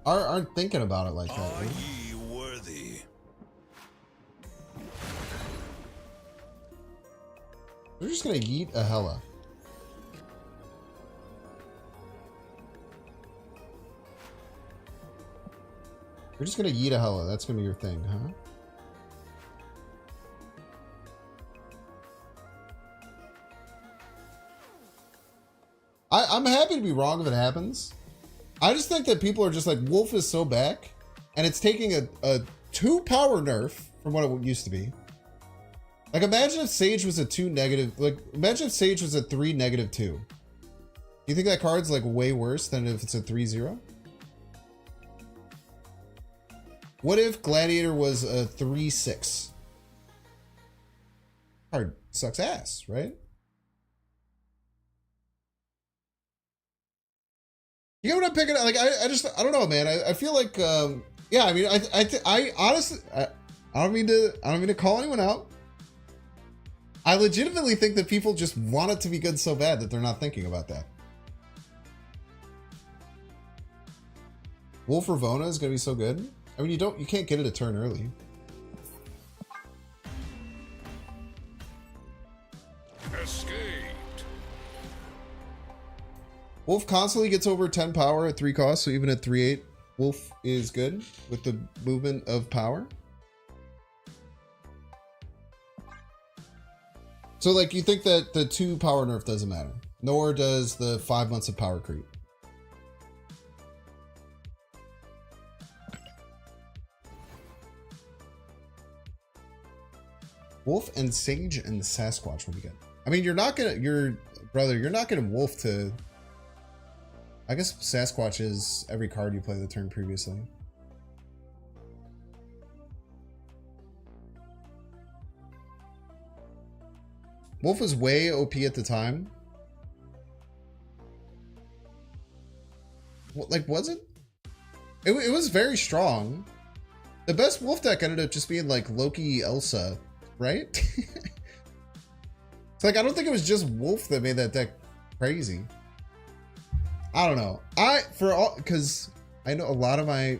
Speaker 1: aren't thinking about it like that.
Speaker 6: Are
Speaker 1: Right?
Speaker 6: ye worthy?
Speaker 1: They're just gonna yeet a hella. We're just gonna yeet a hella. That's gonna be your thing, huh? I'm happy to be wrong if it happens. I just think that people are just like, Wolf is so back, and it's taking a 2 power nerf from what it used to be. Like, imagine if Sage was a 2 negative, like, imagine if Sage was a 3 negative 2. Do you think that card's like way worse than if it's a 3-0? What if Gladiator was a 3-6? Card sucks ass, right? You know what I'm picking? Like, I don't know, man. I feel like, yeah. I mean, I honestly, I don't mean to call anyone out. I legitimately think that people just want it to be good so bad that they're not thinking about that. Wolf Ravona is gonna be so good. I mean, you can't get it a turn early.
Speaker 6: Escaped.
Speaker 1: Wolf constantly gets over 10 power at 3 costs, so even at 3-8, Wolf is good with the movement of power. So, like, you think that the 2 power nerf doesn't matter, nor does the 5 months of power creep. Wolf and Sage and Sasquatch will be good. I mean, you're not gonna Wolf to. I guess Sasquatch is every card you play the turn previously. Wolf was way OP at the time. What, like, was it? It was very strong. The best Wolf deck ended up just being like Loki Elsa, right? It's like, I don't think it was just Wolf that made that deck crazy. I don't know. Because I know a lot of my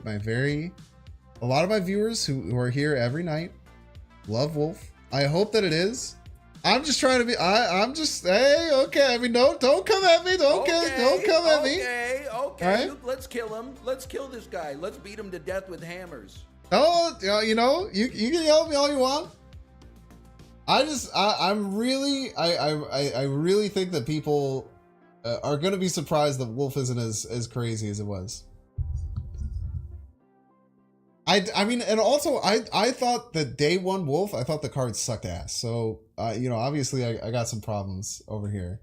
Speaker 1: viewers who are here every night love Wolf. I hope that it is. I'm just trying to be. I'm just. Hey, okay. I mean, don't come at me. Don't come at me.
Speaker 9: Okay.
Speaker 1: Right?
Speaker 9: Let's kill him. Let's kill this guy. Let's beat him to death with hammers.
Speaker 1: Oh, you know, you can yell at me all you want. I really think that people are going to be surprised that Wolf isn't as crazy as it was. I mean, and also I thought that day one Wolf, I thought the card sucked ass. So, you know, obviously I got some problems over here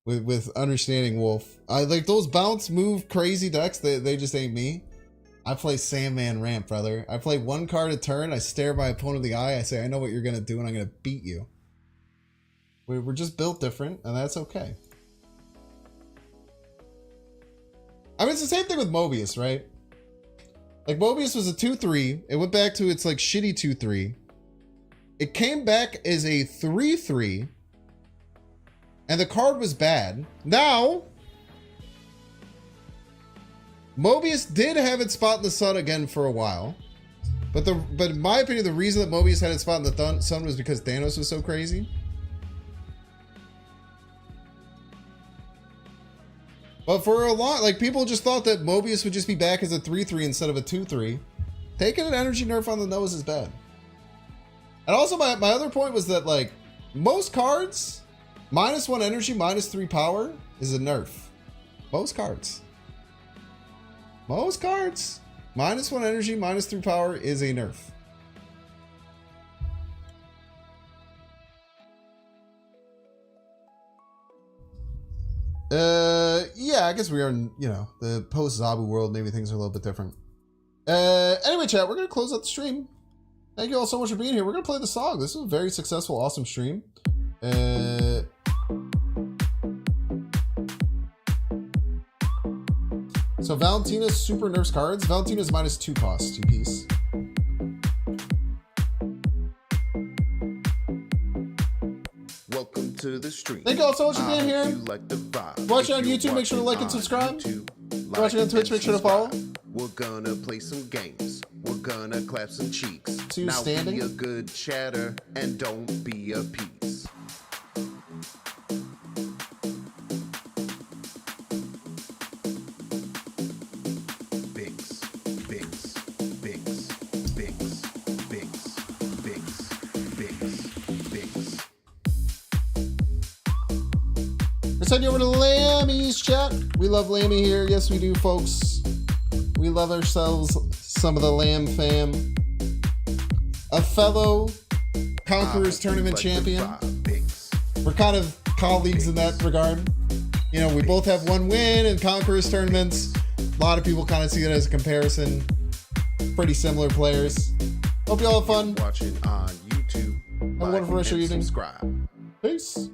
Speaker 1: with understanding Wolf. I like those bounce move crazy decks. They just ain't me. I play Sandman Ramp, brother. I play one card a turn. I stare my opponent in the eye. I say, I know what you're going to do, and I'm going to beat you. We're just built different, and that's okay. I mean, it's the same thing with Mobius, right? Like, Mobius was a 2-3. It went back to its, like, shitty 2-3. It came back as a 3-3. And the card was bad. Now, Mobius did have its spot in the sun again for a while. But in my opinion, the reason that Mobius had its spot in the sun was because Thanos was so crazy. But for a lot, like, people just thought that Mobius would just be back as a 3-3 instead of a 2-3. Taking an energy nerf on the nose is bad. And also, my other point was that, like, most cards, -1 energy, -3 power is a nerf. Most cards. Most cards, -1 energy, -3 power is a nerf. Yeah, I guess we are in, you know, the post-Zabu world. Maybe things are a little bit different. Anyway, chat, we're going to close out the stream. Thank you all so much for being here. We're going to play the song. This was a very successful, awesome stream. So Valentina's super nerfs cards. Valentina's -2 cost, 2 piece.
Speaker 2: Welcome to the stream.
Speaker 1: Thank you all so much for being here.
Speaker 2: You like the vibe.
Speaker 1: Watching
Speaker 2: If
Speaker 1: on
Speaker 2: you're
Speaker 1: YouTube, make sure to like and
Speaker 2: watching
Speaker 1: subscribe.
Speaker 2: on YouTube,
Speaker 1: You're watching on Twitch,
Speaker 2: and
Speaker 1: make sure to follow.
Speaker 2: subscribe. We're gonna play some games. We're gonna clap some cheeks.
Speaker 1: Two
Speaker 2: now
Speaker 1: standing.
Speaker 2: be a good chatter and don't be a piece. Binks, binks, binks, binks, binks, binks, binks, binks.
Speaker 1: We're sending you over to Lammy's chat. We love Lammy here. Yes, we do, folks. We love ourselves some of the Lamb fam. A fellow Conquerors Tournament champion. We're kind of colleagues in that regard. You know, we both have one win in Conquerors tournaments. A lot of people kind of see it as a comparison. Pretty similar players. Hope you all have fun.
Speaker 2: Watching on YouTube.
Speaker 1: Have a wonderful rest of your evening.
Speaker 2: Subscribe.
Speaker 1: Peace.